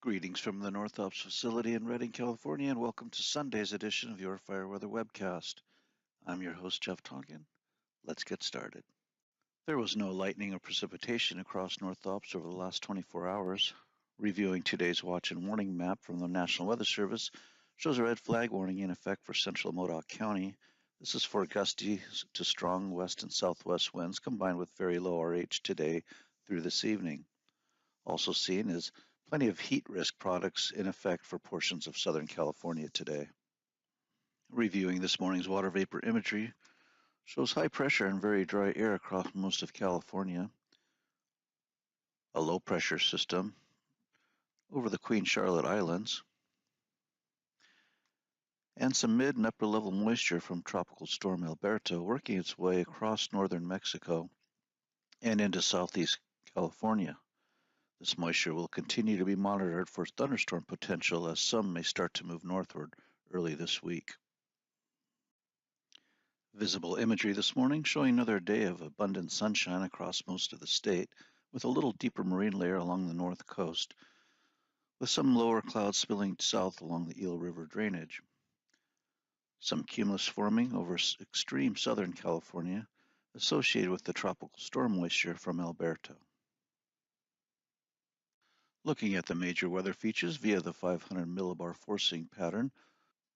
Greetings from the North Ops facility in Redding, California, and welcome to Sunday's edition of your Fire Weather Webcast. I'm your host, Jeff Tonkin. Let's get started. There was no lightning or precipitation across North Ops over the last 24 hours. Reviewing today's watch and warning map from the National Weather Service shows a red flag warning in effect for central Modoc County. This is for gusty to strong west and southwest winds combined with very low RH today through this evening. Also seen is plenty of heat risk products in effect for portions of Southern California today. Reviewing this morning's water vapor imagery shows high pressure and very dry air across most of California. A low pressure system over the Queen Charlotte Islands. And some mid and upper level moisture from Tropical Storm Alberto working its way across northern Mexico and into southeast California. This moisture will continue to be monitored for thunderstorm potential as some may start to move northward early this week. Visible imagery this morning showing another day of abundant sunshine across most of the state with a little deeper marine layer along the north coast with some lower clouds spilling south along the Eel River drainage. Some cumulus forming over extreme southern California associated with the tropical storm moisture from Alberto. Looking at the major weather features via the 500 millibar forcing pattern,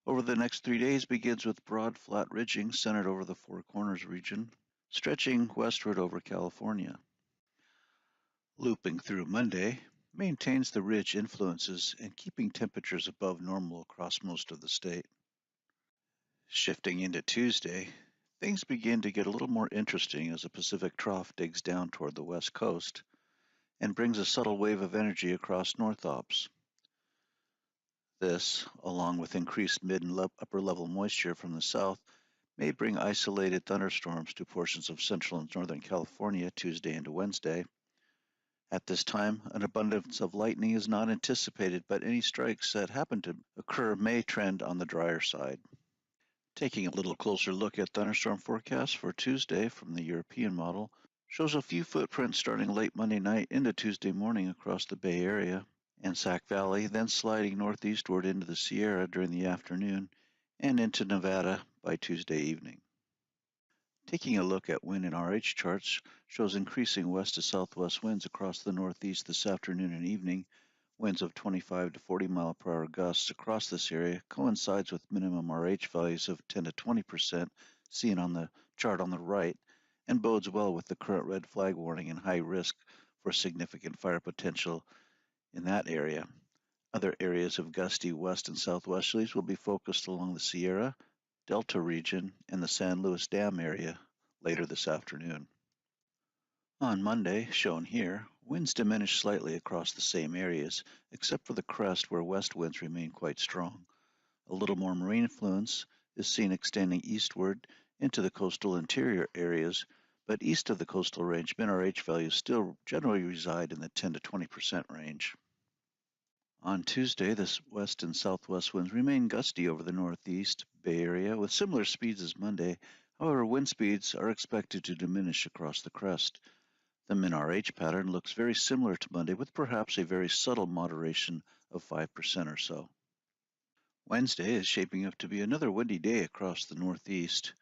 over the next 3 days begins with broad flat ridging centered over the Four Corners region, stretching westward over California. Looping through Monday, maintains the ridge influences and keeping temperatures above normal across most of the state. Shifting into Tuesday, things begin to get a little more interesting as the Pacific Trough digs down toward the west coast and brings a subtle wave of energy across North Ops. This, along with increased mid and upper level moisture from the south, may bring isolated thunderstorms to portions of central and northern California Tuesday into Wednesday. At this time, an abundance of lightning is not anticipated, but any strikes that happen to occur may trend on the drier side. Taking a little closer look at thunderstorm forecasts for Tuesday from the European model, shows a few footprints starting late Monday night into Tuesday morning across the Bay Area and Sac Valley, then sliding northeastward into the Sierra during the afternoon and into Nevada by Tuesday evening. Taking a look at wind and RH charts shows increasing west to southwest winds across the northeast this afternoon and evening. Winds of 25 to 40 mile per hour gusts across this area coincides with minimum RH values of 10 to 20% seen on the chart on the right, and bodes well with the current red flag warning and high risk for significant fire potential in that area. Other areas of gusty west and southwesterlies will be focused along the Sierra, Delta region, and the San Luis Dam area later this afternoon. On Monday, shown here, winds diminish slightly across the same areas, except for the crest where west winds remain quite strong. A little more marine influence is seen extending eastward into the coastal interior areas, but east of the coastal range, min-RH values still generally reside in the 10 to 20% range. On Tuesday, the west and southwest winds remain gusty over the northeast Bay Area with similar speeds as Monday. However, wind speeds are expected to diminish across the crest. The min-RH pattern looks very similar to Monday with perhaps a very subtle moderation of 5% or so. Wednesday is shaping up to be another windy day across the northeast,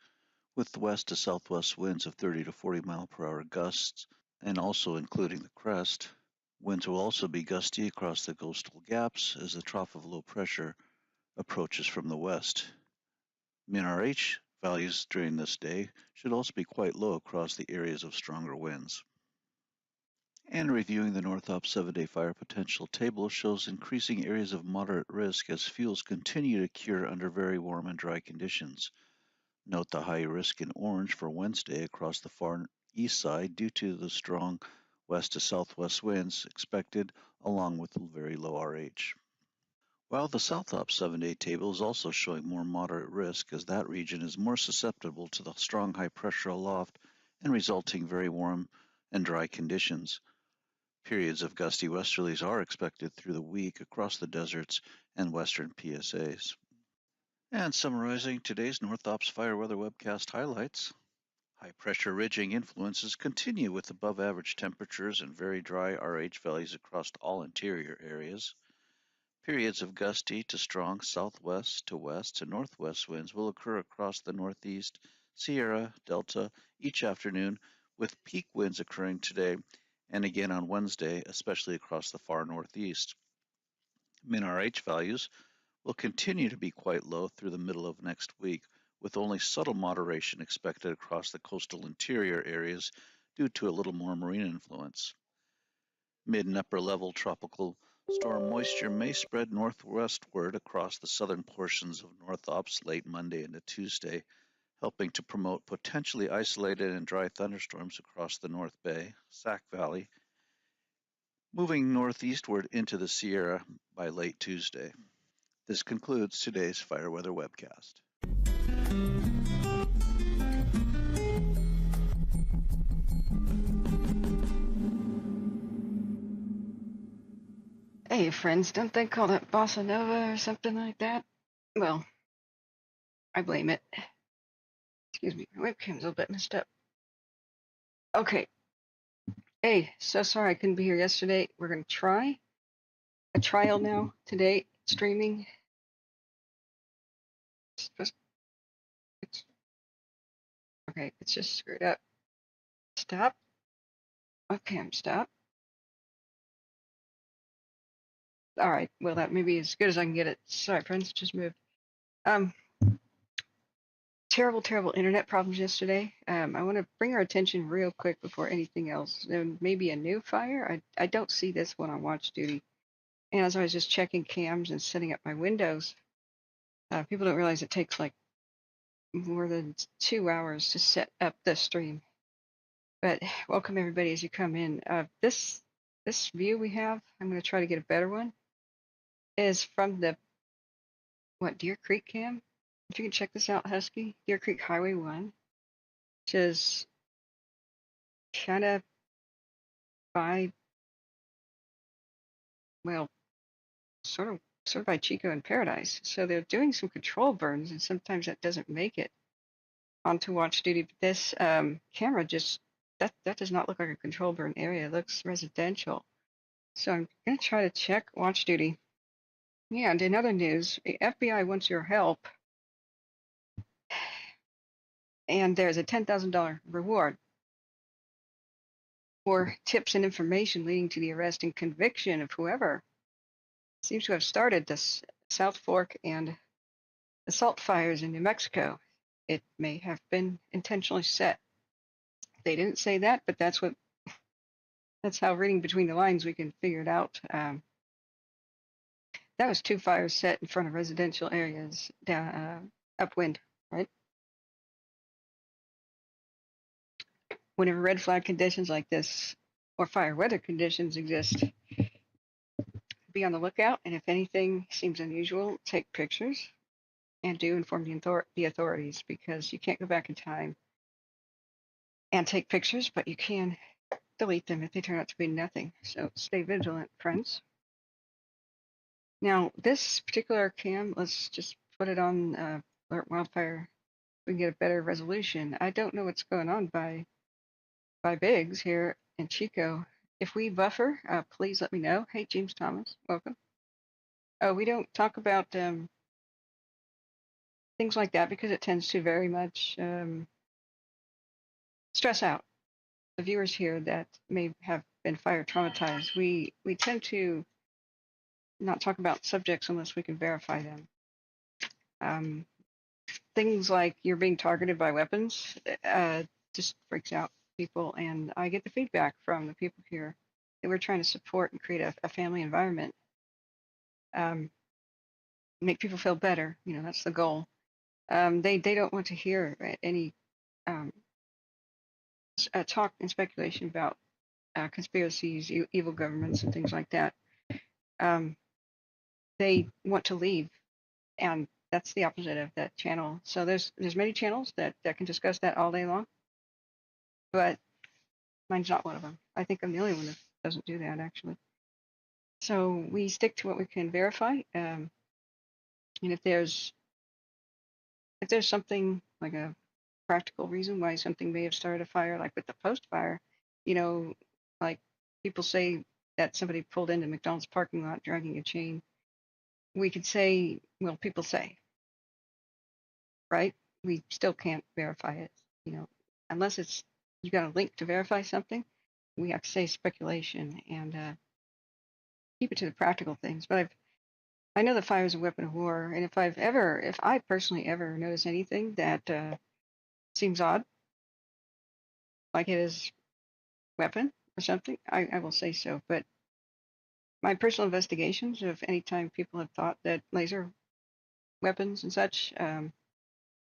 with west to southwest winds of 30 to 40 mile per hour gusts, and also including the crest. Winds will also be gusty across the coastal gaps as the trough of low pressure approaches from the west. Min-RH values during this day should also be quite low across the areas of stronger winds. And reviewing the North Ops 7-day fire potential table shows increasing areas of moderate risk as fuels continue to cure under very warm and dry conditions. Note the high risk in orange for Wednesday across the far east side due to the strong west to southwest winds expected along with very low RH. While the South Ops 7-day table is also showing more moderate risk as that region is more susceptible to the strong high pressure aloft and resulting very warm and dry conditions. Periods of gusty westerlies are expected through the week across the deserts and western PSAs. And summarizing today's North Ops Fire Weather Webcast highlights, High-pressure ridging influences continue with above-average temperatures and very dry RH values across all interior areas. Periods of gusty to strong southwest to west to northwest winds will occur across the Northeast, Sierra, Delta each afternoon, with peak winds occurring today and again on Wednesday, especially across the far Northeast. Min-RH values will continue to be quite low through the middle of next week, with only subtle moderation expected across the coastal interior areas due to a little more marine influence. Mid and upper level tropical storm moisture may spread northwestward across the southern portions of North Ops late Monday into Tuesday, helping to promote potentially isolated and dry thunderstorms across the North Bay, Sac Valley, moving northeastward into the Sierra by late Tuesday. This concludes today's Fire Weather Webcast. Hey, friends, don't they call that bossa nova or something like that? Well, I blame it. Excuse me, my webcam's a little bit messed up. Okay. Hey, so sorry I couldn't be here yesterday. We're going to try a trial now today, streaming. Okay, it's just screwed up. Stop. Webcam, stop. All right, well, that may be as good as I can get it. Sorry, friends, just moved. Terrible internet problems yesterday. I want to bring our attention real quick before anything else. There may be a new fire. I don't see this one on watch duty. And as I was just checking cams and setting up my windows, people don't realize it takes like more than 2 hours to set up the stream. But welcome everybody as you come in. This view we have, I'm going to try to get a better one, is from the Deer Creek cam. If you can check this out, Husky, Deer Creek Highway 1, which is kind of by, well, sort of by Chico and Paradise. So they're doing some control burns, and sometimes that doesn't make it onto watch duty. But this camera just that does not look like a control burn area. It looks residential. So I'm gonna try to check watch duty. Yeah, and in other news, the FBI wants your help, and there's a $10,000 reward for tips and information leading to the arrest and conviction of whoever seems to have started this South Fork and assault fires in New Mexico. It may have been intentionally set. They didn't say that, but that's how reading between the lines we can figure it out. That was 2 fires set in front of residential areas down upwind, right? Whenever red flag conditions like this or fire weather conditions exist, be on the lookout, and if anything seems unusual, take pictures and do inform the authorities, because you can't go back in time and take pictures, but you can delete them if they turn out to be nothing. So stay vigilant, friends. Now, this particular cam, let's just put it on Alert Wildfire. We can get a better resolution. I don't know what's going on by Biggs here in Chico. If we buffer, please let me know. Hey, James Thomas, welcome. We don't talk about things like that because it tends to very much stress out the viewers here that may have been fire traumatized. We tend to not talk about subjects unless we can verify them. Things like you're being targeted by weapons just freaks out people, and I get the feedback from the people here that we're trying to support and create a family environment, make people feel better. You know, that's the goal. They don't want to hear any talk and speculation about conspiracies, evil governments, and things like that. They want to leave, and that's the opposite of that channel. So there's many channels that can discuss that all day long, but mine's not one of them. I think I'm the only one that doesn't do that, actually. So we stick to what we can verify, and if there's something like a practical reason why something may have started a fire, like with the post fire. You know, like people say that somebody pulled into McDonald's parking lot dragging a chain. We could say, well, people say, right? We still can't verify it, you know, unless it's you got a link to verify something. We have to say speculation and keep it to the practical things. But I know the fire is a weapon of war, and if I personally ever notice anything that seems odd, like it is weapon or something, I will say so. But my personal investigations of any time people have thought that laser weapons and such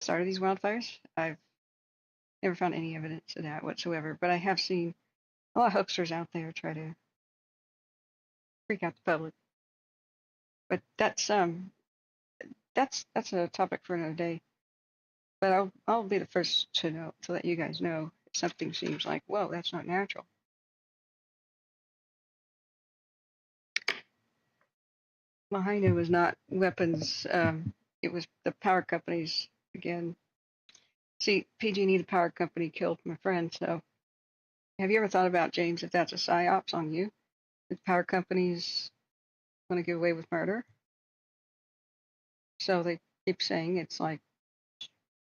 started these wildfires, I've never found any evidence of that whatsoever. But I have seen a lot of hoaxers out there try to freak out the public. But that's a topic for another day. But I'll be the first to let you guys know if something seems like, whoa, that's not natural. Lahaina was not weapons. It was the power companies again. See, PG&E, the power company, killed my friend. So, have you ever thought about, James, if that's a psyops on you? The power companies want to get away with murder, so they keep saying it's like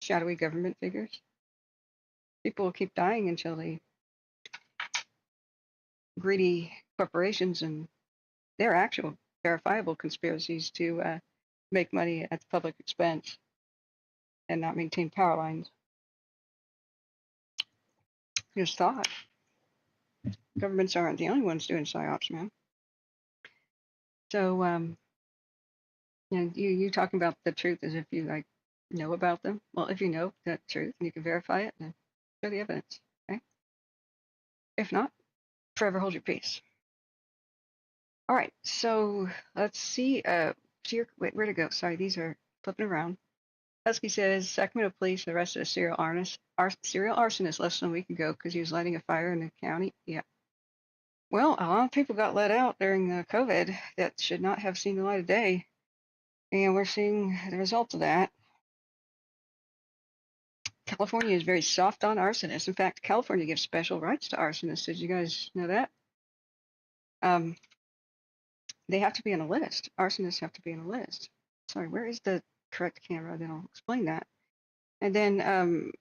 shadowy government figures. People will keep dying until the greedy corporations and their actual verifiable conspiracies to make money at the public expense and not maintain power lines. Just thought. Governments aren't the only ones doing psyops, man. So, you talking about the truth as if you like know about them. Well, if you know that truth and you can verify it, then show the evidence. Okay. If not, forever hold your peace. All right. So let's see. Wait, where to go? Sorry, these are flipping around. Husky says Sacramento police arrested a serial arsonist less than a week ago because he was lighting a fire in the county. Yeah. Well, a lot of people got let out during COVID that should not have seen the light of day, and we're seeing the results of that. California is very soft on arsonists. In fact, California gives special rights to arsonists. Did you guys know that? They have to be on a list. Arsonists have to be on a list. Sorry, where is the correct camera? Then I'll explain that. And then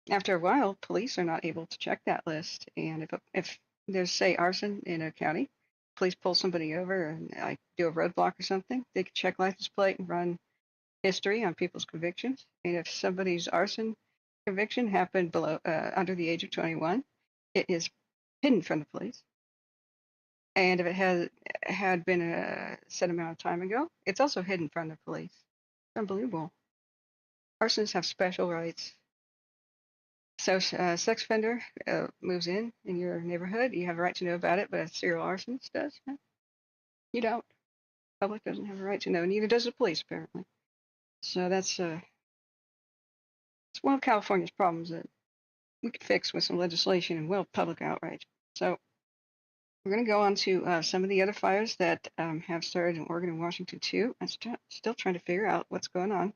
after a while, police are not able to check that list. And if there's, say, arson in a county, police pull somebody over and like do a roadblock or something, they can check license plate and run history on people's convictions. And if somebody's arson conviction happened below under the age of 21, it is hidden from the police. And if it had been a set amount of time ago, it's also hidden from the police. It's unbelievable. Arsonists have special rights. So, sex offender moves in your neighborhood, you have a right to know about it, but a serial arsonist does. You don't. The public doesn't have a right to know, neither does the police, apparently. So that's it's one of California's problems that we could fix with some legislation and well public outrage. So we're going to go on to some of the other fires that have started in Oregon and Washington too. I'm still trying to figure out what's going on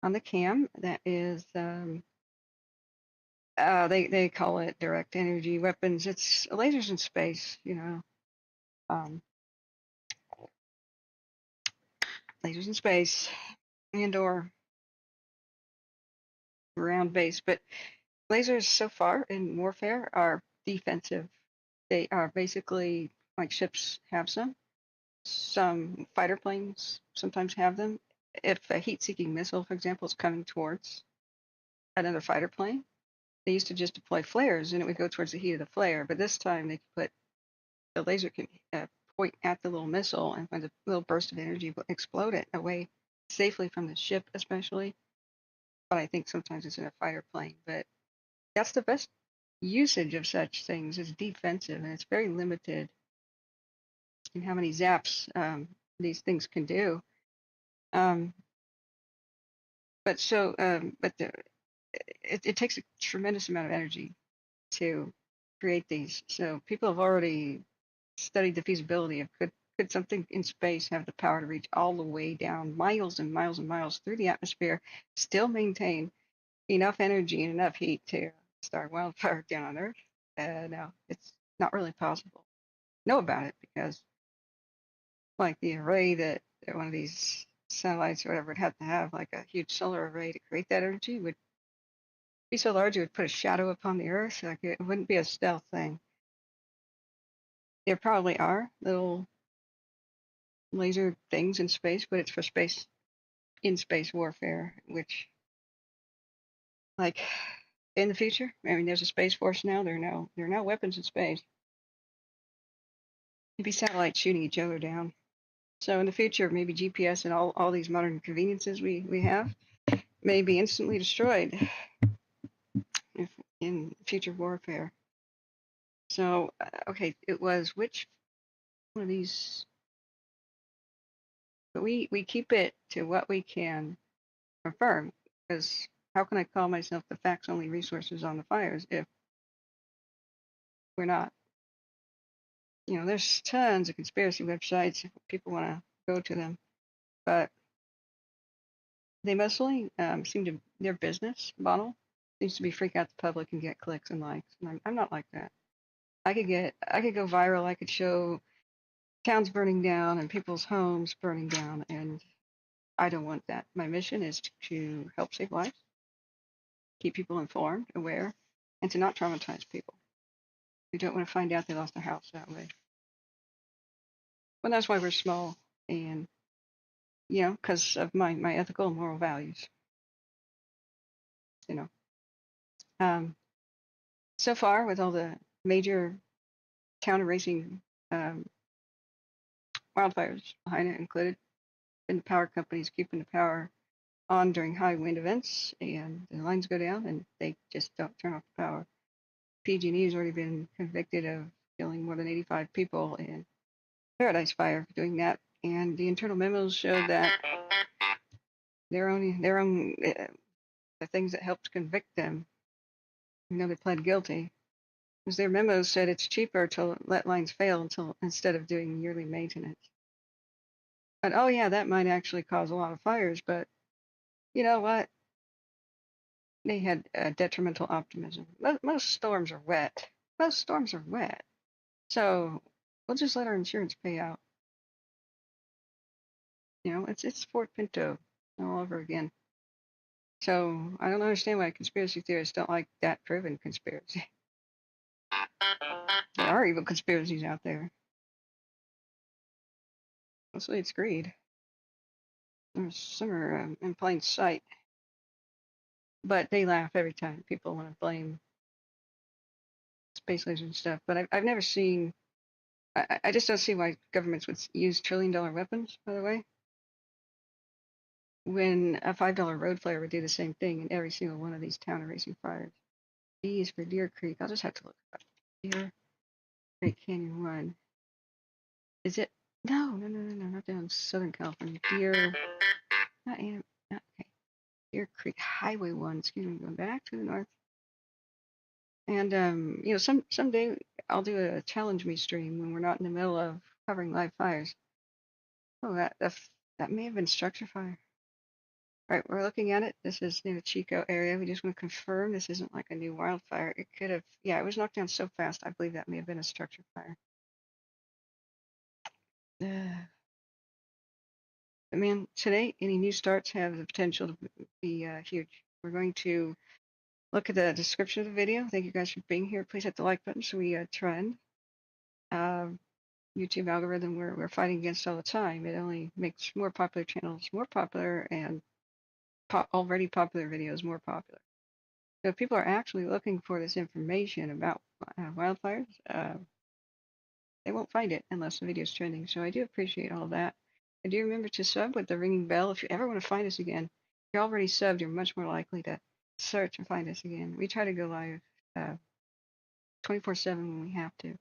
the cam. That is, they call it direct energy weapons. It's lasers in space, lasers in space and/or ground based. But lasers so far in warfare are defensive. They are basically like ships have some. Some fighter planes sometimes have them. If a heat-seeking missile, for example, is coming towards another fighter plane, they used to just deploy flares and it would go towards the heat of the flare. But this time they could put the laser can point at the little missile, and when the little burst of energy will explode it away safely from the ship, especially. But I think sometimes it's in a fighter plane. But that's the best usage of such things is defensive, and it's very limited in how many zaps these things can do. But it takes a tremendous amount of energy to create these. So people have already studied the feasibility of could something in space have the power to reach all the way down miles and miles and miles through the atmosphere, still maintain, enough energy and enough heat to start wildfire down on Earth. No, it's not really possible. Know about it because, like, the array that one of these satellites or whatever would have to have, like a huge solar array to create that energy, would be so large it would put a shadow upon the Earth. Like, it wouldn't be a stealth thing. There probably are little laser things in space, but it's for space in space warfare, which, like, in the future, I mean, there's a space force now. There are no weapons in space. It'd be satellites shooting each other down. So in the future, maybe GPS and all these modern conveniences we have may be instantly destroyed if, in future warfare. So, okay, it was which one of these? But we keep it to what we can confirm, because how can I call myself the facts only resources on the fires if we're not? You know, there's tons of conspiracy websites if people want to go to them, but they mostly seem to, their business model seems to be freak out the public and get clicks and likes. And I'm not like that. I could go viral. I could show towns burning down and people's homes burning down, and I don't want that. My mission is to help save lives, keep people informed, aware, and to not traumatize people who don't want to find out they lost their house that way. Well, that's why we're small, and you know, because of my ethical and moral values. You know, so far with all the major town erasing wildfires, Lahaina included, and the power companies keeping the power on during high wind events, and the lines go down, and they just don't turn off the power. PG&E has already been convicted of killing more than 85 people in Paradise Fire for doing that, and the internal memos showed that their own the things that helped convict them, you know, they pled guilty, because their memos said it's cheaper to let lines fail instead of doing yearly maintenance. And oh yeah, that might actually cause a lot of fires, but you know what? They had detrimental optimism. Most storms are wet. Most storms are wet. So we'll just let our insurance pay out. You know, it's Fort Pinto all over again. So I don't understand why conspiracy theorists don't like that proven conspiracy. There are evil conspiracies out there. Mostly it's greed. Some are in plain sight. But they laugh every time people want to blame space lasers and stuff. But I've never seen. I just don't see why governments would use trillion-dollar weapons. By the way, when a $5 road flare would do the same thing in every single one of these town erasing fires. D is for Deer Creek. I'll just have to look up Deer Creek Canyon 1. Is it? No, not down in Southern California. Deer, not okay. Deer Creek Highway 1. Excuse me, going back to the north. And you know, someday I'll do a challenge me stream when we're not in the middle of covering live fires. Oh, that may have been structure fire. All right, we're looking at it. This is near the Chico area. We just want to confirm this isn't like a new wildfire. It could have, yeah, it was knocked down so fast. I believe that may have been a structure fire. But man, today any new starts have the potential to be huge. We're going to look at the description of the video. Thank you guys for being here. Please hit the like button so we trend. YouTube algorithm we're fighting against all the time. It only makes more popular channels more popular and already popular videos more popular. So if people are actually looking for this information about wildfires, they won't find it unless the video is trending. So I do appreciate all that. And do remember to sub with the ringing bell if you ever want to find us again. If you're already subbed, you're much more likely to search and find us again. We try to go live 24/7 when we have to.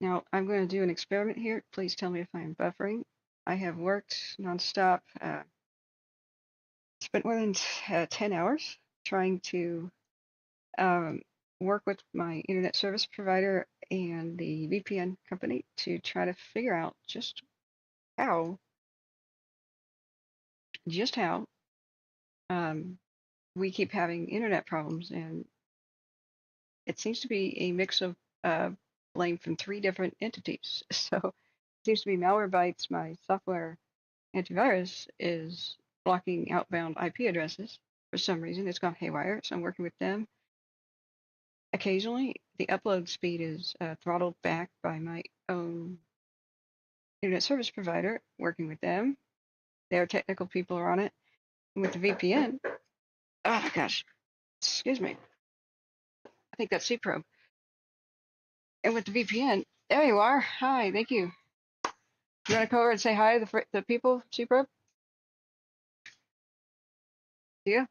Now, I'm going to do an experiment here. Please tell me if I am buffering. I have worked nonstop, spent more than 10 hours trying to work with my internet service provider and the VPN company to try to figure out just how we keep having internet problems, and it seems to be a mix of uh, blame from 3 different entities. So it seems to be Malwarebytes, my software antivirus, is blocking outbound IP addresses for some reason. It's gone haywire, so I'm working with them. Occasionally, the upload speed is throttled back by my own internet service provider, working with them. Their technical people are on it. And with the VPN, oh my gosh, excuse me, I think that's C-Probe. And with the VPN, there you are. Hi, thank you. You want to come over and say hi to the people, C-Probe? Yeah?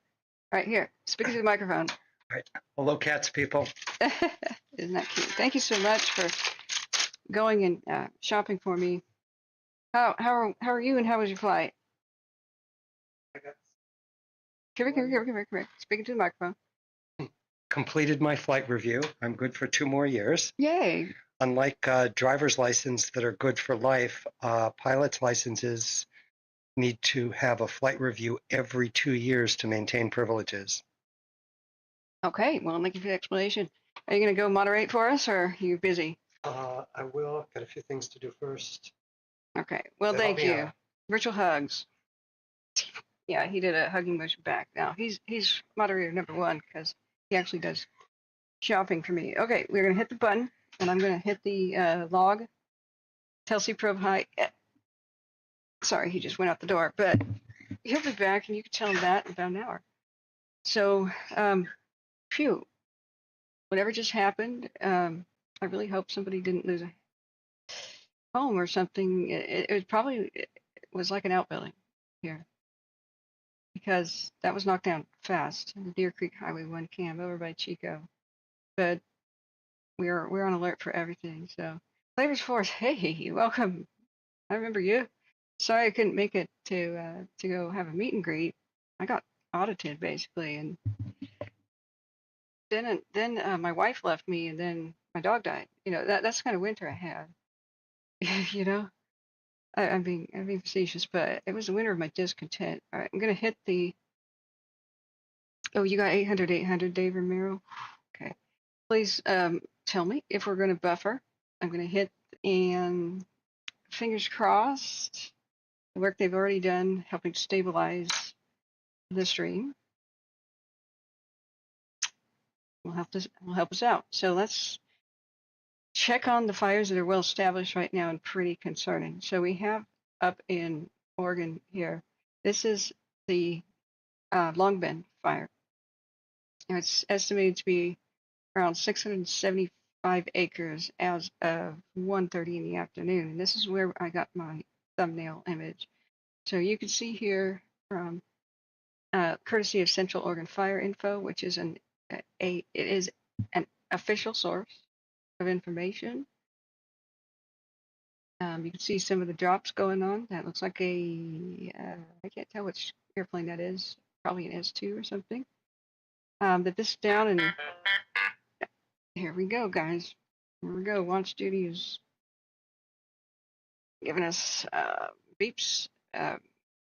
Right here. Speak to the microphone. Right. Hello, cats people. Isn't that cute? Thank you so much for going and shopping for me. How are you, and how was your flight? Come here. Speaking to the microphone. Completed my flight review. I'm good for 2 more years. Yay. Unlike driver's license that are good for life, pilot's licenses need to have a flight review every 2 years to maintain privileges. Okay, well, thank you for the explanation. Are you going to go moderate for us, or are you busy? I will. Got a few things to do first. Okay, well, thank you. Virtual hugs. Yeah, he did a hugging motion back. Now, he's moderator number 1 because he actually does shopping for me. Okay, we're going to hit the button, and I'm going to hit the log. Tell C-Probe hi. Sorry, he just went out the door, but he'll be back, and you can tell him that in about an hour. So, phew, whatever just happened, I really hope somebody didn't lose a home or something. It probably was like an outbuilding here, because that was knocked down fast. The Deer Creek Highway 1 cam over by Chico. But we're on alert for everything. So Flavors Force, hey, welcome. I remember you. Sorry I couldn't make it to go have a meet and greet. I got audited basically, and then my wife left me, and then my dog died. You know, that's the kind of winter I had. You know, I'm being facetious, but it was the winter of my discontent. All right, I'm gonna hit the. Oh, you got 800, Dave Romero. Okay, please tell me if we're gonna buffer. I'm gonna hit, and fingers crossed, the work they've already done helping to stabilize the stream will help us out. So let's check on the fires that are well established right now and pretty concerning. So we have up in Oregon here. This is the Long Bend fire. And it's estimated to be around 675 acres as of 1:30 in the afternoon. And this is where I got my thumbnail image. So you can see here from courtesy of Central Oregon Fire Info, which is it is an official source of information. You can see some of the drops going on. That looks like I can't tell which airplane that is, probably an S2 or something. That this is down, and here we go, guys. Here we go. Watch duty is giving us beeps.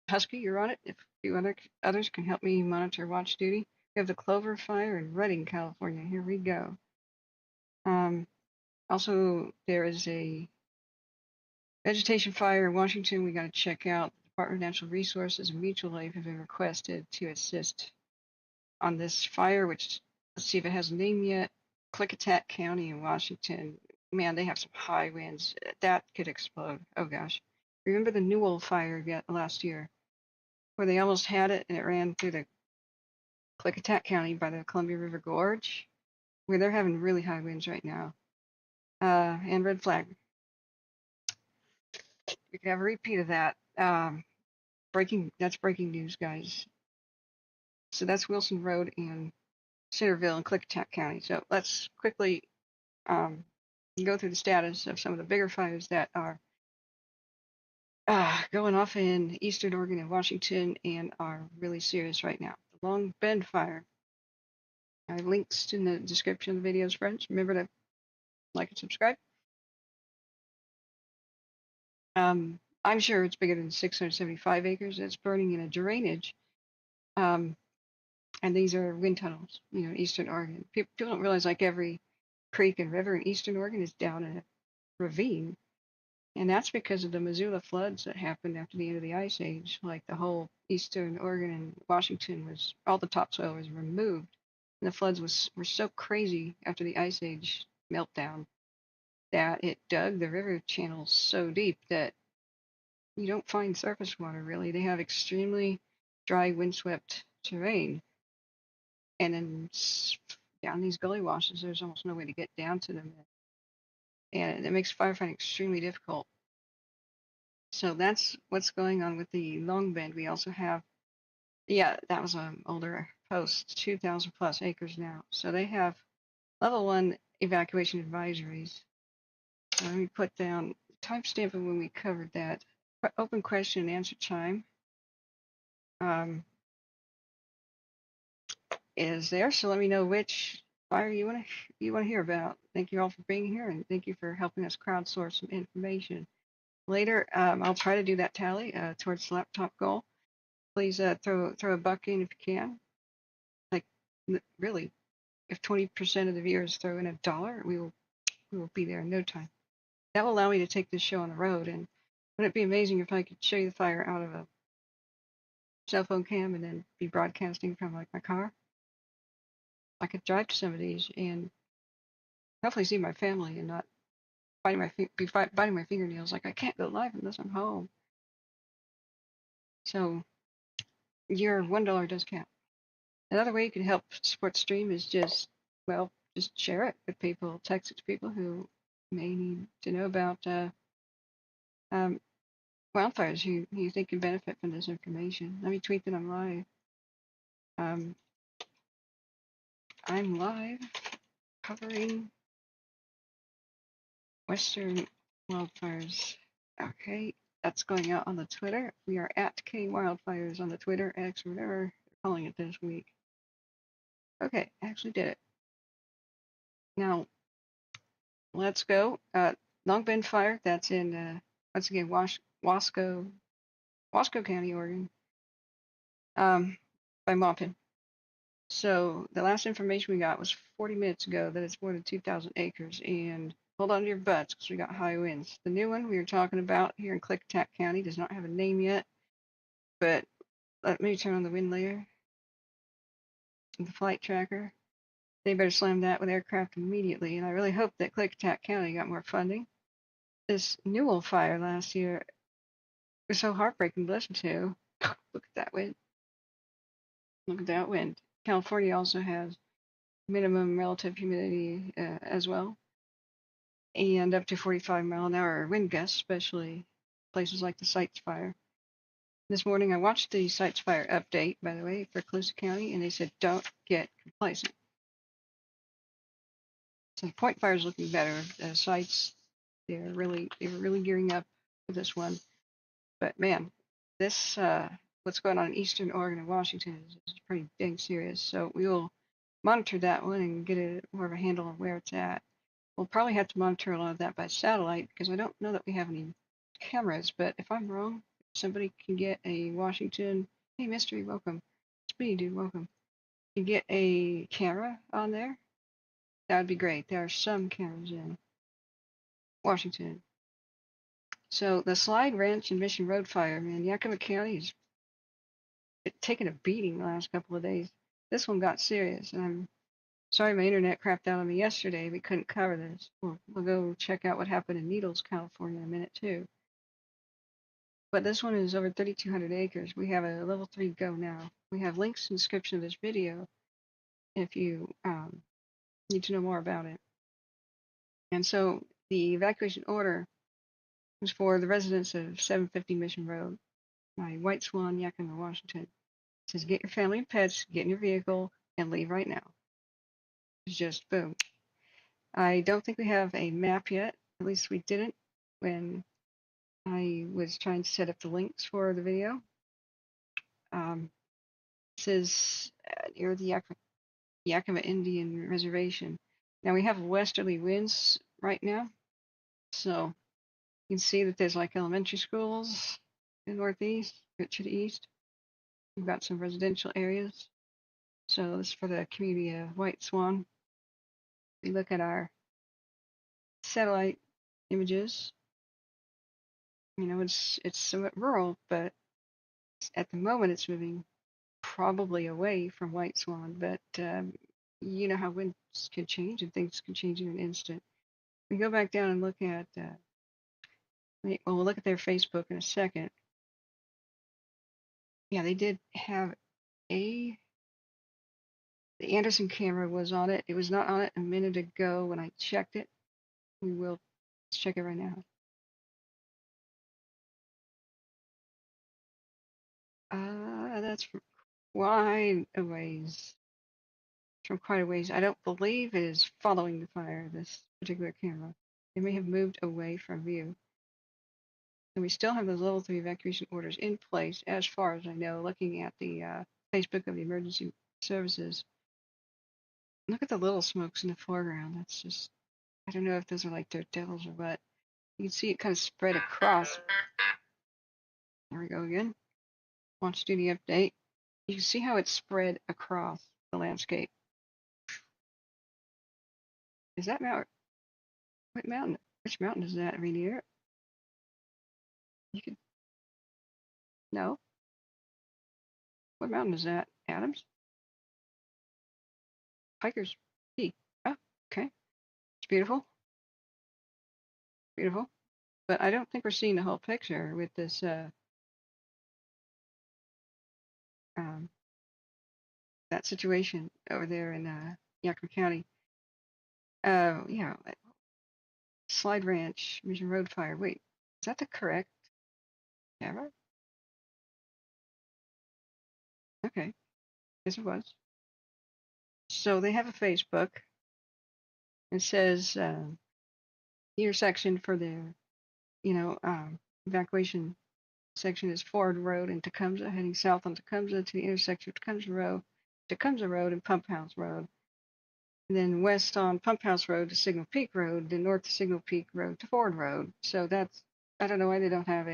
Husky, you're on it. If a few others can help me monitor watch duty. We have the Clover Fire in Redding, California. Here we go. Also, there is a vegetation fire in Washington. We got to check out. The Department of Natural Resources and Mutual Aid have been requested to assist on this fire, which, let's see if it has a name yet. Klickitat County in Washington. Man, they have some high winds. That could explode. Oh gosh. Remember the Newell fire last year, where they almost had it and it ran through the Klickitat County by the Columbia River Gorge, where they're having really high winds right now. And red flag. We could have a repeat of that. That's breaking news, guys. So that's Wilson Road in Centerville and Klickitat County. So let's quickly go through the status of some of the bigger fires that are going off in Eastern Oregon and Washington and are really serious right now. The Long Bend fire. I have links in the description of the videos, friends. Remember to like and subscribe. I'm sure it's bigger than 675 acres. It's burning in a drainage And these are wind tunnels, Eastern Oregon. People don't realize like every creek and river in Eastern Oregon is down a ravine. And that's because of the Missoula floods that happened after the end of the Ice Age. Like the whole Eastern Oregon and Washington all the topsoil was removed. And the floods were so crazy after the Ice Age meltdown that it dug the river channels so deep that you don't find surface water really. They have extremely dry, windswept terrain. And then down these gully washes, there's almost no way to get down to them. And it makes firefighting extremely difficult. So that's what's going on with the Long Bend. We also have, that was an older post, 2,000 plus acres now. So they have level 1 evacuation advisories. So let me put down timestamp of when we covered that. Open question and answer time is there. So let me know which fire you want to hear about. Thank you all for being here, and thank you for helping us crowdsource some information. Later, I'll try to do that tally towards the laptop goal. Please throw a buck in if you can. Like really, if 20% of the viewers throw in $1, we will be there in no time. That will allow me to take this show on the road. And wouldn't it be amazing if I could show you the fire out of a cell phone cam and then be broadcasting from like my car? I could drive to some of these and hopefully see my family and not biting my fingernails. Like I can't go live unless I'm home. So your $1 does count. Another way you can help support stream is just share it with people, text it to people who may need to know about wildfires who you think can benefit from this information. Let me tweet that I'm live. I'm live covering Western wildfires. Okay, that's going out on the Twitter. We are at K Wildfires on the Twitter, X, whatever they're calling it this week. Okay, I actually did it. Now, let's go. Long Bend Fire, that's in, once again, Wasco County, Oregon, by Maupin. So the last information we got was 40 minutes ago that it's more than 2,000 acres. And hold on to your butts because we got high winds. The new one we were talking about here in Klickitat County does not have a name yet, but let me turn on the wind layer and the flight tracker. They better slam that with aircraft immediately. And I really hope that Klickitat County got more funding. This Newell fire last year was so heartbreaking to listen to. Look at that wind. Look at that wind. California also has minimum relative humidity as well, and up to 45-mile-an-hour wind gusts, especially places like the Sites Fire. This morning I watched the Sites Fire update, by the way, for Colusa County, and they said don't get complacent. So the Point Fire is looking better. Sites, they were really gearing up for this one. But man, this what's going on in Eastern Oregon and Washington is pretty dang serious. So we will monitor that one and get more of a handle on where it's at. We'll probably have to monitor a lot of that by satellite because I don't know that we have any cameras. But if I'm wrong, if somebody can get a Washington, hey Mystery, welcome. Speedy Dude, welcome. You get a camera on there, that would be great. There are some cameras in Washington. So the Slide Ranch and Mission Road fire, man, Yakima County is taking a beating the last couple of days. This one got serious, and I'm sorry my internet crapped out on me yesterday. We couldn't cover this. We'll go check out what happened in Needles, California in a minute too. But this one is over 3,200 acres. We have a level 3 go now. We have links in the description of this video if you need to know more about it. And so the evacuation order was for the residents of 750 Mission Road by White Swan, Yakima, Washington. It says get your family and pets, get in your vehicle, and leave right now. It's just boom. I don't think we have a map yet. At least we didn't when I was trying to set up the links for the video. This is near the Yakima Indian Reservation. Now we have westerly winds right now, so you can see that there's like elementary schools in the northeast, to the east. We've got some residential areas. So this is for the community of White Swan. We look at our satellite images. You know, it's somewhat rural, but at the moment it's moving probably away from White Swan. But you know how winds can change and things can change in an instant. We go back down and look at. Well, we'll look at their Facebook in a second. Yeah, they did have the Anderson camera was on it. It was not on it a minute ago when I checked it. We will check it right now. That's from quite a ways. From quite a ways. I don't believe it is following the fire, this particular camera. It may have moved away from view. And we still have those level 3 evacuation orders in place, as far as I know, looking at the Facebook of the emergency services. Look at the little smokes in the foreground. That's just, I don't know if those are like dirt devils or what. You can see it kind of spread across. There we go again. Launch duty update. You can see how it's spread across the landscape. Is that mountain? What mountain? Which mountain is that, Rainier? You could, no. What mountain is that? Adams? Hiker's Peak. Oh, okay. It's beautiful. Beautiful. But I don't think we're seeing the whole picture with this that situation over there in Yakima County. Yeah, Slide Ranch, Mission Road Fire. Wait, is that the correct camera? Okay, yes it was. So they have a Facebook. It says intersection for their, evacuation section is Ford Road and Tecumseh, heading south on Tecumseh to the intersection of Tecumseh Road and Pump House Road. And then west on Pump House Road to Signal Peak Road, then north to Signal Peak Road to Ford Road. So that's, I don't know why they don't have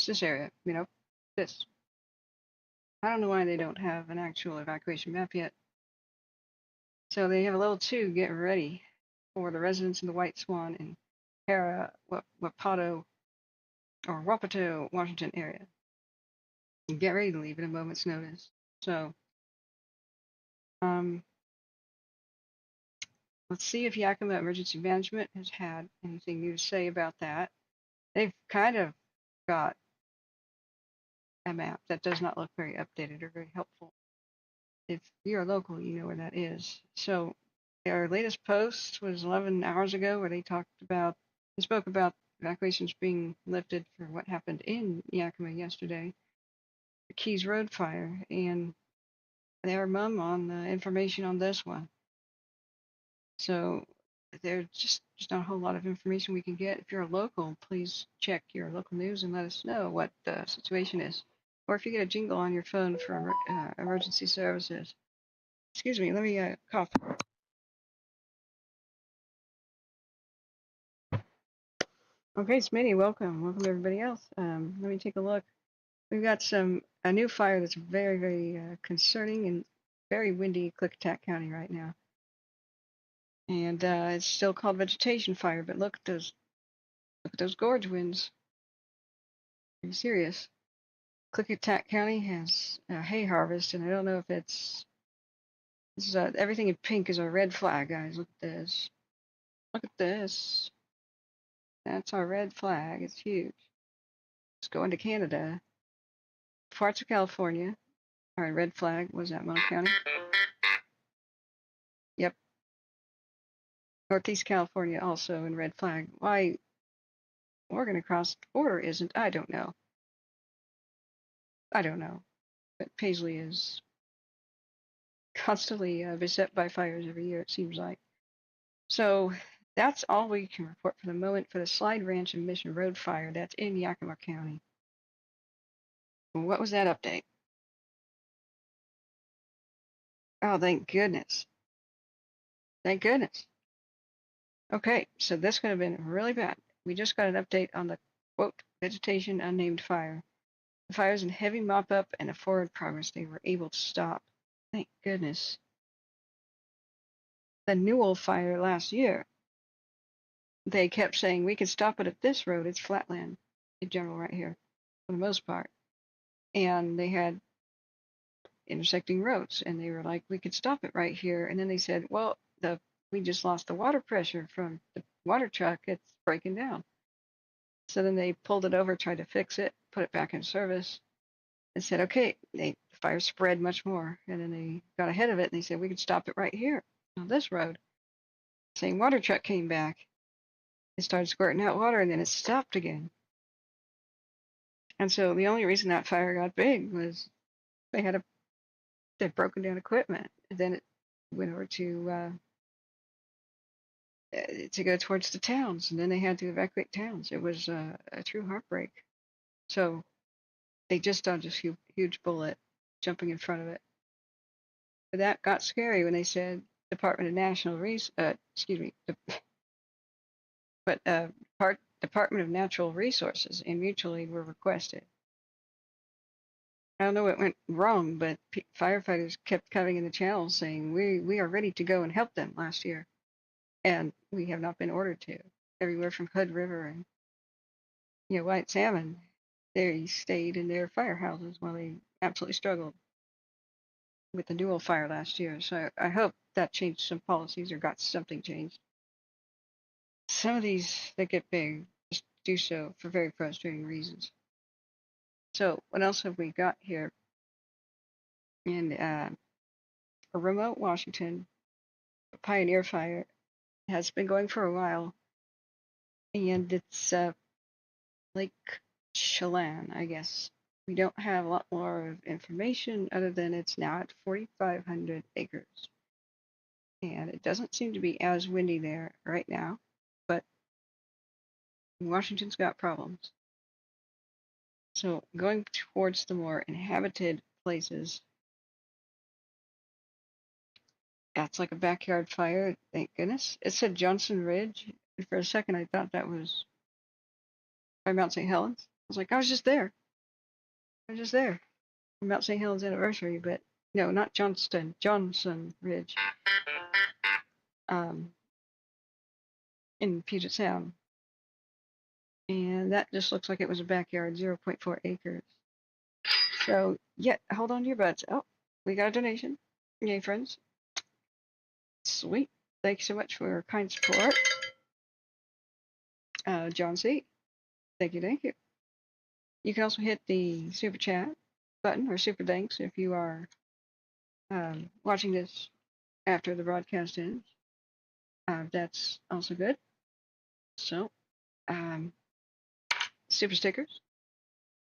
this area, this. I don't know why they don't have an actual evacuation map yet. So they have a level 2, get ready for the residents in the White Swan and Wapato, Washington area. And get ready to leave at a moment's notice. So, let's see if Yakima Emergency Management has had anything new to say about that. They've kind of got a map that does not look very updated or very helpful. If you're local, you know where that is. So our latest post was 11 hours ago where they spoke about evacuations being lifted for what happened in Yakima yesterday, the Keys Road fire, and they are mum on the information on this one. So there's just not a whole lot of information we can get. If you're a local, please check your local news and let us know what the situation is. Or if you get a jingle on your phone for emergency services. Excuse me, let me cough. Okay, Smitty, welcome. Welcome everybody else. Let me take a look. We've got a new fire that's very, very concerning and very windy in Klickitat County right now. And it's still called vegetation fire, but look at those gorge winds. Are you serious? Klickitat County has a hay harvest, and I don't know if this is everything in pink is a red flag, guys. Look at this. Look at this. That's our red flag. It's huge. It's going to Canada. Parts of California are in red flag. Was that Mono County? Yep. Northeast California also in red flag. Why Oregon across the border isn't, I don't know. I don't know. But Paisley is constantly beset by fires every year, it seems like. So that's all we can report for the moment for the Slide Ranch and Mission Road fire. That's in Yakima County. What was that update? Oh, thank goodness. Thank goodness. Okay, so this could have been really bad. We just got an update on the, quote, vegetation unnamed fire. The fires in heavy mop up and a forward progress they were able to stop. Thank goodness. The Newell fire last year, they kept saying we could stop it at this road. It's flatland in general right here for the most part. And they had intersecting roads and they were like, we could stop it right here. And then they said, well, we just lost the water pressure from the water truck. It's breaking down. So then they pulled it over, tried to fix it, put it back in service, and said, okay, the fire spread much more. And then they got ahead of it and they said, we could stop it right here on this road. Same water truck came back. It started squirting out water and then it stopped again. And so the only reason that fire got big was they'd broken down equipment. And then it went over to go towards the towns, and then they had to evacuate towns. It was a true heartbreak. So they just dodged this huge bullet jumping in front of it. But that got scary when they said Department of Department of Natural Resources and mutually were requested. I don't know what went wrong, but firefighters kept coming in the channel saying we are ready to go and help them last year, and we have not been ordered to. Everywhere from Hood River and White Salmon, they stayed in their firehouses while they absolutely struggled with the Newell fire last year. So I hope that changed some policies or got something changed. Some of these that get big just do so for very frustrating reasons. So what else have we got here? In a remote Washington, a pioneer fire has been going for a while, and it's Lake Chelan, I guess. We don't have a lot more of information other than it's now at 4,500 acres. And it doesn't seem to be as windy there right now, but Washington's got problems. So going towards the more inhabited places, that's like a backyard fire, thank goodness. It said Johnson Ridge, and for a second I thought that was by Mount St. Helens. I was like, I was just there. For Mount St. Helens anniversary, but no, not Johnson Ridge. In Puget Sound. And that just looks like it was a backyard, 0.4 acres. So, yeah, hold on to your butts. Oh, we got a donation. Yay, friends. Sweet. Thank you so much for your kind support. John C. Thank you. You can also hit the super chat button or super thanks if you are watching this after the broadcast ends. That's also good. So, super stickers.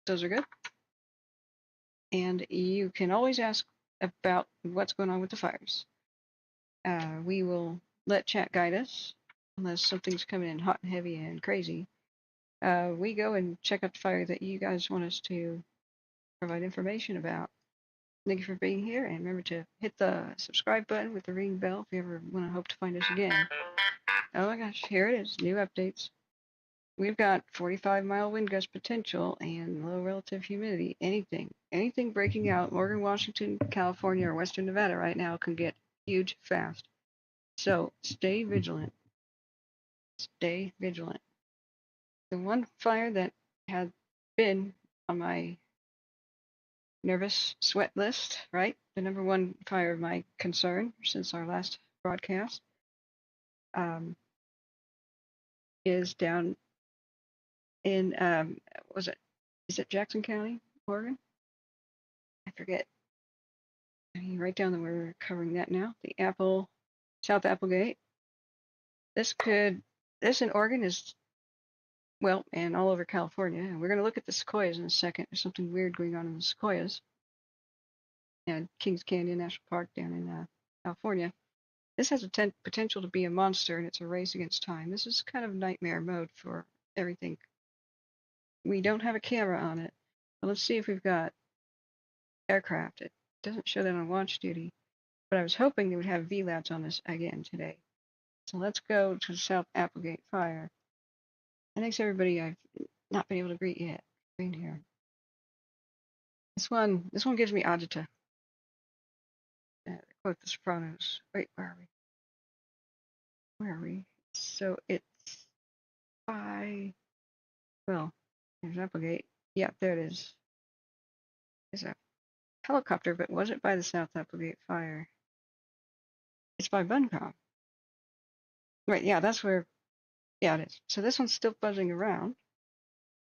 Those are good. And you can always ask about what's going on with the fires. We will let chat guide us unless something's coming in hot and heavy and crazy. We go and check out the fire that you guys want us to provide information about. Thank you for being here, and remember to hit the subscribe button with the ring bell if you ever want to hope to find us again. Oh my gosh, here it is, new updates. We've got 45-mile wind gust potential and low relative humidity. Anything breaking out, Oregon, Washington, California, or Western Nevada right now can get huge fast. So stay vigilant. The one fire that had been on my nervous sweat list, right? The number one fire of my concern since our last broadcast is down in is it Jackson County, Oregon? I forget. I mean, right down there, we're covering that now. The South Applegate. This in Oregon is, well, and all over California. And we're going to look at the sequoias in a second. There's something weird going on in the sequoias. And Kings Canyon National Park down in California. This has a potential to be a monster, and it's a race against time. This is kind of nightmare mode for everything. We don't have a camera on it. But let's see if we've got aircraft. It doesn't show that on watch duty, but I was hoping they would have VLABs on this again today. So let's go to the South Applegate fire. And thanks everybody I've not been able to greet yet for being here. This one gives me agita. Quote the Sopranos. Wait, where are we? Where are we? So it's by, well, there's Applegate. Yeah, there it is. There's a helicopter, but was it by the South Applegate fire? It's by Buncombe. Right, yeah, that's where, yeah, it is. So this one's still buzzing around.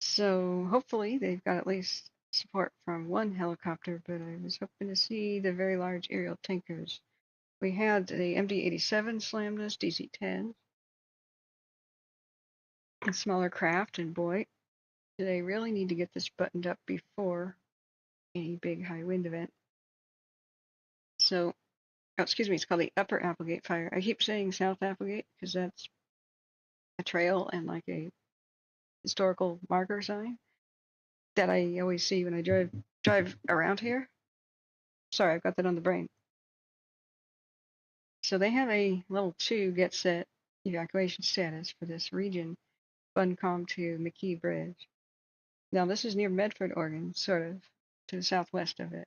So hopefully they've got at least support from one helicopter, but I was hoping to see the very large aerial tankers. We had the MD-87 slam this, DC-10, and smaller craft, and boy, do they really need to get this buttoned up before any big high wind event. So, oh, excuse me, it's called the Upper Applegate Fire. I keep saying South Applegate because that's a trail and like a historical marker sign that I always see when I drive around here. Sorry, I've got that on the brain. So they have a level 2 get set evacuation status for this region, Buncombe to McKee Bridge. Now this is near Medford, Oregon, sort of to the southwest of it.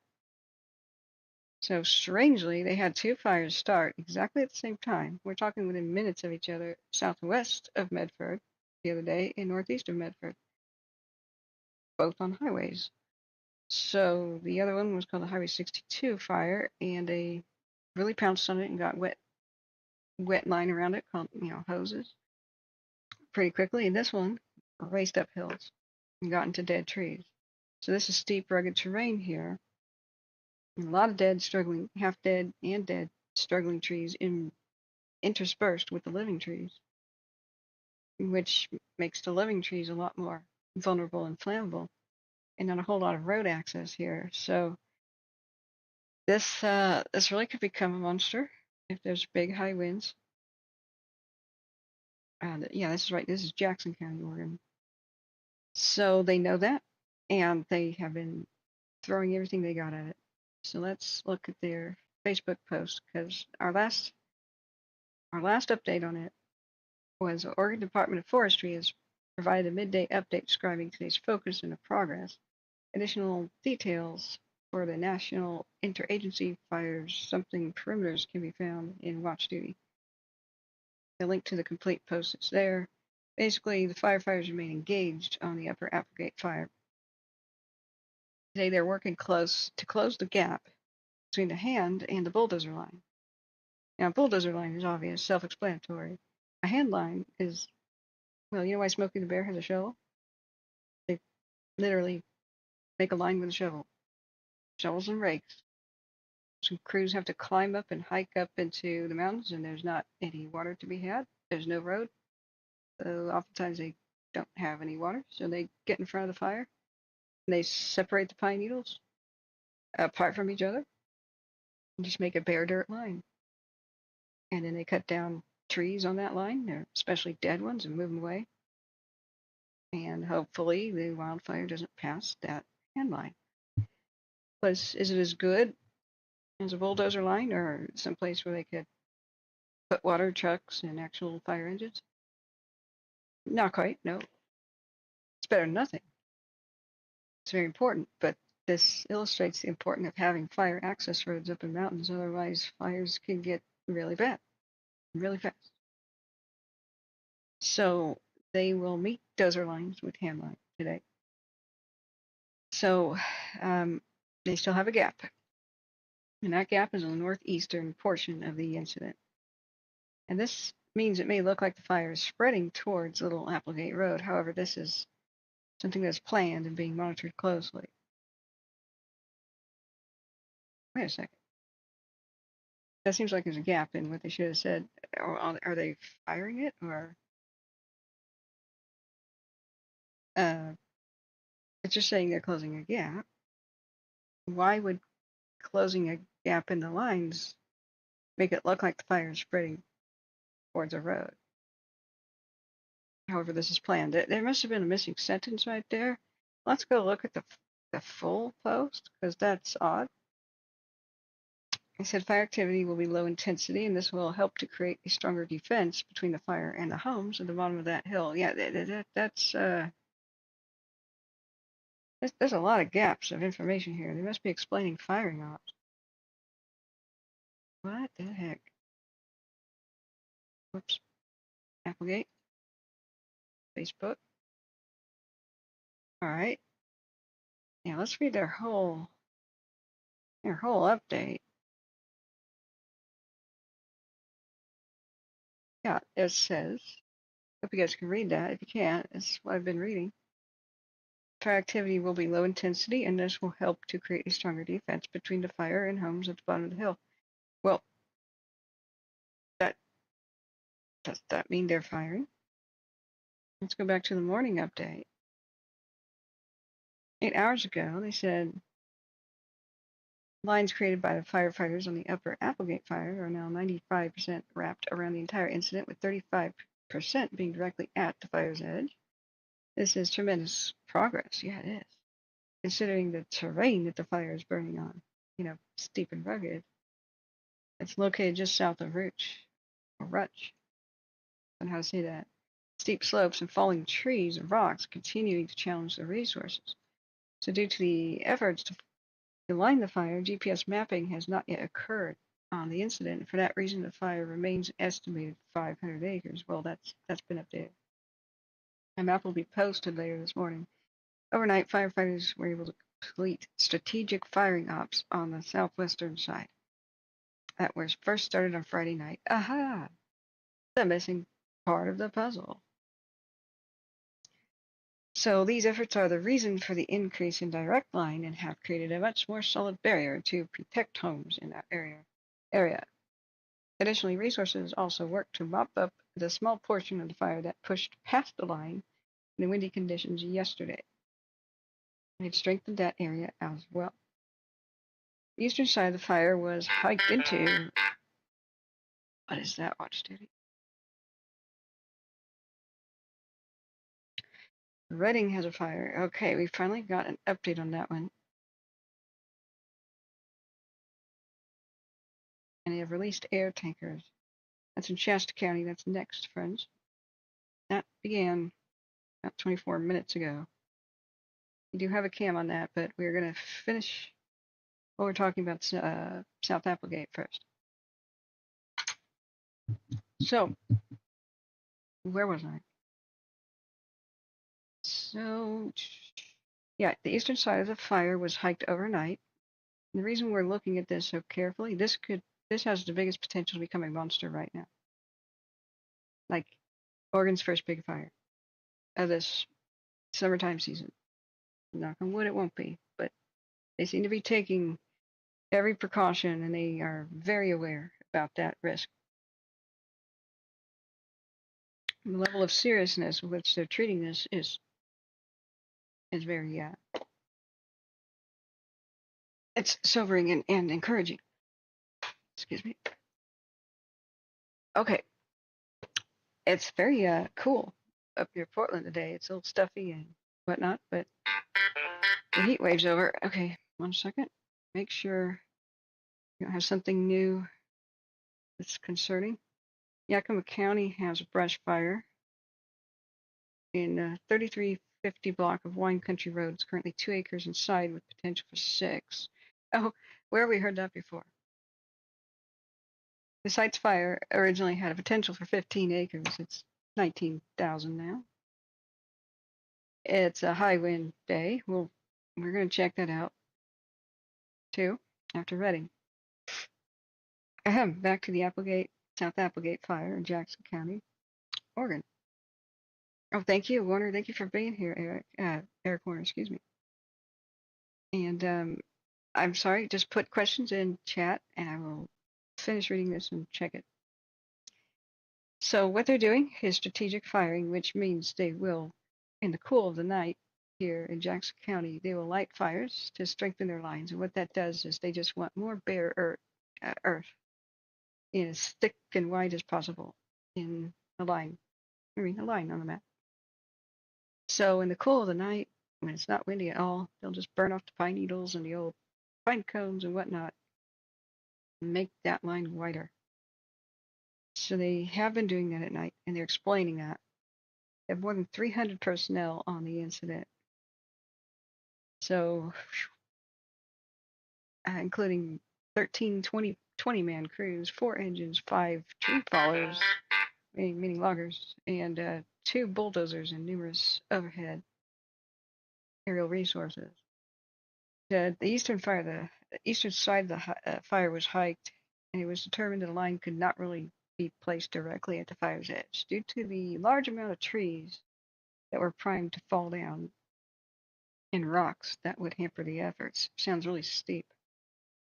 So strangely, they had two fires start exactly at the same time. We're talking within minutes of each other, southwest of Medford the other day and northeast of Medford, both on highways. So the other one was called the Highway 62 fire, and they really pounced on it and got wet line around it called, hoses pretty quickly. And this one raced up hills and got into dead trees. So this is steep, rugged terrain here. A lot of dead, struggling, half dead and dead, struggling trees interspersed with the living trees, which makes the living trees a lot more vulnerable and flammable, and not a whole lot of road access here. So this really could become a monster if there's big high winds. Yeah, this is right. This is Jackson County, Oregon. So they know that, and they have been throwing everything they got at it. So let's look at their Facebook post, because our last update on it was Oregon Department of Forestry has provided a midday update describing today's focus and the progress. Additional details for the National Interagency Fires Something Perimeters can be found in Watch Duty. The link to the complete post is there. Basically, the firefighters remain engaged on the Upper Applegate fire. Today they're working close to close the gap between the hand and the bulldozer line. Now, bulldozer line is obvious, self-explanatory. A hand line is, well, you know why Smokey the Bear has a shovel? They literally make a line with a shovel. Shovels and rakes. Some crews have to climb up and hike up into the mountains, and there's not any water to be had. There's no road. So oftentimes they don't have any water, so they get in front of the fire, and they separate the pine needles apart from each other, and just make a bare dirt line. And then they cut down trees on that line, especially dead ones, and move them away. And hopefully the wildfire doesn't pass that hand line. But is it as good as a bulldozer line, or someplace where they could put water trucks and actual fire engines? Not quite, no. It's better than nothing. It's very important, but this illustrates the importance of having fire access roads up in mountains. Otherwise, fires can get really bad, really fast. So they will meet dozer lines with hand line today. So they still have a gap, and that gap is on the northeastern portion of the incident. And this means it may look like the fire is spreading towards Little Applegate Road. However, this is something that's planned and being monitored closely. Wait a second. That seems like there's a gap in what they should have said. Are they firing it, or it's just saying they're closing a gap? Why would closing a gap in the lines make it look like the fire is spreading towards a road? However, this is planned. There must have been a missing sentence right there. Let's go look at the full post, because that's odd. I said fire activity will be low intensity, and this will help to create a stronger defense between the fire and the homes at the bottom of that hill. Yeah, that's There's a lot of gaps of information here. They must be explaining firing ops. What the heck? Whoops. Applegate. Facebook. All right. Now let's read their whole update. Yeah, it says. Hope you guys can read that. If you can't, it's what I've been reading. Fire activity will be low intensity, and this will help to create a stronger defense between the fire and homes at the bottom of the hill. Well, does that mean they're firing? Let's go back to the morning update. 8 hours ago, they said lines created by the firefighters on the upper Applegate fire are now 95% wrapped around the entire incident, with 35% being directly at the fire's edge. This is tremendous progress. Yeah, it is. Considering the terrain that the fire is burning on, steep and rugged. It's located just south of Rutsch, or Rutsch, and how to say that. Steep slopes and falling trees and rocks continuing to challenge the resources. So due to the efforts to align the fire, GPS mapping has not yet occurred on the incident. For that reason, the fire remains estimated 500 acres. Well, that's been updated. A map will be posted later this morning. Overnight, firefighters were able to complete strategic firing ops on the southwestern side. That was first started on Friday night. Aha! The missing part of the puzzle. So these efforts are the reason for the increase in direct line and have created a much more solid barrier to protect homes in that area. Additionally, resources also work to mop up the small portion of the fire that pushed past the line in the windy conditions yesterday. They've strengthened that area as well. The eastern side of the fire was hiked into. What is that, watch duty? Reading has a fire. Okay, we finally got an update on that one. And they have released air tankers. That's in Shasta County. That's next, friends. That began about 24 minutes ago. We do have a cam on that, but we're going to finish what we're talking about South Applegate first. So, where was I? So, yeah, the eastern side of the fire was hiked overnight. And the reason we're looking at this so carefully, this has the biggest potential to become a monster right now. Like Oregon's first big fire of this summertime season. Knock on wood, it won't be, but they seem to be taking every precaution, and they are very aware about that risk. And the level of seriousness with which they're treating this is very, it's sobering and encouraging. Excuse me. Okay, it's very cool up near Portland today. It's a little stuffy and whatnot, but the heat wave's over. Okay, 1 second. Make sure you don't have something new that's concerning. Yakima County has a brush fire in 3350 block of Wine Country Road. It's currently 2 acres inside with potential for 6. Oh, where have we heard that before? The site's fire originally had a potential for 15 acres. It's 19,000 now. It's a high wind day. We're going to check that out too after Reading. Back to the South Applegate fire in Jackson County, Oregon. Oh, thank you, Warner. Thank you for being here, Eric. Eric Warner, excuse me. And I'm sorry, just put questions in chat and I will finish reading this and check it. So what they're doing is strategic firing, which means they will, in the cool of the night here in Jackson County, they will light fires to strengthen their lines. And what that does is they just want more bare earth in as thick and wide as possible in a line. A line on the map. So in the cool of the night, when it's not windy at all, they'll just burn off the pine needles and the old pine cones and whatnot and make that line wider. So they have been doing that at night, and they're explaining that. They have more than 300 personnel on the incident. So, including 13 20-man crews, 4 engines, 5 tree fallers, meaning loggers, and 2 bulldozers and numerous overhead aerial resources. The eastern side of the fire was hiked, and it was determined that the line could not really be placed directly at the fire's edge due to the large amount of trees that were primed to fall down and rocks that would hamper the efforts. Sounds really steep.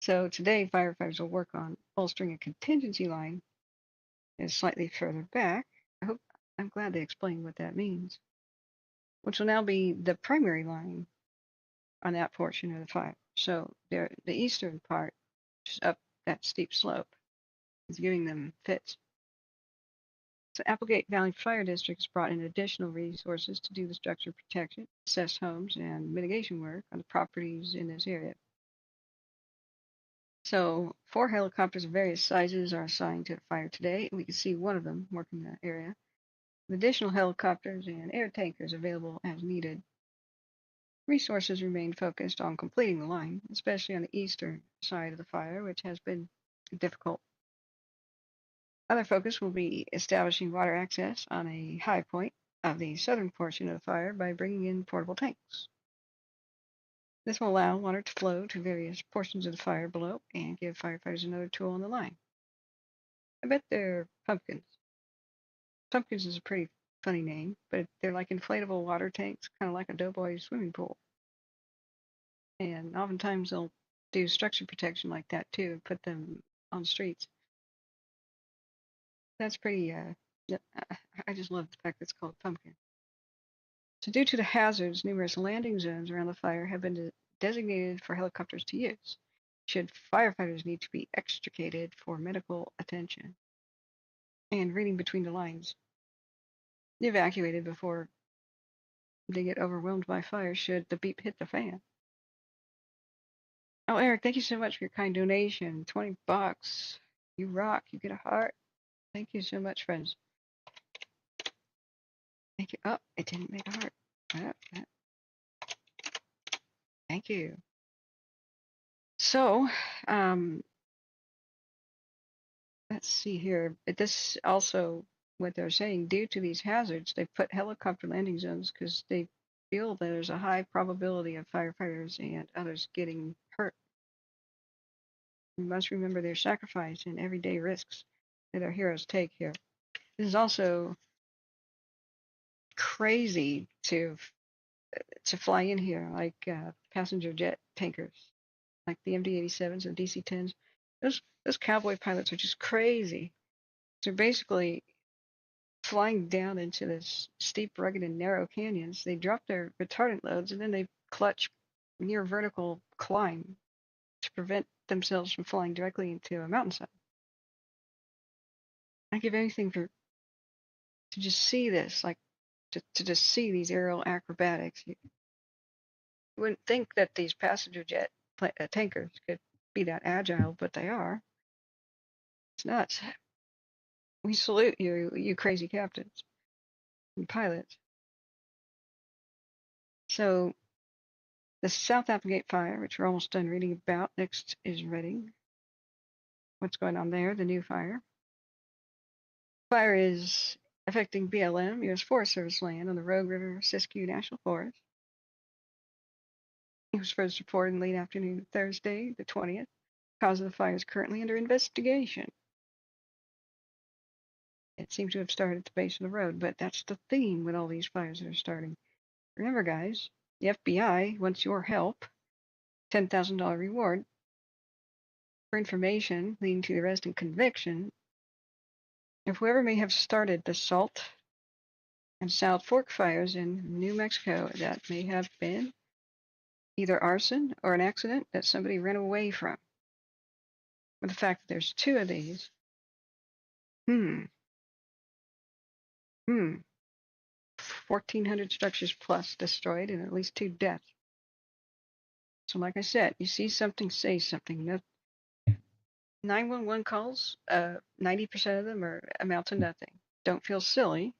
So today, firefighters will work on bolstering a contingency line that is slightly further back. I'm glad they explained what that means, which will now be the primary line on that portion of the fire. So the eastern part, just up that steep slope, is giving them fits. So Applegate Valley Fire District has brought in additional resources to do the structure protection, assess homes, and mitigation work on the properties in this area. So 4 helicopters of various sizes are assigned to the fire today. We can see one of them working the area. With additional helicopters and air tankers available as needed. Resources remain focused on completing the line, especially on the eastern side of the fire, which has been difficult. Other focus will be establishing water access on a high point of the southern portion of the fire by bringing in portable tanks. This will allow water to flow to various portions of the fire below and give firefighters another tool on the line. I bet they're pumpkins. Pumpkins is a pretty funny name, but they're like inflatable water tanks, kind of like a doughboy swimming pool. And oftentimes they'll do structure protection like that too, and put them on streets. That's pretty, I just love the fact that it's called pumpkin. So due to the hazards, numerous landing zones around the fire have been designated for helicopters to use, should firefighters need to be extricated for medical attention. And reading between the lines, evacuated before they get overwhelmed by fire should the beep hit the fan. Oh, Eric, thank you so much for your kind donation. $20. You rock. You get a heart. Thank you so much, friends. Thank you. Oh, it didn't make a heart. Thank you. So, let's see here. This also, what they're saying, due to these hazards, they put helicopter landing zones because they feel that there's a high probability of firefighters and others getting hurt. We must remember their sacrifice and everyday risks that our heroes take here. This is also crazy to fly in here, like passenger jet tankers, like the MD-87s and DC-10s. Those cowboy pilots are just crazy. They're basically flying down into this steep, rugged, and narrow canyons. They drop their retardant loads and then they clutch near vertical climb to prevent themselves from flying directly into a mountainside. I give anything to just see this, like to just see these aerial acrobatics. You wouldn't think that these passenger jet tankers could be that agile, but they are. It's nuts. We salute you, you crazy captains and pilots. So the South Applegate fire, which we're almost done reading about, next is Reading. What's going on there? The new fire. Fire is affecting BLM, U.S. Forest Service land on the Rogue River Siskiyou National Forest. It was first reported in late afternoon Thursday, the 20th. Cause of the fire is currently under investigation. It seemed to have started at the base of the road, but that's the theme with all these fires that are starting. Remember, guys, the FBI wants your help. $10,000 reward for information leading to the arrest and conviction of whoever may have started the Salt and South Fork fires in New Mexico. That may have been either arson or an accident that somebody ran away from. But the fact that there's 2 of these, 1,400 structures plus destroyed and at least 2 deaths. So like I said, you see something, say something. No, 911 calls, 90% of them amount to nothing. Don't feel silly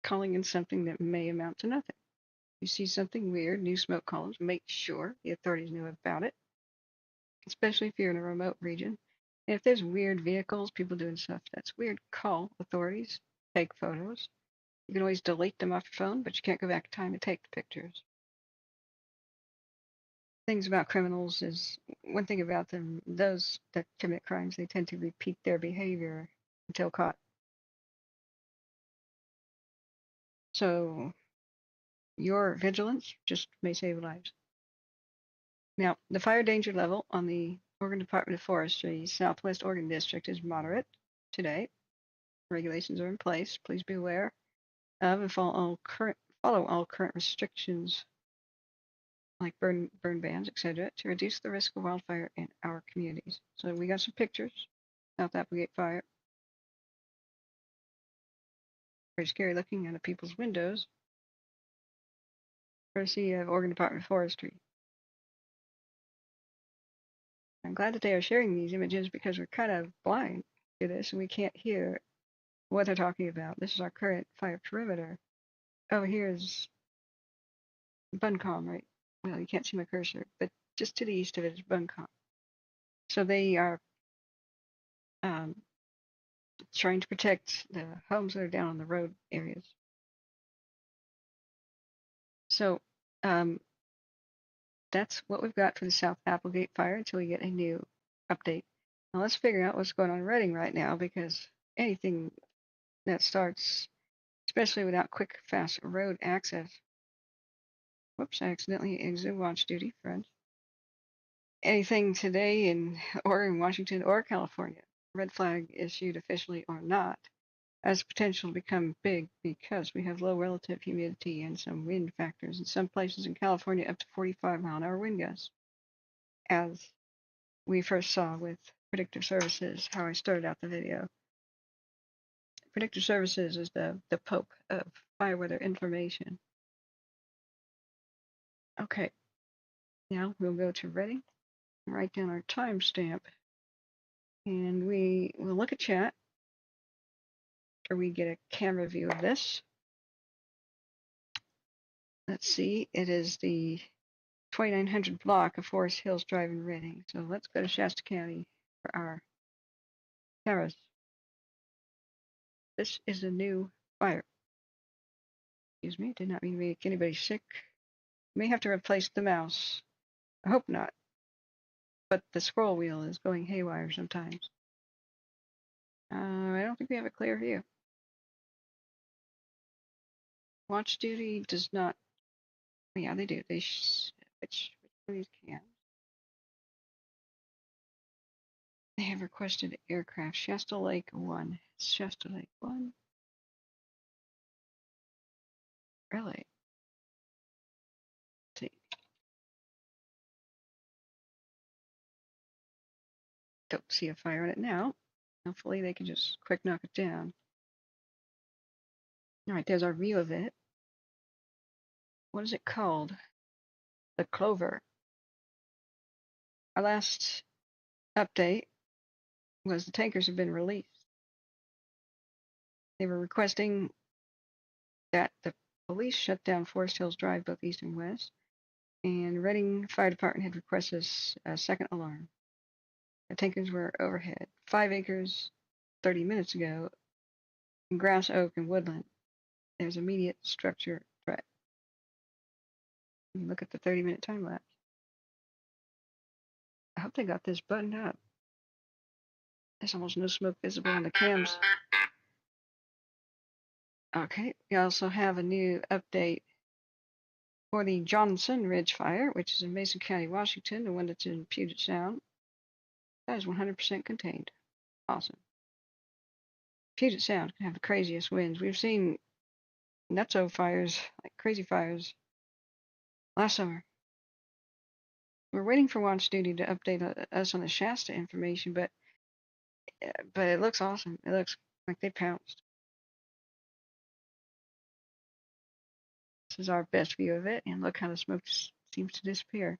calling in something that may amount to nothing. If you see something weird, new smoke columns, make sure the authorities know about it, especially if you're in a remote region. And if there's weird vehicles, people doing stuff that's weird, call authorities, take photos. You can always delete them off your phone, but you can't go back in time and take the pictures. Things about criminals is one thing about them, those that commit crimes, they tend to repeat their behavior until caught. So your vigilance just may save lives. Now, the fire danger level on the Oregon Department of Forestry Southwest Oregon District is moderate today. Regulations are in place. Please be aware of and follow all current restrictions like burn bans, etc., to reduce the risk of wildfire in our communities. So we got some pictures. South Applegate fire. Very scary looking out of people's windows. Courtesy of Oregon Department of Forestry. I'm glad that they are sharing these images because we're kind of blind to this and we can't hear what they're talking about. This is our current fire perimeter. Over here is Buncombe, right? Well, you can't see my cursor, but just to the east of it is Buncombe. So they are trying to protect the homes that are down on the road areas. So that's what we've got for the South Applegate fire until we get a new update. Now let's figure out what's going on in Redding right now, because anything that starts, especially without quick, fast road access. Whoops, I accidentally exited watch duty, friends. Anything today in Oregon, Washington, or California, red flag issued officially or not, has potential to become big because we have low relative humidity and some wind factors. In some places in California, up to 45-mile-an-hour wind gusts, as we first saw with Predictive Services, how I started out the video. Predictive Services is the Pope of fire weather information. Okay, now we'll go to Ready, write down our timestamp, and we will look at chat, or we get a camera view of this. Let's see, it is the 2900 block of Forest Hills Drive in Redding. So let's go to Shasta County for our cameras. This is a new fire. Excuse me, did not mean to make anybody sick. May have to replace the mouse. I hope not. But the scroll wheel is going haywire sometimes. I don't think we have a clear view. Watch duty does not. Yeah, they do. They which one of these cams? They have requested aircraft. Shasta Lake 1. Shasta Lake 1. Really? Let's see. Don't see a fire on it now. Hopefully they can just quick knock it down. All right, there's our view of it. What is it called? The Clover. Our last update was the tankers have been released. They were requesting that the police shut down Forest Hills Drive, both east and west, and Redding Fire Department had requested a second alarm. The tankers were overhead, 5 acres 30 minutes ago, in grass, oak, and woodland. There's immediate structure threat. You look at the 30-minute time lapse. I hope they got this buttoned up. There's almost no smoke visible on the cams. Okay, we also have a new update for the Johnson Ridge Fire, which is in Mason County, Washington, the one that's in Puget Sound. That is 100% contained. Awesome. Puget Sound can have the craziest winds. We've seen nutso fires, like crazy fires, last summer. We're waiting for Watch Duty to update us on the Shasta information, but it looks awesome. It looks like they pounced. This is our best view of it, and look how the smoke seems to disappear.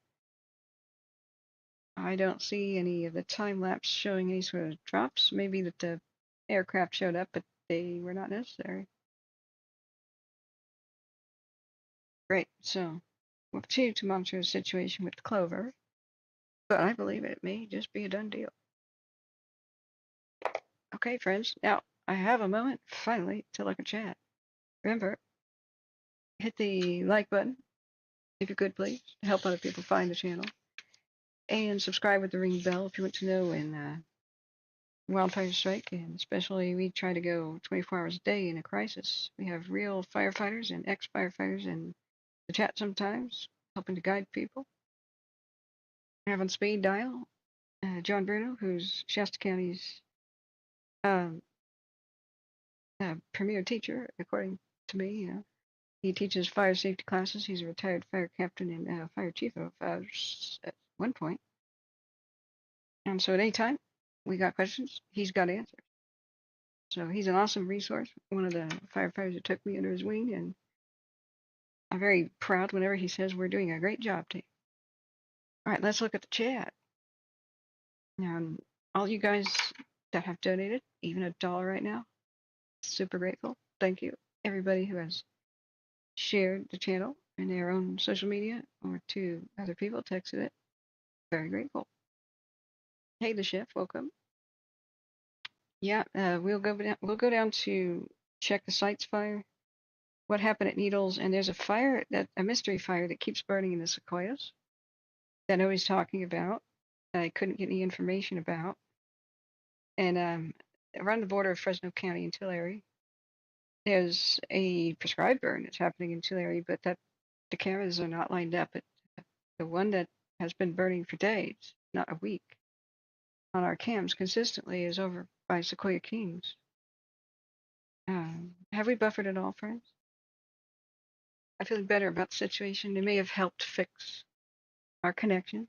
I don't see any of the time lapse showing any sort of drops. Maybe that the aircraft showed up, but they were not necessary. Great. So we'll continue to monitor the situation with the clover, but I believe it may just be a done deal. Okay, friends. Now I have a moment finally to look at chat. Remember, hit the like button if you could, please, to help other people find the channel, and subscribe with the ring bell if you want to know when wildfires strike. And especially, we try to go 24 hours a day in a crisis. We have real firefighters and ex-firefighters in the chat sometimes, helping to guide people. I have on speed dial John Bruno, who's Shasta County's um, premier teacher, according to me. He teaches fire safety classes. He's a retired fire captain and fire chief of at one point. And so at any time we got questions, he's got answers. So he's an awesome resource. One of the firefighters that took me under his wing, and I'm very proud whenever he says we're doing a great job, team. All right, let's look at the chat. Now, all you guys that have donated, even $1 right now, super grateful. Thank you. Everybody who has shared the channel in their own social media or to other people, texted it. Very grateful. Hey, the chef, welcome. Yeah, we'll go down to check the sites fire. What happened at Needles? And there's a mystery fire that keeps burning in the sequoias that nobody's talking about. I couldn't get any information about. And around the border of Fresno County and Tulare, there's a prescribed burn that's happening in Tulare, but that the cameras are not lined up. The one that has been burning for days, not a week, on our cams consistently is over by Sequoia Kings. Have we buffered at all, friends? I feel better about the situation. It may have helped fix our connection.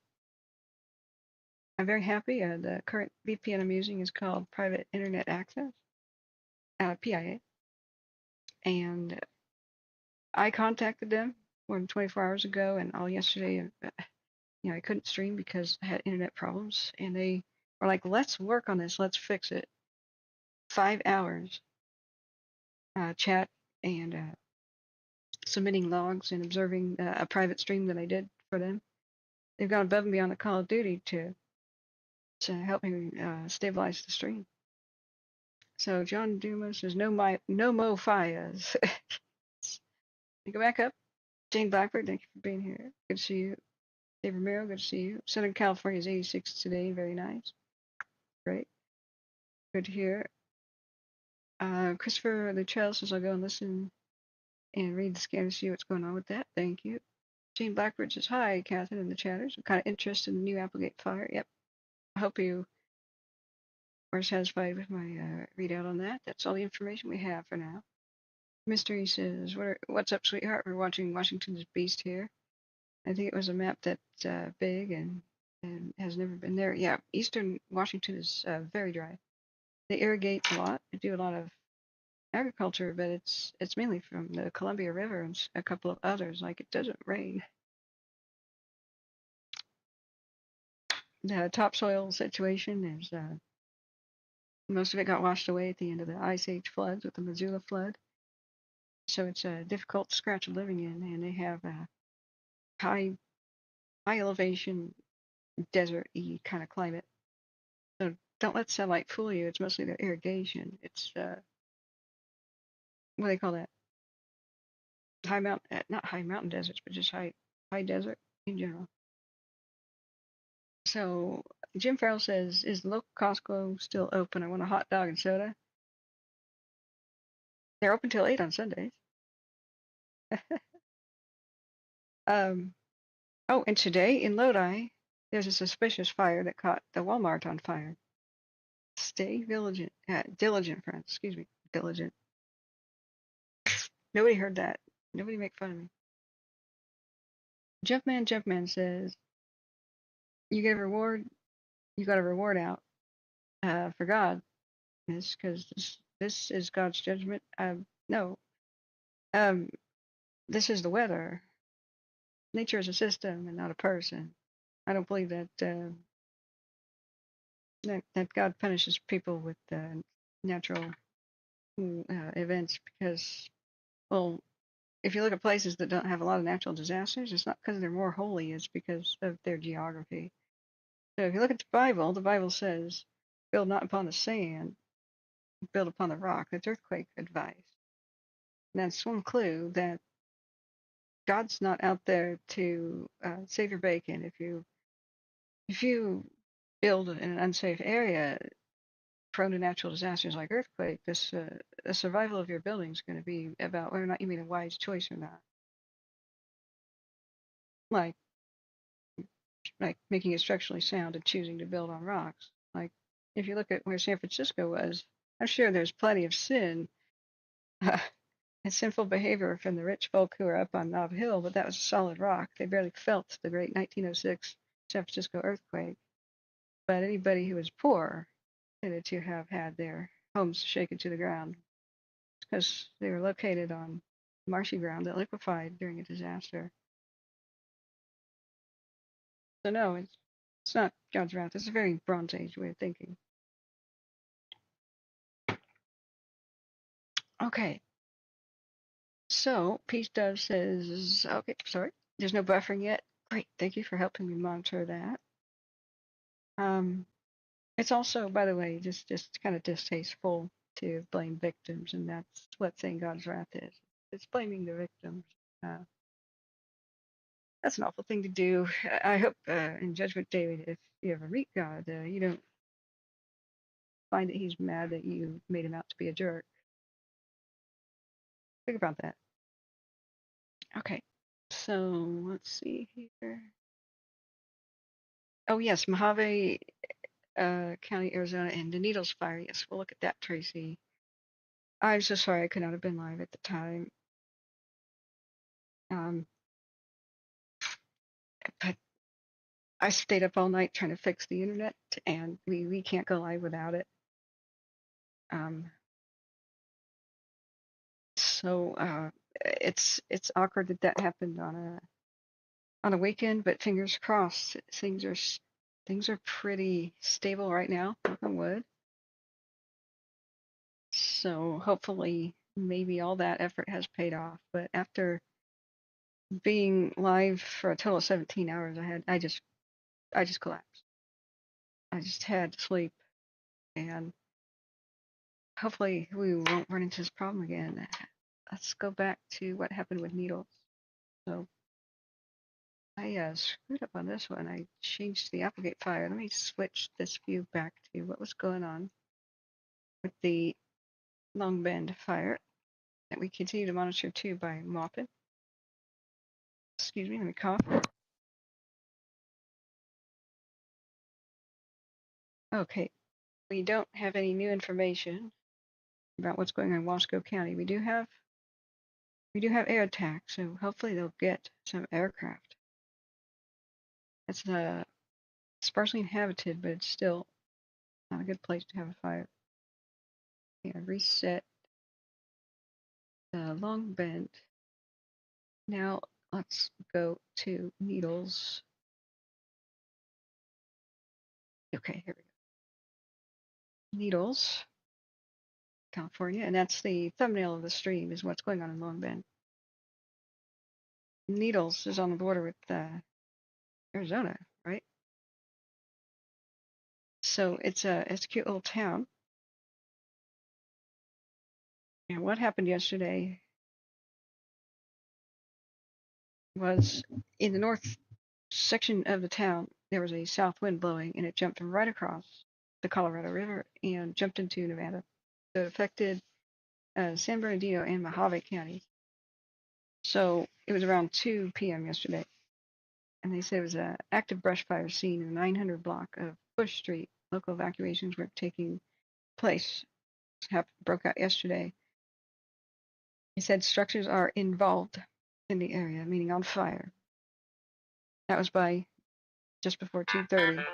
I'm very happy. The current VPN I'm using is called Private Internet Access, PIA. And I contacted them more than 24 hours ago and all yesterday. I couldn't stream because I had internet problems. And they were like, let's work on this. Let's fix it. 5 hours chat and submitting logs and observing a private stream that I did for them. They've gone above and beyond the Call of Duty to help me stabilize the stream. So John Dumas says no mo fires. You go back up. Jane Blackbird, thank you for being here. Good to see you. Dave Romero, good to see you. Southern California is 86 today. Very nice. Great. Good to hear. Christopher Luchel says I'll go and listen and read the scan to see what's going on with that. Thank you. Jane Blackbird says hi, Catherine, in the chatters. I'm kind of interested in the new Applegate fire. Yep. I hope you are satisfied with my readout on that. That's all the information we have for now. Mystery says, what's up, sweetheart? We're watching Washington's Beast here. I think it was a map that's big and has never been there. Yeah, eastern Washington is very dry. They irrigate a lot. They do a lot of agriculture, but it's mainly from the Columbia River and a couple of others. Like, it doesn't rain. The topsoil situation is most of it got washed away at the end of the Ice Age floods with the Missoula flood. So it's difficult to scratch a living in, and they have a high elevation desert-y kind of climate. So don't let satellite fool you. It's mostly their irrigation. It's what do they call that? High mountain, not high mountain deserts, but just high desert in general. So Jim Farrell says, is the local Costco still open? I want a hot dog and soda. They're open till 8 on Sundays. Oh, and today in Lodi, there's a suspicious fire that caught the Walmart on fire. Stay diligent, friends. Excuse me, diligent. Nobody heard that. Nobody make fun of me. Jumpman says, you get a reward. You got a reward out for God, miss, because this is God's judgment. No, this is the weather. Nature is a system and not a person. I don't believe that that God punishes people with natural events because, well, if you look at places that don't have a lot of natural disasters, it's not because they're more holy, it's because of their geography. So if you look at the Bible says, build not upon the sand, build upon the rock. That's earthquake advice. And that's one clue that God's not out there to save your bacon. If you build in an unsafe area prone to natural disasters like earthquake, the survival of your building is going to be about whether or not you made a wise choice or not. Like making it structurally sound and choosing to build on rocks. Like if you look at where San Francisco was, I'm sure there's plenty of sin and sinful behavior from the rich folk who are up on Nob Hill, but that was a solid rock. They barely felt the great 1906 San Francisco earthquake. But anybody who was poor tended to have had their homes shaken to the ground because they were located on marshy ground that liquefied during a disaster. So no, it's not God's wrath. It's a very Bronze Age way of thinking. Okay, so Peace Dove says, okay, sorry, there's no buffering yet. Great, thank you for helping me monitor that. It's also, by the way, just kind of distasteful to blame victims, and that's what saying God's wrath is. It's blaming the victims. Uh, that's an awful thing to do. I hope in Judgment Day, if you ever meet God, you don't find that he's mad that you made him out to be a jerk. Think about that. Okay, so let's see here. Oh yes, Mojave County, Arizona, and the Needles fire. Yes, we'll look at that, Tracy. I'm so sorry I could not have been live at the time. But I stayed up all night trying to fix the internet, and we can't go live without it. So it's awkward that that happened on a weekend, but fingers crossed. Things are pretty stable right now, knock on wood. So hopefully, maybe all that effort has paid off. But after being live for a total of 17 hours, I just collapsed. I just had to sleep, and hopefully we won't run into this problem again. Let's go back to what happened with needles. So I screwed up on this one. I changed the Applegate fire. Let me switch this view back to what was going on with the Long Bend fire that we continue to monitor too by Maupin. Excuse me, let me cough. Okay, we don't have any new information about what's going on in Wasco County. We do have air attack, so hopefully they'll get some aircraft. It's sparsely inhabited, but it's still not a good place to have a fire. Yeah, reset the Long Bend. Now let's go to Needles. Okay, here we go. Needles, California, and that's the thumbnail of the stream is what's going on in Long Bend. Needles is on the border with Arizona, right? So it's a cute little town. And what happened yesterday was in the north section of the town, there was a south wind blowing, and it jumped right across the Colorado River and jumped into Nevada. So it affected San Bernardino and Mojave counties. So it was around 2 p.m. yesterday, and they said it was an active brush fire seen in the 900 block of Bush Street. Local evacuations were taking place. Broke out yesterday. He said structures are involved in the area, meaning on fire. That was by just before 2:30.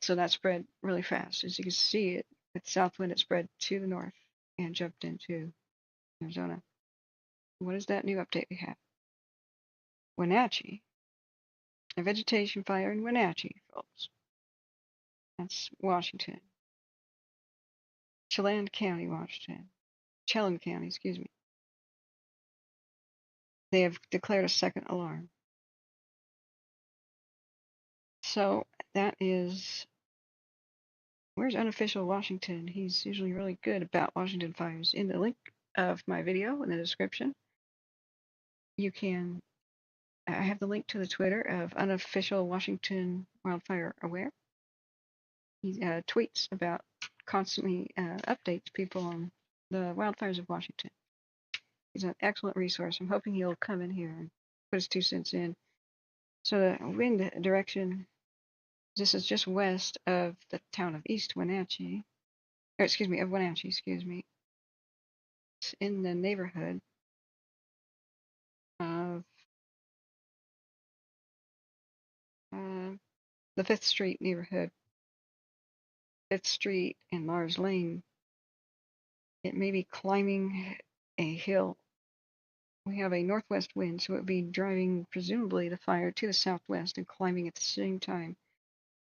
So that spread really fast. As you can see it, with south wind, it spread to the north and jumped into Arizona. What is that new update we have? Wenatchee. A vegetation fire in Wenatchee, folks. That's Washington. Chelan County, Washington. Chelan County, excuse me. they have declared a second alarm. So that is, where's unofficial Washington? He's usually really good about Washington fires. In the link of my video in the description, you can, I have the link to the Twitter of unofficial Washington wildfire aware. He tweets about constantly updates people on the wildfires of Washington. He's an excellent resource. I'm hoping he'll come in here and put his 2 cents in. So the wind direction, this is just west of the town of East Wenatchee, or excuse me, of Wenatchee, excuse me. It's in the neighborhood of the 5th Street neighborhood, 5th Street and Mars Lane. It may be climbing a hill. We have a northwest wind, so it would be driving presumably the fire to the southwest and climbing at the same time.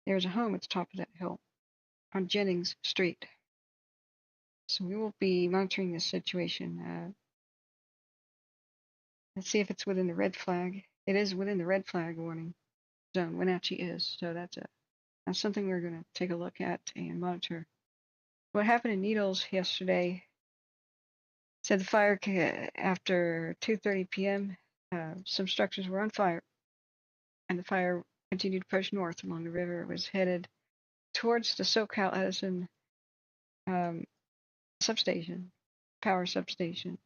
There's a home at the top of that hill on Jennings Street. So we will be monitoring this situation. Let's see if it's within the red flag. It is within the red flag warning zone. Wenatchee is, so that's something we're going to take a look at and monitor. What happened in Needles yesterday? Said the fire after 2:30 p.m. Some structures were on fire, and the fire continued to push north along the river. It was headed towards the SoCal Edison substation, power substation.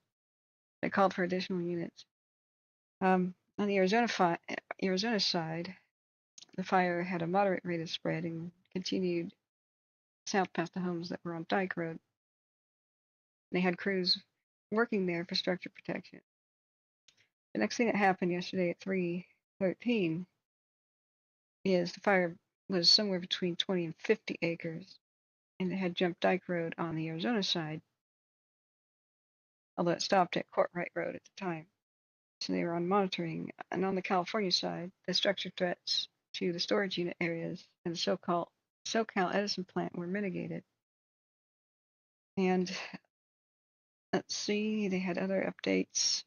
They called for additional units. On the Arizona side, the fire had a moderate rate of spread and continued south past the homes that were on Dyke Road. They had crews working there for structure protection. The next thing that happened yesterday at 3:13 is the fire was somewhere between 20 and 50 acres, and it had jumped Dyke Road on the Arizona side, although it stopped at Courtright Road at the time. So they were on monitoring. And on the California side, the structure threats to the storage unit areas and the SoCal Edison plant were mitigated. And let's see, they had other updates.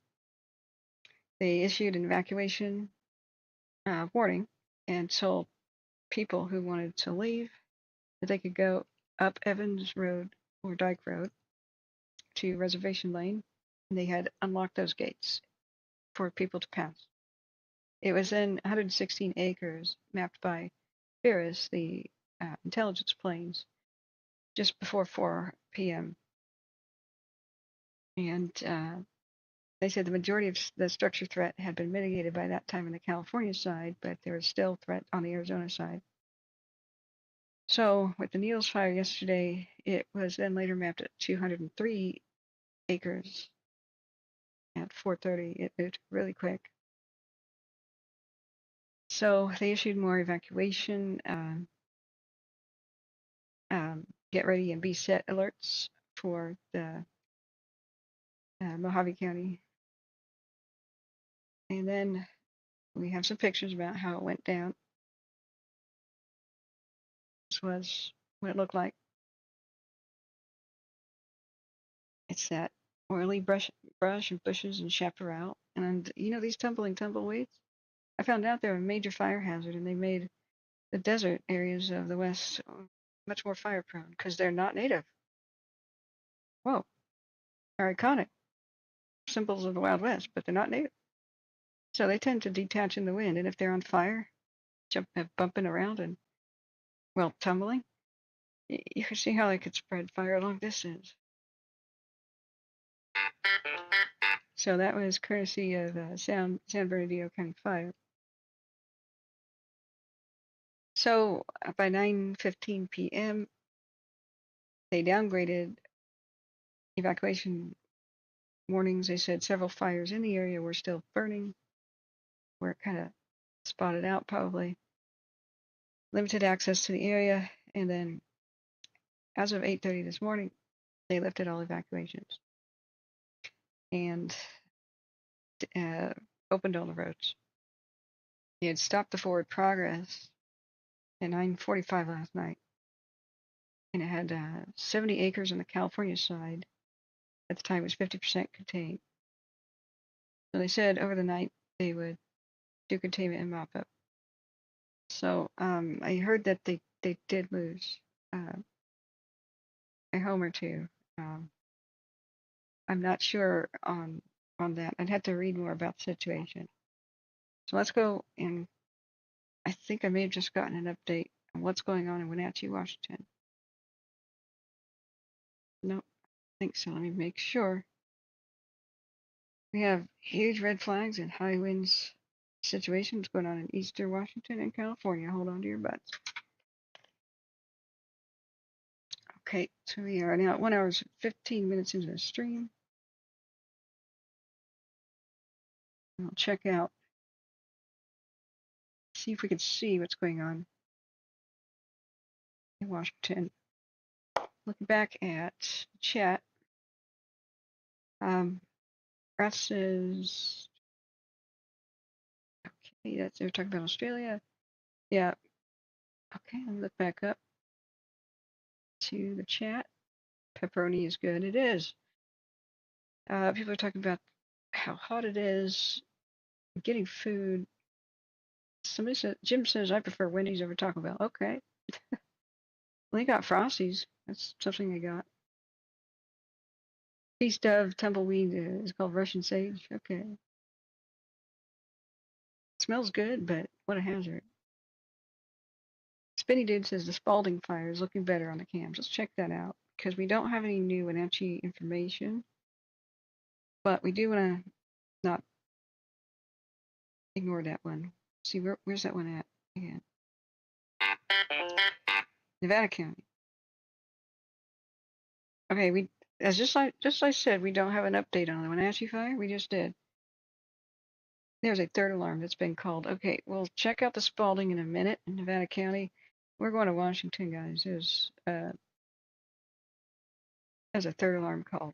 They issued an evacuation warning and told people who wanted to leave that they could go up Evans Road or Dyke Road to Reservation Lane, and they had unlocked those gates for people to pass. It was in 116 acres mapped by Ferris, the intelligence planes, just before 4 p.m. And they said the majority of the structure threat had been mitigated by that time on the California side, but there was still threat on the Arizona side. So with the Needles fire yesterday, it was then later mapped at 203 acres at 4:30. It moved really quick. So they issued more evacuation, get ready and be set alerts for the Mojave County. And then we have some pictures about how it went down. This was what it looked like. It's that oily brush and bushes and chaparral. And you know, these tumbling tumbleweeds? I found out they're a major fire hazard, and they made the desert areas of the West much more fire prone because they're not native. Whoa, they're iconic symbols of the Wild West, but they're not native. So they tend to detach in the wind, and if they're on fire, bumping around and, well, tumbling, you can see how they could spread fire a long distance. So that was courtesy of San Bernardino County Fire. So by 9:15 p.m., they downgraded evacuation warnings. They said several fires in the area were still burning, were kind of spotted out probably. Limited access to the area, and then as of 8:30 this morning, they lifted all evacuations and opened all the roads. They had stopped the forward progress at 9:45 last night, and it had 70 acres on the California side. At the time, it was 50% contained. So they said over the night they would do containment and mop up. So I heard that they did lose a home or two. I'm not sure on that. I'd have to read more about the situation. So let's go, and I think I may have just gotten an update on what's going on in Wenatchee, Washington. Nope, I think so. Let me make sure. We have huge red flags and high winds situations going on in eastern Washington and California. Hold on to your butts. Okay, so we are now at 1 hour 15 minutes into the stream. I'll check out, see if we can see what's going on in Washington. Looking back at chat, Rat says, okay, that's they're talking about Australia. Yeah. Okay, let me look back up to the chat. Pepperoni is good. It is. People are talking about how hot it is, getting food. Somebody said, Jim says, I prefer Wendy's over Taco Bell. Okay. Well, they got Frosties. That's something they got. Feast of Tumbleweed is called Russian Sage. Okay. Smells good, but what a hazard. Spinny Dude says the Spalding fire is looking better on the cams. Let's check that out because we don't have any new Wenatchee information, but we do want to not ignore that one. See, where's that one at again? Nevada County. Okay, we as just like I said, we don't have an update on the Wenatchee fire. We just did. There's a third alarm that's been called. Okay, we'll check out the Spalding in a minute in Nevada County. We're going to Washington, guys. There's a third alarm called.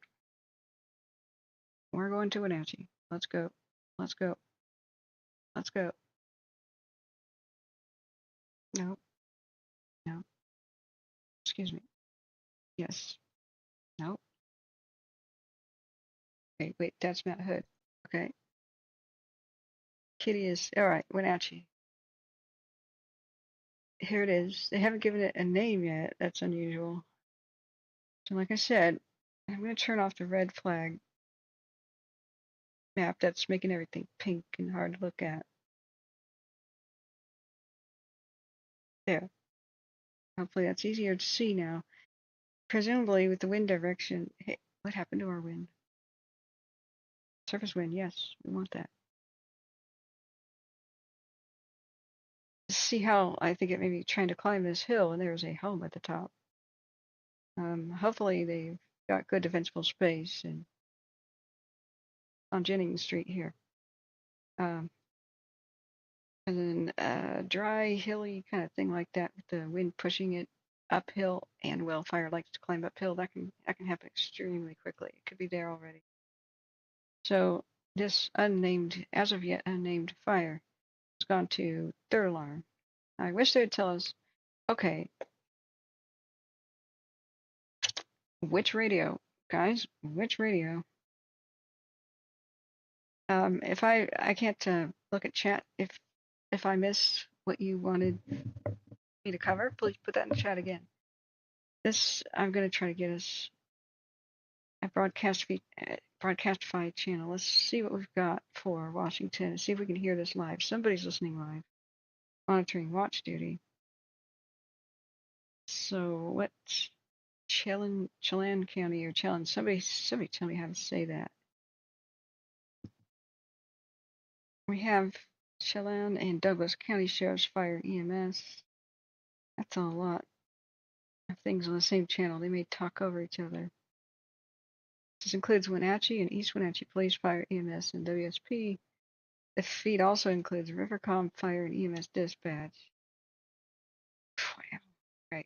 We're going to Wenatchee. Let's go. Let's go. Let's go. No. No. Excuse me. Yes. No. Okay, wait, that's Matt Hood. Okay. Kitty is all right, Wenatchee. Here it is. They haven't given it a name yet. That's unusual. So like I said, I'm gonna turn off the red flag map that's making everything pink and hard to look at. There. Hopefully that's easier to see now. Presumably with the wind direction. Hey, what happened to our wind? Surface wind, yes, we want that. See how I think it may be trying to climb this hill and there's a home at the top. Hopefully they've got good defensible space and on Jennings Street here. And then dry, hilly kind of thing like that with the wind pushing it uphill, and Wildfire likes to climb uphill. That can happen extremely quickly. It could be there already. So this unnamed, as of yet unnamed fire has gone to third alarm. I wish they'd tell us, okay, which radio, guys, which radio? If I can't look at chat if I miss what you wanted me to cover, please put that in the chat again. This I'm going to try to get us a broadcastify channel. Let's see what we've got for Washington. See if we can hear this live. Somebody's listening live, monitoring watch duty. So what's Chelan County or Chelan? Somebody tell me how to say that. We have Chelan and Douglas County Sheriff's Fire EMS. That's a lot of things on the same channel. They may talk over each other. This includes Wenatchee and East Wenatchee Police Fire EMS and WSP. The feed also includes Rivercom Fire and EMS Dispatch. Wow. Right.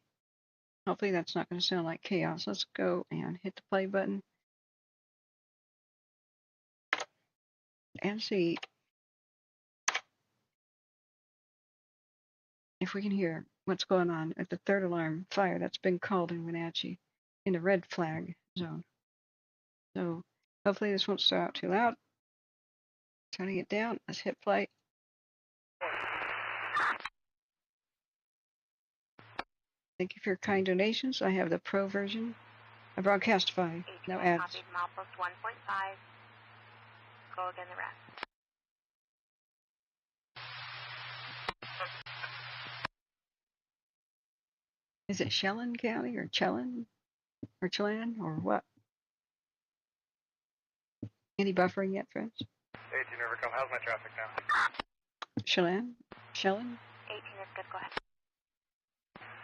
Hopefully that's not going to sound like chaos. Let's go and hit the play button and see if we can hear what's going on at the third alarm fire that's been called in Wenatchee in the red flag zone. So hopefully this won't start out too loud. Turning it down. Let's hit play. Thank you for your kind donations. I have the pro version of Broadcastify. No ads. Copied Milepost 1.5. Go again the rest. Is it Chelan County or Chelan or Chelan or what? Any buffering yet, friends? 18 overcome. How's my traffic now? Chelan? Chelan? 18 is good. Go ahead.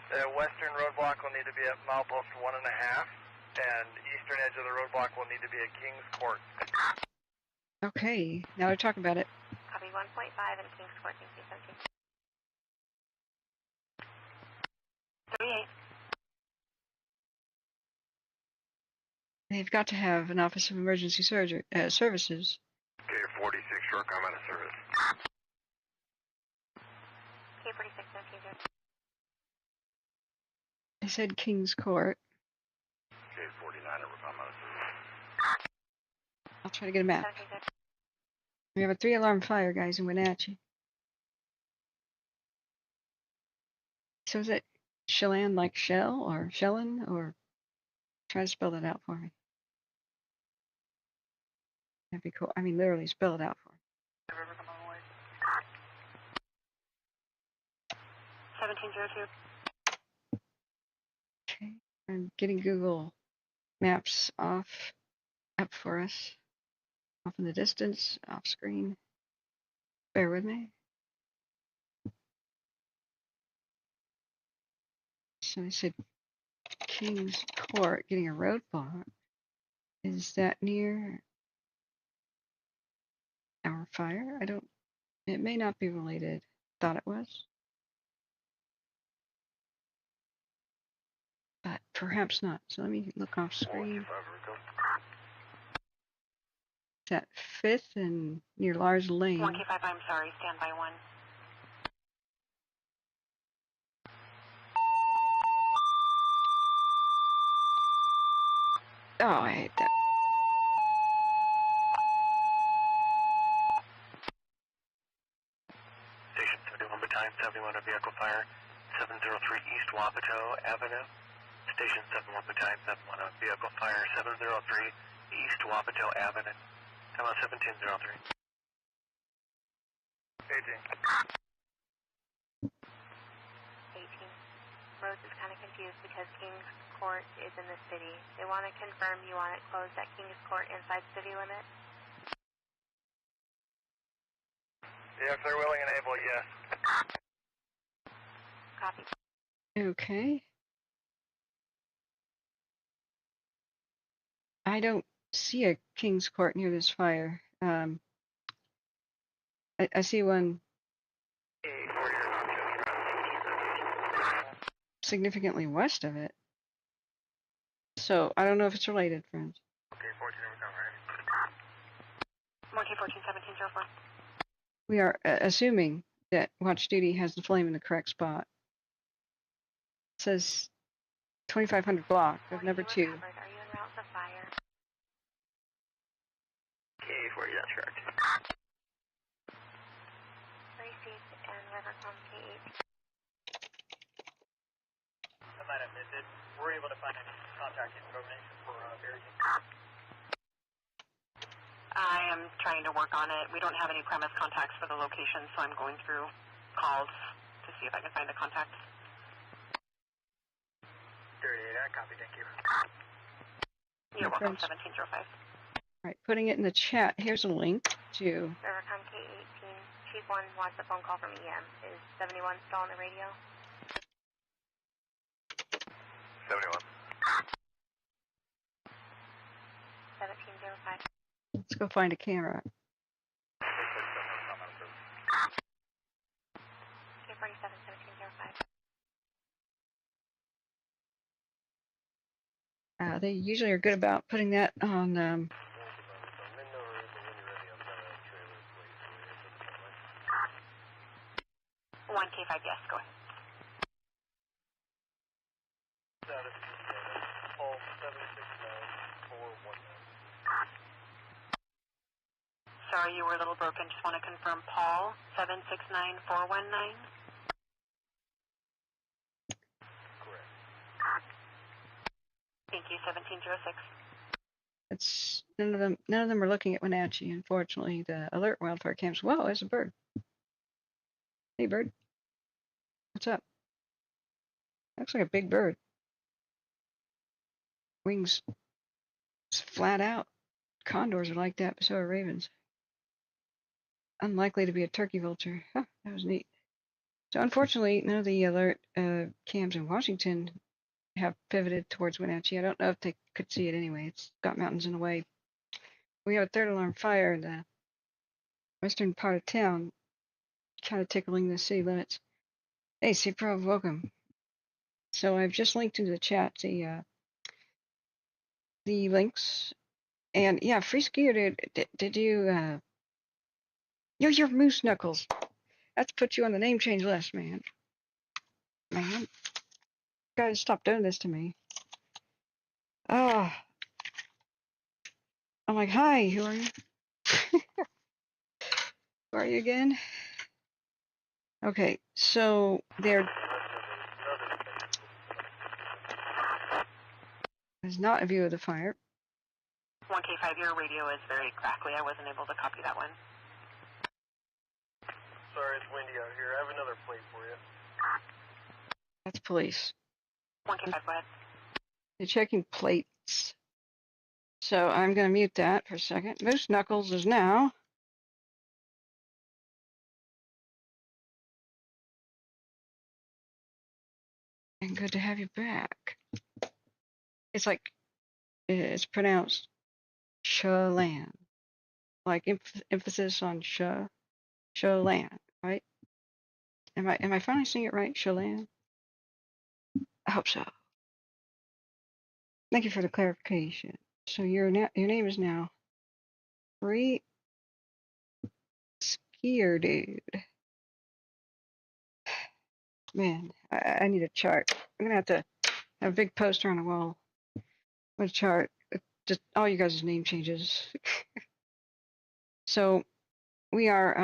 The western roadblock will need to be at Milepost 1.5, and eastern edge of the roadblock will need to be at Kings Court. Okay, now to talk about it. Copy 1.5 and Kings Court. Thank you, 17. 38. They've got to have an Office of Emergency Services. Okay, 46 short, I'm out of service. K46, 17. I said King's Court. Okay, 49, I'm out of service. I'll try to get a map. 17. We have a 3-alarm fire, guys, in Wenatchee. So is it Chelan like Shell or Shellen, or try to spell that out for me? That'd be cool. I mean, literally spell it out for me. 1702. Okay, I'm getting Google Maps up for us. Off in the distance, off screen. Bear with me. So I said King's Court getting a roadblock. Is that near our fire? It may not be related. Thought it was. But perhaps not. So let me look off screen. It's at 5th and near Lars Lane. 1K5, I'm sorry. Stand by 1. Oh, I hate that. Station 71 Battalion 71 on vehicle fire, 703 East Wapito Avenue. Station 71 Battalion 71 on vehicle fire, 703 East Wapito Avenue. Come on, 1703. 18. 18. Rose is kind of confused because Kings Court is in the city. They want to confirm you want it closed at Kings Court inside city limits. Yeah, if they're willing and able, yes. Copy. Okay. I don't see a King's Court near this fire. I see one significantly west of it. So I don't know if it's related, friends. Okay, 14 overcome, right? 1K14, 1704. We are assuming that Watch Duty has the flame in the correct spot. It says 2500 block of number 2. Are you en route to fire? Okay, 40, that's correct. Receipt and Rivercom K8. I might have missed it. We're able to find any contact information for Barry. I am trying to work on it. We don't have any premise contacts for the location, so I'm going through calls to see if I can find a contact. 38, I copy, thank you. You're welcome, Friends. 1705. All right, putting it in the chat. Here's a link to. Rivercom K18. Chief 1 wants a phone call from EM. Is 71 still on the radio? 71. 1705. Let's go find a camera. K47, 1705. They usually are good about putting that on. 1K5, yes, go ahead. So sorry you were a little broken. Just want to confirm Paul, 769419. Correct. Thank you, 1706. It's none of them are looking at Wenatchee, unfortunately. The alert wildfire camps. Whoa, there's a bird. Hey bird. What's up? Looks like a big bird. Wings flat out. Condors are like that, but so are ravens. Unlikely to be a turkey vulture. Huh, that was neat. So unfortunately, none of the alert cams in Washington have pivoted towards Wenatchee. I don't know if they could see it anyway. It's got mountains in the way. We have a third alarm fire in the western part of town, kind of tickling the city limits. Hey, C-Prob, welcome. So I've just linked into the chat the links. And yeah, Free Skier, dude, did you, you're Moose Knuckles. That's put you on the name change list, man. Man, gotta stop doing this to me. Oh, I'm like, hi, who are you? Who are you again? Okay, so there's not a view of the fire. 1K5, your radio is very crackly. I wasn't able to copy that one. Sorry, it's windy out here. I have another plate for you. That's police. 1K5, go ahead. They're checking plates. So I'm going to mute that for a second. Moose Knuckles is now. And good to have you back. It's like, it's pronounced Chelan. Like emphasis on Chelan, right? Am I finally saying it right? Chelan? I hope so. Thank you for the clarification. So your name is now Free Skier, dude. Man, I need a chart. I'm gonna have to have a big poster on the wall with a chart. Just all you guys' name changes. So we are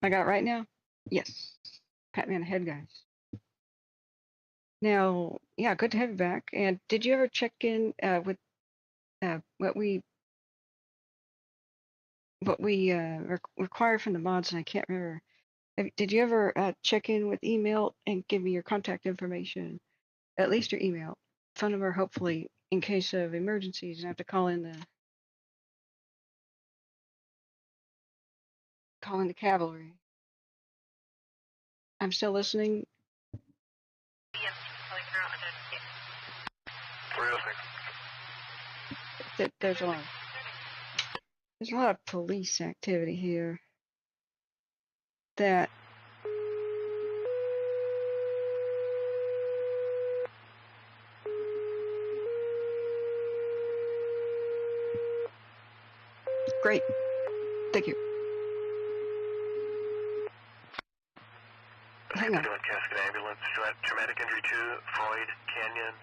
I got it right now? Yes. Pat me on the head, guys. Now, yeah, good to have you back. And did you ever check in with what we require from the mods? And I can't remember. Did you ever check in with email and give me your contact information? At least your email, phone number, hopefully, in case of emergencies, and have to call in the cavalry. I'm still listening. Yes, There's a lot of police activity here. That great. Thank you. Hang on. Cascade ambulance, traumatic injury to Freud Canyon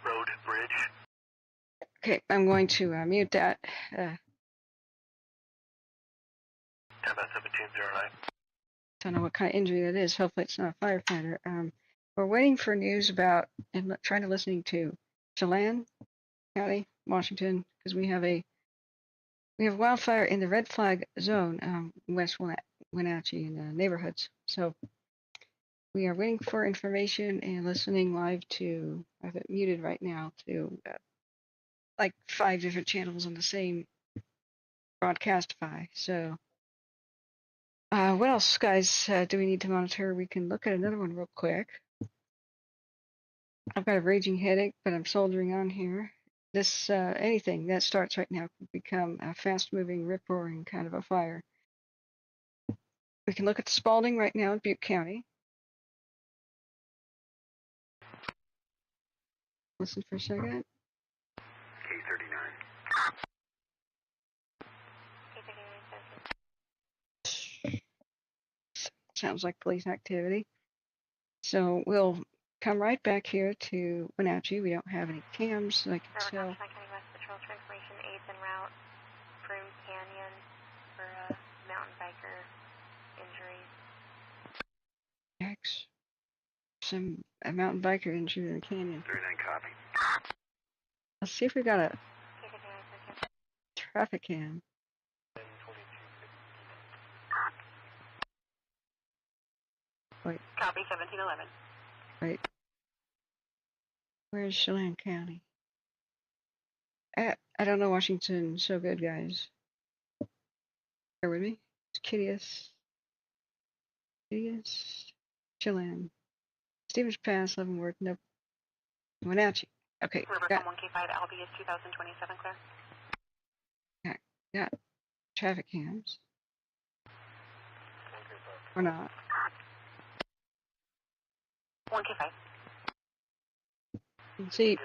Road Bridge. Okay, I'm going to mute that. Time about 1709. Don't know what kind of injury that is. Hopefully it's not a firefighter. We're waiting for news about and trying to listening to Chelan County, Washington, because we have wildfire in the red flag zone, West Wenatchee in the neighborhoods. So we are waiting for information and listening live to. I have it muted right now to like 5 different channels on the same broadcastify. So. What else, guys, do we need to monitor? We can look at another one real quick. I've got a raging headache, but I'm soldiering on here. This, anything that starts right now could become a fast-moving, rip-roaring kind of a fire. We can look at the Spalding right now in Butte County. Listen for a second. K39. Sounds like police activity. So we'll come right back here to Wenatchee. We don't have any cams, so I can tell. County West Patrol for information, aids en route for biker injuries. X. A mountain biker injured in the canyon. 39 copy. Let's see if we got a Take it down, traffic cam. 10:22. Wait, Copy 1711. wait. Where's Chelan County? I don't know Washington so good, guys. Bear with me. It's Kittius, Chelan. Stevens Pass, Leavenworth, nope. Wenatchee. Okay, Rivercom 1K5 LB is 2027, clear. got traffic cams. Or not. 1K5. You can see that.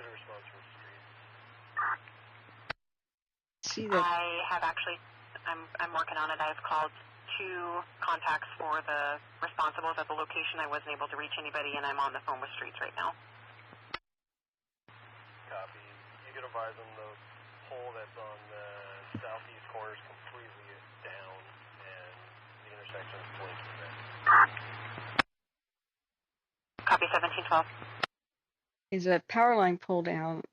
I have actually, I'm working on it. I've called 2 contacts for the responsibles at the location. I wasn't able to reach anybody, and I'm on the phone with streets right now. Copy. You can advise them the pole that's on the southeast corner is completely down, and the intersection is blinking red. Copy 1712. Is a power line pulled down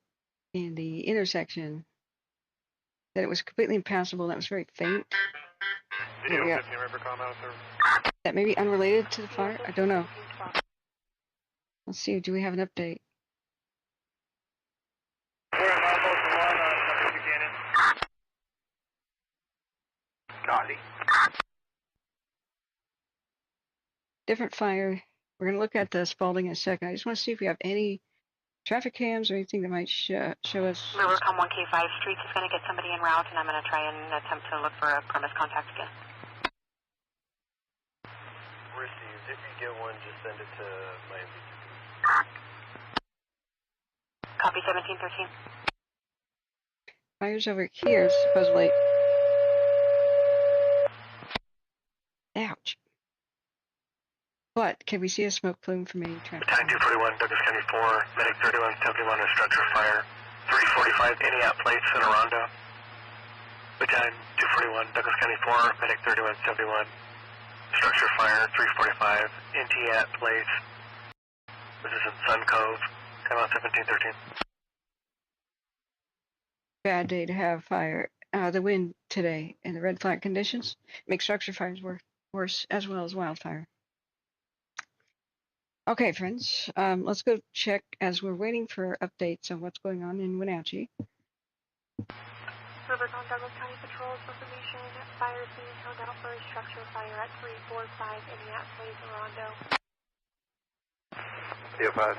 in the intersection that it was completely impassable. That was very faint. Video Yeah. 15 Rivercom out, sir. That may be unrelated to the fire. I don't know. Let's see. Do we have an update? We're at Milepost 1, Buchanan. Copy. Different fire. We're going to look at the Spalding in a second. I just want to see if we have any traffic cams or anything that might show us. Rivercom 1K5 streets is going to get somebody en route, and I'm going to try and attempt to look for a premise contact again. Received. If you get one, just send it to my MVP. Copy 1713. Fires over here, supposedly. Ouch. But can we see a smoke plume from any traffic? Battalion 241, Douglas County 4, Medic 3171, a structure fire. 345, any at place in Orondo. Battalion 241, Douglas County 4, Medic 3171, structure fire. 345, NT at place. This is in Sun Cove. Come out 1713. Bad day to have fire. The wind today and the red flag conditions make structure fires worse, as well as wildfire. Okay, friends, let's go check as we're waiting for updates on what's going on in Wenatchee. Rivercom Douglas County Patrol's information. Fire is being held out for a structure fire at 345 in the at-place Orondo. CO5.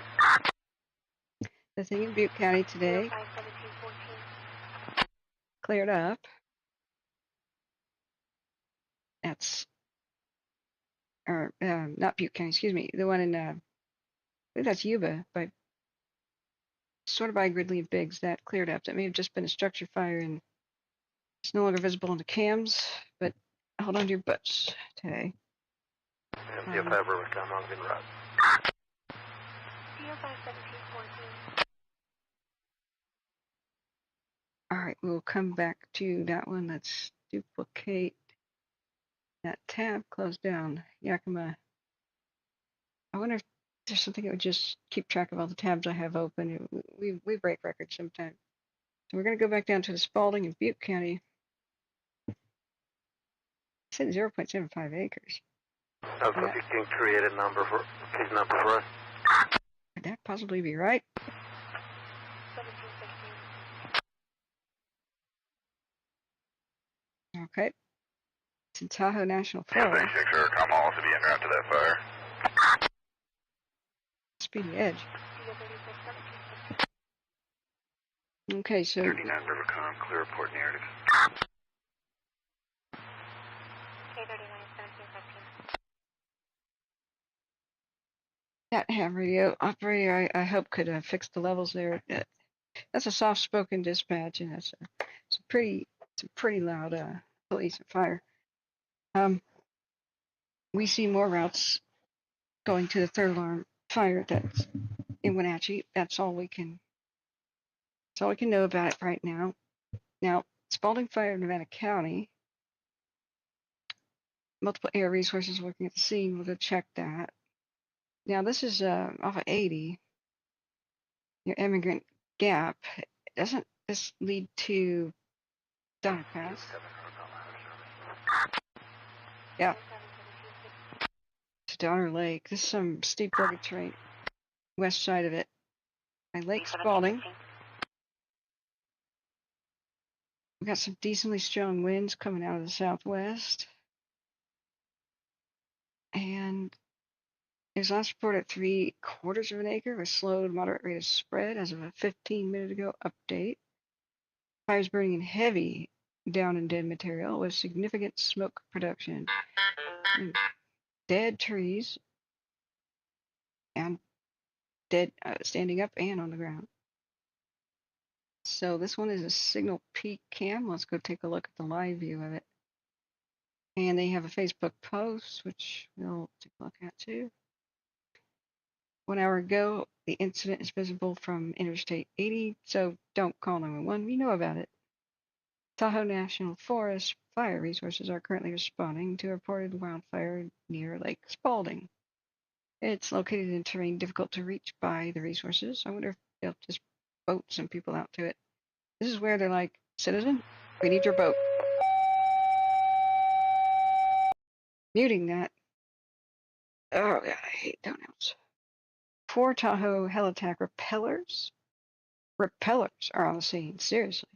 The thing in Butte County today 1714. cleared up. That's, or not Butte County, excuse me. The one in, I believe that's Yuba, but sort of by Gridley and Biggs, that cleared up. That may have just been a structure fire and it's no longer visible on the cams, but hold on to your butts today. CO5 Rivercom, Longview Road. CO5 1714. All right, we'll come back to that one. Let's duplicate that tab, close down Yakima. I wonder if there's something that would just keep track of all the tabs I have open. We break records sometimes. So we're going to go back down to the Spalding in Butte County. It said 0.75 acres. Doug, if you can create a number for case number for us. Could that possibly be right? 1716. Okay. It's in Tahoe National Yeah, Forest. 36 Rivercom will also be en route to that fire. Speedy Edge. CO 36 1716. Okay, so 39 Rivercom, clear report narrative. K39 1715. that ham radio operator, I hope could fix the levels there. That's a soft-spoken dispatch, and it's a pretty loud police and fire. We see more routes going to the third alarm fire that's in Wenatchee. That's all we can know about it right now. Now, Spalding Fire in Nevada County multiple air resources working at the scene. We'll go check that. Now this is off of 80, your Immigrant Gap. Doesn't this lead to Donner Pass? Yeah. To Donner Lake. This is some steep rugged terrain. West side of it. By Lake Spalding. We got some decently strong winds coming out of the southwest. And it was last reported at 3/4 of an acre with slow to moderate rate of spread as of a 15-minute ago update. Fires burning in heavy down and dead material with significant smoke production. And dead trees and dead standing up and on the ground. So this one is a signal peak cam. Let's go take a look at the live view of it. And they have a Facebook post, which we'll take a look at too. 1 hour ago, the incident is visible from Interstate 80, so don't call 911. We know about it. Tahoe National Forest fire resources are currently responding to a reported wildfire near Lake Spalding. It's located in terrain difficult to reach by the resources. I wonder if they'll just boat some people out to it. This is where they're like, citizen, we need your boat. Muting that. Oh, God, I hate downouts. 4 Tahoe Helitack repellers. Repellers are on the scene, seriously.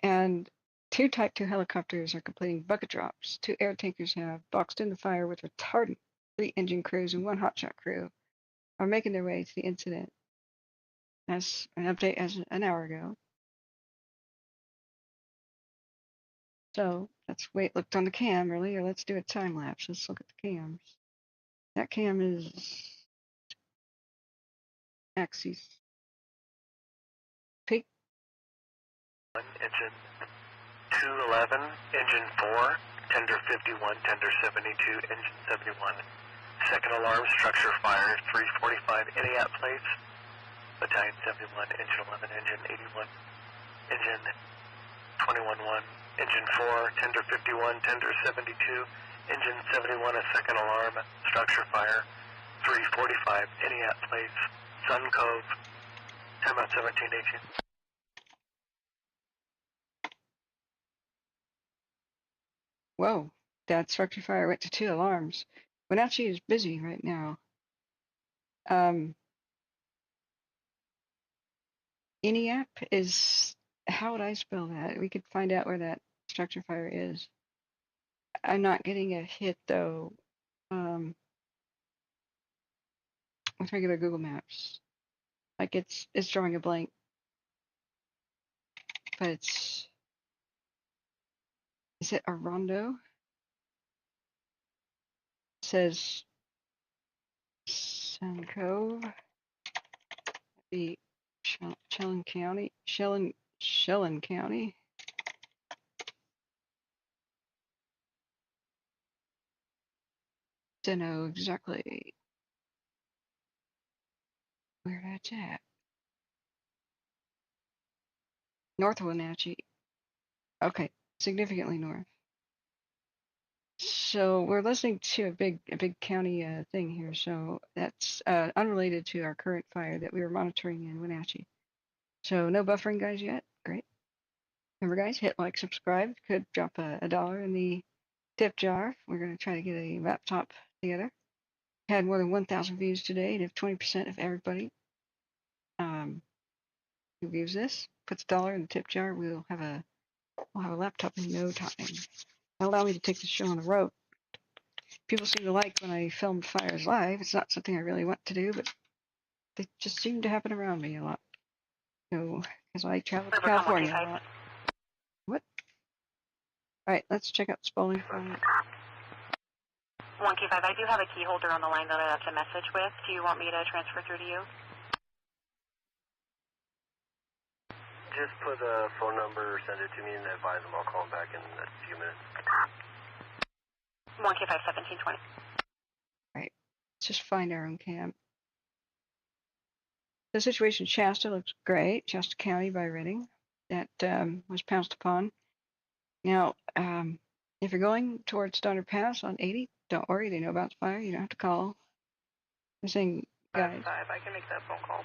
And 2 Type 2 helicopters are completing bucket drops. 2 air tankers have boxed in the fire with retardant. 3 engine crews and 1 hotshot crew are making their way to the incident. That's an update as an hour ago. So let's wait. Looked on the cam earlier. Let's do a time lapse. Let's look at the cams. That cam is axis peak. Engine 211, engine 4, tender 51, tender 72, engine 71. Second alarm, structure fire, 345, Idiot Place. Battalion 71, engine 11, engine 81, engine 21-1, engine 4, tender 51, tender 72, engine 71, a second alarm, structure fire, 345, Idiot Place, Sun Cove, timeout 1718. Whoa, that structure fire went to 2 alarms. Wenatchee is busy right now. ENIAP is, how would I spell that? We could find out where that structure fire is. I'm not getting a hit though with regular Google Maps. Like it's drawing a blank, but is it Arrondo? It says Sun Cove, the Chelan County, Chelan County. Don't know exactly where that's at. North of Wenatchee. Okay, significantly north. So we're listening to a big county thing here. So that's unrelated to our current fire that we were monitoring in Wenatchee. So no buffering, guys, yet. Great. Remember, guys, hit like, subscribe. Could drop a $1 in the tip jar. We're going to try to get a laptop together. Had more than 1,000 views today, and if 20% of everybody who views this puts $1 in the tip jar, we'll have a laptop in no time. Allow me to take the show on the road. People seem to like when I film fires live. It's not something I really want to do, but they just seem to happen around me a lot. So, because I travel to California a lot. What? All right, let's check out Spalding Fire. 1Q5, I do have a key holder on the line that I left a message with. Do you want me to transfer through to you? Just put a phone number, send it to me, and advise them I'll call them back in a few minutes. 1Q5, 1720. All right, let's just find our own cam. The situation in Shasta looks great. Shasta County by Redding. That was pounced upon. Now, If you're going towards Donner Pass on 80, don't worry, they know about the fire. You don't have to call. They're saying, guys. 5, I can make that phone call.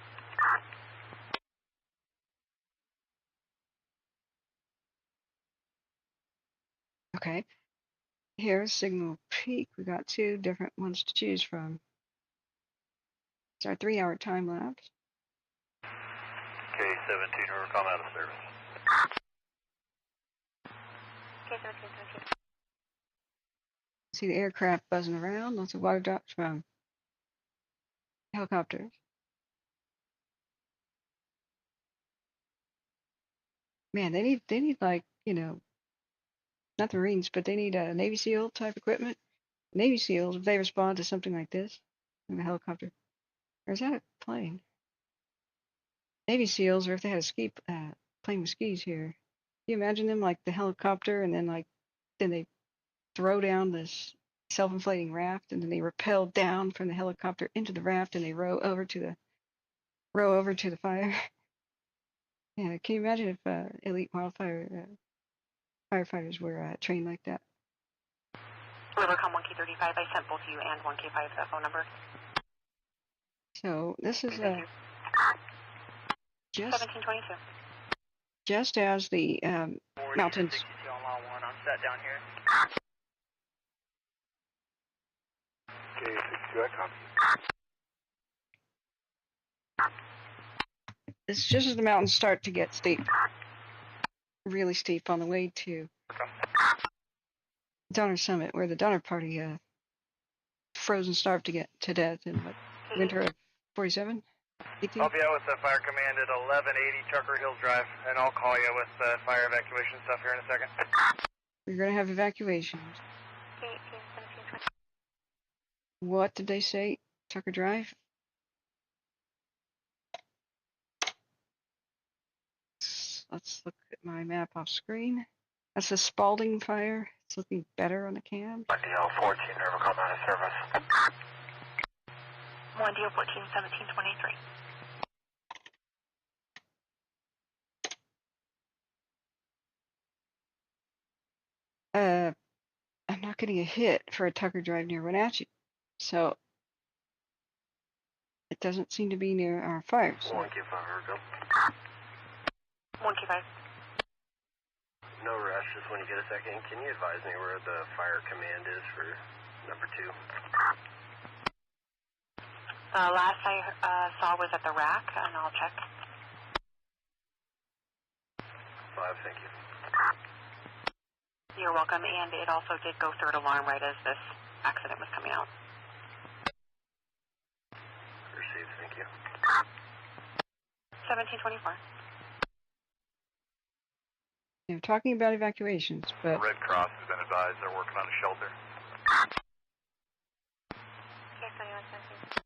Okay. Here's Signal Peak. We got 2 different ones to choose from. It's our 3-hour time lapse. K-17, Rivercom out of service. K-17. See the aircraft buzzing around. Lots of water drops from helicopters. Man, they need like, not the Marines, but they need a Navy SEAL type equipment. Navy SEALs, if they respond to something like this in a helicopter, or is that a plane? Navy SEALs, or if they had a ski plane with skis here, can you imagine them like the helicopter, and then they throw down this self-inflating raft, and then they rappel down from the helicopter into the raft, and they row over to the fire. Yeah, can you imagine if elite wildfire firefighters were trained like that? Rivercom 1K35, I sent both you and 1K5 that phone number. So this is Thank you. just 1722. just as the mountains. 62 on line 1, I'm set down here. K-62, I copy. It's just as the mountains start to get steep, really steep on the way to Donner Summit, where the Donner Party froze and starved to death in winter of 47. 18? I'll be out with the fire command at 1180 Tucker Hills Drive, and I'll call you with the fire evacuation stuff here in a second. We're going to have evacuations. K-1720. What did they say? Tucker Drive? Let's look at my map off screen. That's the Spalding fire. It's looking better on the cam. 1DL-14, Rivercom out of service. 1DL-14, 1723. I'm not getting a hit for a Tucker Drive near Wenatchee, so it doesn't seem to be near our fires. 1K5, Rivercom. 1K5. No rush, just when you get a second, can you advise me where the fire command is for number 2? Last I saw was at the rack, and I'll check. 5, thank you. You're welcome, and it also did go third alarm right as this accident was coming out. Received, thank you. 1724. They're talking about evacuations, but Red Cross has been advised they're working on a shelter. Yes, 2117.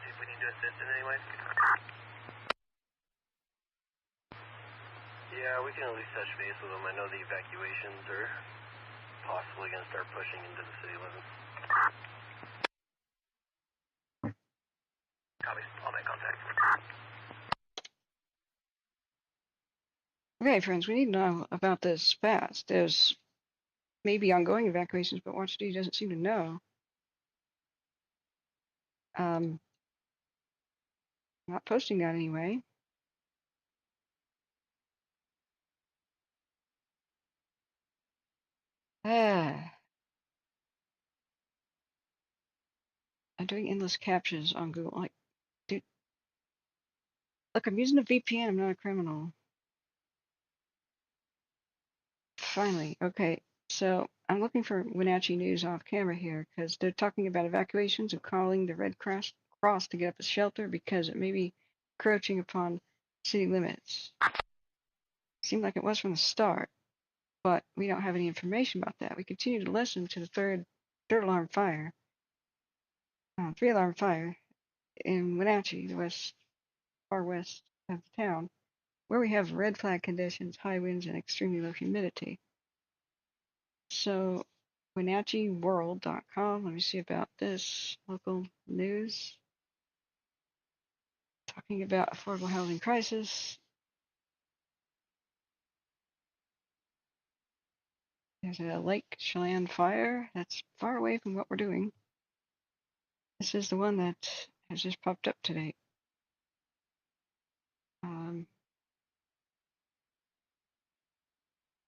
See if we need to assist in any way. Yeah, we can at least touch base with them. I know the evacuations are possibly going to start pushing into the city limits. Copy. I'll make contact. okay, friends, we need to know about this fast. There's maybe ongoing evacuations, but Watch D doesn't seem to know. Not posting that anyway. I'm doing endless captures on Google. Like, dude, look, I'm using a VPN. I'm not a criminal. Finally, okay. So I'm looking for Wenatchee news off camera here because they're talking about evacuations and calling the Red Cross to get up a shelter because it may be encroaching upon city limits. Seemed like it was from the start, but we don't have any information about that. We continue to listen to the third alarm fire, 3-alarm fire in Wenatchee, the far west of the town, where we have red flag conditions, high winds, and extremely low humidity. So WenatcheeWorld.com. Let me see about this local news. talking about affordable housing crisis. There's a Lake Chelan fire that's far away from what we're doing. This is the one that has just popped up today.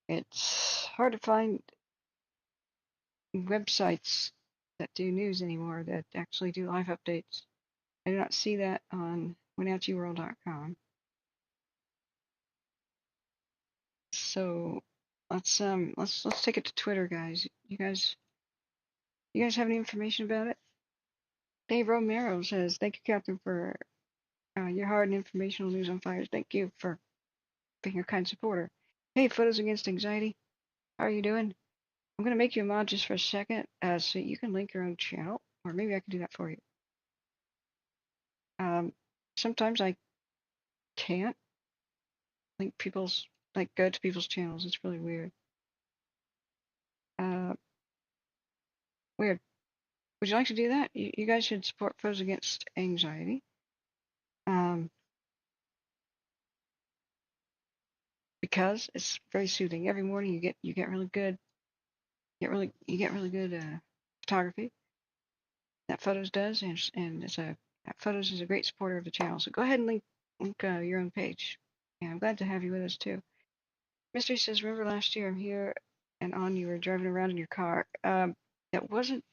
It's hard to find websites that do news anymore that actually do live updates. I do not see that on WenatcheeWorld.com. So let's take it to Twitter, guys. You guys have any information about it? Dave Romero says, "Thank you, Captain, for your hard and informational news on fires. Thank you for being a kind supporter." Hey, Photos Against Anxiety, how are you doing? I'm gonna make you a mod just for a second, so you can link your own channel, or maybe I can do that for you. Sometimes I can't link go to people's channels. It's really weird. Weird. Would you like to do that? You guys should support Photos Against Anxiety. Because it's very soothing. Every morning you get really good photography. That Photos does, and Photos is a great supporter of the channel. So go ahead and link your own page. And I'm glad to have you with us too. Mystery says, "Remember last year I'm here and on you were driving around in your car." That wasn't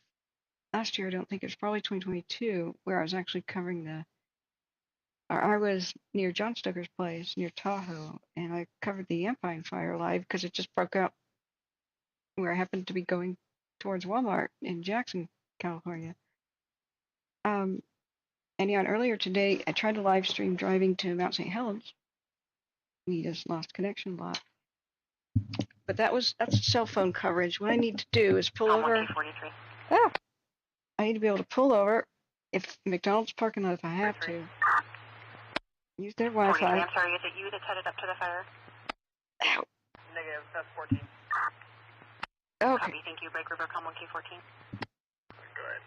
last year. I don't think. It was probably 2022 where I was actually covering I was near John Stoker's place near Tahoe, and I covered the Maupin fire live because it just broke out where I happened to be going towards Walmart in Jackson, California. And yeah, and earlier today I tried to live stream driving to Mount St. Helens. We just lost connection a lot. But that's cell phone coverage. What I need to do is pull over. I need to be able to pull over if McDonald's parking lot if I have to. Use their Wi-Fi. I'm sorry, is it you that's headed up to the fire? Ow. Negative, that's 14. Okay. Copy, thank you. Break River, com 1K14. Go ahead.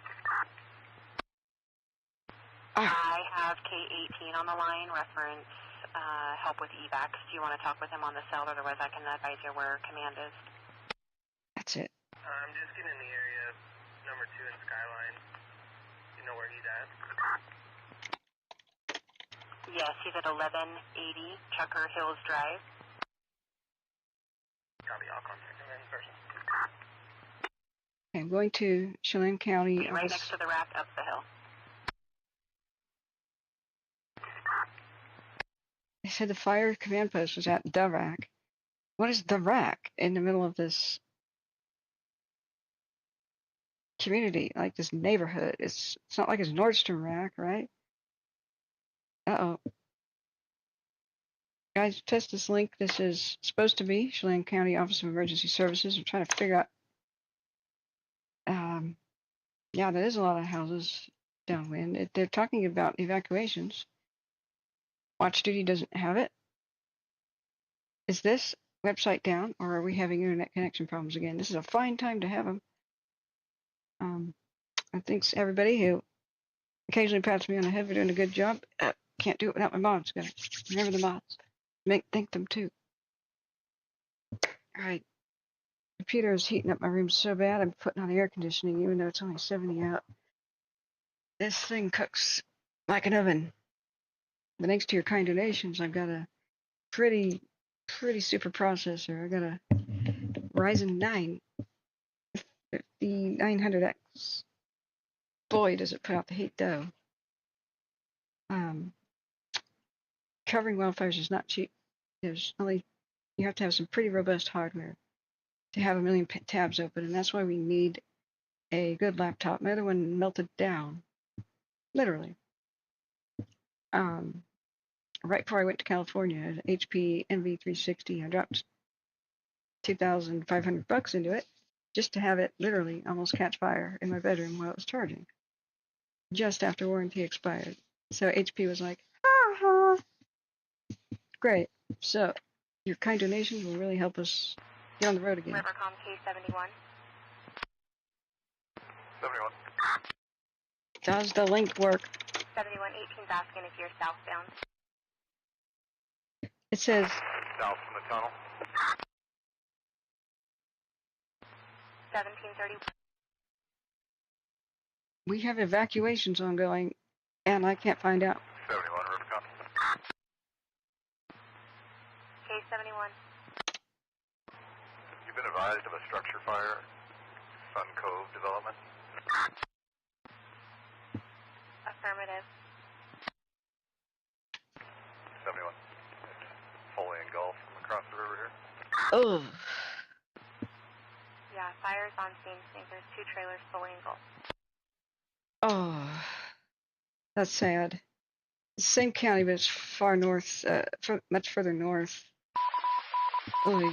I have K18 on the line, reference help with evacs. Do you want to talk with him on the cell? Otherwise, I can advise you where command is. That's it. I'm just getting in the area, number 2 in Skyline. You know where he's at? Yes, he's at 1180 Chucker Hills Drive. Copy, I'll contact him in person. Okay, I'm going to Chelan County. Right next to the rack up the hill. They said the fire command post was at the rack. What is the rack in the middle of this community, like this neighborhood? It's not like it's Nordstrom rack, right? Uh-oh. Guys, test this link. This is supposed to be Chelan County Office of Emergency Services. I'm trying to figure out. Yeah, there is a lot of houses downwind. They're talking about evacuations. Watch Duty doesn't have it. Is this website down, or are we having internet connection problems again? This is a fine time to have them. I think everybody who occasionally pats me on the head for doing a good job. Can't do it without my mods. Gotta remember the mods. Thank them too. All right. Computer is heating up my room so bad I'm putting on the air conditioning even though it's only 70 out. This thing cooks like an oven. But thanks to your kind donations, I've got a pretty super processor. I got a Ryzen 9 5900X. Boy, does it put out the heat though. Covering wildfires is not cheap. You have to have some pretty robust hardware to have a million tabs open, and that's why we need a good laptop. My other one melted down, literally. Right before I went to California, an HP NV360. I dropped $2,500 into it just to have it literally almost catch fire in my bedroom while it was charging, just after warranty expired. So HP was like, ha. Great. So your kind donations will really help us get on the road again. Rivercom K71. 71. Does the link work? 7118's asking if you're southbound. It says South from the tunnel. 1730. we have evacuations ongoing, and I can't find out. 71, Rubicon. K71. You've been advised of a structure fire, Sun Cove development. Affirmative. 71. It's fully engulfed from across the river here. Oh, Yeah, fire's on scene. I think there's 2 trailers fully engulfed. oh, that's sad. Same county, but it's far north, much further north. Oy.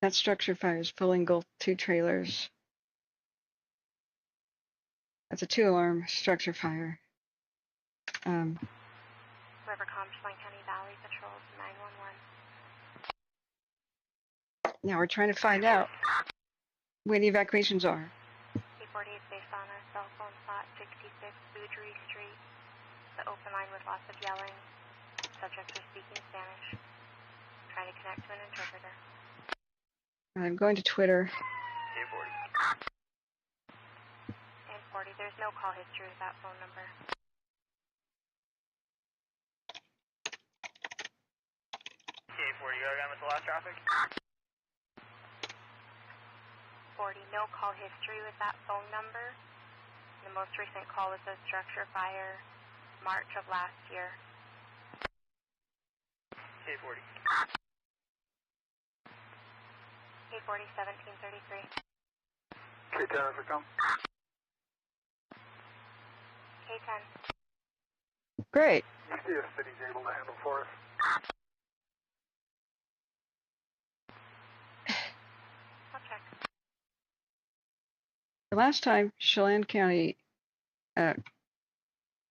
That structure fire is fully engulfed 2 trailers. That's a 2-alarm structure fire. Rivercom, Chelan County Valley Patrols, 911. Now we're trying to find out where the evacuations are. P48 is based on a cell phone plot, 66 Boudry Street. The open line with lots of yelling. Subject is speaking Spanish. Trying to connect to an interpreter. I'm going to Twitter. K40. And 40, there's no call history with that phone number. K40, you got a guy with the last traffic? 40, no call history with that phone number. The most recent call was a structure fire, March of last year. K40. K40, 1733. K10, Rubicon. K10. Great. You see if city's able to handle for us? I'll check. The last time Chelan County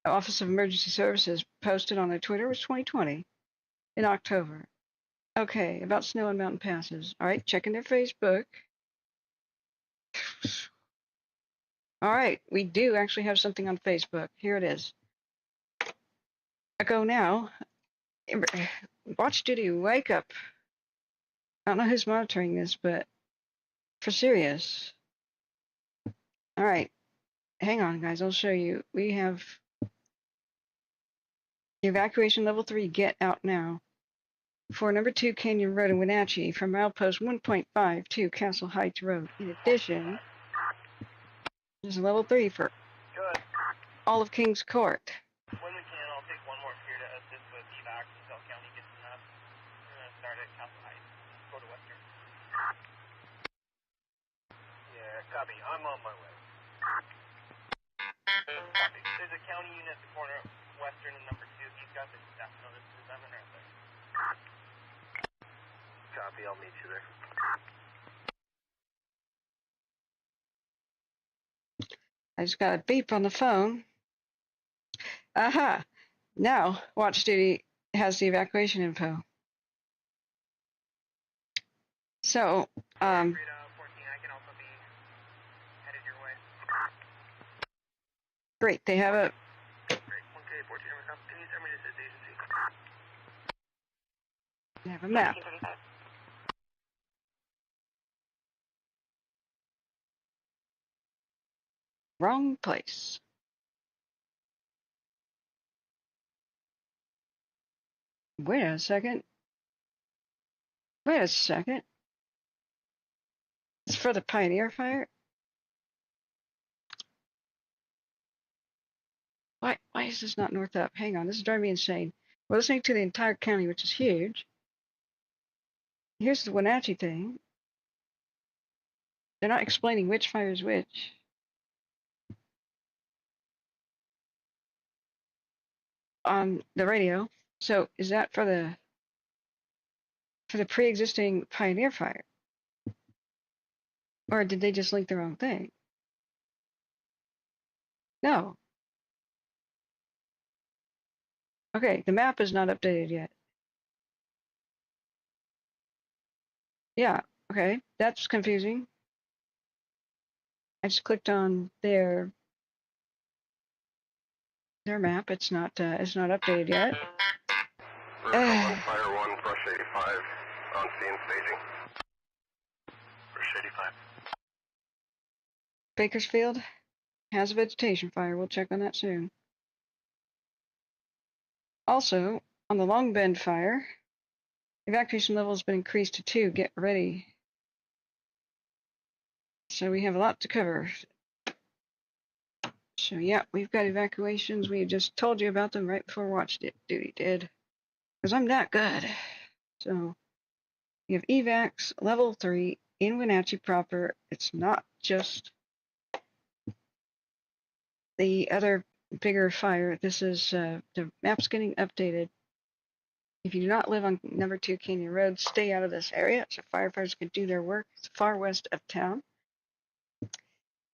Office of Emergency Services posted on their Twitter was 2020 in October. Okay, about snow and mountain passes. All right, checking their Facebook. All right, we do actually have something on Facebook. Here it is. I go now. Watch duty, wake up. I don't know who's monitoring this, but for serious. All right, hang on, guys. I'll show you. We have evacuation level 3. Get out now. For number 2 Canyon Road in Wenatchee from Milepost 1.5 to Castle Heights Road. In addition, there's a level 3 for all of Kings Court. When we can, I'll take one more here to assist with EVAC until county gets enough. We're going to start at Castle Heights. Go to Western. Yeah, copy. I'm on my way. Copy. There's a county unit at the corner of Western and number 2. He's got the staff notices. I'm in right there. Copy. I'll meet you there. I just got a beep on the phone. Aha! Now, watch duty has the evacuation info. So, 14, I can also be headed your way. great. They have a Great. 1K, 14, can you send me this agency? they have a map. 1935. Wrong place. Wait a second. Wait a second. It's for the Pioneer Fire? Why is this not north up? Hang on, this is driving me insane. We're listening to the entire county, which is huge. Here's the Wenatchee thing. They're not explaining which fire is which. On the radio. So is that for the pre-existing Pioneer Fire? Or did they just link the wrong thing? No. Okay, the map is not updated yet. Yeah, Okay, that's confusing. I just clicked on their map. It's not updated yet. Fire 1, brush 85, on scene staging. Brush 85. Bakersfield has a vegetation fire. We'll check on that soon. Also, on the Long Bend fire, evacuation level has been increased to 2. Get ready. So we have a lot to cover. So yeah, we've got evacuations. We just told you about them right before watch duty did. Because I'm that good. So you have evacs level 3 in Wenatchee proper. It's not just the other bigger fire. This is the map's getting updated. If you do not live on number 2 Canyon Road, stay out of this area so firefighters can do their work. It's far west of town.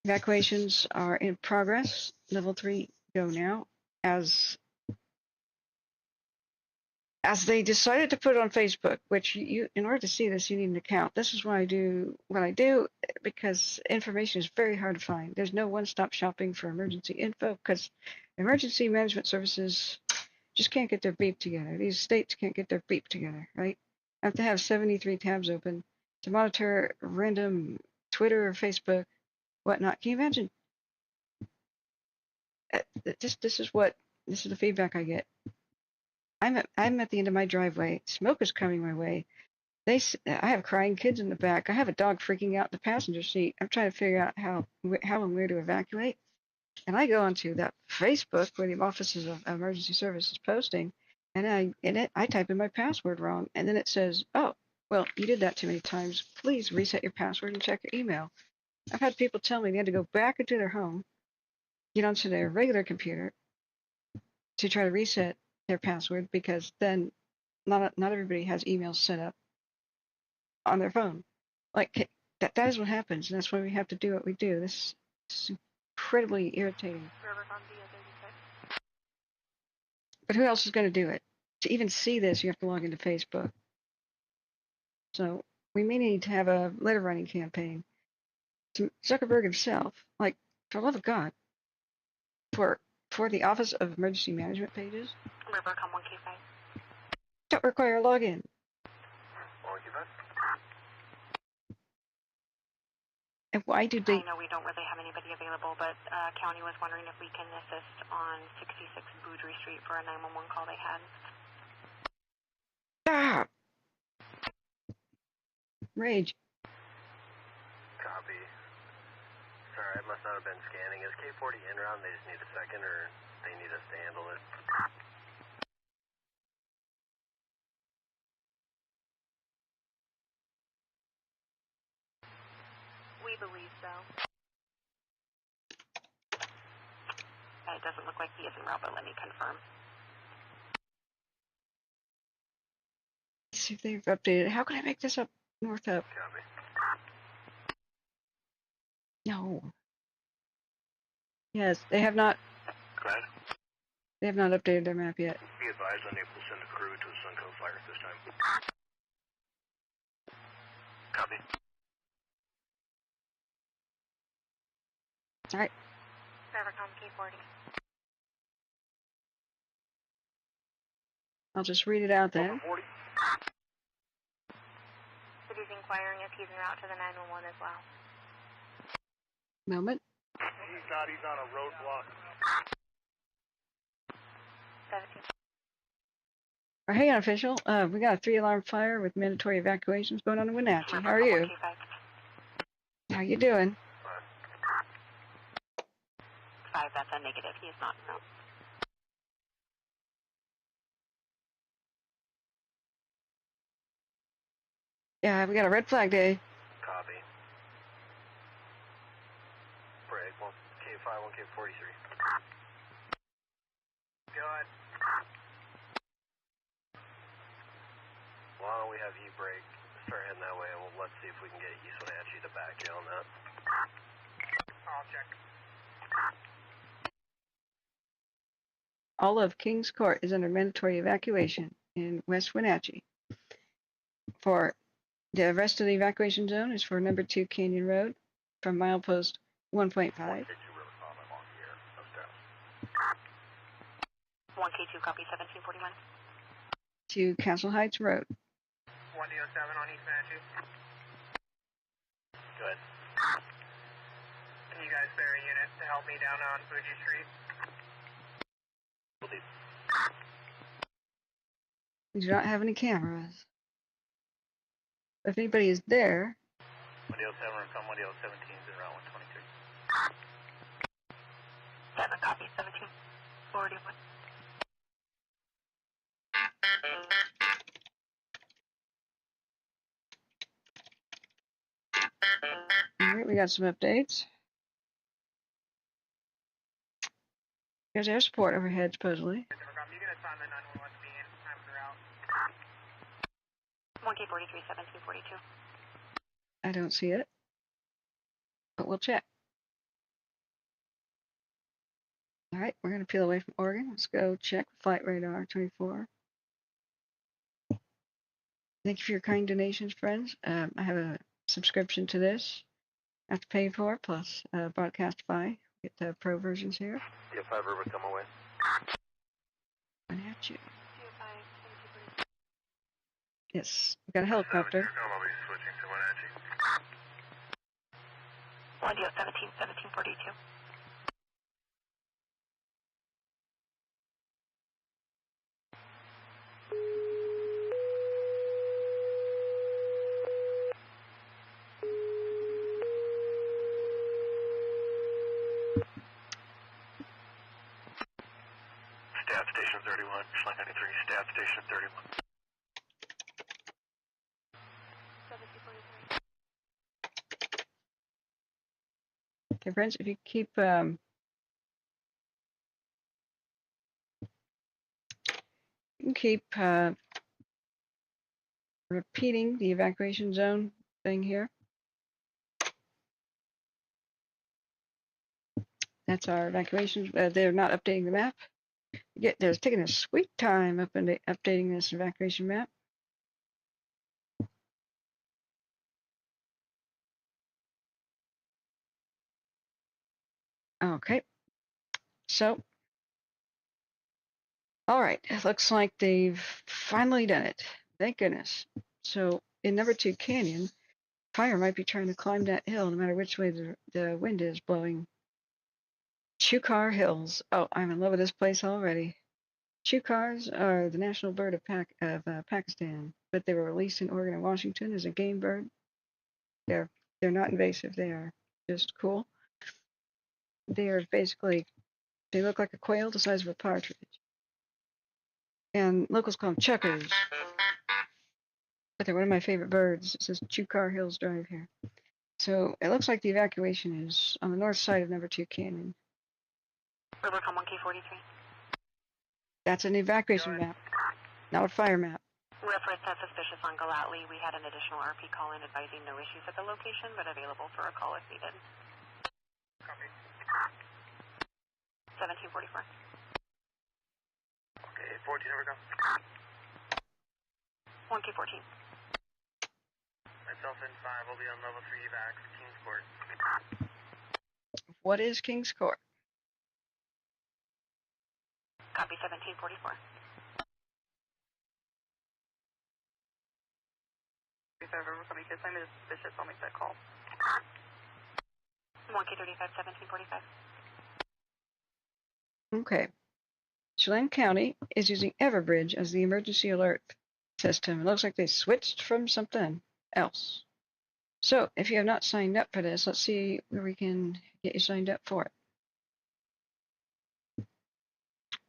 Evacuations are in progress. Level 3 go now. As they decided to put it on Facebook, which you, in order to see this, you need an account. This is why I do what I do, because information is very hard to find. There's no one-stop shopping for emergency info because emergency management services just can't get their beep together. These states can't get their beep together, right? I have to have 73 tabs open to monitor random Twitter or Facebook, whatnot. Can you imagine? This is the feedback I get. I'm at the end of my driveway. Smoke is coming my way. I have crying kids in the back. I have a dog freaking out in the passenger seat. I'm trying to figure out how and where to evacuate. And I go onto that Facebook where the Offices of Emergency Services posting, and I type in my password wrong, and then it says, "Oh, well, you did that too many times. Please reset your password and check your email." I've had people tell me they had to go back into their home, get onto their regular computer to try to reset their password because then not everybody has emails set up on their phone. Like that is what happens, and that's why we have to do what we do. This is incredibly irritating. But who else is going to do it? To even see this, you have to log into Facebook. So we may need to have a letter writing campaign to Zuckerberg himself, like, for the love of God, for the Office of Emergency Management pages. Rivercom 1K5. Don't require a login. 1K5. And why do they? I know we don't really have anybody available, but County was wondering if we can assist on 66 Boudry Street for a 911 call they had. Ah! Rage. Copy. Sorry, I must not have been scanning. Is K40 in round? They just need a second, or they need us to handle it? We believe so. It doesn't look like he is en route, but let me confirm. Let's see if they've updated. How can I make this up? North up. Copy. No. Yes, they have not. Go ahead. They have not updated their map yet. Be advised, unable to send a crew to a Sunco fire at this time. Copy. All right. Rivercom K40. I'll just read it out then. 40. City's inquiring if he's en route to the 911 as well. Moment. He's not. He's on a roadblock. 17. Oh, hey, unofficial. We got a 3-alarm fire with mandatory evacuations going on in Wenatchee. How are you? How you doing? 5, that's a negative. He is not en route. Yeah, we got a red flag day. Copy. Break. 1K5, 1K43. Good. Why don't we have you break? Start heading that way, and let's see if we can get East Wenatchee to back you on that. I'll check. All of Kings Court is under mandatory evacuation in West Wenatchee for The rest of the evacuation zone is for number 2 Canyon Road from Milepost 1.5 1K2, copy 1741. to Castle Heights Road. 1D07 on East Manatee. Good. Can you guys spare a unit to help me down on Fuji Street? We do not have any cameras. If anybody is there, 1D07 from 1D017 is around 123. 7, copy 1741. all right, we got some updates. There's air support overhead, supposedly. You can assign the 911 to me in time for out. 1K43, 1742. I don't see it, but we'll check. All right, we're going to peel away from Oregon. Let's go check flight radar 24. Thank you for your kind donations, friends. I have a subscription to this. I have to pay for, plus Broadcastify. Get the pro versions here. Yeah, 5 River, come away. Coming at you. Yes, we got a helicopter. I'll be switching to Wenatchee. 1D017, 1742. Staff Station 31, Flight 93, Staff Station 31. 1743. Okay, friends, if you keep repeating the evacuation zone thing here. That's our evacuation. They're not updating the map. They're taking a sweet time up into updating this evacuation map. Okay. So, all right. It looks like they've finally done it. Thank goodness. So, in number 2 Canyon, fire might be trying to climb that hill no matter which way the wind is blowing. Chukar Hills. Oh, I'm in love with this place already. Chukars are the national bird of Pakistan, but they were released in Oregon and Washington as a game bird. They're not invasive. They are just cool. They are basically, they look like a quail the size of a partridge. And locals call them chuckers. But they're one of my favorite birds. It says Chukar Hills Drive here. So it looks like the evacuation is on the north side of number 2 Canyon. Rivercom 1K43. That's an evacuation map, not a fire map. Reference as suspicious on Galatly. We had an additional RP call in advising no issues at the location, but available for a call if needed. Copy. 1744. Okay, 14 over go. 1K14. Myself and 5 will be on level 3 evac, Kingsport. What is King's Court? Copy 1744. If ever coming to assignment is suspicious, I'll make that call. 1K35, 1745. Okay. Chelan County is using Everbridge as the emergency alert system. It looks like they switched from something else. So if you have not signed up for this, let's see where we can get you signed up for it.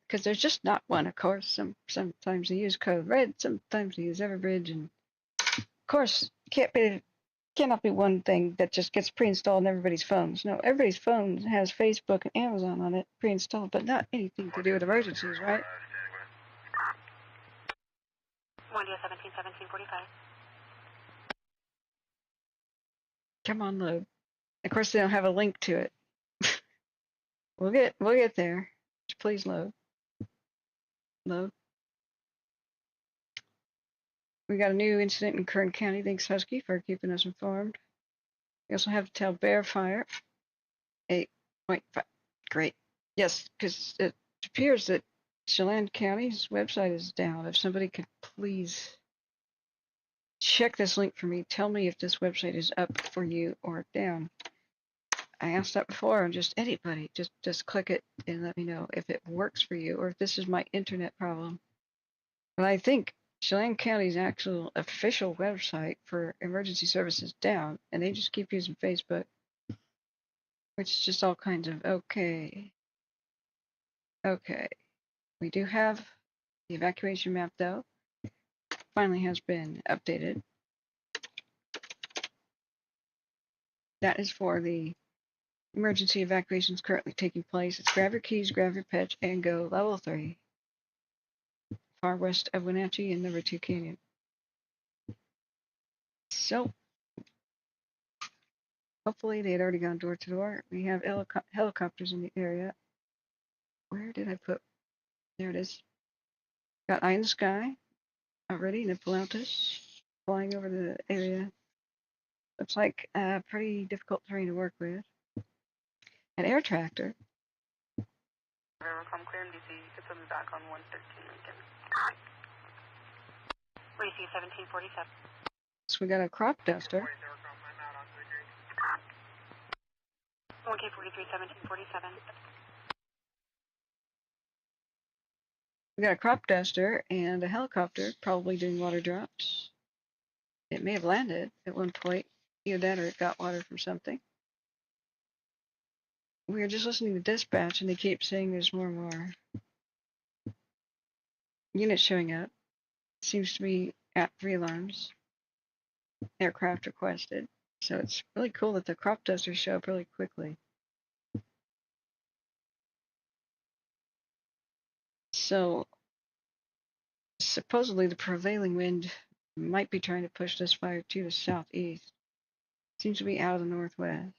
Because there's just not one, of course. Sometimes they use Code Red, sometimes they use Everbridge, and of course, cannot be one thing that just gets pre-installed on everybody's phones. No, everybody's phone has Facebook and Amazon on it pre-installed, but not anything to do with emergencies, right? 1D17, 1745. Come on, load. Of course, they don't have a link to it. We'll get there. Just please load. Load. We got a new incident in Kern County. Thanks, Husky, for keeping us informed. We also have to tell Bear Fire 8.5. Great. Yes, because it appears that Chelan County's website is down. If somebody could please check this link for me, tell me if this website is up for you or down. I asked that before, and just anybody, just click it and let me know if it works for you or if this is my internet problem. But I think Chelan County's actual official website for emergency services down, and they just keep using Facebook, which is just all kinds of okay. Okay, we do have the evacuation map though. Finally has been updated. That is for the emergency evacuations currently taking place. It's grab your keys, grab your pets, and go level 3. Far west of Wenatchee and number 2 Canyon. So, hopefully they had already gone door to door. We have helicopters in the area. Where did I put? There it is. Got eye in the sky already, Nipolautus flying over the area. Looks like pretty difficult terrain to work with. An air tractor. Come clear MDC, you can put me back on 113 Lincoln. Receive 1747. So we got a crop duster. 1K43, 1747. We got a crop duster and a helicopter, probably doing water drops. It may have landed at one point. Either that or it got water from something. We were just listening to dispatch and they keep saying there's more and more units showing up. Seems to be at 3 alarms. Aircraft requested. So it's really cool that the crop dusters show up really quickly. So supposedly the prevailing wind might be trying to push this fire to the southeast. Seems to be out of the northwest.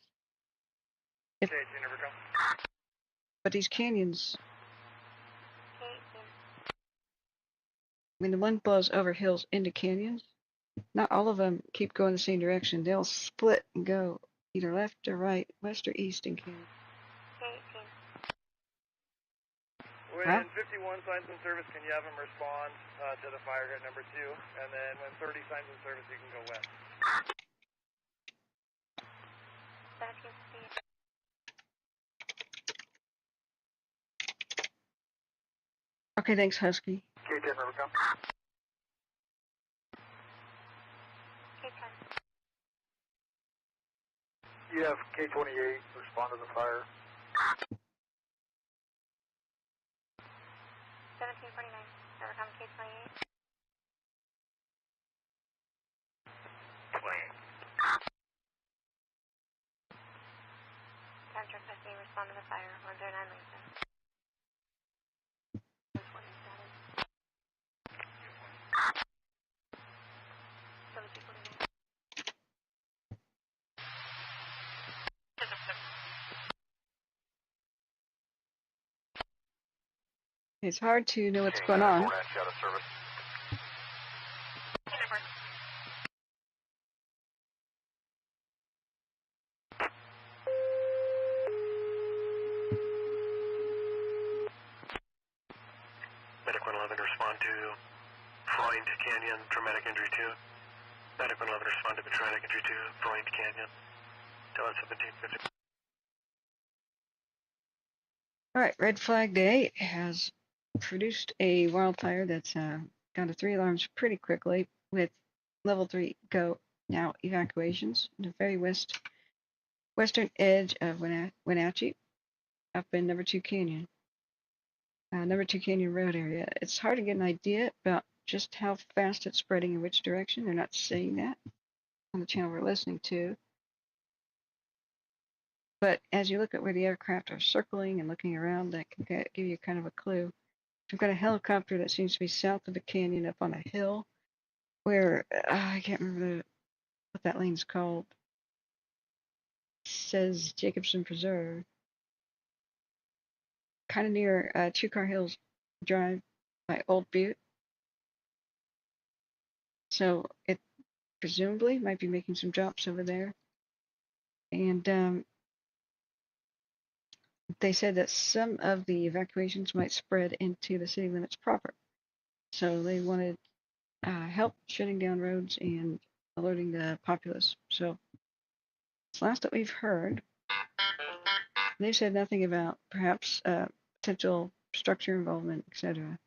But these canyons, when the wind blows over hills into canyons, not all of them keep going the same direction. They'll split and go either left or right, west or east in canyons. When Huh? 51 signs in service, can you have them respond to the fire at number 2? And then when 30 signs in service, you can go west. 1750. Okay, thanks, Husky. K10, never come. K10. You have K28 respond to the fire. 1749. Never come K28. 28. Time check 15. Respond to the fire. 109 Lincoln. 120 status. 1749. It's hard to know what's going on. Out of service. Medic 111 respond to Freund Canyon, traumatic injury 2. Medic 111 respond to traumatic injury 2, Freund Canyon. Tell us 1750. All right, Red Flag Day has produced a wildfire that's down to 3 alarms pretty quickly with level 3 go now evacuations in the very western edge of Wenatchee up in number 2 Canyon. Number 2 Canyon Road area. It's hard to get an idea about just how fast it's spreading in which direction. They're not saying that on the channel we're listening to. But as you look at where the aircraft are circling and looking around, that can give you kind of a clue. We've got a helicopter that seems to be south of the canyon up on a hill where, I can't remember what that lane's called. It says Jacobson Preserve. Kind of near Two Car Hills Drive by Old Butte. So it presumably might be making some drops over there. And they said that some of the evacuations might spread into the city limits proper. So they wanted help shutting down roads and alerting the populace. So it's last that we've heard. They've said nothing about perhaps potential structure involvement, etc.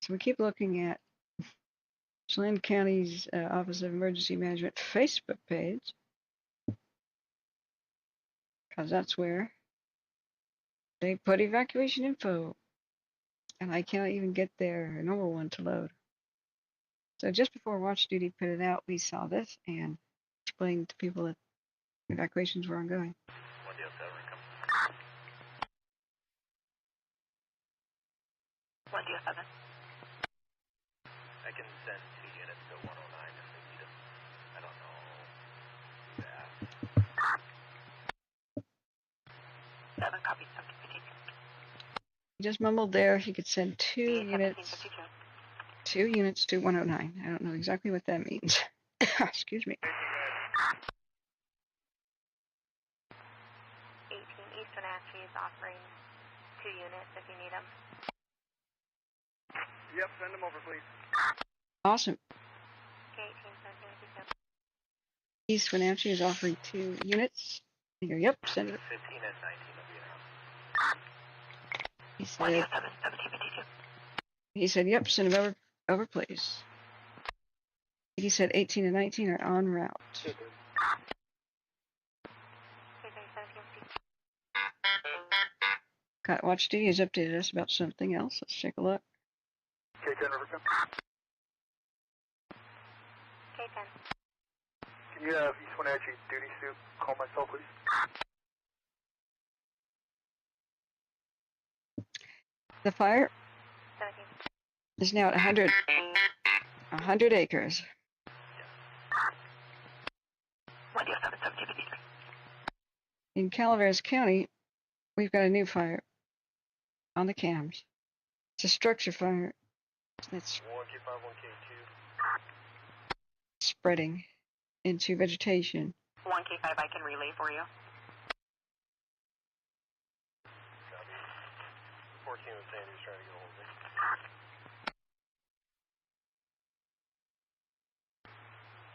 So we keep looking at Chelan County's Office of Emergency Management Facebook page, because that's where they put evacuation info, and I can't even get their normal one to load. So just before Watch Duty put it out, we saw this and explained to people that evacuations were ongoing. 107. I can send 2 units to 109 if they need them. I don't know that. 7 copies. 1752. He just mumbled there he could send two units 1752. to 109. I don't know exactly what that means. Excuse me. 18 East Wenatchee is offering 2 units if you need them. Yep, send them over, please. Awesome. Okay, 18 1752. East Wenatchee is offering 2 units. Here, yep, send it. 15 and 19 will be around. He said, 107 1752. he said, yep, send them over, please. He said 18 and 19 are en route. Okay, 1752. Got Watch Duty has updated us about something else. Let's take a look. K-10 Rivercom. K-10. Can you have East Wenatchee duty suit call my cell, please? The fire 17. is now at 100 acres. 107 1753. In Calaveras County, we've got a new fire on the cams. It's a structure fire that's 1K5, 1K2. spreading into vegetation. 1K5 I can relay for you. Copy. 14 was saying he was trying to get a hold of me.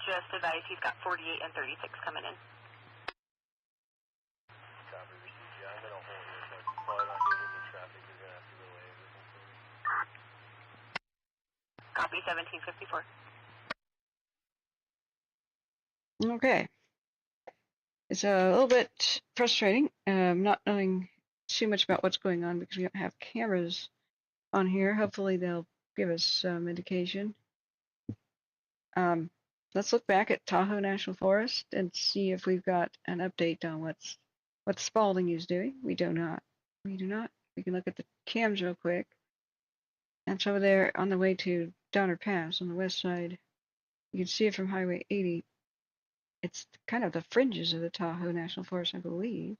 Just advise he's got 48 and 36 coming in. Copy, received. Yeah, I'm in a hole here, so I'm probably not going to get any traffic. You're going to have to relay everything for me. Copy 1754. Okay. It's a little bit frustrating, not knowing too much about what's going on because we don't have cameras on here. Hopefully they'll give us some indication. Let's look back at Tahoe National Forest and see if we've got an update on what Spalding is doing. We do not. We do not. We can look at the cams real quick. And so over there on the way to Donner Pass on the west side, you can see it from Highway 80. It's kind of the fringes of the Tahoe National Forest, I believe.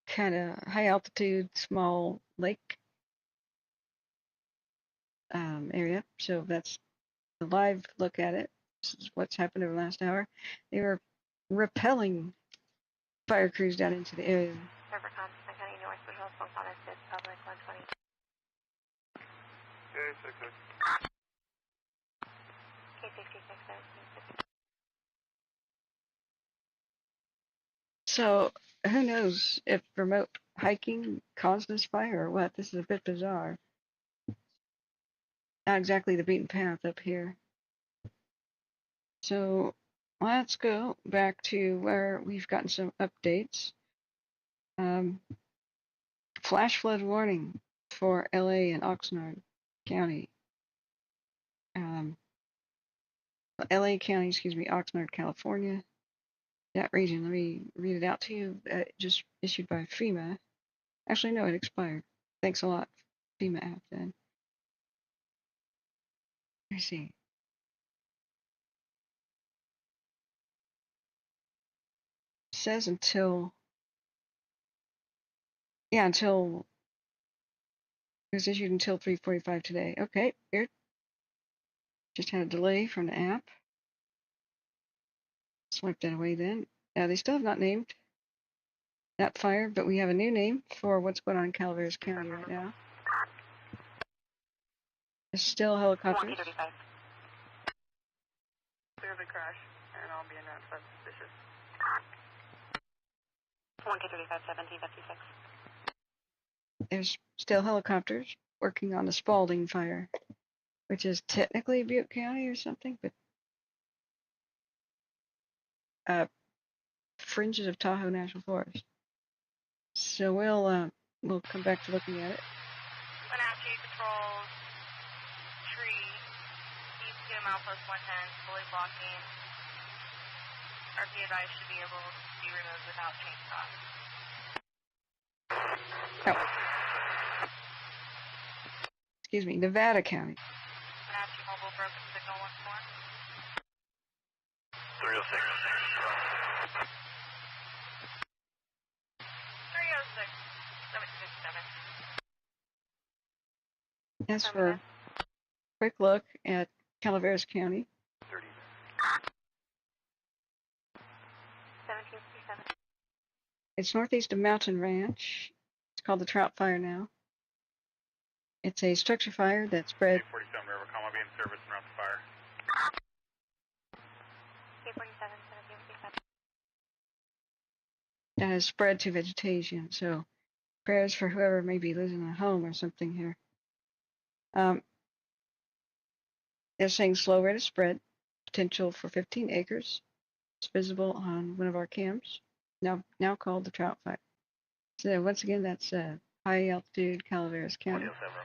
Kind of high altitude, small lake area. So that's the live look at it. This is what's happened over the last hour. They were repelling fire crews down into the area. Rivercom, County North Visual Phone Call Assist, Public 120. Okay, 66. K66 1750. So who knows if remote hiking caused this fire or what? This is a bit bizarre. Not exactly the beaten path up here. So let's go back to where we've gotten some updates. Flash flood warning for LA and Oxnard County. LA County, excuse me, Oxnard, California. That region, let me read it out to you. Just issued by FEMA. Actually, no, it expired. Thanks a lot, FEMA app then. Let's see. It says until it was issued until 3:45 today. Okay, here, Just had a delay from the app. Swipe that away then. They still have not named that fire, but we have a new name for what's going on in Calaveras County right now. It's still helicopters. 135. Clear the crash, and I'll be in that suspicious. 135, 1756. There's still helicopters working on the Spalding fire, which is technically Butte County or something, but fringes of Tahoe National Forest. So we'll come back to looking at it. Wenatchee patrols tree east to Milepost 110, fully blocking. RP advice should be able to be removed without chainsaw. Oh. Excuse me, Nevada County. Wenatchee mobile broken signal once more. 306. 306, 767. As for a quick look at Calaveras County, 1757. it's northeast of Mountain Ranch. It's called the Trout Fire now. It's a structure fire that spread. K47 River, I'll be in service and route the fire. K47, 1757. That has spread to vegetation. So prayers for whoever may be losing a home or something here. They're saying slow rate of spread, potential for 15 acres. It's visible on one of our cams, now called the Trout Fire. So once again, that's high altitude Calaveras County. 107.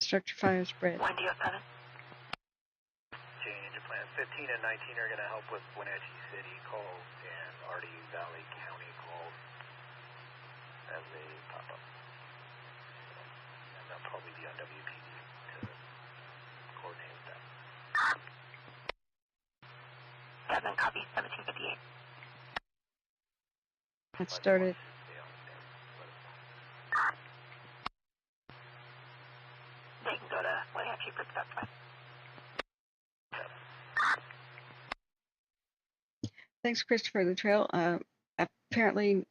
Structure fire spread. 107. Change of plans. 15 and 19 are going to help with Wenatchee City calls and RD Valley County calls as they pop up. And they'll probably be on WPD to coordinate with that. 7 copy, 1758. That started. They can go to Wenatchee for that time. Thanks, Christopher. The trail. Apparently,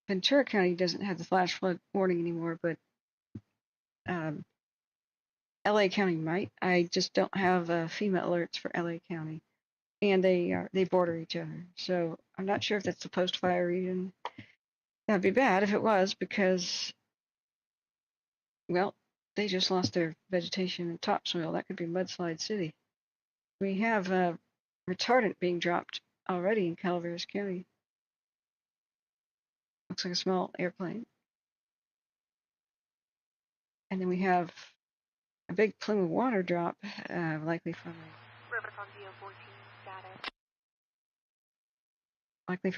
Ventura County doesn't have the flash flood warning anymore, but LA County might. I just don't have FEMA alerts for LA County, and they border each other. So I'm not sure if that's the post-fire region. That'd be bad if it was, because, well, they just lost their vegetation and topsoil. That could be Mudslide City. We have retardant being dropped already in Calaveras County. Looks like a small airplane. And then we have a big plume of water drop, likely from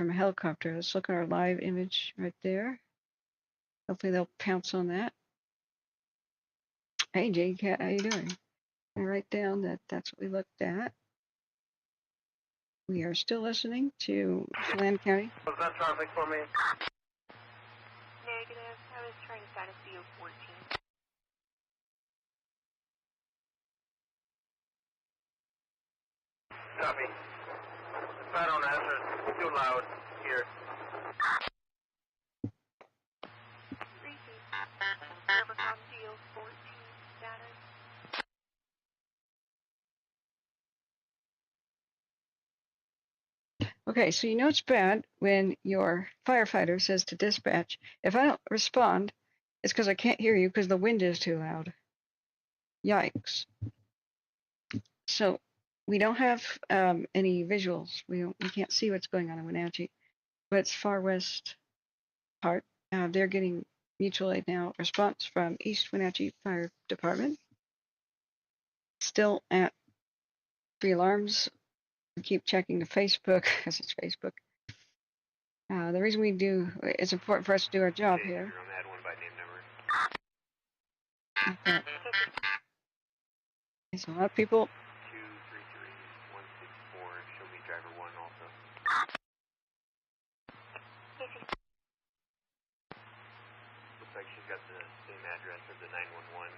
a helicopter. Let's look at our live image right there. Hopefully they'll pounce on that. Hey, J-Cat, how you doing? I write down that that's what we looked at. We are still listening to Chelan County. Was that traffic for me? Negative. I was trying to status CO 14. Copy. If I don't answer, it's too loud here. Receive. Rivercom CO 14 status. Okay, so you know it's bad when your firefighter says to dispatch, if I don't respond, it's because I can't hear you because the wind is too loud. Yikes. So we don't have any visuals. We can't see what's going on in Wenatchee, but it's far west part. They're getting mutual aid now response from East Wenatchee Fire Department. Still at 3 alarms. We keep checking the Facebook because it's Facebook. The reason it's important for us to do our job here. Okay. There's a lot of people. 233164, show me driver 1 also. Looks like she's got the same address as the 911.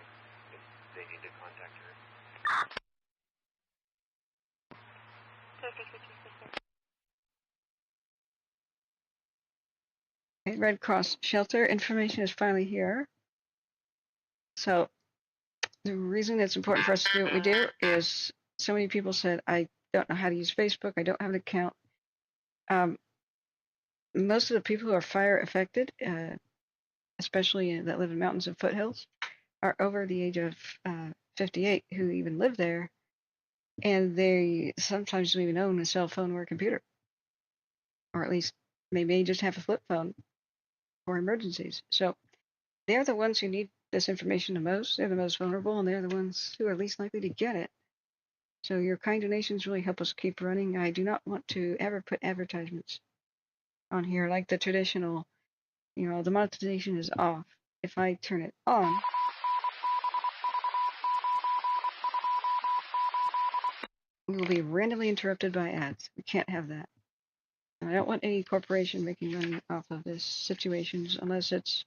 they need to contact her. Okay, Red Cross shelter information is finally here. So the reason it's important for us to do what we do is so many people said, I don't know how to use Facebook. I don't have an account. Most of the people who are fire affected, especially that live in mountains and foothills, are over the age of 58 who even live there. And they sometimes don't even own a cell phone or a computer, or at least maybe just have a flip phone for emergencies. So they're the ones who need this information the most. They're the most vulnerable, and they're the ones who are least likely to get it. So your kind donations really help us keep running. I do not want to ever put advertisements on here like the traditional, the monetization is off. If I turn it on, we will be randomly interrupted by ads. We can't have that. And I don't want any corporation making money off of this situations unless it's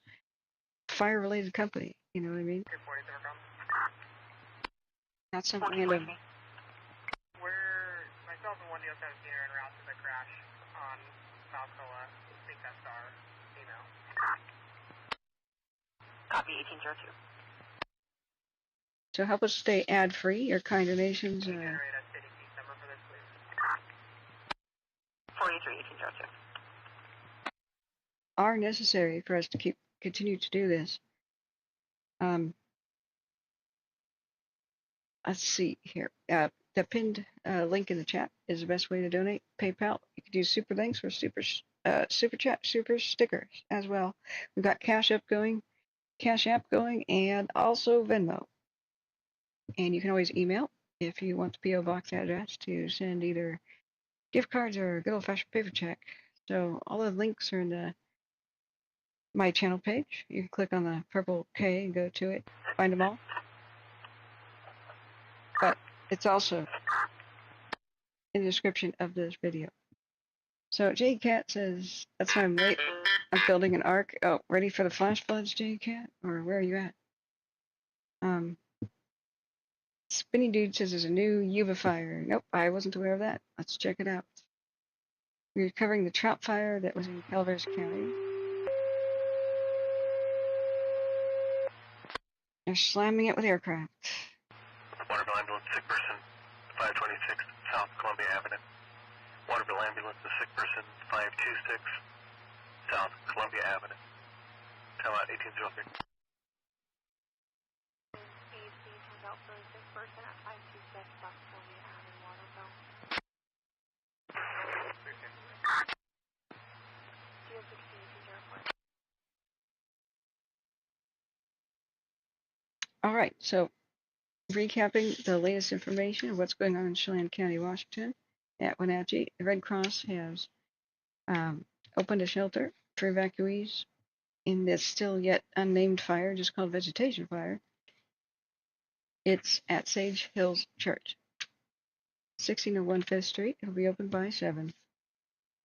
fire-related company. You know what I mean? Not some random. Where myself and one DO 17 are en route to the crash on South Cola. I think that's our email. Copy 1802. So help us stay ad-free. Your kind donations. Generate a city seat number for this, please. 431802. Are necessary for us to continue to do this. Let's see here. The pinned link in the chat is the best way to donate. PayPal. You could use super links or super chat, super stickers as well. We've got Cash App going, and also Venmo. And you can always email if you want the PO box address to send either gift cards or good old-fashioned paper check. So all the links are in the my channel page. You can click on the purple K and go to it, find them all. But it's also in the description of this video. So JCat says, that's why I'm late. I'm building an ark. Oh, ready for the flash floods, JCat? Or where are you at? Spinny Dude says there's a new Wildfire. Nope, I wasn't aware of that. Let's check it out. We're covering the trout fire that was in Calaveras County. They're slamming it with aircraft. Waterville ambulance, sick person, 526 South Columbia Avenue. Waterville ambulance, a sick person, 526 South Columbia Avenue. Time out 1803. AC comes out for a sick person at 526 South Columbia Avenue, Waterville. All right, so recapping the latest information of what's going on in Chelan County, Washington. At Wenatchee, the Red Cross has opened a shelter for evacuees in this still yet unnamed fire, just called vegetation fire. It's at Sage Hills Church, 1601 5th Street. It'll be open by 7.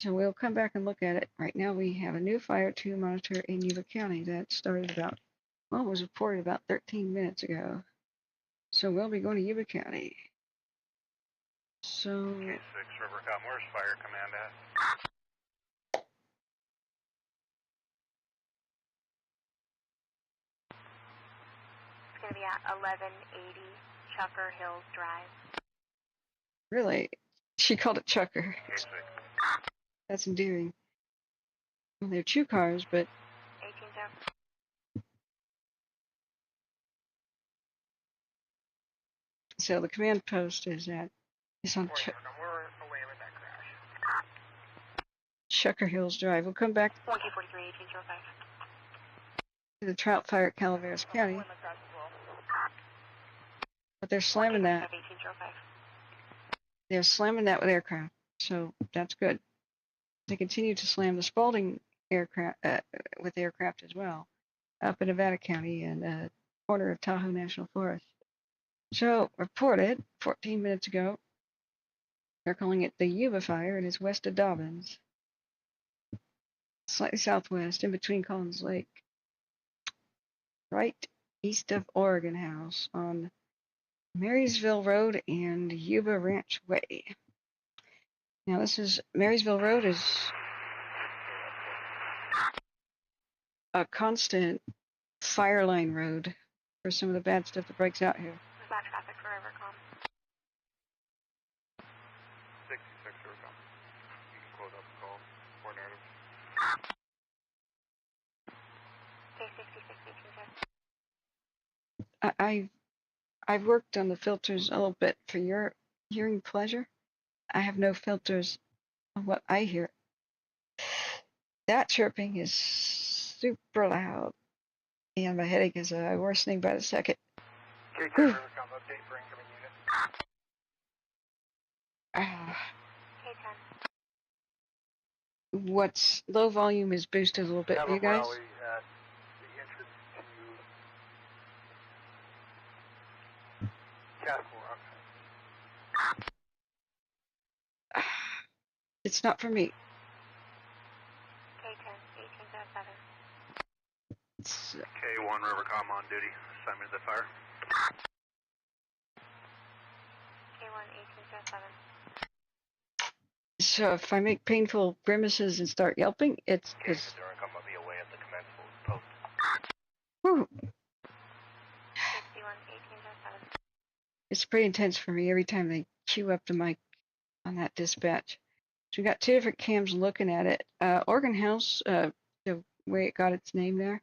So we'll come back and look at it. Right now we have a new fire to monitor in Yuba County that started was reported about 13 minutes ago. So we'll be going to Yuba County. So K6 River Cotton, where's Fire Command at? It's going to be at 1180 Chucker Hills Drive. really, she called it Chucker. K6. That's endearing. Well, they're chew cars, but 18-0. so the command post is on We're away with that crash. Chucker Hills Drive. We'll come back 1K43 1805. to the trout fire at Calaveras County, When the crash as well. but they're slamming that. 1805. They're slamming that with aircraft, so that's good. They continue to slam the Spalding aircraft with aircraft as well, up in Nevada County and a corner of Tahoe National Forest. So reported 14 minutes ago. They're calling it the Yuba Fire, and it's west of Dobbins, slightly southwest, in between Collins Lake. Right east of Oregon House on Marysville Road and Yuba Ranch Way. Now this is Marysville Road is a constant fire line road for some of the bad stuff that breaks out here. Dispatch traffic for Evercom. 66 Evercom. You can close up the call. 4 items. K66 1810. I've worked on the filters a little bit for your hearing pleasure. I have no filters on what I hear. That chirping is super loud, and my headache is worsening by the second. K10 Evercom, update for incoming unit. K10. What's low volume is boosted a little bit for you guys. Rally at the entrance to Castle Rock. It's not for me. K10 1807. It's, K1 Rivercom on duty. Assignment of the fire. K1 1807. so if I make painful grimaces and start yelping, it's because Rivercom will be away at the commencement post. whew, 61 1807. it's pretty intense for me every time they cue up the mic on that dispatch. So we got two different cams looking at it. Oregon House, the way it got its name there.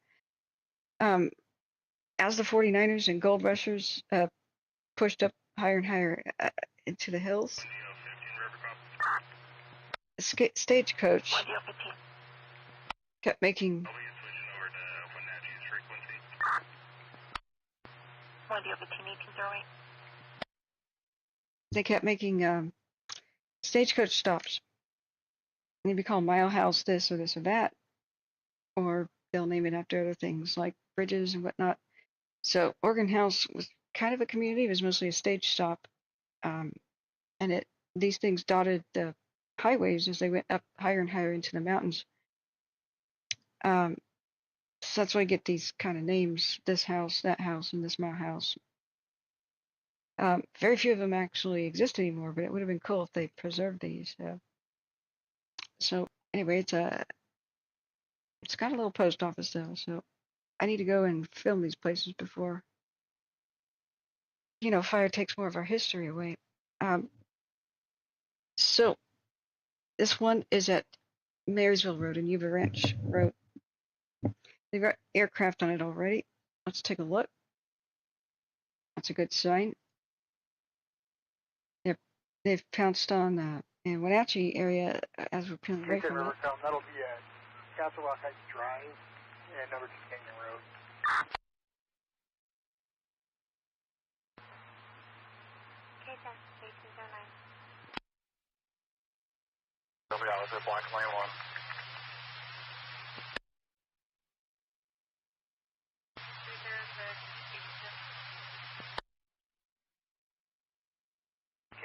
As the 49ers and Gold Rushers pushed up higher and higher into the hills, Stagecoach 1015. kept making 1808. they kept making Stagecoach stops. And they'd be called Mile House this or this or that, or they'll name it after other things like bridges and whatnot. So Oregon House was kind of a community. It was mostly a stage stop, and these things dotted the highways as they went up higher and higher into the mountains. So that's why I get these kind of names: this house, that house, and this Mile House. Very few of them actually exist anymore, but it would have been cool if they preserved these. So anyway, it's got a little post office though, so I need to go and film these places before, fire takes more of our history away. So this one is at Marysville Road and Yuba Ranch Road. They've got aircraft on it already. Let's take a look. That's a good sign. They've pounced on in Wachi area as we're peeling away K10 from it. Evercom, that'll be at Castle Rock Heights Drive and number 2 Canyon Road. K10 1809. They'll be out with their Black Lane 1.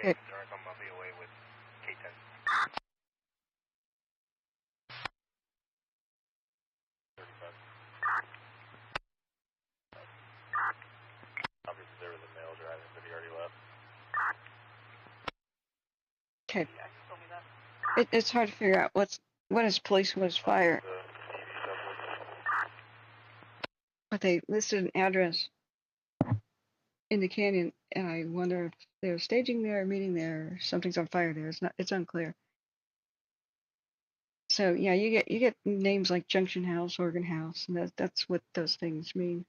Good. Rivercom will be away with K10. Obviously there was a male driving, but he already left. Okay. It's hard to figure out what is police and what is fire. But they listed an address in the canyon, and I wonder if they're staging there, or meeting there, or something's on fire there. It's unclear. So yeah, you get names like Junction House, Oregon House, and that's what those things mean.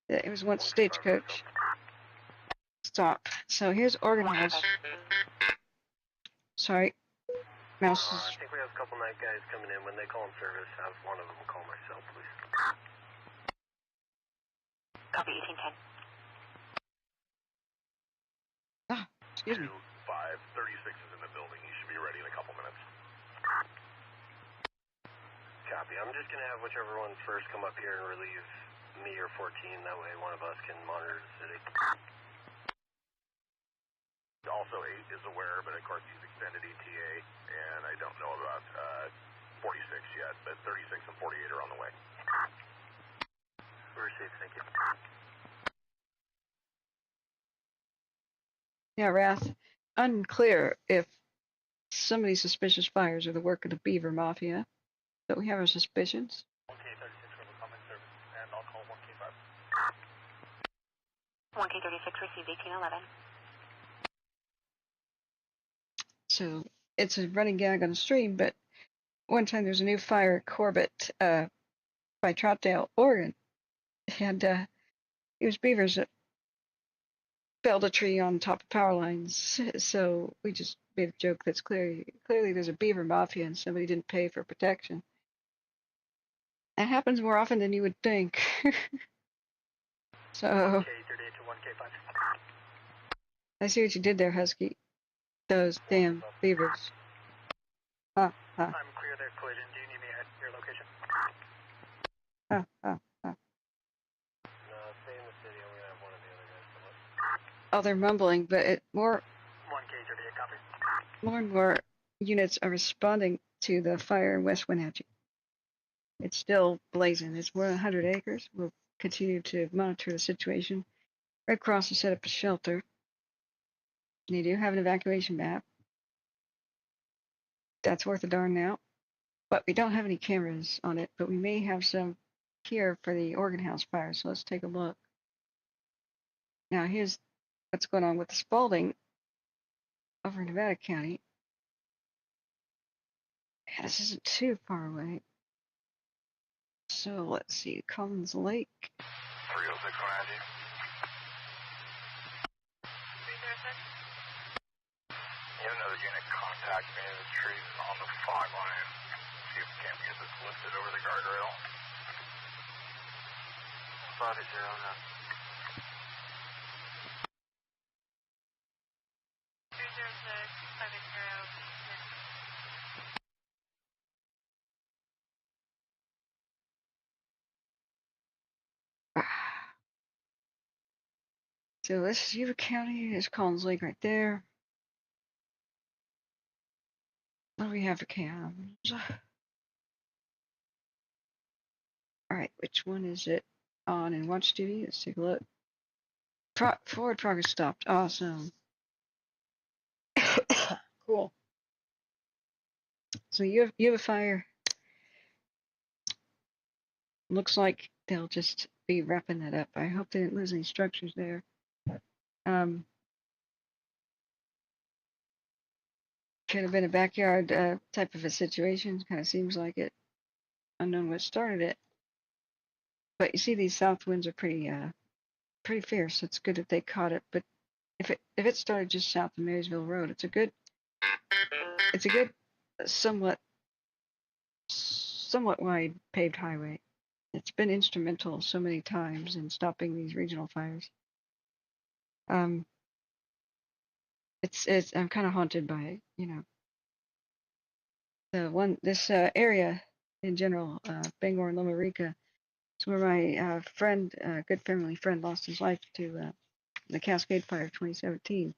It was once Stagecoach stop. So here's Oregon House. Sorry, mouse I is think we have a couple night guys coming in. When they call in service, have one of them call myself, please. Copy 1810. excuse me. 536 is in the building. You should be ready in a couple minutes. Copy. I'm just going to have whichever one first come up here and relieve me or 14. That way one of us can monitor the city. Also, 8 is aware, but of course he's extended ETA, and I don't know about 46 yet, but 36 and 48 are on the way. We're safe, thank you. Yeah, Wrath. Unclear if some of these suspicious fires are the work of the Beaver Mafia, but we have our suspicions. 1K36 for the common service, and I'll call 1K5. 1K36 received 1811. So it's a running gag on the stream, but one time there's a new fire at Corbett by Troutdale, Oregon, and it was beavers that felled a tree on top of power lines. So we just made a joke that's clearly there's a beaver mafia and somebody didn't pay for protection. That happens more often than you would think. So 1K38 to 1K5. I see what you did there, Husky. Those damn beavers. I'm clear there, collision. Do you need me at your location? No, Stay in the city. I'm gonna have one of the other guys come up. oh, they're mumbling, but more 1K38, copy. and more units are responding to the fire in West Wenatchee. It's still blazing. It's more than 100 acres. We'll continue to monitor the situation. Red Cross has set up a shelter. They do have an evacuation map. That's worth a darn now. But we don't have any cameras on it, but we may have some here for the Oregon House fire, so let's take a look. Now here's what's going on with the Spalding over in Nevada County. Yeah, this isn't too far away. So let's see, Collins Lake. 306 Wenatchee. 306. You have another unit contact me. The tree's on the fog line. See if we can't get this lifted over the guardrail. Body 09. 306, subject 0. So this is Yuba County. There's Collins Lake right there. What do we have for cams? All right, which one is it on in watch duty? Let's take a look. Forward progress stopped. Awesome. Cool. So you have a fire. Looks like they'll just be wrapping that up. I hope they didn't lose any structures there. Could have been a backyard type of a situation. Kind of seems like it. Unknown what started it. But you see, these south winds are pretty fierce. It's good that they caught it. But if it started just south of Marysville Road, it's a good somewhat wide paved highway. It's been instrumental so many times in stopping these regional fires. It's I'm kind of haunted by it, you know. This area in general, Bangor and Loma Rica, is where my good family friend, lost his life to the Cascade Fire of 2017.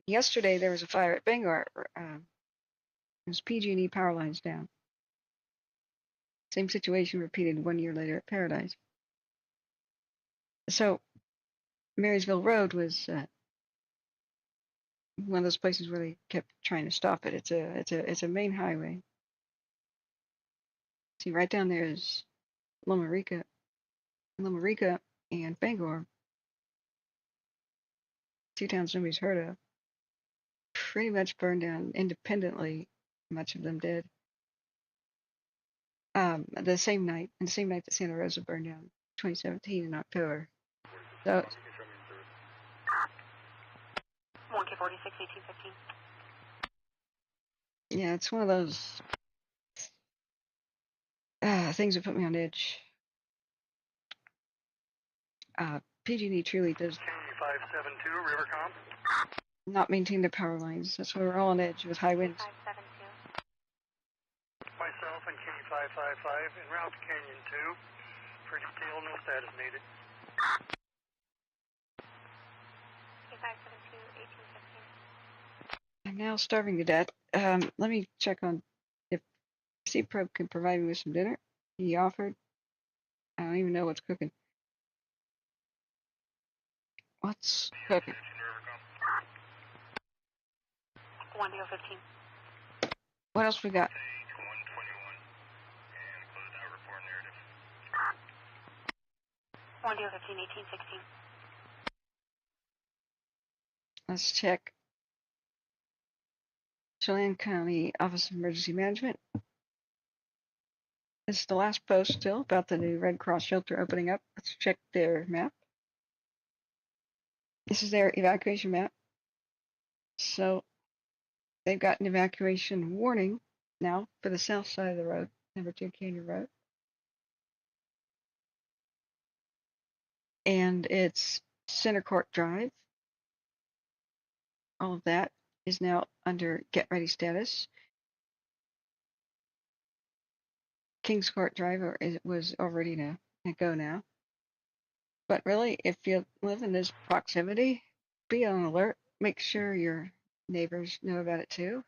Yesterday there was a fire at Bangor. There's PG&E power lines down. Same situation repeated 1 year later at Paradise. So Marysville Road was one of those places where they kept trying to stop it. It's a main highway. See, right down there is Loma Rica and Bangor, two towns nobody's heard of, pretty much burned down independently. Much of them did. The same night that Santa Rosa burned down, 2017 in October. So 1K46, 1815. yeah, it's one of those things that put me on edge. PG&E truly does K572, Rivercom. not maintain their power lines. That's why we're all on edge with high winds. 572. Myself and K555 en route to Canyon 2. For detail, no status needed. K572, 1815. I'm now starving to death. Let me check on if C-Probe can provide me with some dinner. He offered. I don't even know what's cooking. What's cooking? 1-0-15. What else we got? 1-0-15, 1816. Let's check Chelan County Office of Emergency Management. This is the last post still about the new Red Cross shelter opening up. Let's check their map. This is their evacuation map. So they've got an evacuation warning now for the south side of the road, number 2 Canyon Road. And it's Center Court Drive. All of that is now under get ready status. Kings Court Drive was already a go now. But really, if you live in this proximity, be on alert. Make sure your neighbors know about it too.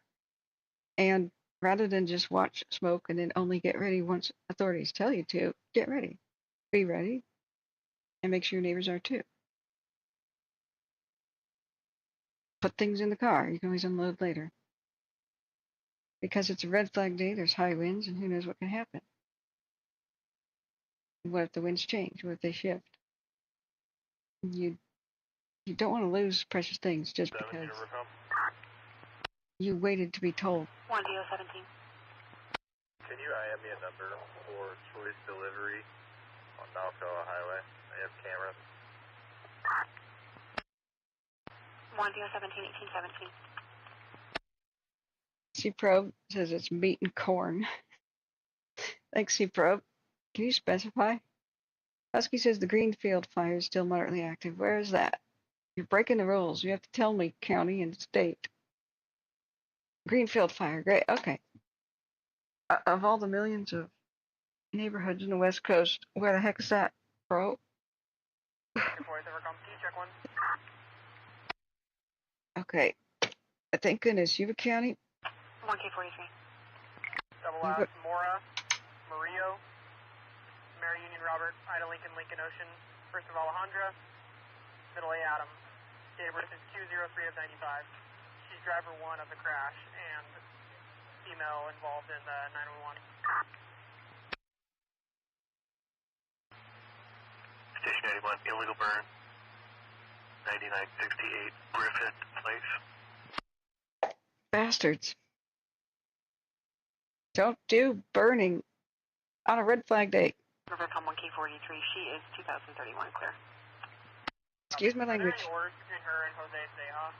And rather than just watch smoke and then only get ready once authorities tell you to, get ready. Be ready. And make sure your neighbors are too. Put things in the car. You can always unload later. Because it's a red flag day, there's high winds, and who knows what can happen. What if the winds change? What if they shift? You don't want to lose precious things just because you waited to be told. 1-0-17. Can you IM me a number for choice delivery on Malcoa Highway? I have cameras. 1-0-17, 1817. C-Probe says it's meat and corn. Thanks, C-Probe. Can you specify? Husky says the Greenfield fire is still moderately active. Where is that? You're breaking the rules. You have to tell me county and state. Greenfield fire. Great. Okay. Of all the millions of neighborhoods in the West Coast, where the heck is that, bro? Okay. Thank goodness. Yuba County. 1K43. Double S, Mora, Murillo, Mary Union Robert, Ida Lincoln, Lincoln Ocean, First of Alejandra, Middle A Adam. Date of birth is Q03 of 95. She's driver 1 of the crash and female involved in the 911. Station 81, illegal burn. 9968 Griffith Place. Bastards. Don't do burning on a red flag day. Rivercom 1K43. She is 2031 clear. Excuse my language. Are there any orders between her and Jose Ceja?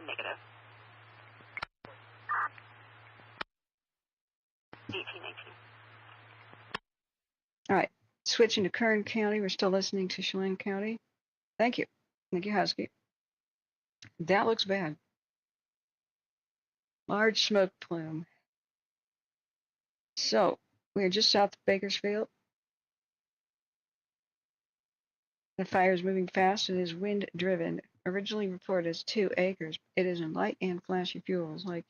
Negative. 1819. All right. Switching to Kern County. We're still listening to Chelan County. Thank you. Thank you, Husky. That looks bad. Large smoke plume. So, we're just south of Bakersfield. The fire is moving fast and is wind driven. Originally reported as 2 acres. It is in light and flashy fuels like,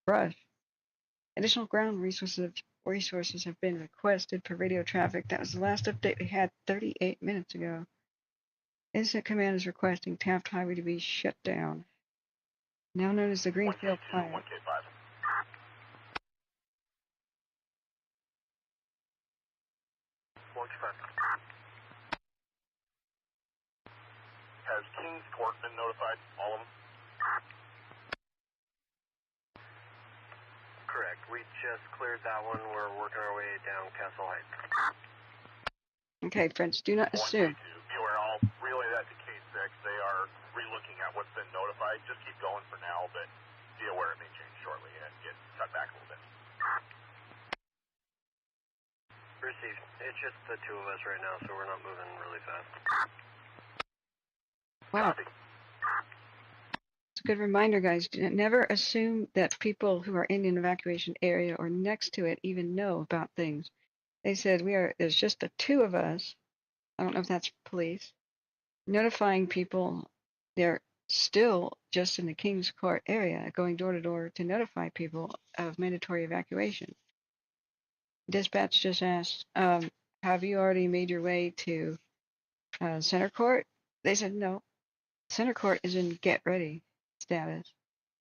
brush. Additional ground resources have been requested for radio traffic. That was the last update we had 38 minutes ago. Incident Command is requesting Taft Highway to be shut down. Now known as the Greenfield Fire. 1K5. Has Kings Court been notified? All of them? Correct. We just cleared that one. We're working our way down Castle Heights. Okay, friends, do not assume. 1K2. Beware, I'll relay that to K6. They are relooking at what's been notified. Just keep going for now, but be aware it may change shortly and get cut back a little bit. Received. It's just the 2 of us right now, so we're not moving really fast. Wow. Copy. It's a good reminder, guys. Never assume that people who are in an evacuation area or next to it even know about things. They said there's just the 2 of us. I don't know if that's police. Notifying people. They're still just in the Kings Court area, going door to door to notify people of mandatory evacuation. Dispatch just asked, have you already made your way to Center Court? They said no. Center Court is in get ready status.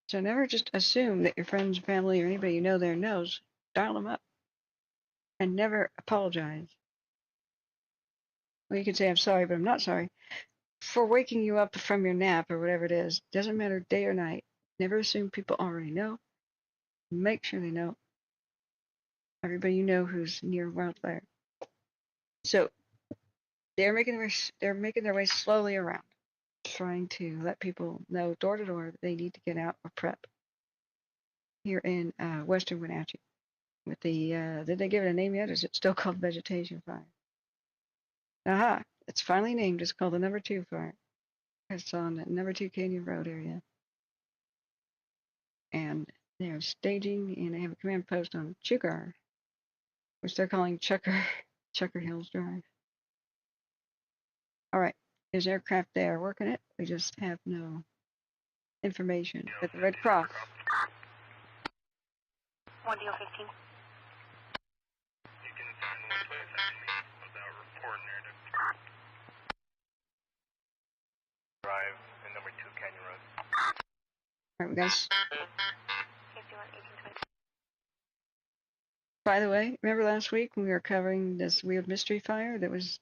So never just assume that your friends, family, or anybody you know there knows. Dial them up and never apologize. Well, you can say, I'm sorry, but I'm not sorry. For waking you up from your nap or whatever it is, doesn't matter day or night. Never assume people already know. Make sure they know. Everybody you know who's near wildfire. So they're making their way slowly around, trying to let people know door to door that they need to get out or prep. Here in western Wenatchee, with the did they give it a name yet? Or is it still called vegetation fire? Aha! It's finally named. It's called the number 2 fire. It's on the number 2 Canyon Road area, and they're staging, and they have a command post on Chukar, which they're calling Chucker Hills Drive. All right, there's aircraft there working it. We just have no information. But the Red Cross. 1 deal 15. You can find one place I can meet without reporting there to drive in number 2 Canyon Road. All right, we got. 51, 1820. By the way, remember last week when we were covering this weird mystery fire that was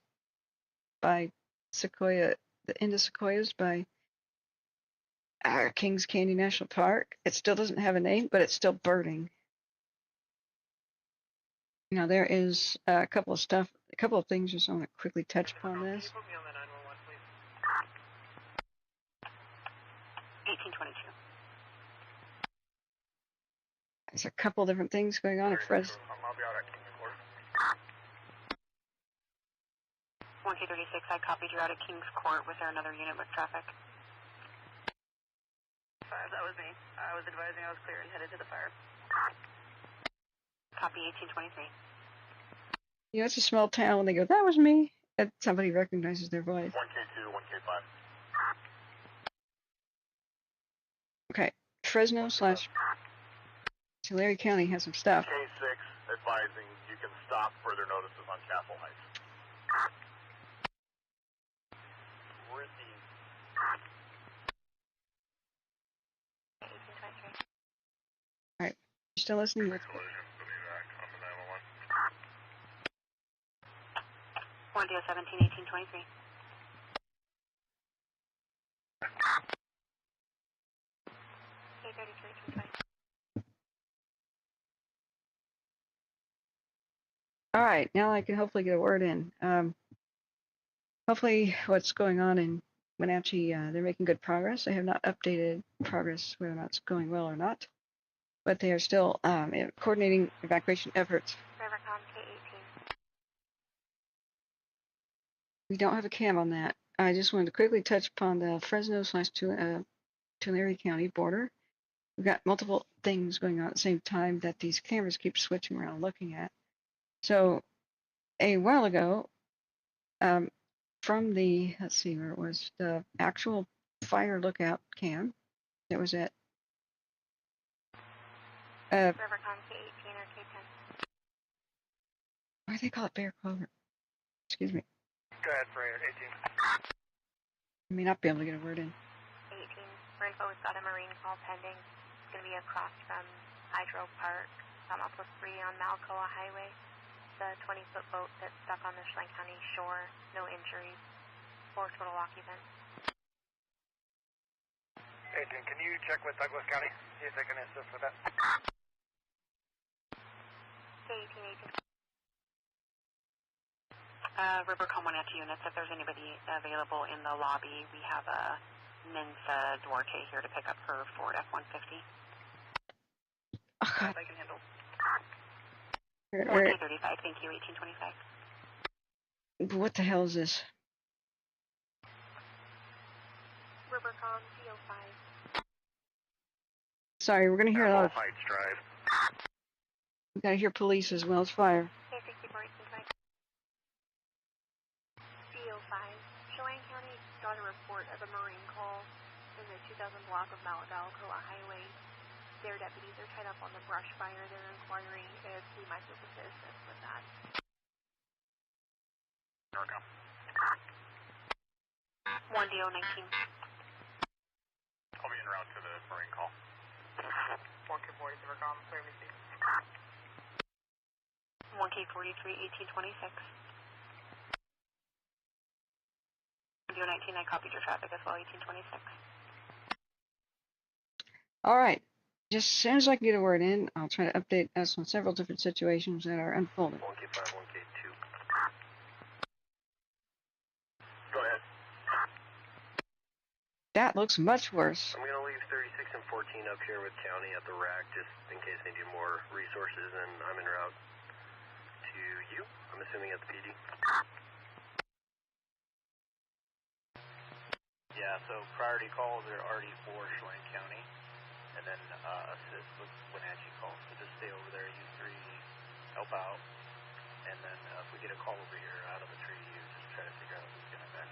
by Sequoia, the end of Sequoias by Kings Canyon National Park? It still doesn't have a name, but it's still burning. Now there is a couple of things just I want to quickly touch upon this. Can you put me on the 911, please? 1822. There's a couple different things going on at Fresno. I'll be out at Kings Court. 1K36, I copied you out at Kings Court. Was there another unit with traffic? 5, that was me. I was advising I was clear and headed to the fire. Copy 1823. You know, it's a small town when they go, that was me, and somebody recognizes their voice. 1K2, 1K5. Okay, Fresno / Tulare County has some stuff. K6 advising you can stop further notices on Castle Heights. Where's the 1823. All right, you still listening? With collision for the EVAC on the 911? 1 deal 17, 1823. K33, 1820. All right, now I can hopefully get a word in. Hopefully what's going on in Wenatchee, they're making good progress. I have not updated progress whether or not it's going well or not, but they are still coordinating evacuation efforts. Rivercom K18. We don't have a cam on that. I just wanted to quickly touch upon the Fresno / Tulare County border. We've got multiple things going on at the same time that these cameras keep switching around looking at. So a while ago, from the, let's see where it was, the actual fire lookout cam that was at Rivercom K18 or K10. why do they call it Bear Clover? Excuse me. Go ahead, for 18. I may not be able to get a word in. 18. For info, we've got a marine call pending. It's going to be across from Hydro Park, off of 3 on Malcoa Highway. The 20-foot boat that's stuck on the Chelan County shore. No injuries. 4 total occupants. 18, can you check with Douglas County? See if they can assist with that? K18, 18. Rivercom Wenatchee units, if there's anybody available in the lobby, we have a Mensa Duarte here to pick up her Ford F-150. Oh, God. I can handle. 1K35, thank you, 1825. What the hell is this? Rivercom CO5. Sorry, we're gonna hear a lot of. Heights Drive. We gotta hear police as well as fire. K64, 1825. CO5. Chelan County got a report of a marine call in the 2000 block of Malcoa Highway. Their deputies are tied up on the brush fire. They're inquiring if we might be able to assist with that. Norcom. 1DO19. I'll be en route to the Marine call. 1K40 Supercom, clear me. 1K43, 1826. 1DO19, I copied your traffic as well, 1826. All right. Just as soon as I can get a word in, I'll try to update us on several different situations that are unfolding. 1K5, 1K2. Go ahead. That looks much worse. I'm going to leave 36 and 14 up here with County at the rack just in case they need more resources, and I'm en route to you. I'm assuming at the PD. Yeah, so priority calls are already for Chelan County, and then assist with Wenatchee calls. So just stay over there, use 3, help out, and then if we get a call over here out of the tree, you just try to figure out who's going to back.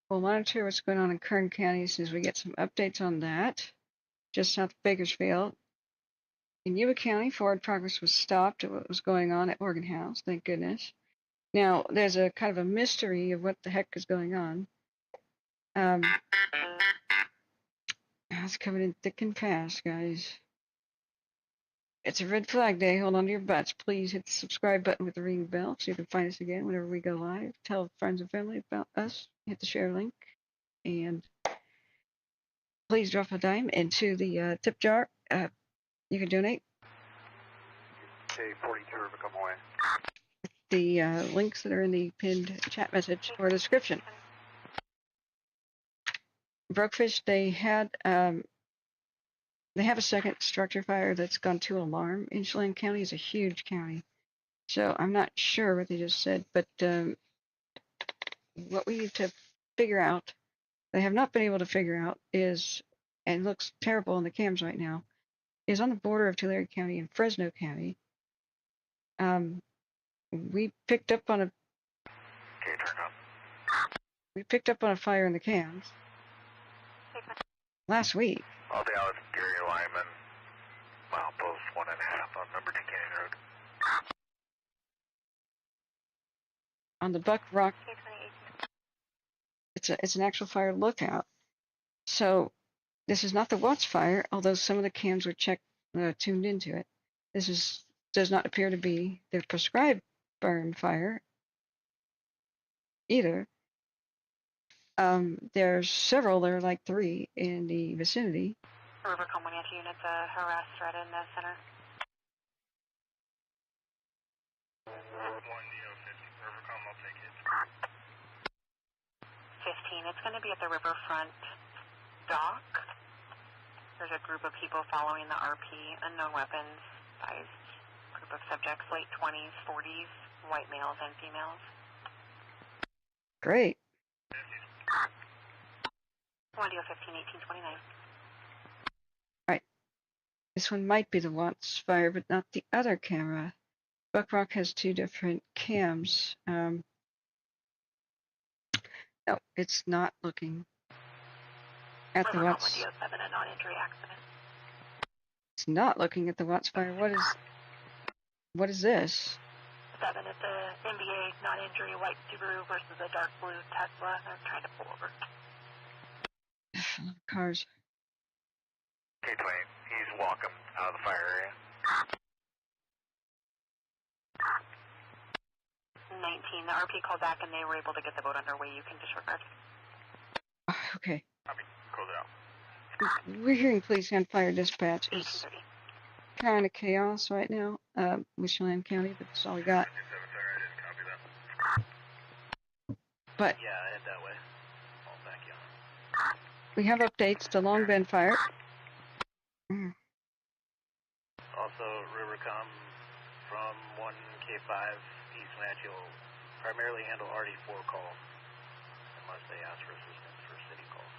We'll monitor what's going on in Kern County as soon as we get some updates on that. Just south of Bakersfield. In Yuba County, forward progress was stopped at what was going on at Morgan House, thank goodness. Now, there's a kind of a mystery of what the heck is going on. It's coming in thick and fast, guys. It's a red flag day. Hold on to your butts. Please hit the subscribe button with the ring bell so you can find us again whenever we go live. Tell friends and family about us. Hit the share link. And please drop a dime into the tip jar. You can donate. K42, come away. The links that are in the pinned chat message or description. Brokefish, they have a second structure fire that's gone to alarm. In Chelan County is a huge county, so I'm not sure what they just said, but what we need to figure out, they have not been able to figure out is, and looks terrible in the cams right now, is on the border of Tulare County and Fresno County. We picked up on a fire in the cams last week. All day I was Gary Lyman, Milepost 1.5 on number 2 Canyon Road. On the Buck Rock, it's an actual fire lookout. So this is not the Watts fire, although some of the cams were tuned into it. This does not appear to be the prescribed burn fire either. There's several, there are like 3 in the vicinity. Rivercom Wenatchee units, harass threat in the center. 1DO50, Rivercom, I'll take it. 15, it's going to be at the riverfront dock. There's a group of people following the RP, unknown weapons, sized group of subjects, late 20s, 40s, white males and females. Great. 1DO15, 1829. Right. This one might be the Watts fire, but not the other camera. Buck Rock has 2 different cams. No, it's not looking at the Watts. 1DO7, a non-injury accident. It's not looking at the Watts fire. What is this? 7 at the NBA non-injury white Subaru versus a dark blue Tesla. They're trying to pull over. Cars. K-20, he's walking out of the fire area. 19, the RP called back and they were able to get the boat underway. You can disregard. Okay. Copy, close it out. We're hearing police gunfire dispatch. It's 1830. kind of chaos right now with Chelan County, but that's all we got. But Yeah, head that way. I'll back you. we have updates to Long Bend fire. Also, Rivercom from 1K5 East Wenatchee will primarily handle RD4 calls unless they ask for assistance for city calls.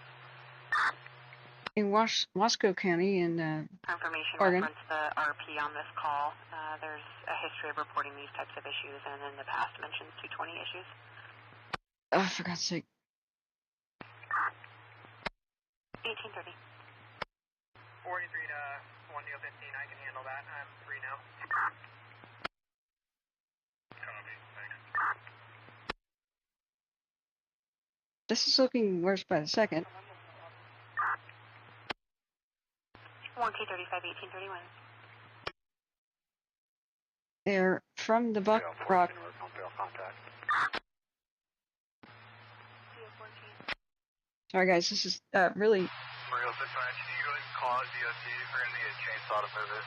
In Wasco County in Confirmation Oregon. reference the RP on this call. There's a history of reporting these types of issues and in the past mentions 220 issues. Oh, for God's sake. 1830. 43 to 1 Neo 15, I can handle that. I'm free now. Copy, thanks. This is looking worse by the second. 1K35, 1831. They're from the Buck Rock. Sorry guys, this is really Mario 69, can you go ahead and call out DOC for him to get a chainsaw to move it?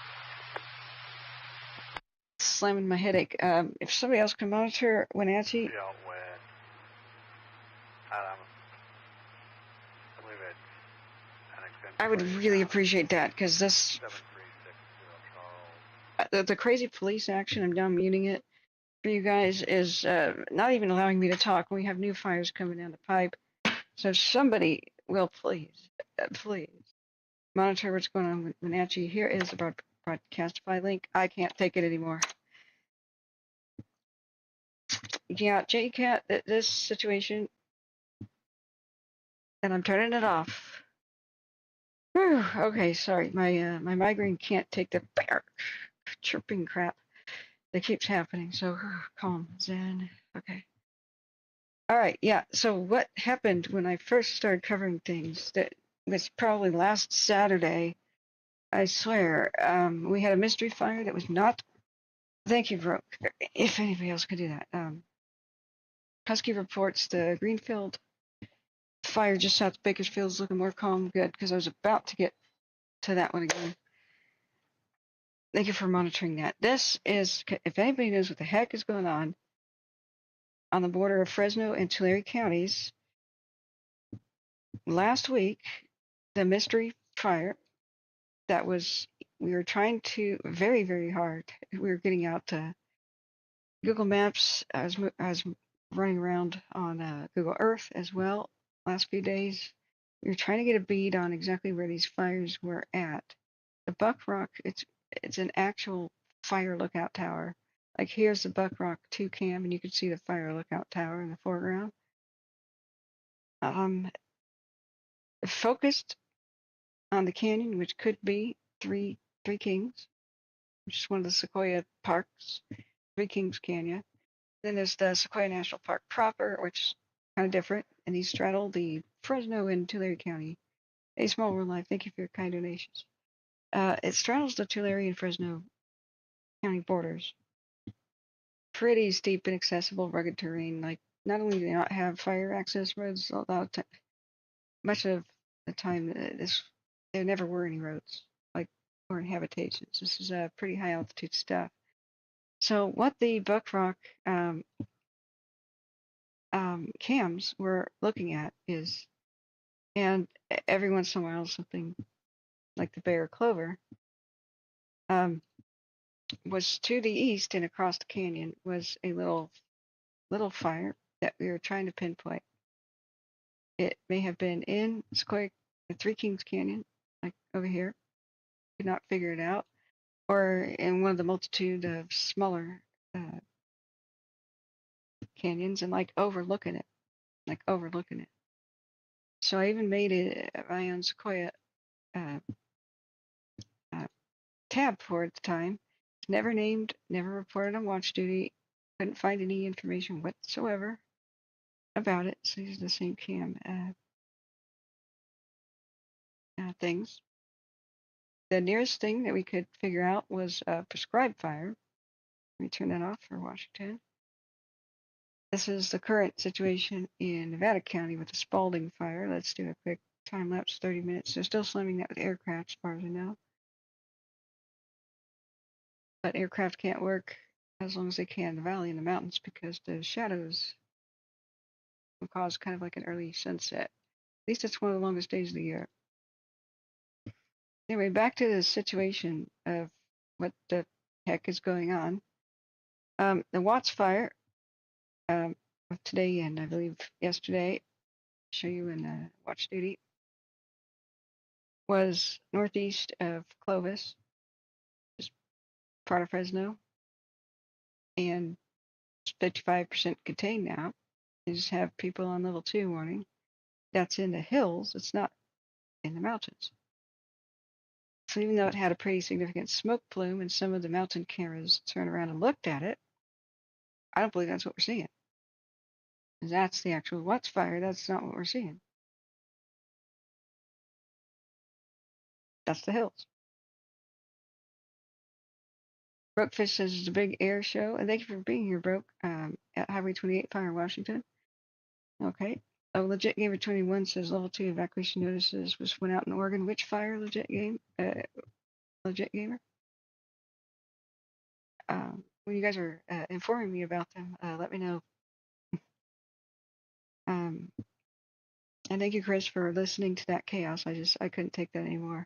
slamming my headache. If somebody else can monitor Wenatchee, Yeah, when, I believe it's an extension. I would really appreciate that, because this 7360 Charles. the crazy police action, I'm now muting it for you guys, is not even allowing me to talk. We have new fires coming down the pipe. So somebody will please monitor what's going on with Wenatchee. Here is the broadcastify link. I can't take it anymore. Yeah, JCat, this situation, and I'm turning it off. Whew, okay, sorry. My migraine can't take the chirping crap that keeps happening. So calm, zen. Okay. All right, yeah. So what happened when I first started covering things? That was probably last Saturday. I swear, we had a mystery fire that was not. Thank you, Brooke. If anybody else could do that. Husky reports the Greenfield fire just south of Bakersfield is looking more calm. Good, because I was about to get to that one again. Thank you for monitoring that. This is, if anybody knows what the heck is going on the border of Fresno and Tulare counties, last week, the mystery fire that was, we were trying to, very, very hard, we were getting out Google Maps. I was running around on Google Earth as well last few days. We were trying to get a bead on exactly where these fires were at. The Buck Rock, it's an actual fire lookout tower. Like here's the Buck Rock 2 cam, and you can see the fire lookout tower in the foreground. Focused on the canyon, which could be Three Kings, which is one of the Sequoia parks, Three Kings Canyon. Then there's the Sequoia National Park proper, which is kind of different, and these straddle the Fresno and Tulare County. A Small World Life, thank you for your kind donations. It straddles the Tulare and Fresno County borders. Pretty steep, inaccessible, rugged terrain. Like, not only do they not have fire access roads, much of the time, there never were any roads, like, or in habitations. This is pretty high altitude stuff. So what the Buck Rock cams were looking at is, and every once in a while something like the bear clover, was to the east and across the canyon was a little fire that we were trying to pinpoint. It may have been in Sequoia, the Three Kings Canyon, like over here. Could not figure it out, or in one of the multitude of smaller canyons, and like overlooking it. So I even made my own Sequoia tab for it at the time. It's never named, never reported on watch duty. Couldn't find any information whatsoever about it. So these are the same cam things. The nearest thing that we could figure out was a prescribed fire. Let me turn that off for Washington. This is the current situation in Nevada County with the Spalding fire. Let's do a quick time lapse, 30 minutes. They're still slamming that with aircraft as far as I know. But aircraft can't work as long as they can in the valley and the mountains because the shadows will cause kind of like an early sunset. At least it's one of the longest days of the year. Anyway, back to the situation of what the heck is going on. The Watts fire of today and I believe yesterday, show you in watch duty, was northeast of Clovis, just part of Fresno, and it's 55% contained now. They just have people on level 2 warning. That's in the hills. It's not in the mountains. So even though it had a pretty significant smoke plume and some of the mountain cameras turned around and looked at it, I don't believe that's what we're seeing. That's the actual Wildfire. That's not what we're seeing. That's the hills. Brokefish says it's a big air show. And thank you for being here, Broke, at Highway 28 Fire in Washington. Okay. Oh, Legit Gamer 21 says level 2 evacuation notices was went out in Oregon. Which fire, Legit Legit Gamer? When you guys are informing me about them, let me know. And thank you, Chris, for listening to that chaos. I couldn't take that anymore.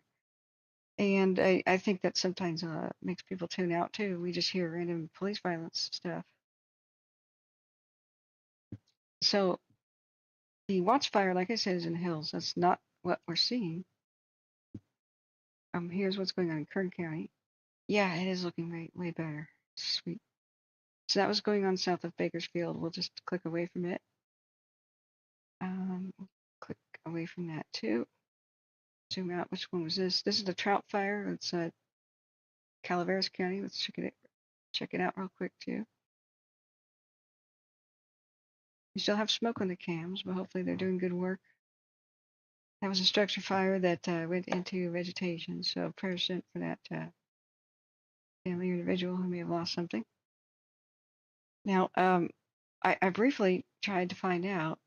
And I think that sometimes makes people tune out too. We just hear random police violence stuff. So the Watchfire, like I said, is in the hills. That's not what we're seeing. Here's what's going on in Kern County. Yeah, it is looking way better. Sweet. So that was going on south of Bakersfield. We'll just click away from it. Click away from that too. Zoom out. Which one was this? This is the Trout Fire. It's Calaveras County. Let's check it out real quick too. You still have smoke on the cams, but hopefully they're doing good work. That was a structure fire that went into vegetation, so prayers sent for that family or individual who may have lost something. Now, I briefly tried to find out,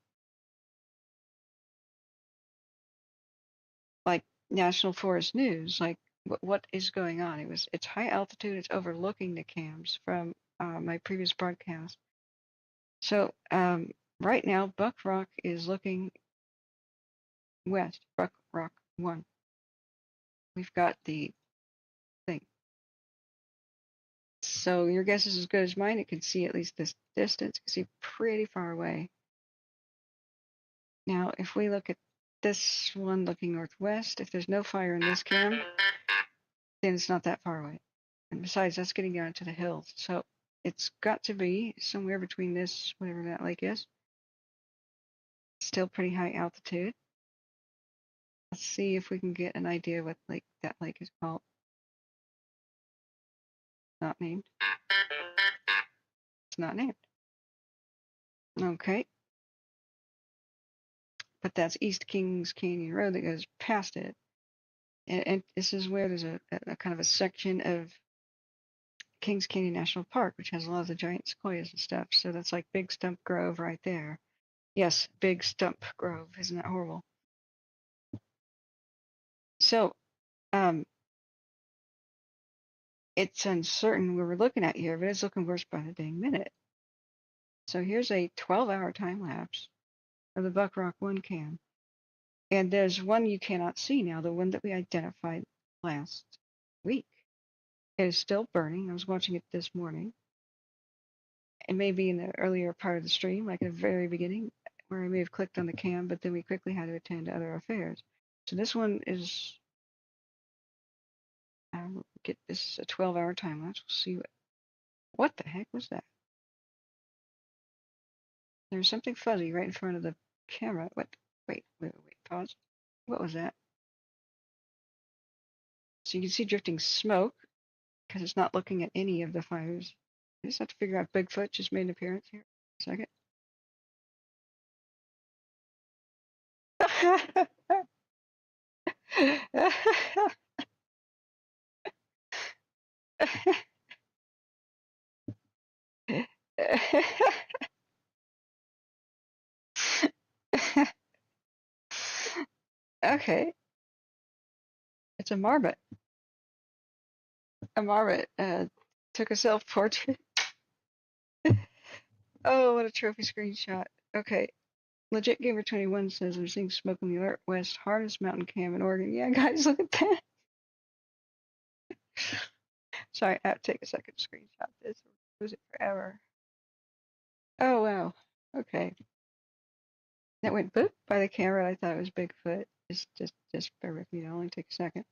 like National Forest News, like what is going on. It's high altitude. It's overlooking the cams from my previous broadcast. So right now, Buck Rock is looking west. Buck Rock 1. We've got the thing. So your guess is as good as mine. It can see at least this distance. You can see pretty far away. Now, if we look at this one looking northwest, if there's no fire in this cam, then it's not that far away. And besides, that's getting down to the hills. So it's got to be somewhere between this, whatever that lake is. Still pretty high altitude. Let's see if we can get an idea what that lake is called. Not named. It's not named. Okay. But that's East Kings Canyon Road that goes past it. And this is where there's a kind of a section of Kings Canyon National Park, which has a lot of the giant sequoias and stuff. So that's like Big Stump Grove right there. Yes, Big Stump Grove. Isn't that horrible? So, it's uncertain where we're looking at here, but it's looking worse by the dang minute. So here's a 12-hour time lapse of the Buck Rock 1 cam. And there's one you cannot see now, the one that we identified last week. It is still burning. I was watching it this morning. It may be in the earlier part of the stream, like at the very beginning, where I may have clicked on the cam, but then we quickly had to attend to other affairs. So this one is, get this a 12-hour time lapse. We'll see what the heck was that? There's something fuzzy right in front of the camera. What? Wait, pause. What was that? So you can see drifting smoke because it's not looking at any of the fires. I just have to figure out Bigfoot just made an appearance here. A second. Okay. It's a marmot. A marmot took a self-portrait. Oh, what a trophy screenshot. Okay. Legit Gamer 21 says I'm seeing smoke in the Alert West Harness Mountain Cam in Oregon. Yeah, guys, look at that. Sorry, I have to take a second to screenshot this. I'll lose it forever. Oh, wow. Okay. That went boop by the camera. I thought it was Bigfoot. Just bear with me. It'll only take a second.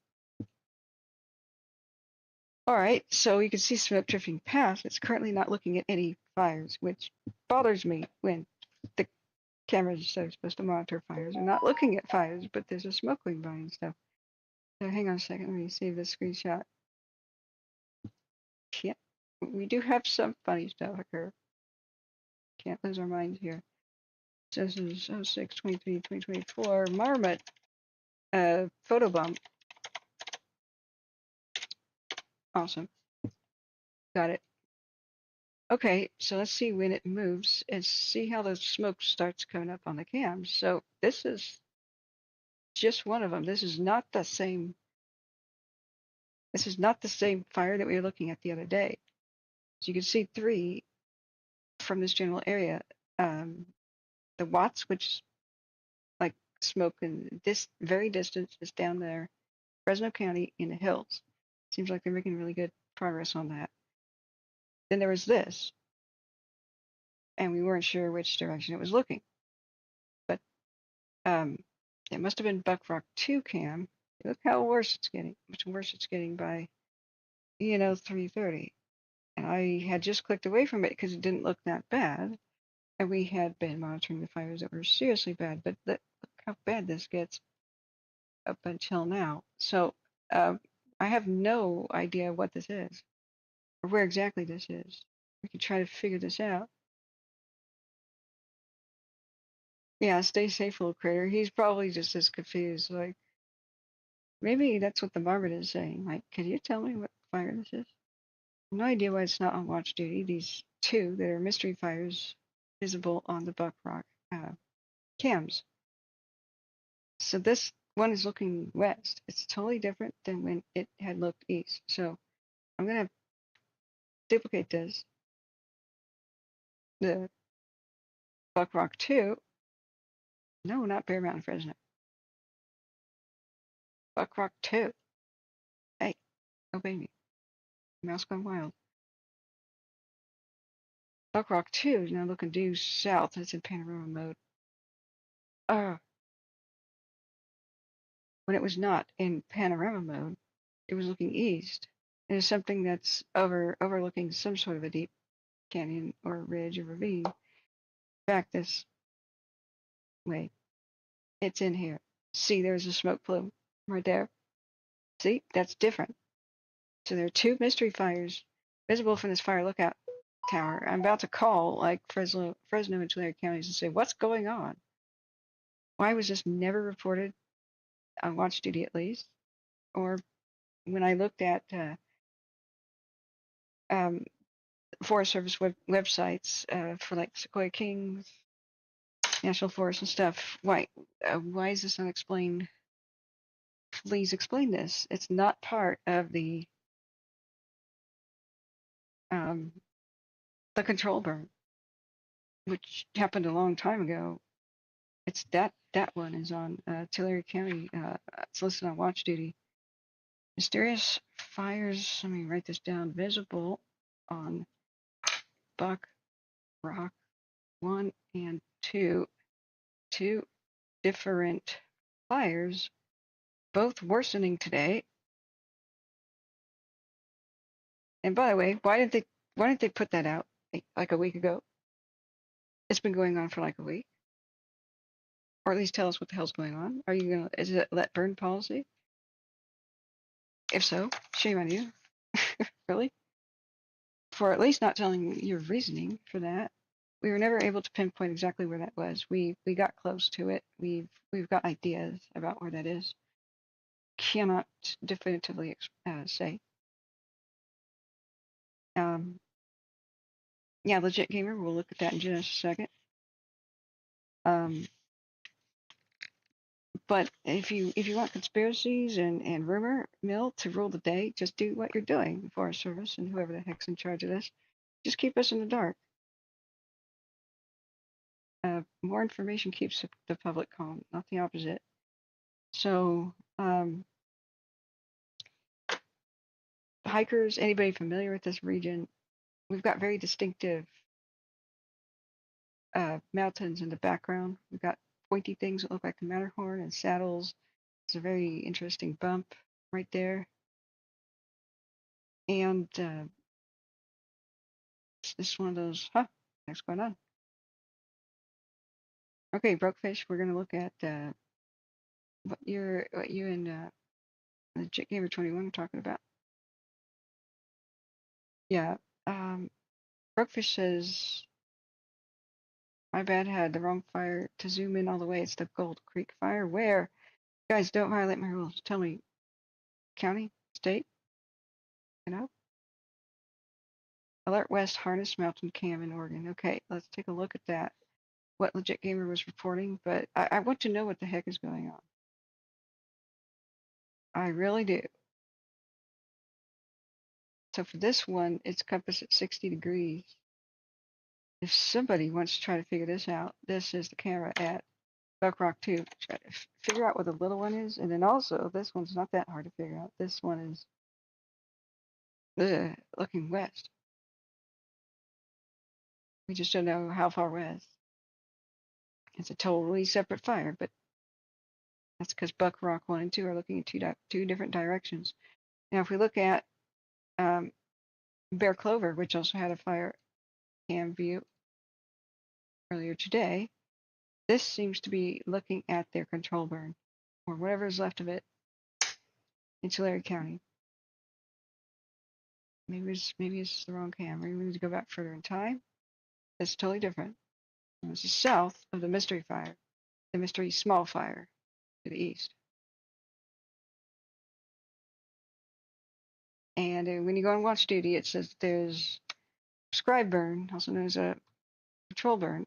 All right, so you can see smoke drifting past. It's currently not looking at any fires, which bothers me when the cameras are supposed to monitor fires. They're not looking at fires, but there's a smoke going by and stuff. So hang on a second. Let me save this screenshot. Yeah, we do have some funny stuff occur. Can't lose our minds here. So this is 06/23/2024 Marmot photobomb. Awesome. Got it. Okay, so let's see when it moves and see how the smoke starts coming up on the cams. So this is just one of them. This is not the same. This is not the same fire that we were looking at the other day. So you can see 3 from this general area. The Watts, which is like smoke in this very distance, is down there, Fresno County in the hills. Seems like they're making really good progress on that. Then there was this, and we weren't sure which direction it was looking. But it must have been Buck Rock 2 cam. Look how worse it's getting. Much worse it's getting by, 3:30. And I had just clicked away from it because it didn't look that bad. And we had been monitoring the fires that were seriously bad. But look how bad this gets up until now. So I have no idea what this is or where exactly this is. We can try to figure this out. Yeah, stay safe, little critter. He's probably just as confused. Like, maybe that's what the marmot is saying. Like, can you tell me what fire this is? No idea why it's not on watch duty. These 2 that are mystery fires visible on the Buck Rock cams. So this one is looking west. It's totally different than when it had looked east. So I'm going to duplicate this. The Buck Rock 2. No, not Bear Mountain, Fresno. Buck Rock 2. Hey, obey me. Mouse gone wild. Buck Rock 2 is now looking due south. It's in panorama mode. When it was not in panorama mode, it was looking east. It is something that's overlooking some sort of a deep canyon or ridge or ravine. Back this way. It's in here. See, there's a smoke plume right there. See, that's different. So there are 2 mystery fires visible from this fire lookout tower. I'm about to call like Fresno and Tulare counties and say, what's going on? Why was this never reported on watch duty at least? Or when I looked at Forest Service websites for like Sequoia Kings, National Forest and stuff, why is this unexplained? Please explain this. It's not part of the control burn, which happened a long time ago. It's that one is on Tulare County. It's listed on watch duty. Mysterious fires. Let me write this down. Visible on Buck Rock 1 and 2. 2 different fires, both worsening today. And by the way, why didn't they put that out like a week ago? It's been going on for like a week. Or at least tell us what the hell's going on. Is it let burn policy? If so, shame on you. Really? For at least not telling your reasoning for that. We were never able to pinpoint exactly where that was. We got close to it. We've got ideas about where that is. Cannot definitively say. Yeah, Legit Gamer. We'll look at that in just a second. But if you want conspiracies and rumor mill to rule the day, just do what you're doing, Forest Service and whoever the heck's in charge of this. Just keep us in the dark. More information keeps the public calm, not the opposite. So, hikers, anybody familiar with this region, we've got very distinctive mountains in the background. We've got pointy things that look like the Matterhorn and saddles. It's a very interesting bump right there. And it's one of those, what's going on? Okay, Brokefish, we're going to look at what you and The Jet Gamer 21 I'm talking about. Yeah. Brokefish says, my bad, had the wrong fire to zoom in all the way. It's the Gold Creek fire. Where? Guys, don't violate my rules. Tell me, county, state, you know? Alert West Harness Mountain Cam in Oregon. Okay, let's take a look at that. What Legit Gamer was reporting, but I want to know what the heck is going on. I really do. So for this one, it's compass at 60 degrees. If somebody wants to try to figure this out, this is the camera at Buck Rock 2. Try to figure out what the little one is. And then also, this one's not that hard to figure out. This one is looking west. We just don't know how far west. It's a totally separate fire, but that's because Buck Rock 1 and 2 are looking in two different directions. Now, if we look at Bear Clover, which also had a fire cam view earlier today, this seems to be looking at their control burn, or whatever is left of it, in Tulare County. Maybe it's the wrong cam. Maybe we need to go back further in time. It's totally different. This is south of the mystery fire, the mystery small fire to the east. And when you go on watch duty, it says there's prescribed burn, also known as a control burn,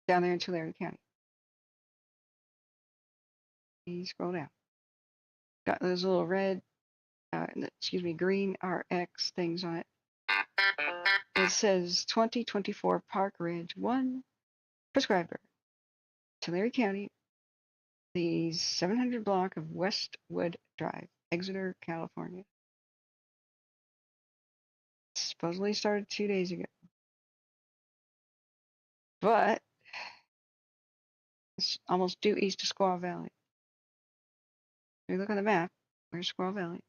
down there in Tulare County. You scroll down. Got those little red, green RX things on it. It says 2024 Park Ridge 1 prescriber, Tulare County, the 700 block of Westwood Drive, Exeter, California. Supposedly started 2 days ago. But it's almost due east of Squaw Valley. If you look on the map, where's Squaw Valley?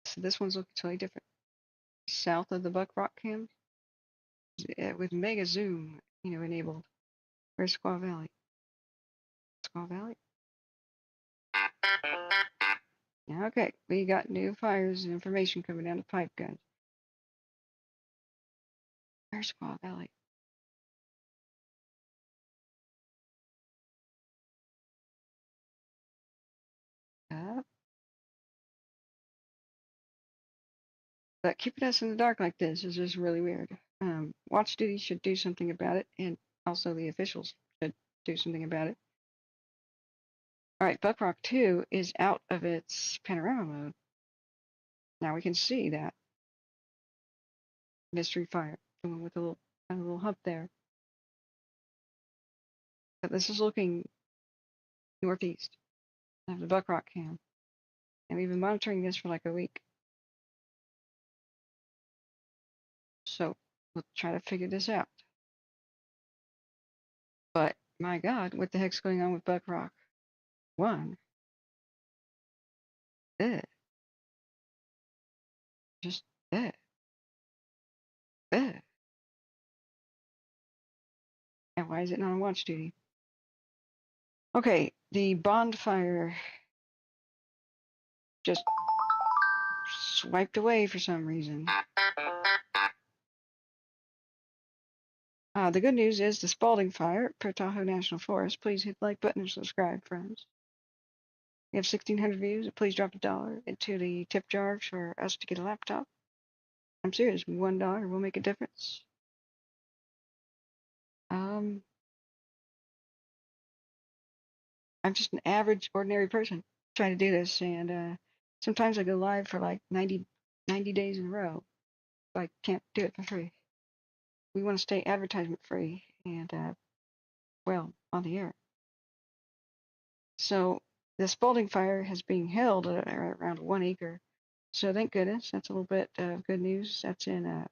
So this one's looking totally different. South of the Buck Rock Cam, with mega zoom, enabled. Where's Squaw Valley? Squaw Valley? Yeah, okay, we got new fires and information coming down the pipe, guys. Where's Squaw Valley? But keeping us in the dark like this is just really weird. Watch duty should do something about it, and also the officials should do something about it. All right, Buck Rock 2 is out of its panorama mode. Now we can see that mystery fire, the one with the little hump there. But this is looking northeast of the Buck Rock Cam, and we've been monitoring this for like a week. So we'll try to figure this out. But my God, what the heck's going on with Buck Rock 1? Just and why is it not on watch duty? Okay, the bonfire just swiped away for some reason. The good news is the Spalding fire per Tahoe National Forest. Please hit the like button and subscribe, friends. We have 1,600 views. Please drop $1 into the tip jar for us to get a laptop. I'm serious, $1 will make a difference. I'm just an average, ordinary person trying to do this, and sometimes I go live for like 90 days in a row. I can't do it for free. We want to stay advertisement free and, on the air. So the Spalding fire has been held at around 1 acre. So thank goodness. That's a little bit of good news. That's in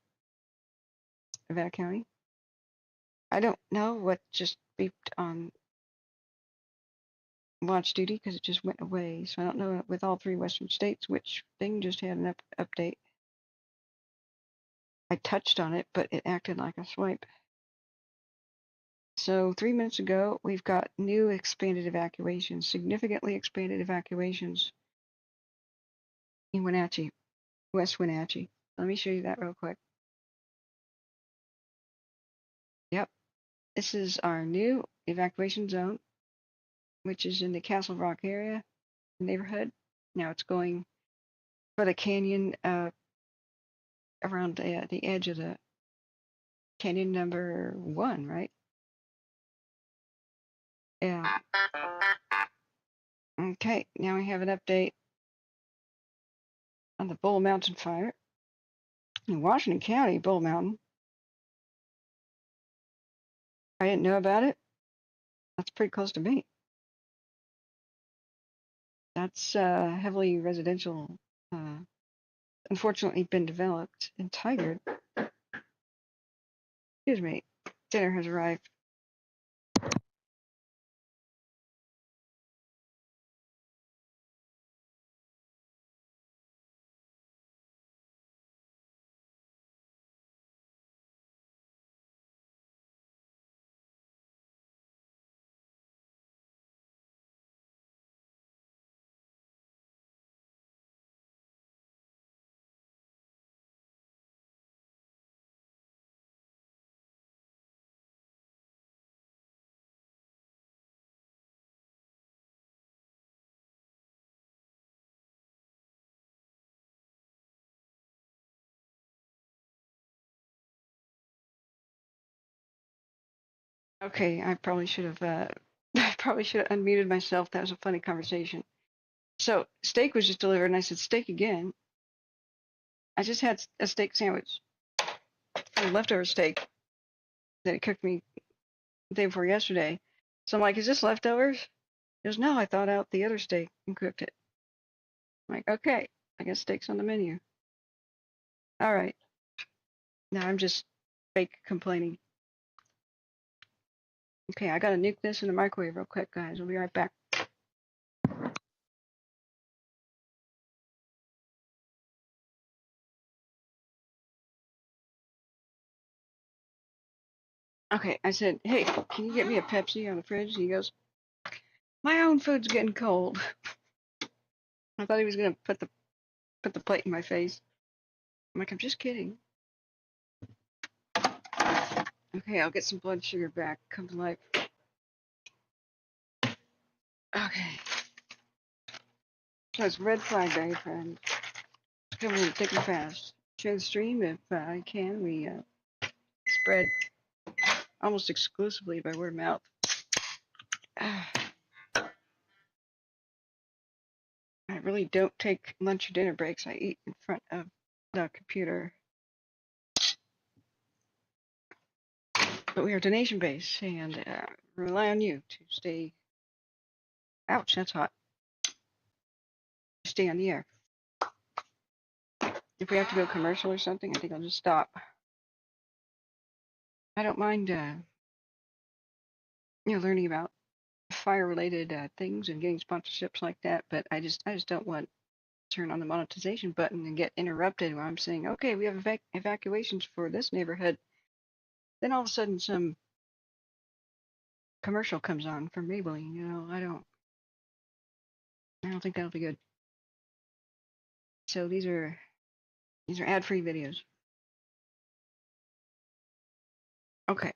EVAC County. I don't know what just beeped on watch duty because it just went away. So I don't know with all 3 western states which thing just had an update. I touched on it, but it acted like a swipe. So 3 minutes ago, we've got new expanded evacuations, significantly expanded evacuations in Wenatchee, West Wenatchee. Let me show you that real quick. Yep, this is our new evacuation zone, which is in the Castle Rock area neighborhood. Now it's going for the canyon around the edge of the canyon number 1, right? Yeah. Okay, now we have an update on the Bull Mountain fire in Washington County, Bull Mountain. I didn't know about it. That's pretty close to me. That's heavily residential, unfortunately been developed and tigered. Excuse me, dinner has arrived. Okay, I probably should have I probably should have unmuted myself. That was a funny conversation. So steak was just delivered, and I said steak again. I just had a steak sandwich, a leftover steak that it cooked me the day before yesterday. So I'm like, is this leftovers? He goes, no, I thawed out the other steak and cooked it. I'm like, okay, I guess steak's on the menu. All right. Now I'm just fake complaining. Okay, I gotta nuke this in the microwave real quick, guys. I'll be right back. Okay, I said, hey, can you get me a Pepsi on the fridge? And he goes, my own food's getting cold. I thought he was gonna put the plate in my face. I'm like, I'm just kidding. Okay, I'll get some blood sugar back. Come to life. Okay. So it's red flag day, friend. It's coming in thick and fast. Share the stream if I can. We spread almost exclusively by word of mouth. I really don't take lunch or dinner breaks. I eat in front of the computer. But we are donation based and rely on you to stay. Ouch, that's hot. Stay on the air. If we have to go commercial or something, I think I'll just stop. I don't mind, learning about fire-related things and getting sponsorships like that. But I just don't want to turn on the monetization button and get interrupted when I'm saying, okay, we have evacuations for this neighborhood. Then all of a sudden, some commercial comes on from Maybelline. I don't think that'll be good. So these are ad-free videos. Okay.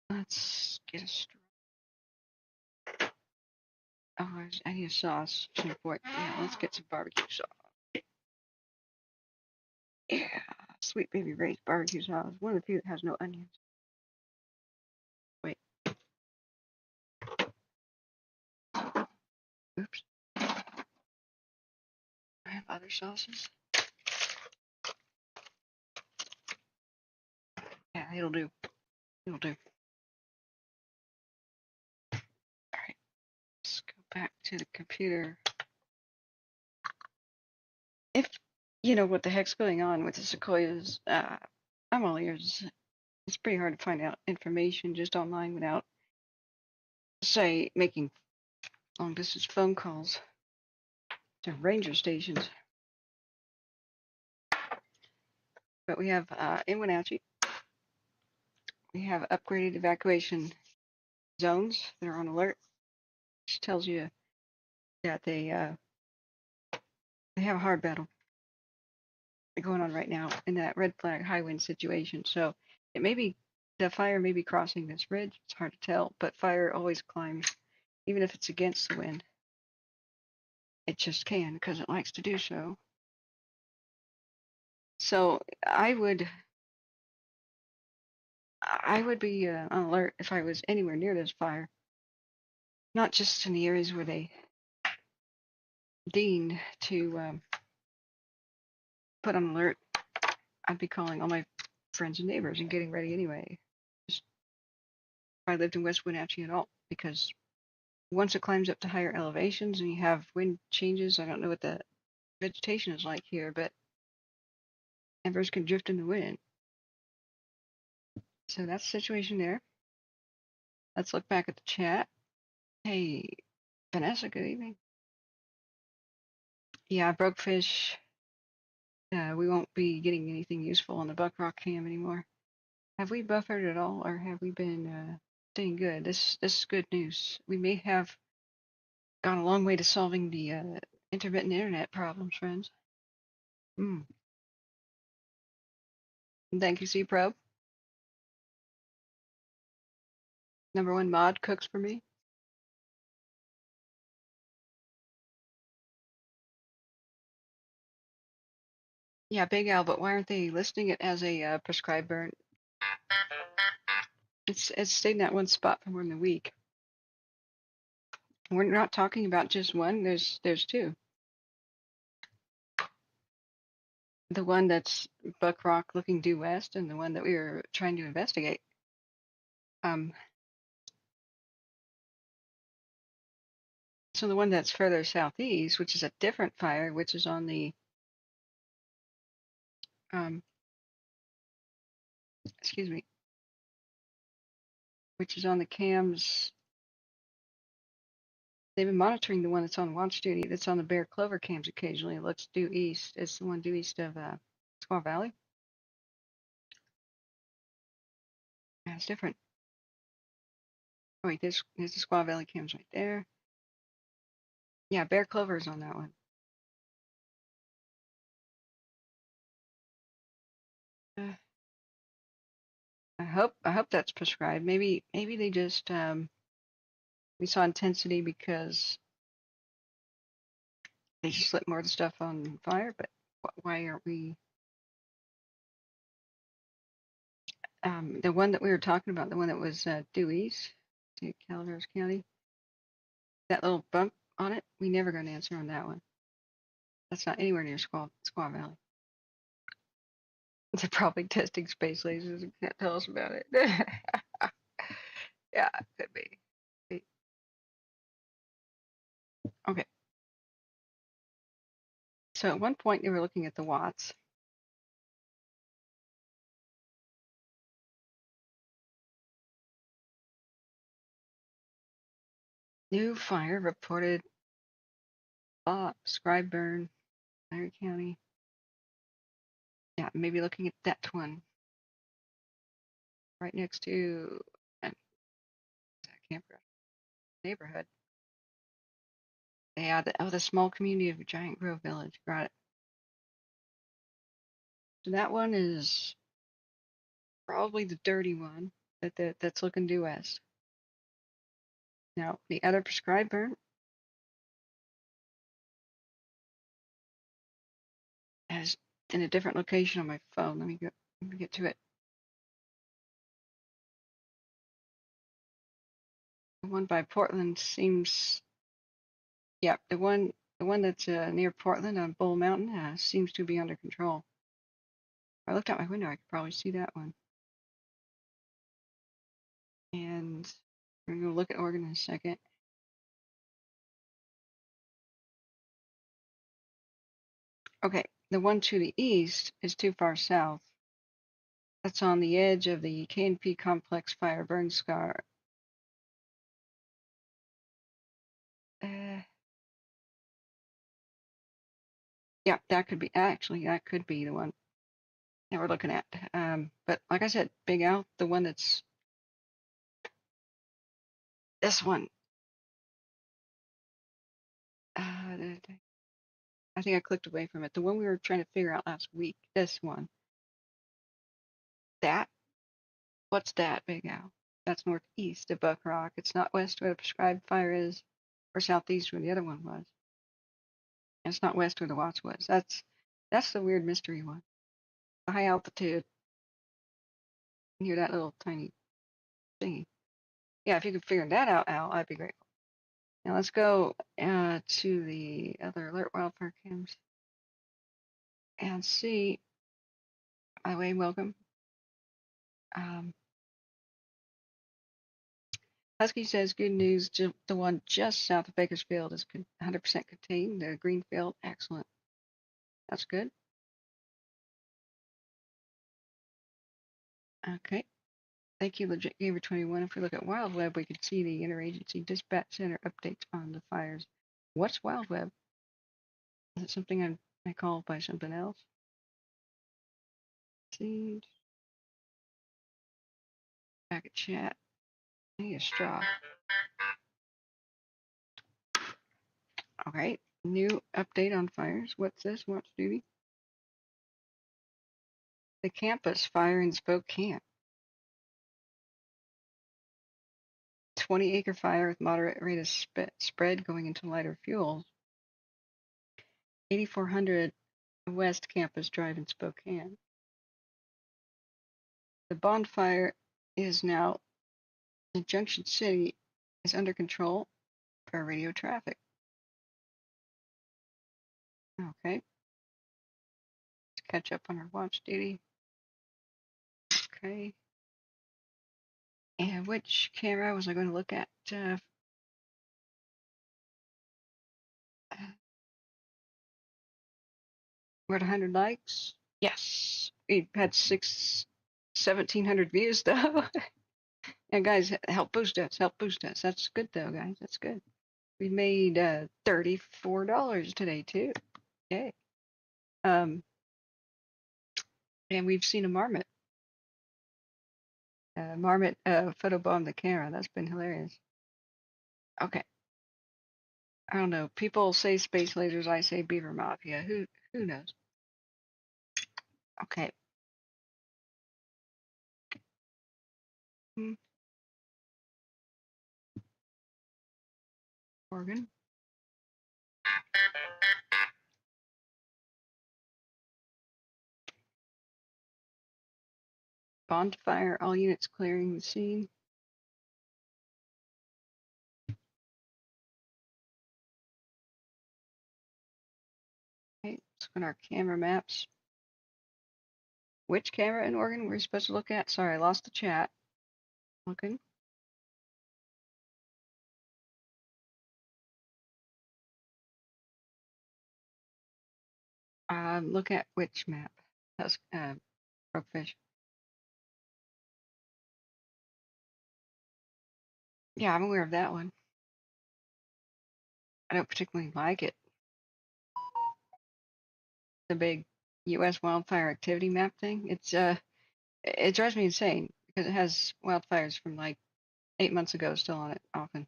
Let's get a straight. Oh, I need a sauce. Yeah, let's get some barbecue sauce. Yeah, Sweet Baby Ray's barbecue sauce. One of the few that has no onions. Wait. Oops. I have other sauces. Yeah, it'll do. It'll do. All right. Let's go back to the computer. If you know what the heck's going on with the sequoias, I'm all ears. It's pretty hard to find out information just online without, say, making long distance phone calls to ranger stations. But we have in Wenatchee, we have upgraded evacuation zones that are on alert, which tells you that they have a hard battle going on right now in that red flag high wind situation. So it may be the fire may be crossing this ridge. It's hard to tell, but fire always climbs, even if it's against the wind. It just can because it likes to do so. So I would be on alert if I was anywhere near this fire, not just in the areas where they deemed to put on alert. I'd be calling all my friends and neighbors and getting ready anyway. Just if I lived in West Wenatchee at all, because once it climbs up to higher elevations and you have wind changes, I don't know what the vegetation is like here, but embers can drift in the wind. So that's the situation there. Let's look back at the chat. Hey, Vanessa, good evening. Yeah, broke fish. We won't be getting anything useful on the Buckrock cam anymore. Have we buffered at all, or have we been staying good? This is good news. We may have gone a long way to solving the intermittent internet problems, friends. Thank you, C-Probe. #1 mod cooks for me. Yeah, Big Al, but why aren't they listing it as a prescribed burn? It's stayed in that one spot for more than a week. We're not talking about just one. There's two. The one that's Buckrock looking due west, and the one that we were trying to investigate. So the one that's further southeast, which is a different fire, which is on the excuse me, which is on the cams. They've been monitoring the one that's on watch duty, that's on the Bear Clover cams occasionally. It looks due east. It's the one due east of Squaw Valley. Yeah, it's different. Oh wait, there's the Squaw Valley cams right there. Yeah, Bear Clover is on that one. I hope that's prescribed. Maybe they just we saw intensity because they just lit more of the stuff on fire. But why aren't we? The one that we were talking about, the one that was due east to Calaveras County, that little bump on it, we never got an answer on that one. That's not anywhere near Squaw Valley. They're probably testing space lasers and can't tell us about it. Yeah, it could be. Okay. So at one point they were looking at the watts. New fire reported scribe burn, Larry County. Yeah, maybe looking at that one. Right next to that campground neighborhood. Yeah, the small community of Giant Grove Village. Got it. So that one is probably the dirty one that's looking due west. Now the other prescribed burn is in a different location on my phone. Let me get to it. The one by Portland seems, yeah, the one that's near Portland on Bull Mountain seems to be under control. If I looked out my window, I could probably see that one. And we're gonna go look at Oregon in a second. Okay, the one to the east is too far south. That's on the edge of the KNP complex fire burn scar. Yeah, that could be the one that we're looking at. But like I said, Big Al, the one that's This one. I think I clicked away from it. The one we were trying to figure out last week. This one. That. What's that, Big Al? That's northeast of Buck Rock. It's not west where the prescribed fire is, or southeast where the other one was. And it's not west where the Watts was. That's the weird mystery one. The high altitude. Near that little tiny thingy. Yeah, if you could figure that out, Al, I'd be grateful. Now let's go to the other alert wildfire cams and see. By the way, welcome. Husky says good news. The one just south of Bakersfield is 100% contained. The Greenfield, excellent. That's good. Okay. Thank you, Legit Gamer 21. If we look at WildWeb, we can see the Interagency Dispatch Center updates on the fires. What's WildWeb? Is it something I call by something else? See. Back at chat. I need a straw. All right. New update on fires. What's this? Watch duty. The campus fire in Spokane. 20-acre fire with moderate rate of spread going into lighter fuels. 8400 West Campus Drive in Spokane. The bonfire is now in Junction City, is under control per radio traffic. Okay. Let's catch up on our watch duty. Okay. And which camera was I going to look at? We're at 100 likes. Yes. We had 1,700 views though. And guys, help boost us. Help boost us. That's good though, guys. That's good. We made $34 today too. Yay. And we've seen a marmot. Marmot photobombed the camera. That's been hilarious. Okay. I don't know. People say space lasers. I say beaver mafia. Who knows? Okay. Oregon. Bonfire. All units clearing the scene. Okay. Let's look at our camera maps. Which camera in Oregon were we supposed to look at? Sorry, I lost the chat. Looking. Look at which map? That's Rockfish. Yeah, I'm aware of that one. I don't particularly like it. The big U.S. wildfire activity map thing. It drives me insane because it has wildfires from like 8 months ago still on it often.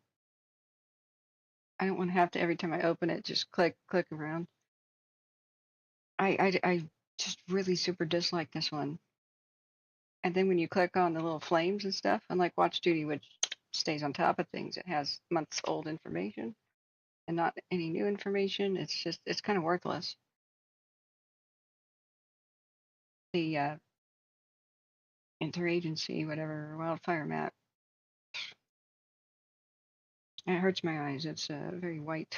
I don't want to have to every time I open it just click around. I just really super dislike this one. And then when you click on the little flames and stuff, unlike Watch Duty, which stays on top of things, it has months old information and not any new information. It's kind of worthless. The interagency, whatever, wildfire map. And it hurts my eyes. It's very white.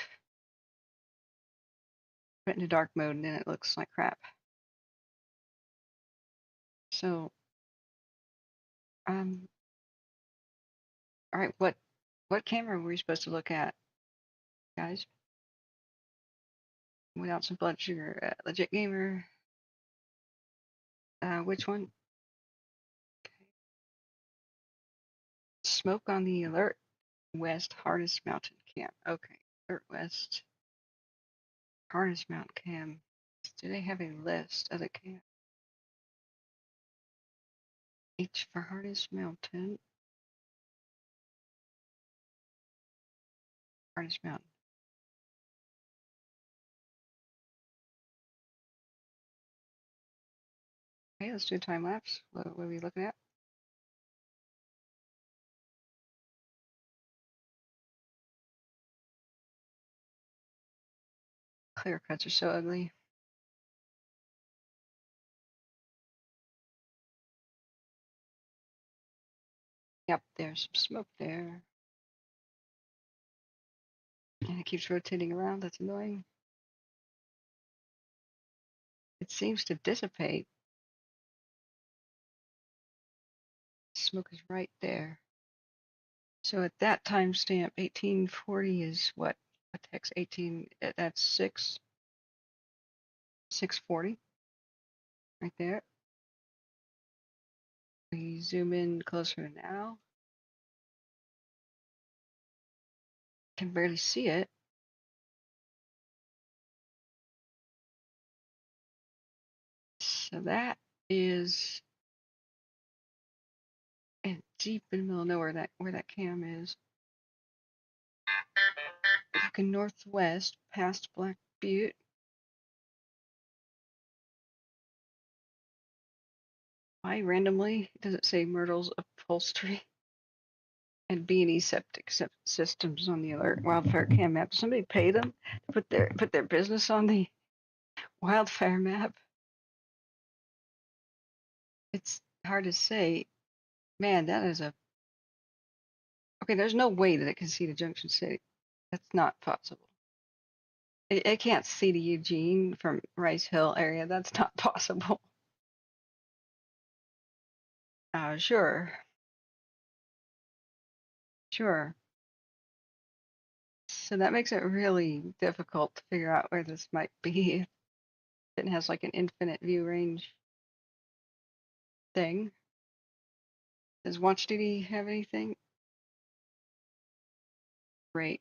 Put into dark mode and then it looks like crap. So, all right, what camera were we supposed to look at, guys? Without some blood sugar, Legit Gamer. Which one? Okay. Smoke on the Alert West Harness Mountain Camp. Okay, Alert West Harness Mountain Camp. Do they have a list of the camp? H for Harness Mountain. Harness Mountain. Okay, let's do a time lapse. What are we looking at? Clear cuts are so ugly. Yep, there's some smoke there. And it keeps rotating around. That's annoying. It seems to dissipate. Smoke is right there. So at that timestamp, 1840 is what? What the heck's 18? That's 640 right there. We zoom in closer now. Can barely see it. So that is deep in the middle of nowhere, where that cam is. Looking northwest past Black Butte. Why randomly does it say Myrtle's Upholstery and B&E Septic Systems on the alert wildfire cam map? Does somebody pay them to put their business on the wildfire map? It's hard to say. Man, that is a... Okay, there's no way that it can see to Junction City. That's not possible. It can't see to Eugene from Rice Hill area. That's not possible. Sure. Sure. So that makes it really difficult to figure out where this might be. If it has like an infinite view range thing. Does Watch Duty have anything? Great.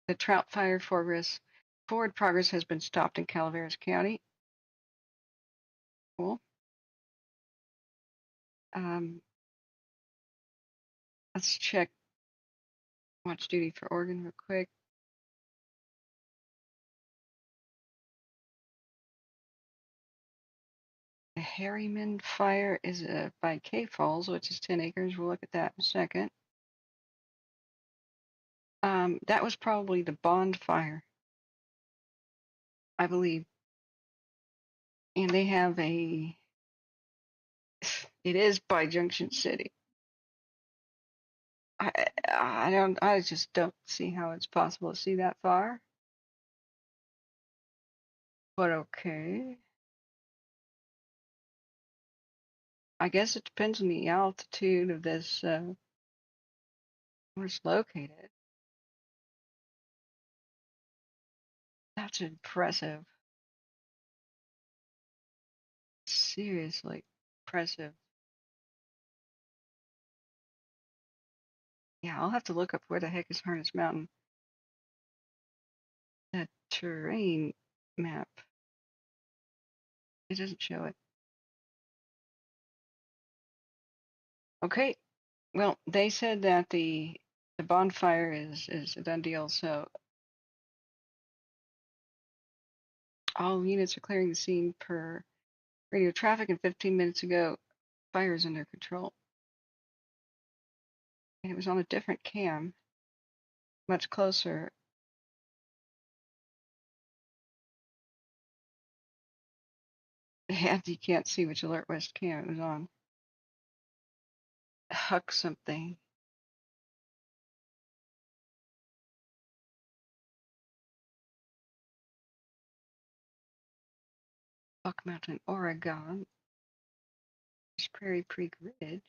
The Trout Fire forward progress has been stopped in Calaveras County. Cool. Let's check Watch Duty for Oregon real quick. The Harryman Fire is by K Falls, which is 10 acres. We'll look at that in a second. That was probably the Bond Fire, I believe. And they have it is by Junction City. I just don't see how it's possible to see that far. But okay. I guess it depends on the altitude of this, where it's located. That's impressive. Seriously impressive. Yeah, I'll have to look up where the heck is Harness Mountain. That terrain map. It doesn't show it. Okay. Well, they said that the bonfire is a done deal, so all units are clearing the scene per radio traffic, and 15 minutes ago, fire is under control. And it was on a different cam, much closer. And you can't see which Alert West cam it was on. Huck something. Buck Mountain, Oregon. Prairie Creek Ridge.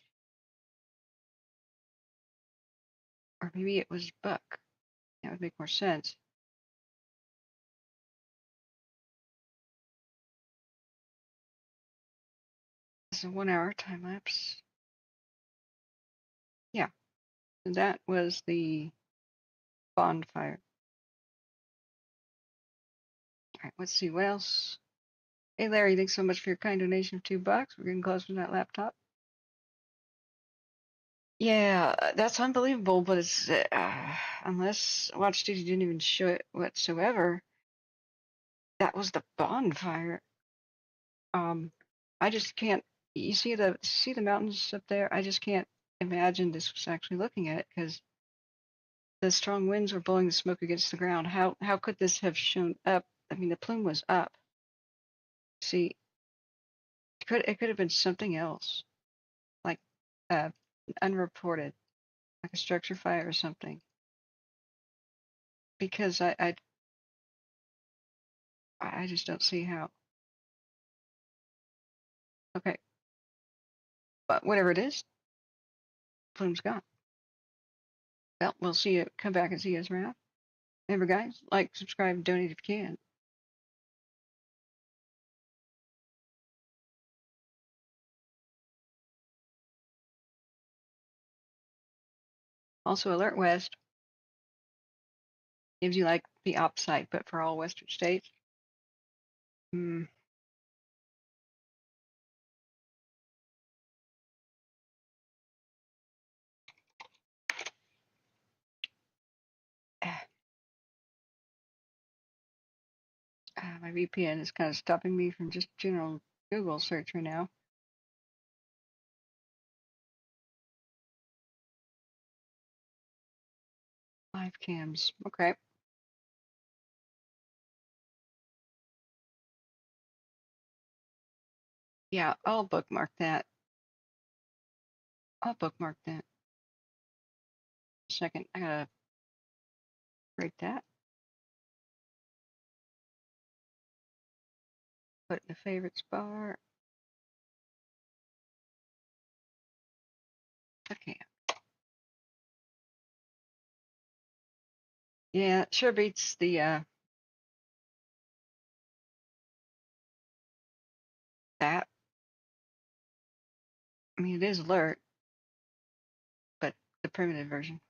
Or maybe it was Buck. That would make more sense. It's a 1 hour time lapse. Yeah. And that was the bonfire. All right, let's see what else. Hey Larry, thanks so much for your kind donation of $2. We're getting close to that laptop. Yeah, that's unbelievable, but it's unless Watch Duty didn't even show it whatsoever, that was the bonfire. I just can't. You see the mountains up there? I just can't imagine this was actually looking at it because the strong winds were blowing the smoke against the ground. How could this have shown up? I mean, the plume was up. See, it could have been something else, like uh, unreported, like a structure fire or something. Because I just don't see how. Okay, but whatever it is, plume's gone. Well, we'll see you. Come back and see us around. Remember, guys, like, subscribe, donate if you can. Also, Alert West gives you like the op site, but for all Western states. Hmm. My VPN is kind of stopping me from just general Google search right now. Live cams. Okay. Yeah, I'll bookmark that. I'll bookmark that. Second, I gotta rate that. Put it in the favorites bar. Okay. Yeah, it sure beats the that. I mean, it is alert, but the primitive version.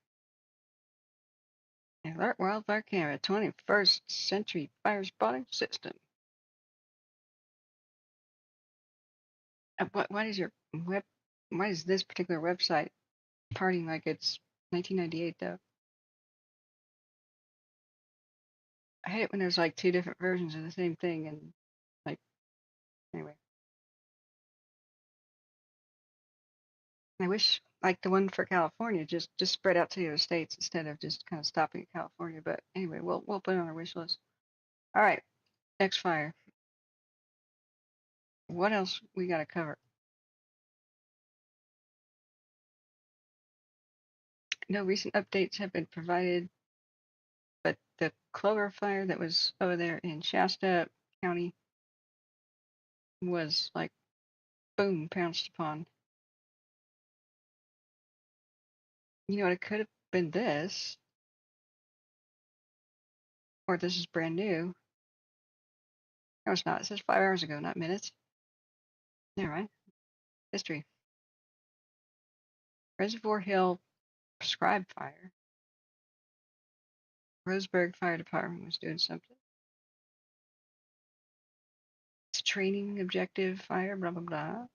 Alert Wildfire Camera, 21st Century Fire Spotting System. Why does your web? Why is this particular website parting like it's 1998 though? I hate it when there's like two different versions of the same thing and like anyway. I wish like the one for California just spread out to the other states instead of just kind of stopping at California. But anyway, we'll put it on our wish list. All right, next fire. What else we got to cover? No recent updates have been provided, but the Clover fire that was over there in Shasta County was like boom, pounced upon. You know what? It could have been this, or this is brand new. No, it's not. It says 5 hours ago, not minutes. Never mind. History. Reservoir Hill prescribed fire. Roseburg Fire Department was doing something. It's training objective fire, blah, blah, blah.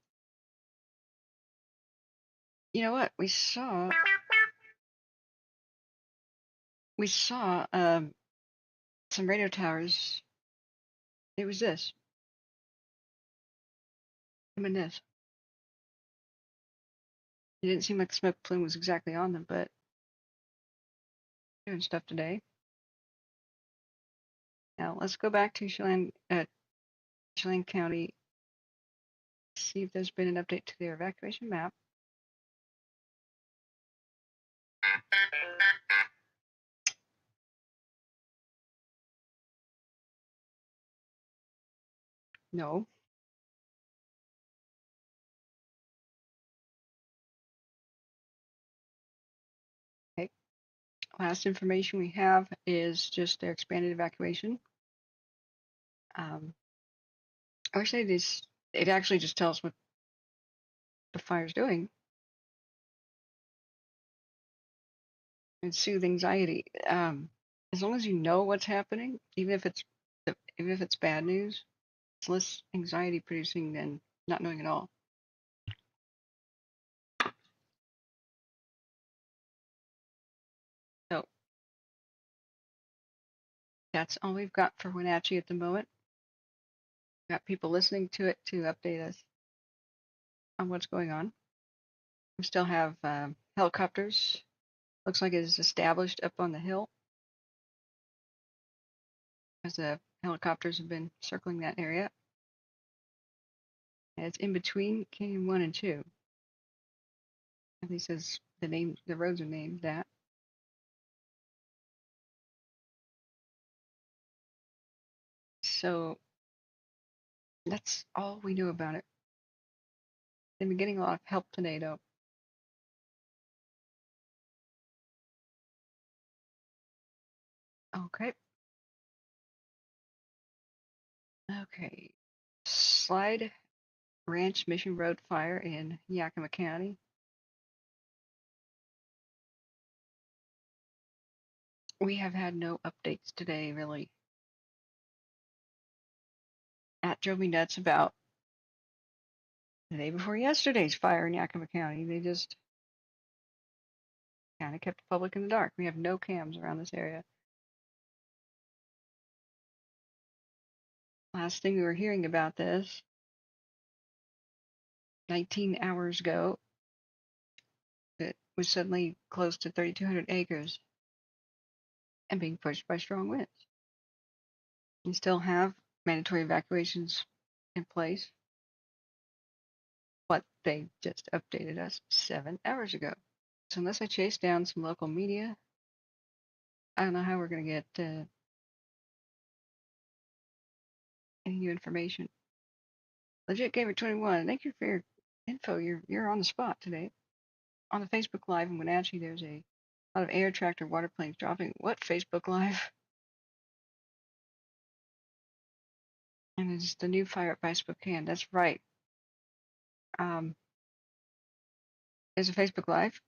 You know what? We saw some radio towers. It was this. I mean, this. It didn't seem like the smoke plume was exactly on them, but doing stuff today. Now let's go back to Chelan County, see if there's been an update to their evacuation map. No. Okay. Last information we have is just their expanded evacuation. I wish it actually just tells what the fire's doing and soothe anxiety. As long as you know what's happening, even if it's bad news, it's less anxiety producing than not knowing at all. That's all we've got for Wenatchee at the moment. We've got people listening to it to update us on what's going on. We still have helicopters. Looks like it is established up on the hill, as the helicopters have been circling that area. And it's in between Canyon 1 and 2. At least as the roads are named that. So that's all we know about it. They've been getting a lot of help today, though. Okay. Okay. Slide Ranch Mission Road fire in Yakima County. We have had no updates today, really. That drove me nuts about the day before yesterday's fire in Yakima County. They just kind of kept the public in the dark. We have no cams around this area. Last thing we were hearing about this, 19 hours ago, it was suddenly close to 3,200 acres and being pushed by strong winds. We still have mandatory evacuations in place, but they just updated us 7 hours ago. So unless I chase down some local media, I don't know how we're going to get any new information. Legit Gamer 21, thank you for your info. You're on the spot today. On the Facebook Live in Wenatchee, there's a lot of air tractor water planes dropping. What Facebook Live? And it's the new fire up by Spokane. That's right. There's a Facebook Live.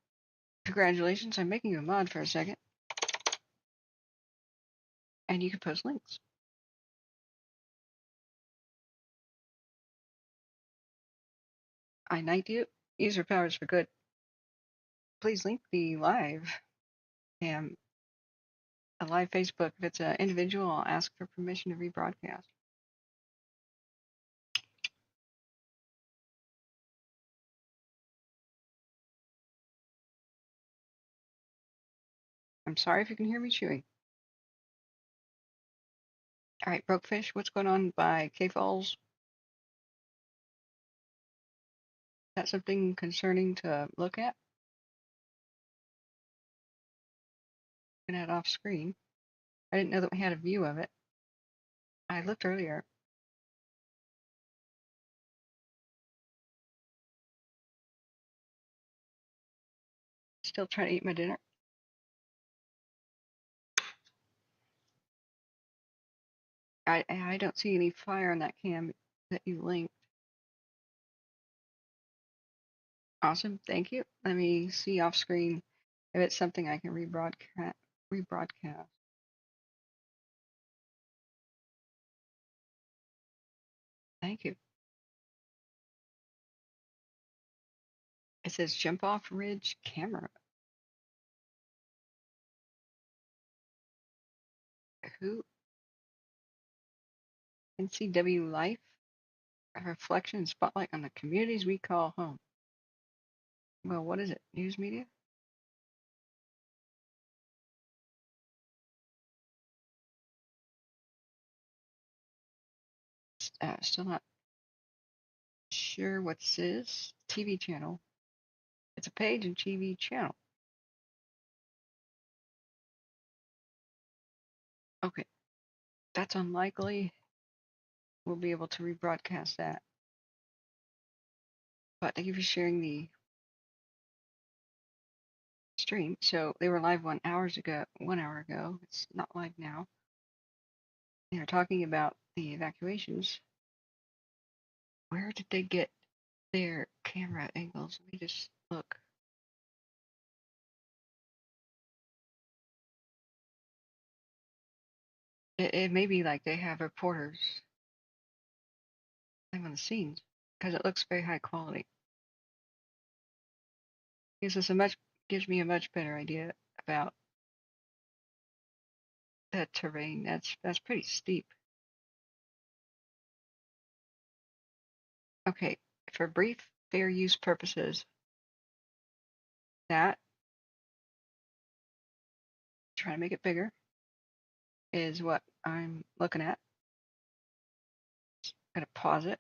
Congratulations, I'm making you a mod for a second. And you can post links. I knight you. User powers for good. Please link the live. And a live Facebook. If it's an individual, I'll ask for permission to rebroadcast. I'm sorry if you can hear me chewing. All right, Brokefish, what's going on by K Falls? Is that something concerning to look at? Looking at off screen. I didn't know that we had a view of it. I looked earlier. Still trying to eat my dinner. I don't see any fire on that cam that you linked. Awesome, thank you. Let me see off screen if it's something I can rebroadcast. Thank you. It says jump off ridge camera. Who? NCW Life? A reflection and spotlight on the communities we call home. Well, what is it? News media? Still not sure what this is. TV channel. It's a page and TV channel. Okay, that's unlikely. We'll be able to rebroadcast that. But thank you for sharing the stream. So they were live 1 hour ago. It's not live now. They were talking about the evacuations. Where did they get their camera angles? Let me just look. It may be like they have reporters on the scenes because it looks very high quality. Gives me a much better idea about that terrain. That's pretty steep. Okay, for brief fair use purposes, that, try to make it bigger, is what I'm looking at. I'm gonna pause it.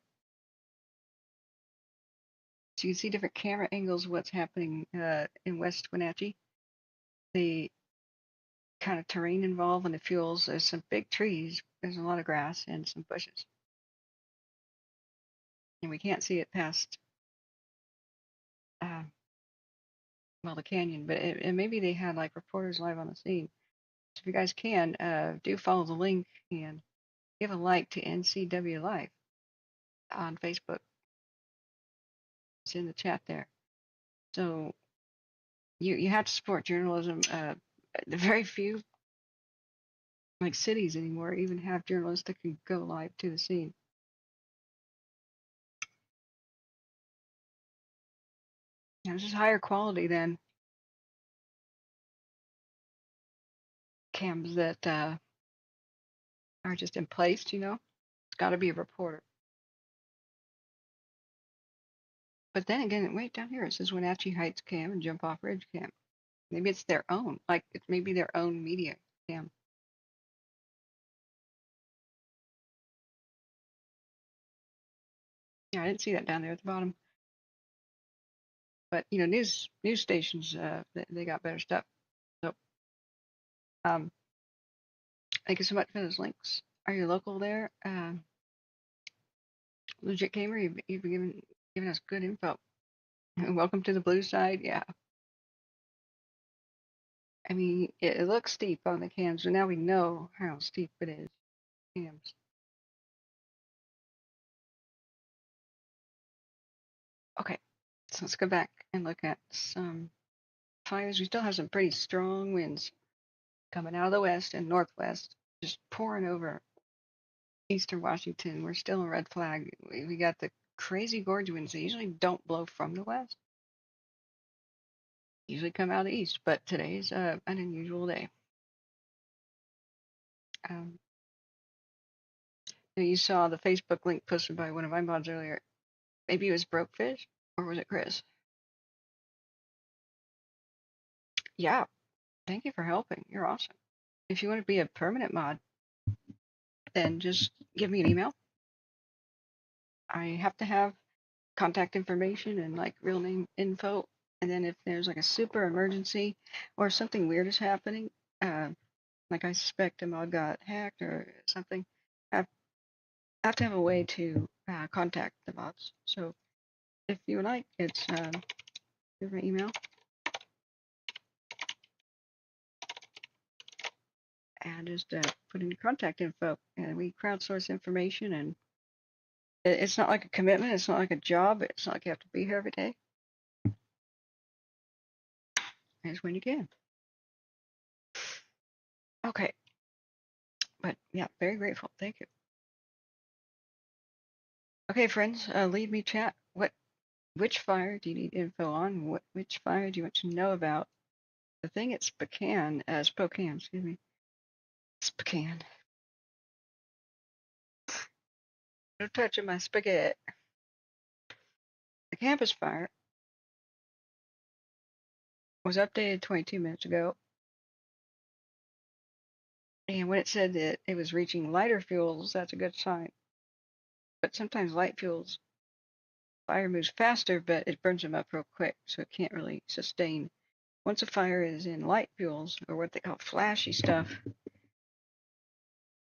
So you can see different camera angles, what's happening in West Wenatchee. The kind of terrain involved and the fuels. There's some big trees. There's a lot of grass and some bushes. And we can't see it past, well, the canyon, but and maybe they had like reporters live on the scene. So if you guys can, do follow the link and give a like to NCW Live on Facebook. It's in the chat there. So you have to support journalism. Very few like cities anymore even have journalists that can go live to the scene. Now, this is higher quality than cams that are just in place, you know. It's got to be a reporter. But then again, wait, down here it says Wenatchee Heights cam and Jump Off Ridge cam. Maybe it's their own, like it's maybe their own media cam. Yeah, I didn't see that down there at the bottom. But you know, news stations, they got better stuff. So, thank you so much for those links. Are you local there? Legit Gamer, you've been giving us good info. Welcome to the blue side. Yeah. I mean, it looks steep on the cams, but now we know how steep it is. Cams. Okay, so let's go back and look at some fires. We still have some pretty strong winds coming out of the west and northwest, just pouring over eastern Washington. We're still in red flag. We got the crazy gorge winds. They usually don't blow from the west. Usually come out of the east, but today's an unusual day. You saw the Facebook link posted by one of my mods earlier. Maybe it was Brokefish, or was it Chris? Yeah, thank you for helping. You're awesome. If you want to be a permanent mod, then just give me an email. I have to have contact information and like real name info. And then if there's like a super emergency or something weird is happening, like I suspect a mod got hacked or something, I have to have a way to contact the mods. So if you would like, it's give my email. And just put in your contact info, and we crowdsource information. And it's not like a commitment. It's not like a job. It's not like you have to be here every day. It's when you can. Okay. But yeah, very grateful. Thank you. Okay, friends, leave me chat. Which fire do you need info on? Which fire do you want to know about? The thing at Spokane, excuse me. Spokane. No touching my spaghetti. The campus fire was updated 22 minutes ago. And when it said that it was reaching lighter fuels, that's a good sign. But sometimes light fuels, fire moves faster, but it burns them up real quick, so it can't really sustain. Once a fire is in light fuels, or what they call flashy stuff,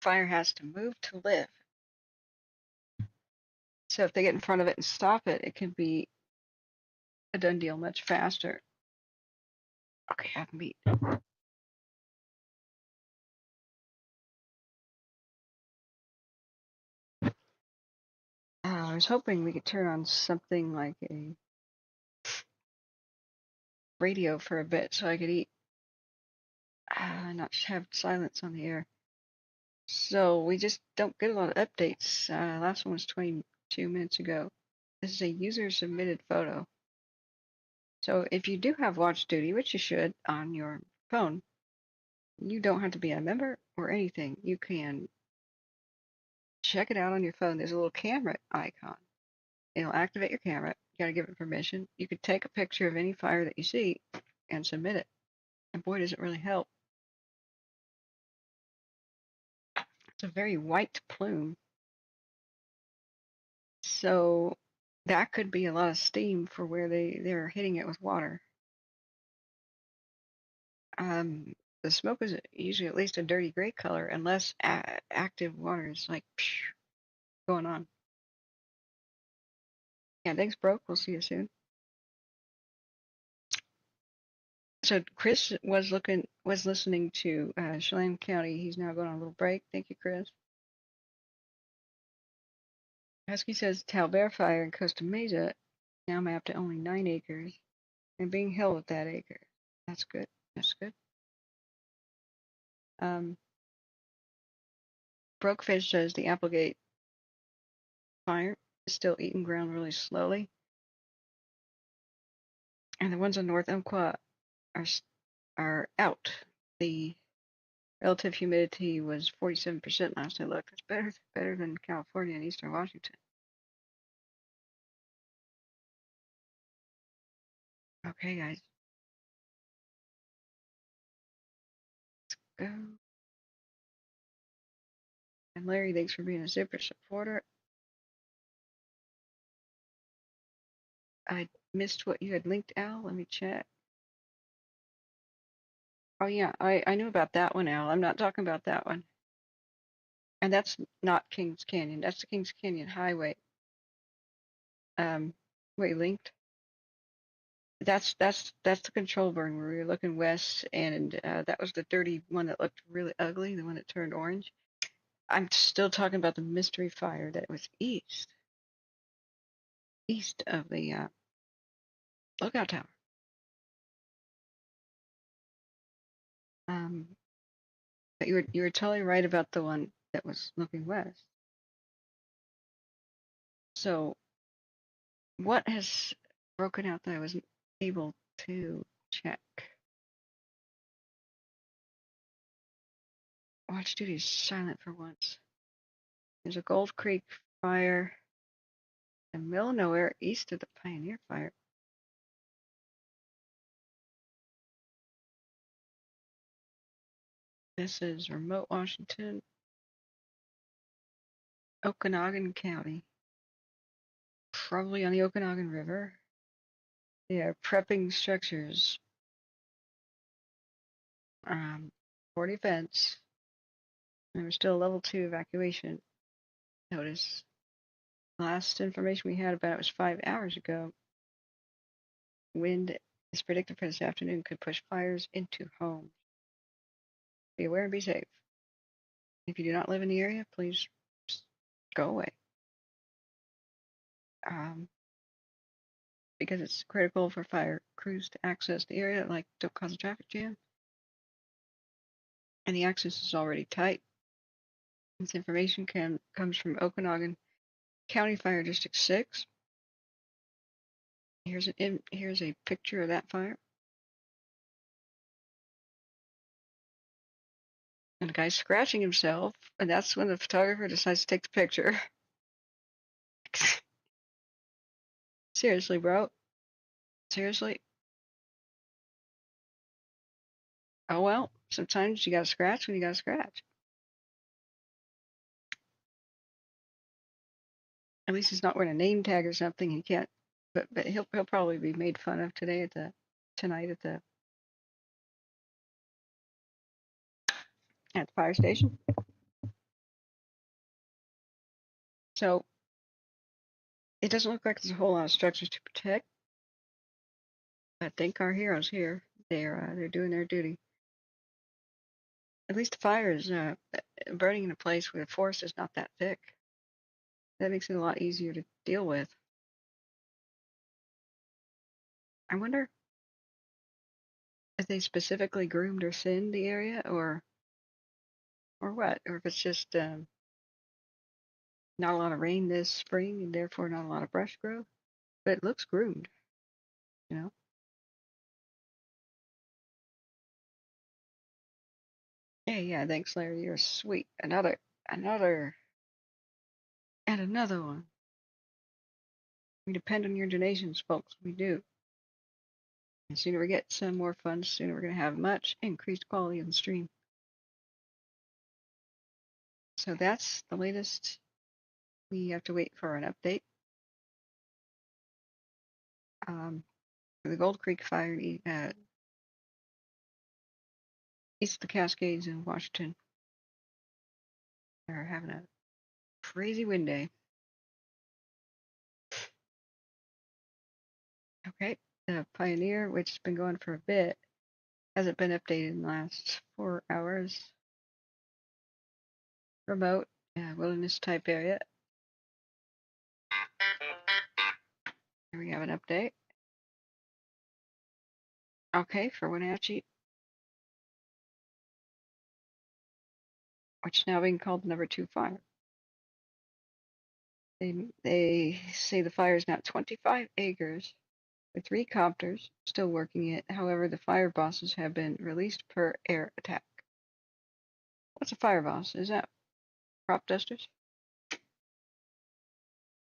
fire has to move to live. So if they get in front of it and stop it, it can be a done deal much faster. Okay, I can beat. I was hoping we could turn on something like a radio for a bit so I could eat. Not have silence on the air. So we just don't get a lot of updates. Last one was 22 minutes ago. This is a user submitted photo. So if you do have watch duty, which you should on your phone, You don't have to be a member or anything. You can check it out on your phone. There's a little camera icon. It'll activate your camera. You got to give it permission. You could take a picture of any fire that you see and submit it. And boy, does it really help. It's a very white plume. So that could be a lot of steam for where they're hitting it with water. The smoke is usually at least a dirty gray color unless active water is like going on. Yeah, thanks, Broke. We'll see you soon. So Chris was listening to Chelan County. He's now going on a little break. Thank you, Chris. Husky says Talbert Fire in Costa Mesa now mapped to only 9 acres and being held at that acre. That's good. That's good. Brokefish says the Applegate fire is still eating ground really slowly, and the ones on North Umpqua are out. The relative humidity was 47% last I looked. It's better than California and Eastern Washington. Okay, guys. Let's go. And Larry, thanks for being a super supporter. I missed what you had linked, Al. Let me check. Oh, yeah, I knew about that one, Al. I'm not talking about that one. And that's not Kings Canyon. That's the Kings Canyon Highway. What you linked? That's the control burn where we were looking west, and that was the dirty one that looked really ugly, the one that turned orange. I'm still talking about the mystery fire that was east of the lookout tower. But you were totally right about the one that was looking west. So what has broken out that I wasn't able to check? Watch duty is silent for once. There's a Gold Creek fire in the middle of nowhere east of the Pioneer fire. This is remote Washington, Okanagan County, probably on the Okanagan River. They are prepping structures for defense. And we're still level 2 evacuation notice. Last information we had about it was 5 hours ago. Wind is predicted for this afternoon, could push fires into homes. Be aware and be safe. If you do not live in the area, please go away. Because it's critical for fire crews to access the area, like don't cause a traffic jam. And the access is already tight. This information comes from Okanagan County Fire District 6. Here's a picture of that fire. And the guy's scratching himself, and that's when the photographer decides to take the picture. Seriously, bro. Seriously. Oh well, sometimes you gotta scratch when you gotta scratch. At least he's not wearing a name tag or something. He can't, but he'll probably be made fun of tonight at the fire station. So it doesn't look like there's a whole lot of structures to protect. I think our heroes here, they're doing their duty. At least the fire is burning in a place where the forest is not that thick. That makes it a lot easier to deal with. I wonder if they specifically groomed or thinned the area, or what, or if it's just not a lot of rain this spring and therefore not a lot of brush growth. But it looks groomed, you know. Yeah, thanks, Larry. You're sweet. Another, and another one. We depend on your donations, folks. We do. The sooner we get some more funds, the sooner we're going to have much increased quality of the stream. So that's the latest. We have to wait for an update. For the Gold Creek fire east of the Cascades in Washington. They're having a crazy wind day. Okay, the Pioneer, which has been going for a bit, hasn't been updated in the last 4 hours. Remote, wilderness type area. Here we have an update. Okay, for Wenatchee, which is now being called the number 2 fire. They say the fire is now 25 acres with 3 copters still working it. However, the fire bosses have been released per air attack. What's a fire boss? Is that crop dusters?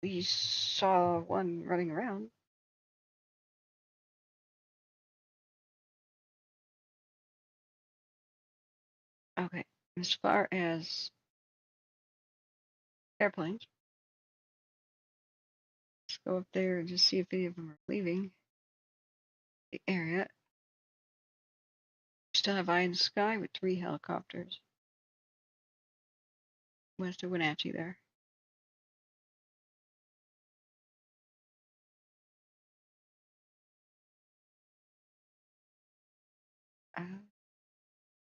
We saw one running around. Okay, as far as airplanes, let's go up there and just see if any of them are leaving the area. We still have eye in the sky with 3 helicopters west of Wenatchee there.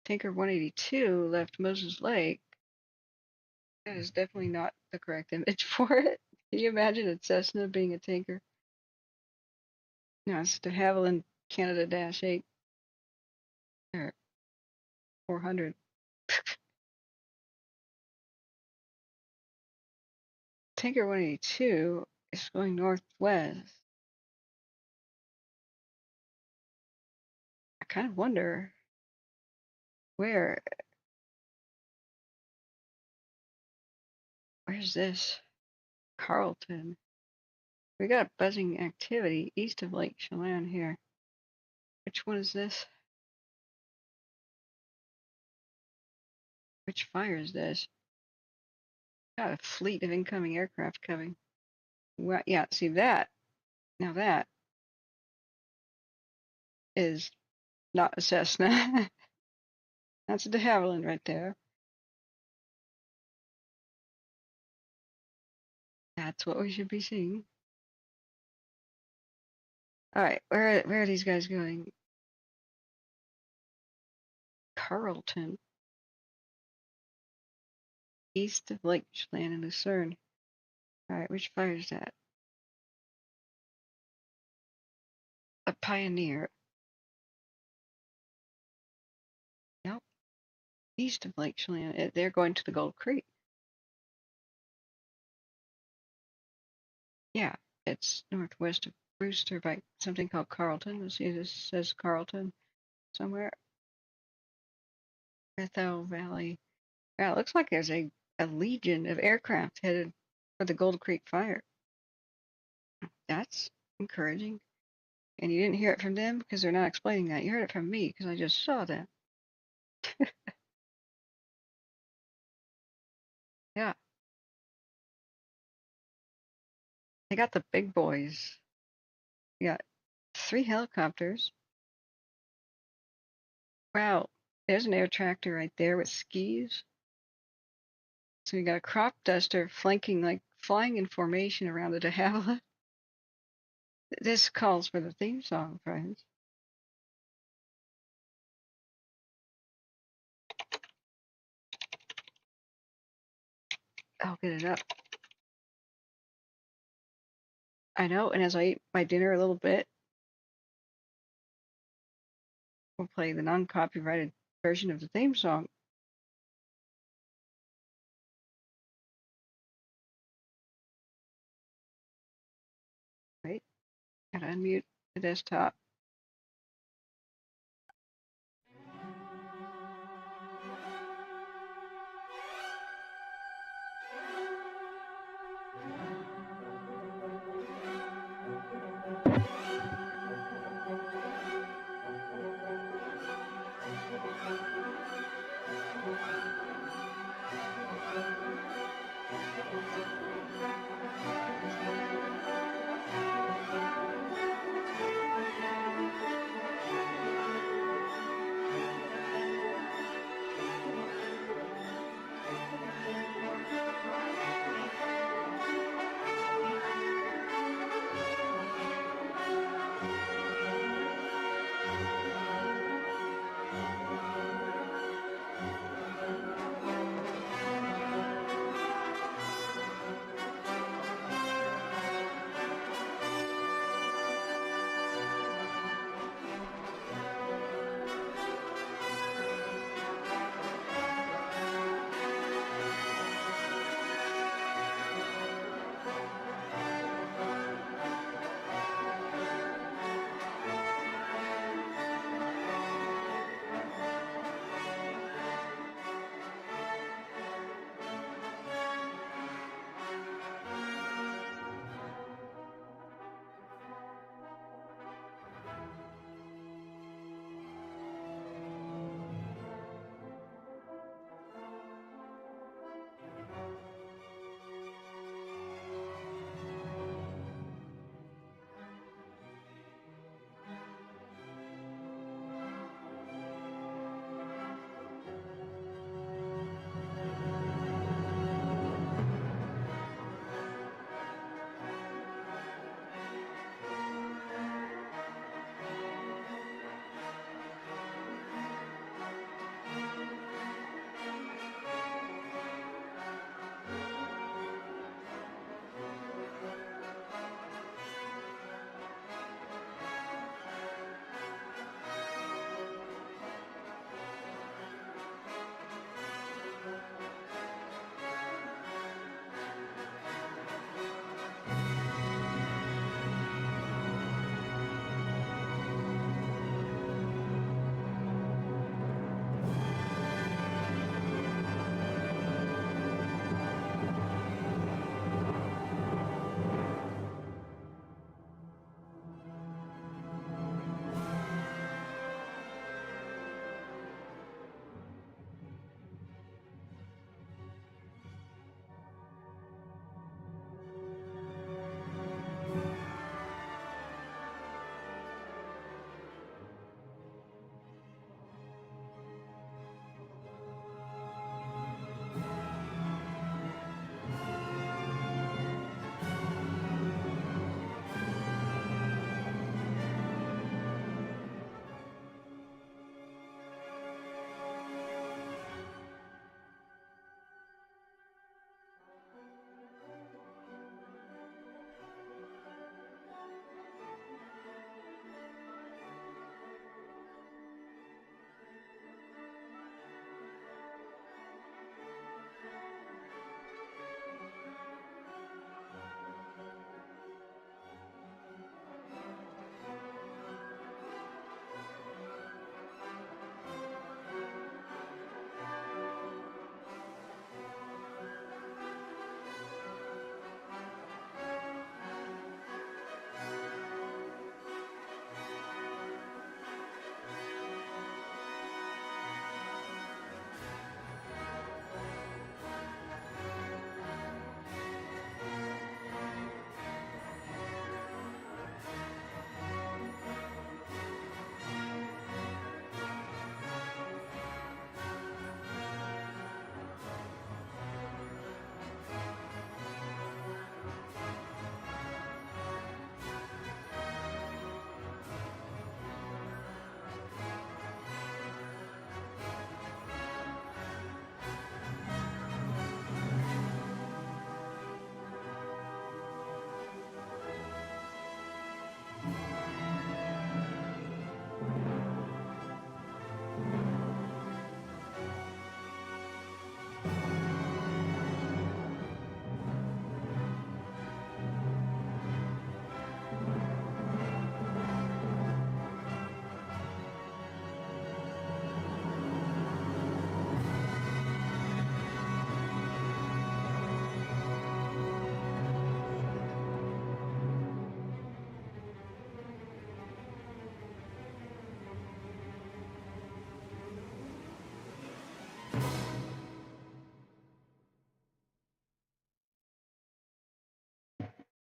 Tanker 182 left Moses Lake. That is definitely not the correct image for it. Can you imagine a Cessna being a tanker? No, it's de Havilland Canada -8 or 400. Tanker 182 is going northwest. I kind of wonder where's this? Carlton. We got buzzing activity east of Lake Chelan here. Which one is this? Which fire is this? Got a fleet of incoming aircraft coming. Well, yeah, see that. Now that is not a Cessna. That's a de Havilland right there. That's what we should be seeing. All right, where are these guys going? Carlton, east of Lake Chelan and Lucerne. All right, which fire is that? A Pioneer. Nope. East of Lake Chelan. They're going to the Gold Creek. Yeah, it's northwest of Brewster by something called Carlton. Let's see, this says Carlton somewhere. Bethel Valley. Yeah, it looks like there's a legion of aircraft headed for the Gold Creek fire. That's encouraging. And you didn't hear it from them because they're not explaining that. You heard it from me because I just saw that. Yeah. They got the big boys. You got 3 helicopters. Wow. There's an air tractor right there with skis. So you got a crop duster flanking, like flying in formation around the de Havilland. This calls for the theme song, friends. I'll get it up. I know, and as I eat my dinner a little bit, we'll play the non-copyrighted version of the theme song. Wait, gotta unmute the desktop.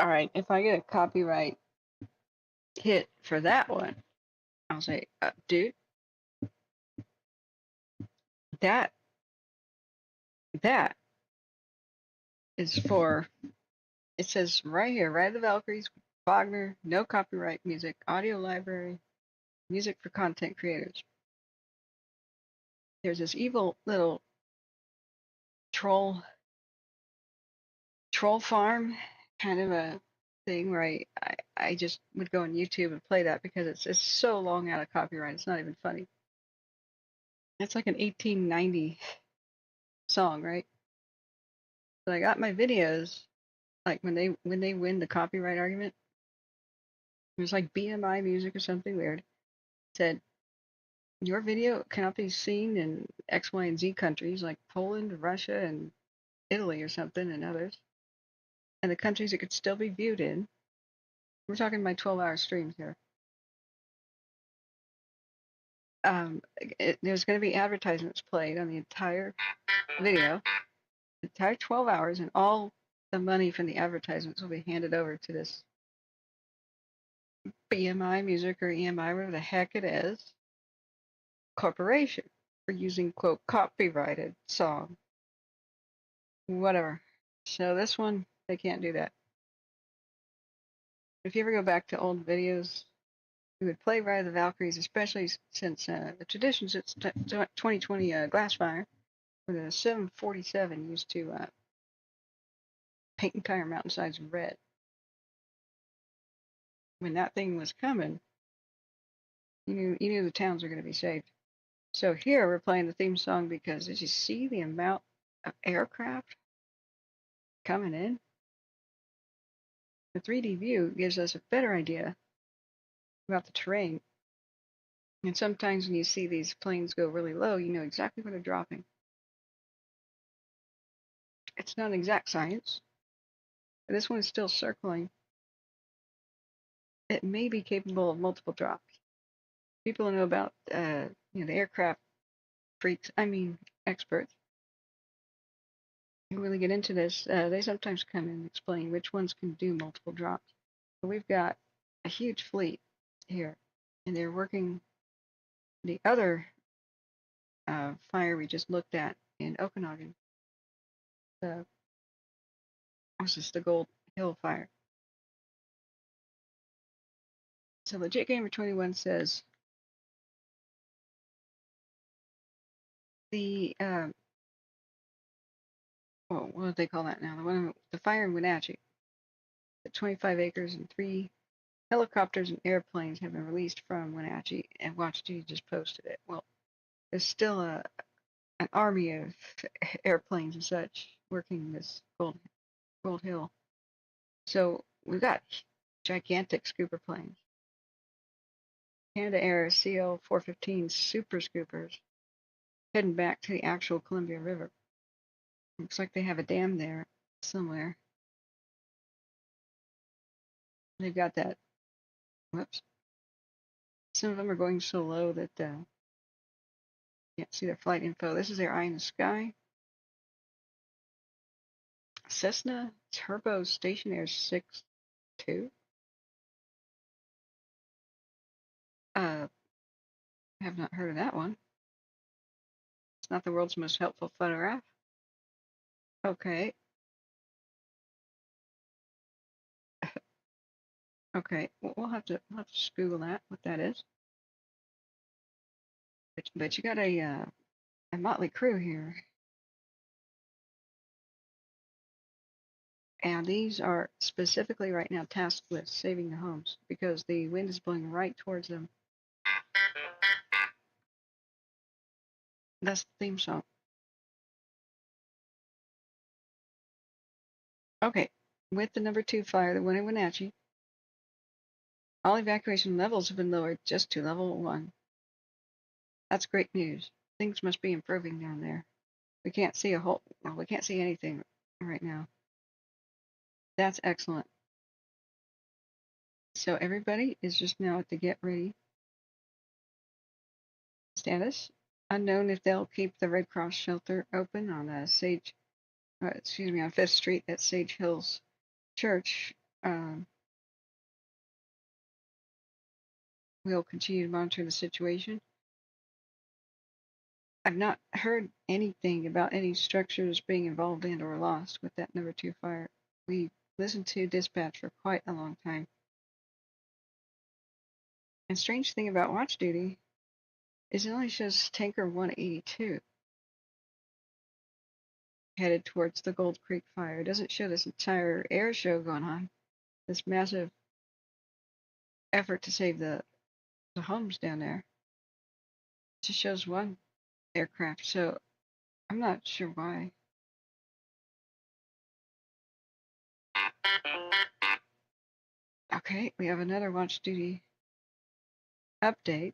All right, if I get a copyright hit for that one, I'll say, dude, that that is for. It says right here, Ride the Valkyries, Wagner, no copyright music, audio library, music for content creators. There's this evil little troll farm kind of a thing where I just would go on YouTube and play that because it's so long out of copyright. It's not even funny. It's like an 1890 song, right? But I got my videos like when they win the copyright argument. It was like BMI music or something weird. It said your video cannot be seen in X, Y, and Z countries like Poland, Russia, and Italy or something, and others. And the countries it could still be viewed in. We're talking my 12-hour streams here. There's going to be advertisements played on the entire video, the entire 12 hours, and all the money from the advertisements will be handed over to this BMI music or EMI, whatever the heck it is, corporation for using, quote, copyrighted song, whatever. So this one, they can't do that. If you ever go back to old videos, we would play Ride of the Valkyries, especially since the tradition since 2020 Glassfire, where the 747 used to paint entire mountainsides red. When that thing was coming, you knew the towns were going to be saved. So here we're playing the theme song because did you see the amount of aircraft coming in? The 3D view gives us a better idea about the terrain. And sometimes when you see these planes go really low, you know exactly where they're dropping. It's not exact science. But this one is still circling. It may be capable of multiple drops. People who know about the aircraft freaks, experts who really get into this, they sometimes come in and explain which ones can do multiple drops. But we've got a huge fleet here, and they're working the other fire we just looked at in Okanagan. This is the Gold Hill fire. So Legit Gamer 21 says the what do they call that now? The fire in Wenatchee, the 25 acres and 3 helicopters and airplanes have been released from Wenatchee, and Wachi just posted it. Well, there's still an army of airplanes and such working this Gold Hill. So we've got gigantic scooper planes. Canada Air CL-415 super scoopers heading back to the actual Columbia River. Looks like they have a dam there somewhere. They've got that. Whoops. Some of them are going so low that can't see their flight info. This is their eye in the sky. Cessna Turbo Station Air 6-2. Have not heard of that one. It's not the world's most helpful photograph. Okay. Okay, we'll have to just Google that, what that is. But you got a motley crew here. And these are specifically right now tasked with saving the homes because the wind is blowing right towards them. That's the theme song. Okay, with the number 2 fire, the one in Wenatchee, all evacuation levels have been lowered just to level 1. That's great news. Things must be improving down there. We can't see we can't see anything right now. That's excellent. So everybody is just now at the get ready status. Unknown if they'll keep the Red Cross shelter open on on 5th Street at Sage Hills Church We'll continue to monitor the situation. I've not heard anything about any structures being involved in or lost with that number 2 fire. We listened to dispatch for quite a long time. And strange thing about watch duty is it only shows tanker 182 headed towards the Gold Creek fire. It doesn't show this entire air show going on, this massive effort to save the homes down there. It just shows one aircraft, so I'm not sure why. Okay, we have another watch duty update,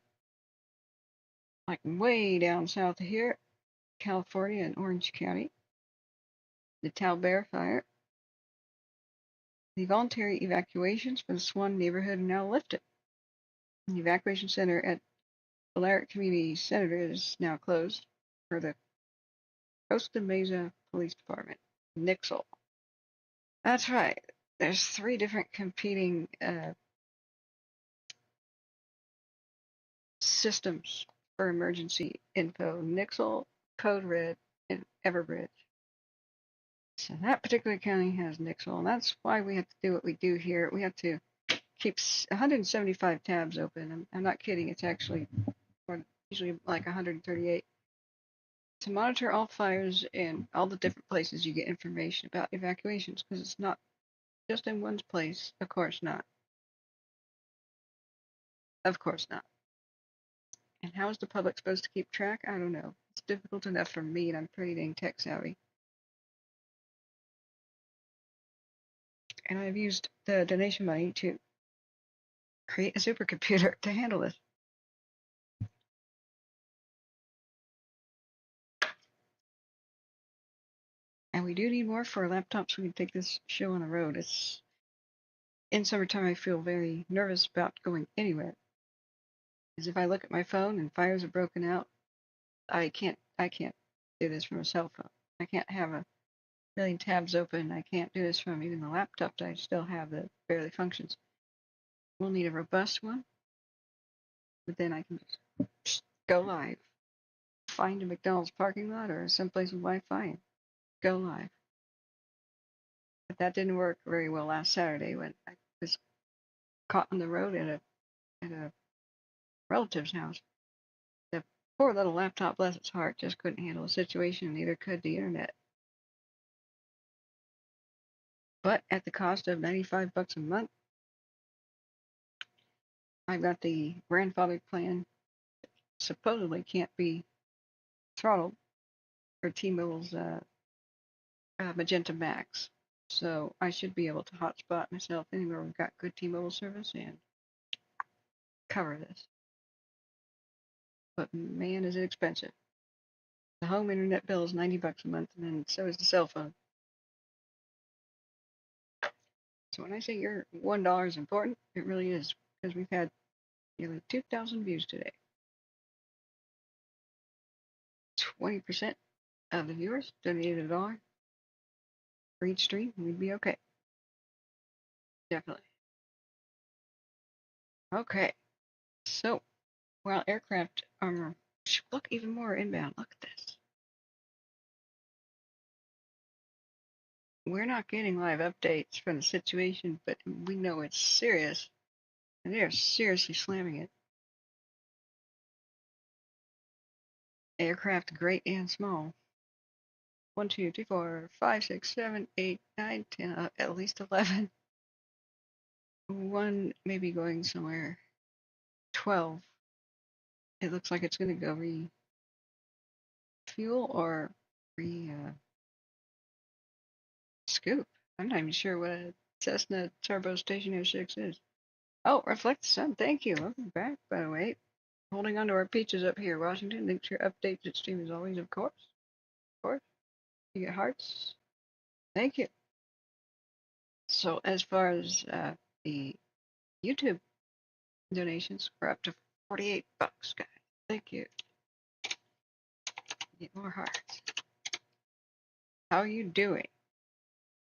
like way down south of here, California and Orange County. The Talbear fire. The voluntary evacuations for the Swan neighborhood are now lifted. The evacuation center at Alaric Community Center is now closed for the Costa Mesa Police Department. Nixle. That's right. There's 3 different competing systems for emergency info. Nixle, Code Red, and Everbridge. So that particular county has Nixle, and that's why we have to do what we do here. We have to keep 175 tabs open. I'm not kidding. It's actually usually like 138. To monitor all fires and all the different places you get information about evacuations, because it's not just in one place. Of course not. Of course not. And how is the public supposed to keep track? I don't know. It's difficult enough for me, and I'm pretty dang tech savvy. And I've used the donation money to create a supercomputer to handle this. And we do need more for our laptops so we can take this show on the road. It's in summertime, I feel very nervous about going anywhere. Because if I look at my phone and fires are broken out, I can't do this from a cell phone. I can't have a million tabs open. I can't do this from even the laptop that I still have that barely functions. We'll need a robust one, but then I can just go live. Find a McDonald's parking lot or someplace with Wi-Fi and go live. But that didn't work very well last Saturday when I was caught on the road at a relative's house. The poor little laptop, bless its heart, just couldn't handle the situation, neither could the internet. But at the cost of $95 a month, I've got the grandfather plan. Supposedly can't be throttled for T-Mobile's Magenta Max. So I should be able to hotspot myself anywhere we've got good T-Mobile service and cover this. But man, is it expensive. The home internet bill is $90 a month, and then so is the cell phone. So when I say your $1 is important, it really is, because we've had nearly 2,000 views today. 20% of the viewers donated $1 for each stream, we'd be okay. Definitely. Okay. So, while aircraft armor, look even more inbound. Look at this. We're not getting live updates from the situation, but we know it's serious, and they are seriously slamming it. Aircraft great and small. 1, 2, 3, 4, 5, 6, 7, 8, 9, 10, at least 11. One maybe going somewhere. 12. It looks like it's going to go refuel or scoop. I'm not even sure what a Cessna Turbo Station 06 is. Oh, Reflect the Sun. Thank you. Welcome back, by the way. Holding on to our peaches up here, Washington. Thanks for your updates at stream as always, of course. Of course. You get hearts. Thank you. So as far as the YouTube donations, we're up to $48, guys. Thank you. Get more hearts. How are you doing?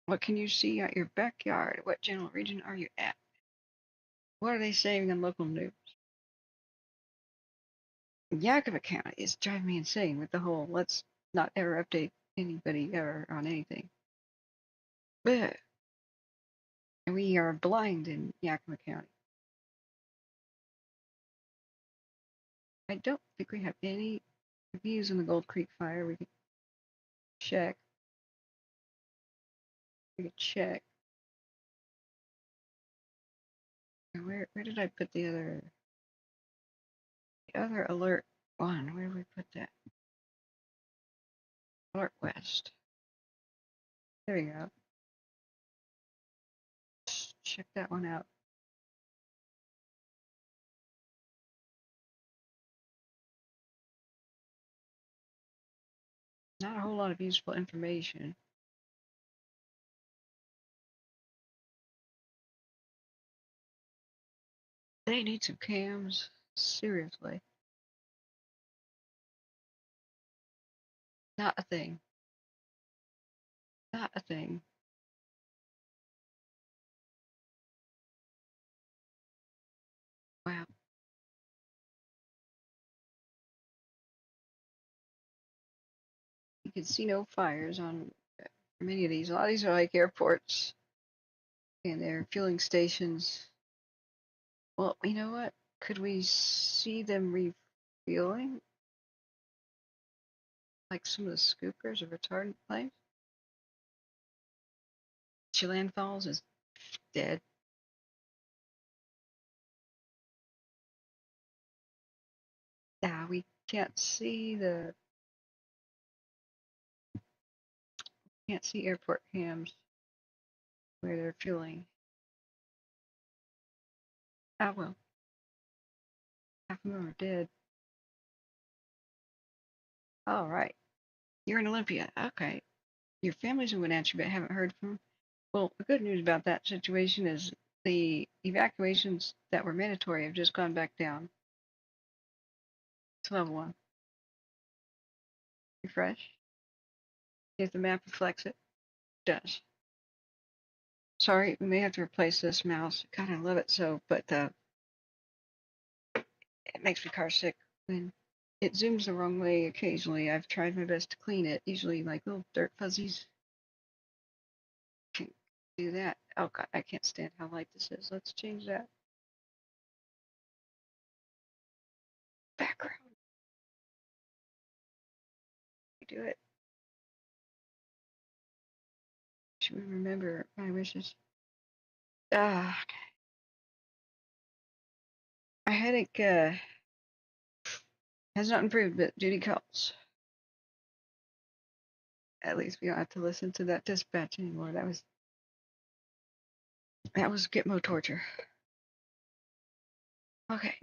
What can you see at your backyard? What general region are you at? What are they saying on local news? Yakima County is driving me insane with the whole let's not ever update anybody ever on anything. But we are blind in Yakima County. I don't think we have any views on the Gold Creek fire. We could check. We could check. Where did I put the other alert one? Where did we put that? Alert West. There we go. Let's check that one out. Not a whole lot of useful information. They need some cams. Seriously. Not a thing. Not a thing. Wow. You can see no fires on many of these. A lot of these are like airports and they're fueling stations. Well, you know what? Could we see them refueling? Like some of the scoopers or retardant planes? Chelan Falls is dead. Yeah, we can't see airport cams where they're fueling. Ah, well, half of them are dead. All right, you're in Olympia. Okay, your family's in Wenatchee, but haven't heard from. Well, the good news about that situation is the evacuations that were mandatory have just gone back down to level 1. Refresh. See if the map reflects it. It does. Sorry, we may have to replace this mouse. God, I love it so, but it makes me car sick when it zooms the wrong way occasionally. I've tried my best to clean it. Usually, like little dirt fuzzies can do that. Oh God, I can't stand how light this is. Let's change that background. Do it. Should we remember my wishes? Ah, my headache has not improved, but duty calls. At least we don't have to listen to that dispatch anymore. That was Gitmo torture. Okay.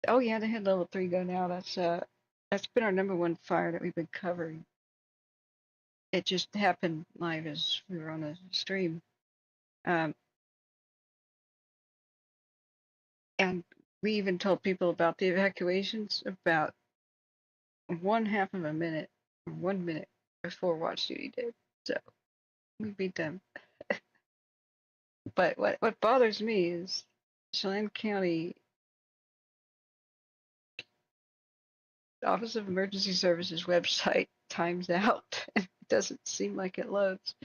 Oh yeah, they had level 3 go now. That's been our #1 fire that we've been covering. It just happened live as we were on a stream. And we even told people about the evacuations about 1/2 of a minute, or 1 minute before watch duty did. So we beat them. But what bothers me is Chelan County Office of Emergency Services website times out. It doesn't seem like it loads.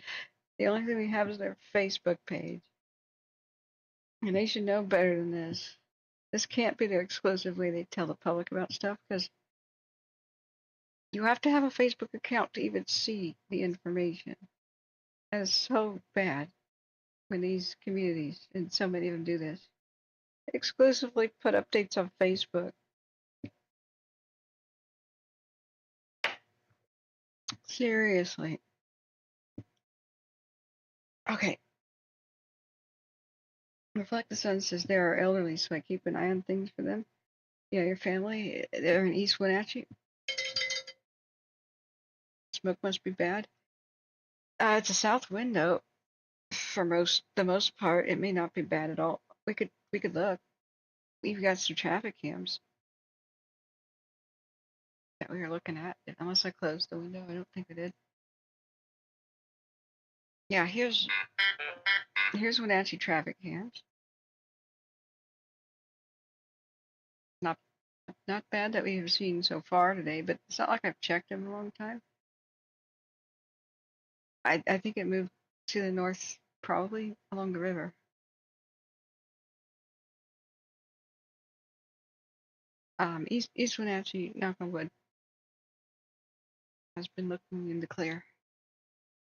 The only thing we have is their Facebook page. And they should know better than this. This can't be their exclusive way they tell the public about stuff, because you have to have a Facebook account to even see the information. That is so bad when these communities, and so many of them do this, exclusively put updates on Facebook. Seriously. Okay. Reflect the Sun says there are elderly, so I keep an eye on things for them. Yeah, your family, they're in East Wenatchee. Smoke must be bad. It's a south window for the most part. It may not be bad at all. We could look. We've got some traffic cams that we were looking at. Unless I closed the window, I don't think I did. Yeah, here's Wenatchee traffic cams. Not bad that we have seen so far today, but it's not like I've checked them in a long time. I think it moved to the north, probably along the river. East Wenatchee, knock on wood, has been looking in the clear.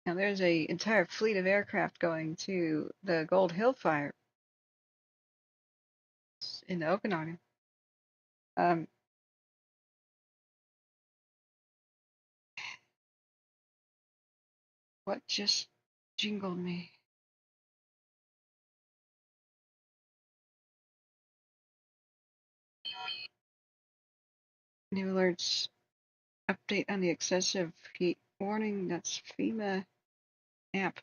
Now there's a entire fleet of aircraft going to the Gold Hill fire in the Okanagan. What just jingled me? New alerts, update on the excessive heat warning. That's FEMA app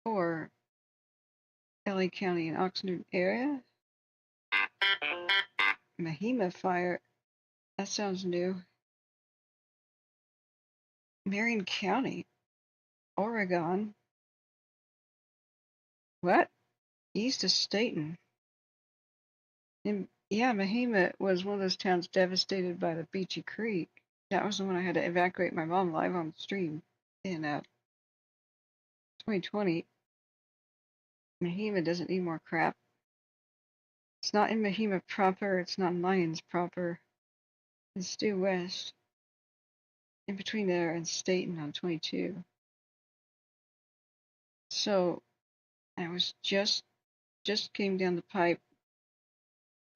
for LA County and Oxnard area. Mahima fire. That sounds new. Marion County, Oregon. What? East of Staten. And yeah, Mahima was one of those towns devastated by the Beachy Creek. That was the one I had to evacuate my mom live on the stream in 2020. Mahima doesn't need more crap. It's not in Mahima proper. It's not in Lyons proper. It's due west, in between there and Staten on 22. So I was just came down the pipe.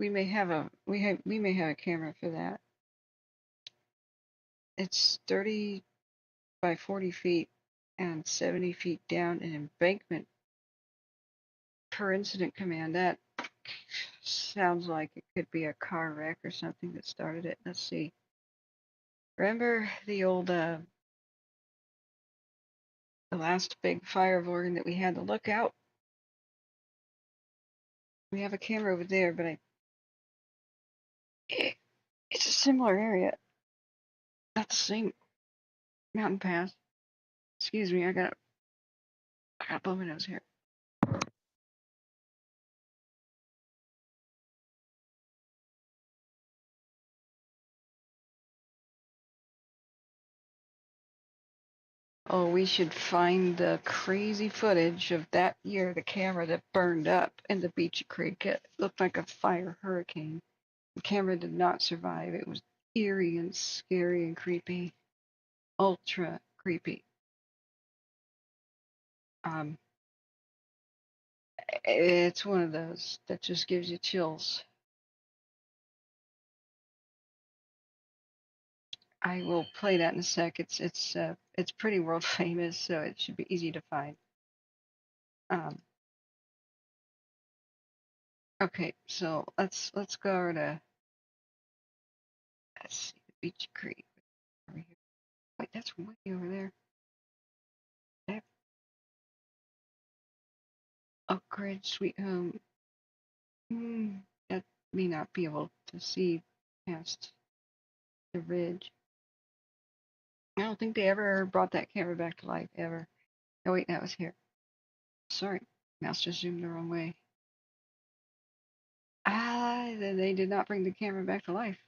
We may have a camera for that. It's 30 by 40 feet and 70 feet down an embankment per incident command. That sounds like it could be a car wreck or something that started it. Let's see. Remember the old the last big fire of Oregon that we had to look out? We have a camera over there, but it's a similar area. Not the same mountain pass. Excuse me, I got to blow my nose here. Oh, we should find the crazy footage of that year, the camera that burned up in the Beachy Creek. It looked like a fire hurricane. The camera did not survive. It was eerie and scary and creepy. Ultra creepy. It's one of those that just gives you chills. I will play that in a sec. It's pretty world famous, so it should be easy to find. Okay, so let's go to let's see, Beach Creek over here. Wait, that's way over there. That upgrade Sweet Home. That may not be able to see past the ridge. I don't think they ever brought that camera back to life ever. Oh wait, that was here. Sorry, mouse just zoomed the wrong way. Then they did not bring the camera back to life.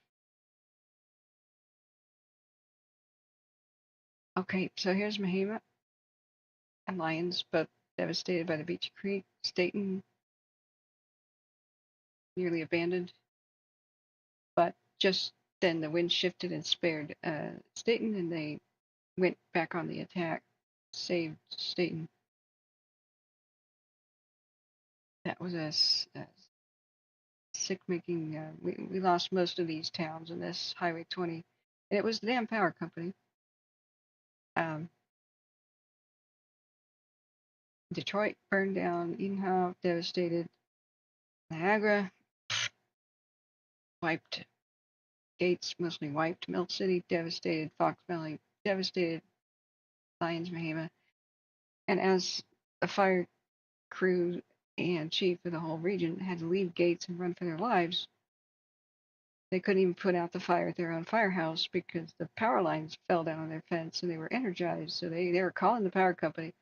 Okay, so here's Mahima and Lyons, both devastated by the Beachy Creek. Staten, nearly abandoned. But just then the wind shifted and spared Staten, and they went back on the attack, saved Staten. That was a sick-making. We lost most of these towns in this Highway 20, and it was the damn power company. Detroit burned down, Edenhof devastated, Niagara wiped, Gates mostly wiped, Mill City devastated, Fox Valley devastated, Lyons, Mahima, and as the fire crew and chief of the whole region had to leave Gates and run for their lives, They couldn't even put out the fire at their own firehouse because the power lines fell down on their fence and they were energized. So they were calling the power company,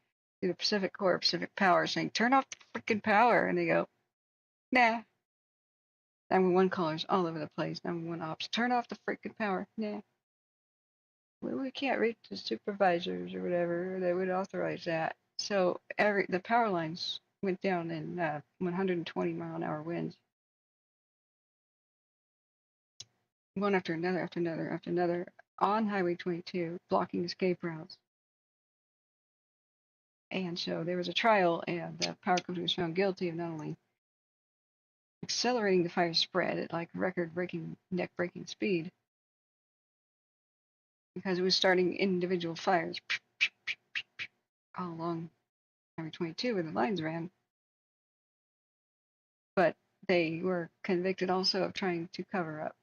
the Pacific Corp, Pacific Power, saying, turn off the freaking power. And they go, nah. 911 callers all over the place. 911 ops, turn off the freaking power. Nah. We can't reach the supervisors or whatever that would authorize that. So the power lines went down in 120-mile-an-hour winds, one after another, after another, after another, on Highway 22, blocking escape routes. And so there was a trial, and the power company was found guilty of not only accelerating the fire spread at like record-breaking, neck-breaking speed, because it was starting individual fires all along Highway 22 where the lines ran, but they were convicted also of trying to cover up.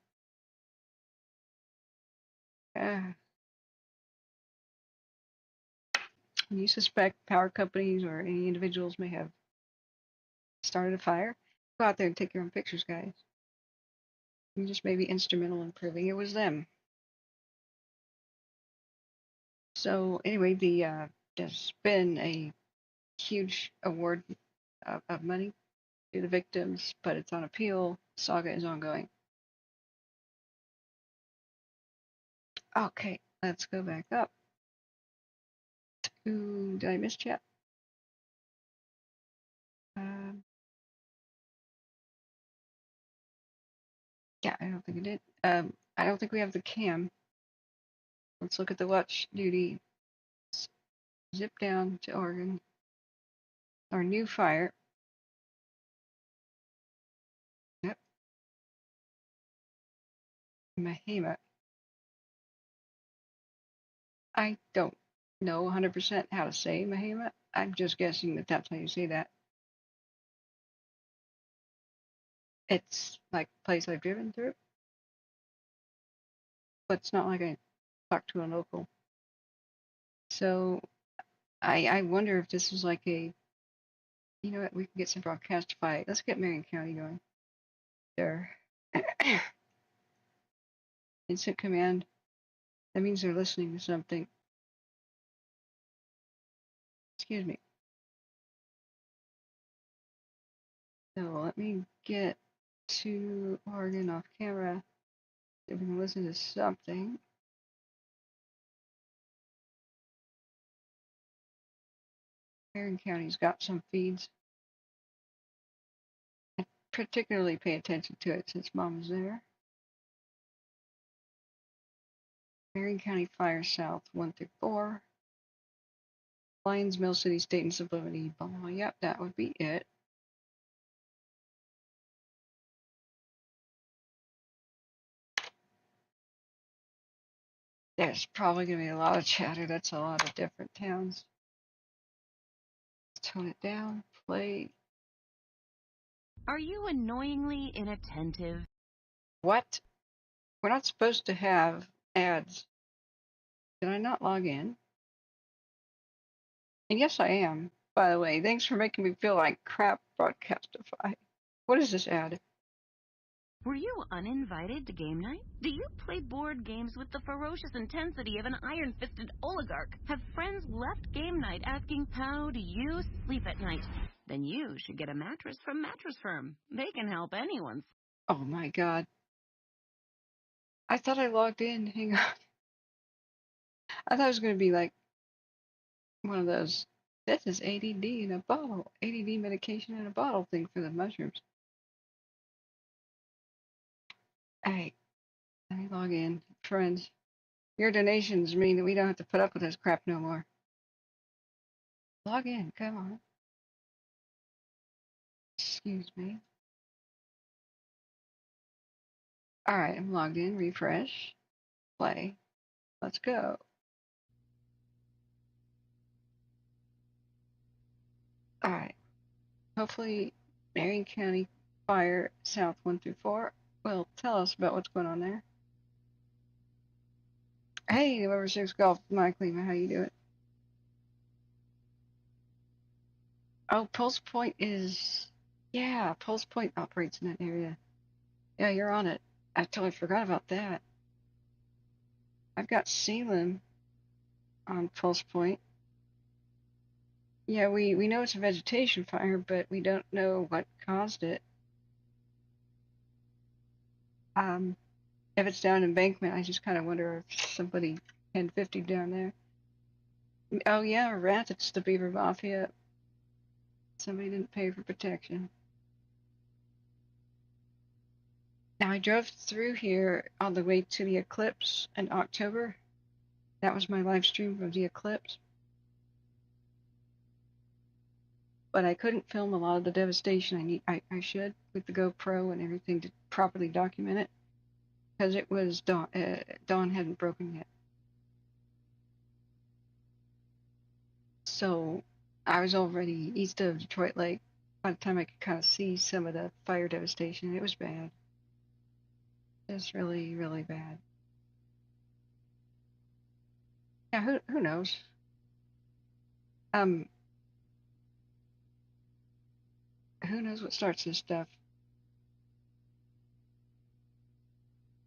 When you suspect power companies or any individuals may have started a fire, go out there and take your own pictures, guys. You just may be instrumental in proving it was them. So anyway, there's been a huge award of money to the victims, but it's on appeal. Saga is ongoing. Okay, let's go back up. Ooh, did I miss chat? Yeah, I don't think I did. I don't think we have the cam. Let's look at the watch duty. Zip down to Oregon. Our new fire. Yep. Mahima. I don't know 100% how to say Mahima. I'm just guessing that that's how you say that. It's like a place I've driven through, but it's not like I talked to a local. So I wonder if this is like a, you know what, we can get some broadcastify. Let's get Marion County going. There. Instant command. That means they're listening to something. Excuse me. So let me get to Oregon off camera. If we can listen to something. Marion County's got some feeds. I particularly pay attention to it since Mom is there. Marion County Fire South 1 through 4. Lions, Mill City, State and Sublimity. Oh, yep, that would be it. There's probably going to be a lot of chatter. That's a lot of different towns. Let's tone it down. Play. Are you annoyingly inattentive? What? We're not supposed to have ads. Did I not log in? And yes, I am. By the way, thanks for making me feel like crap, Broadcastify. What is this ad? Were you uninvited to game night? Do you play board games with the ferocious intensity of an iron-fisted oligarch? Have friends left game night asking, how do you sleep at night? Then you should get a mattress from Mattress Firm. They can help anyone. Oh my god. I thought I logged in. Hang on. I thought it was going to be like one of those, this is ADD in a bottle. ADD medication in a bottle thing for the mushrooms. Hey, let me log in. Friends, your donations mean that we don't have to put up with this crap no more. Log in, come on. Excuse me. Alright, I'm logged in. Refresh. Play. Let's go. Alright. Hopefully, Marion County Fire South 1 through 4 will tell us about what's going on there. Hey, November 6 Golf, Mike Lima, how you doing? Oh, Pulse Point is, yeah, Pulse Point operates in that area. Yeah, you're on it. I totally forgot about that. I've got Salem on pulse point. Yeah, we know it's a vegetation fire, but we don't know what caused it. If it's down embankment, I just kind of wonder if somebody 1050 down there. Oh yeah, rats, it's the Beaver Mafia. Somebody didn't pay for protection. Now I drove through here on the way to the eclipse in October. That was my live stream of the eclipse. But I couldn't film a lot of the devastation I should with the GoPro and everything to properly document it because it was dawn hadn't broken yet. So I was already east of Detroit Lake by the time I could kind of see some of the fire devastation. It was bad. It was really, really bad. Yeah, who knows? Who knows what starts this stuff?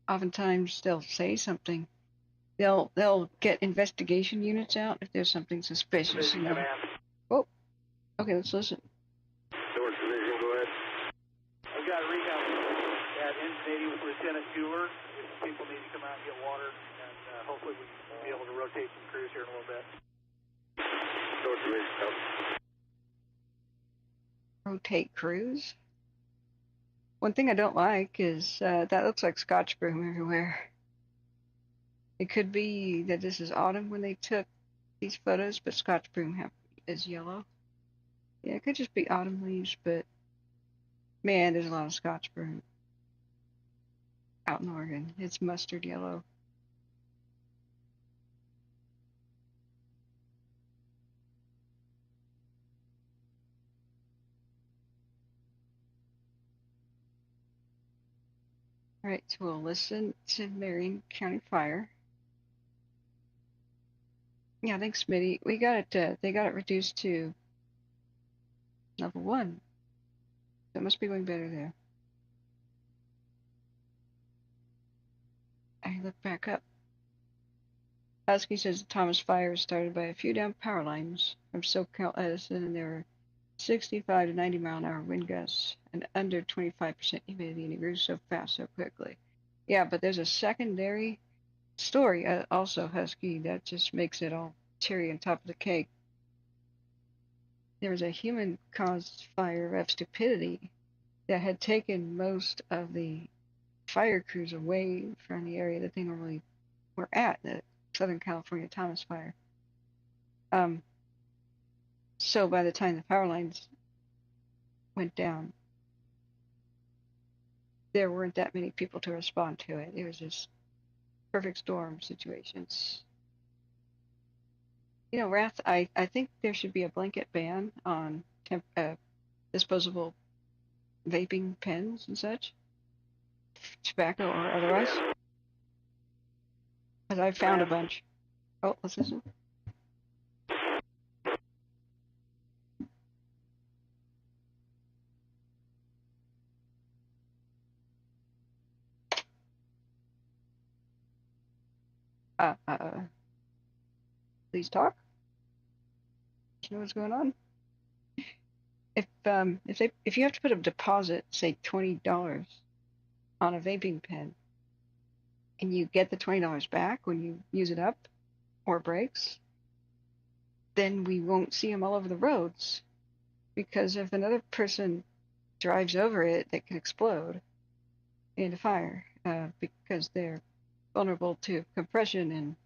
Oftentimes they'll say something. They'll get investigation units out if there's something suspicious. You know. Oh, okay, let's listen. North Division, go ahead. I've got recon at N80 with Lieutenant Bueller. If people need to come out and get water, and hopefully we can be able to rotate some crews here in a little bit. North Division, come. Rotate crews? One thing I don't like is that looks like Scotch broom everywhere. It could be that this is autumn when they took these photos, but Scotch broom is yellow. Yeah, it could just be autumn leaves, but man, there's a lot of Scotch broom out in Oregon. It's mustard yellow. All right, so we'll listen to Marion County Fire. Yeah, thanks, Smitty. We got it. They got it reduced to level 1. So it must be going better there. I look back up. Husky says the Thomas Fire was started by a few down power lines from SoCal Edison, and there were 65 to 90 mile an hour wind gusts and under 25% humidity, and it grew so fast so quickly. Yeah, but there's a secondary story also, Husky, that just makes it all cherry on top of the cake. There was a human-caused fire of stupidity that had taken most of the fire crews away from the area that they normally were at, the Southern California Thomas Fire. So by the time the power lines went down, there weren't that many people to respond to it. It was just perfect storm situations. You know, Wrath, I think there should be a blanket ban on disposable vaping pens and such, tobacco or otherwise. Because I found a bunch. Oh, let's listen. Please talk. You know what's going on? If you have to put a deposit, say $20 on a vaping pen, and you get the $20 back when you use it up or breaks, then we won't see them all over the roads. Because if another person drives over it, they can explode into fire because they're vulnerable to compression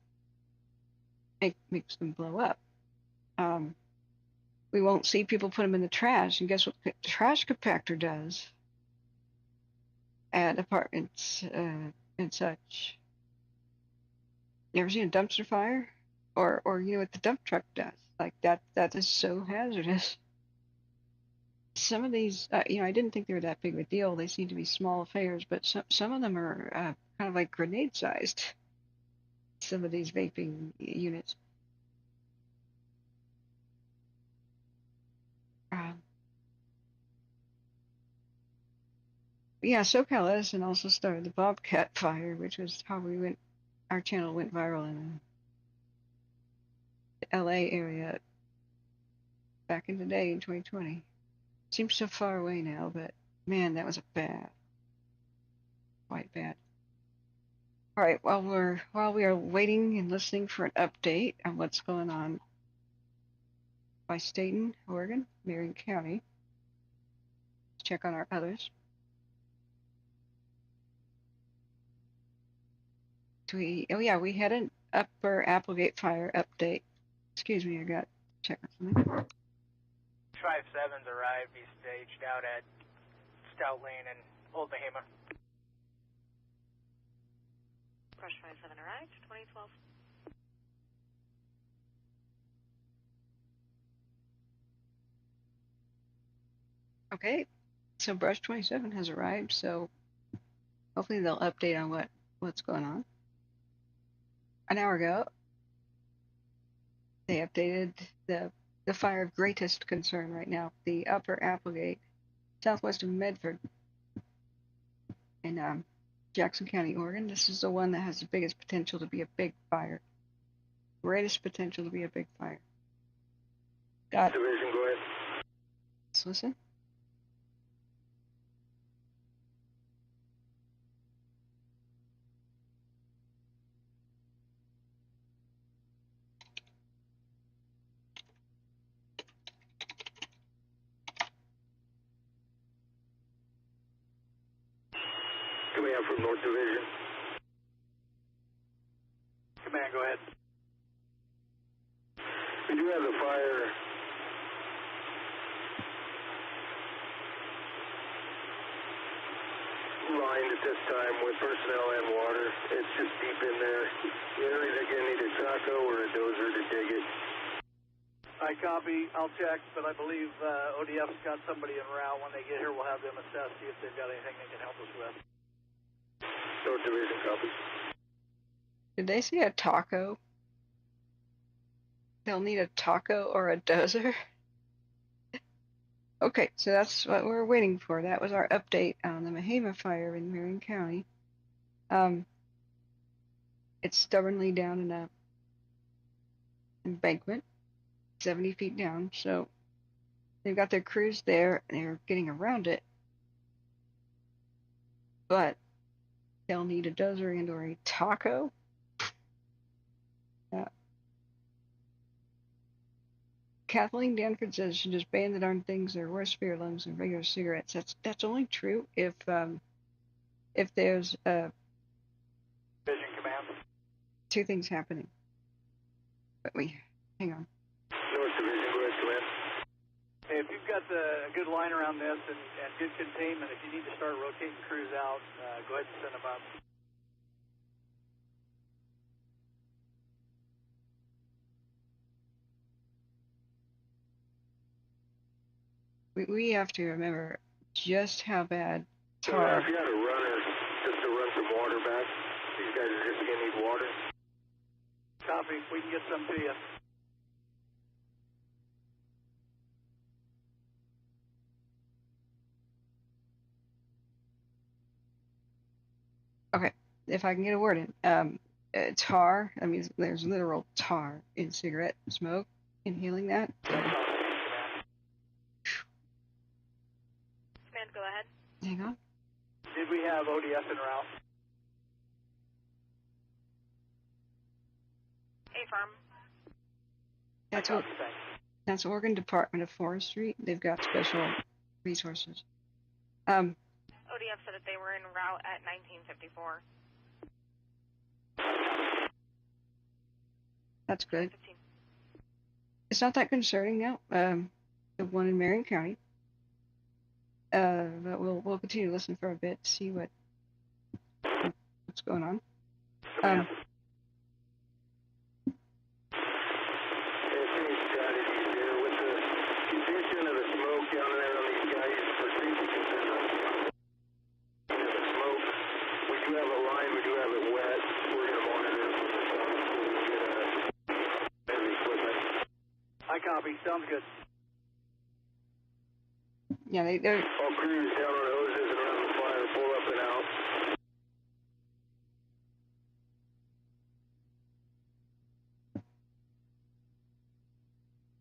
and makes them blow up. We won't see people put them in the trash, and guess what the trash compactor does at apartments and such. You ever seen a dumpster fire? Or you know what the dump truck does? Like that is so hazardous. Some of these, you know, I didn't think they were that big of a deal. They seem to be small affairs, but some of them are kind of like grenade sized. Some of these vaping units. yeah, SoCal Edison also started the Bobcat fire, which was how our channel went viral in the LA area back in the day in 2020. Seems so far away now, but man, that was quite bad. All right, while we are waiting and listening for an update on what's going on by Staten, Oregon, Marion County, let's check on our others. We had an Upper Applegate fire update. Excuse me, I got to check on something. 5-7's arrived. He's staged out at Stout Lane and Old Mahima. Brush 5-7 arrived, 2012. Okay, so Brush 27 has arrived, so hopefully they'll update on what's going on. An hour ago, they updated the fire of greatest concern right now, the Upper Applegate, southwest of Medford, in Jackson County, Oregon. This is the one that has the biggest potential to be a big fire. Greatest potential to be a big fire. Got Division, go ahead. Let's listen. Command from North Division. Command, go ahead. We do have the fire lined at this time with personnel and water. It's just deep in there. You're either going to need a taco or a dozer to dig it. I copy. I'll check, but I believe ODF's got somebody en route. When they get here, we'll have them assess, see if they've got anything they can help us with. North Division, copy. Did they say a taco? They'll need a taco or a dozer? Okay, so that's what we're waiting for. That was our update on the Mahima fire in Marion County. It's stubbornly down in a embankment, 70 feet down. So they've got their crews there, and they're getting around it. But they'll need a dozer and or a taco. Kathleen Danford says she just ban the darn things. They're worse for your lungs than regular cigarettes. That's only true if there's Vision Command. two things happening. But hang on. North Division, go ahead, command. Hey, if you've got a good line around this and good containment, if you need to start rotating crews out, go ahead and send them up. We have to remember just how bad So tar. if you got a runner just to run some water back, these guys are just going to need water. Copy. We can get some to you. Okay, if I can get a word in. Tar. I mean, there's literal tar in cigarette smoke. Inhaling that. Command, go ahead. Hang on. Did we have ODS en route? Affirm. That's Oregon Department of Forestry. They've got special resources. ODF said that they were en route at 1954. That's good. 15. It's not that concerning now. The one in Marion County. But we'll continue to listen for a bit to see what's going on. Copy. Sounds good. Yeah, they're All crews down on hoses and around the fire.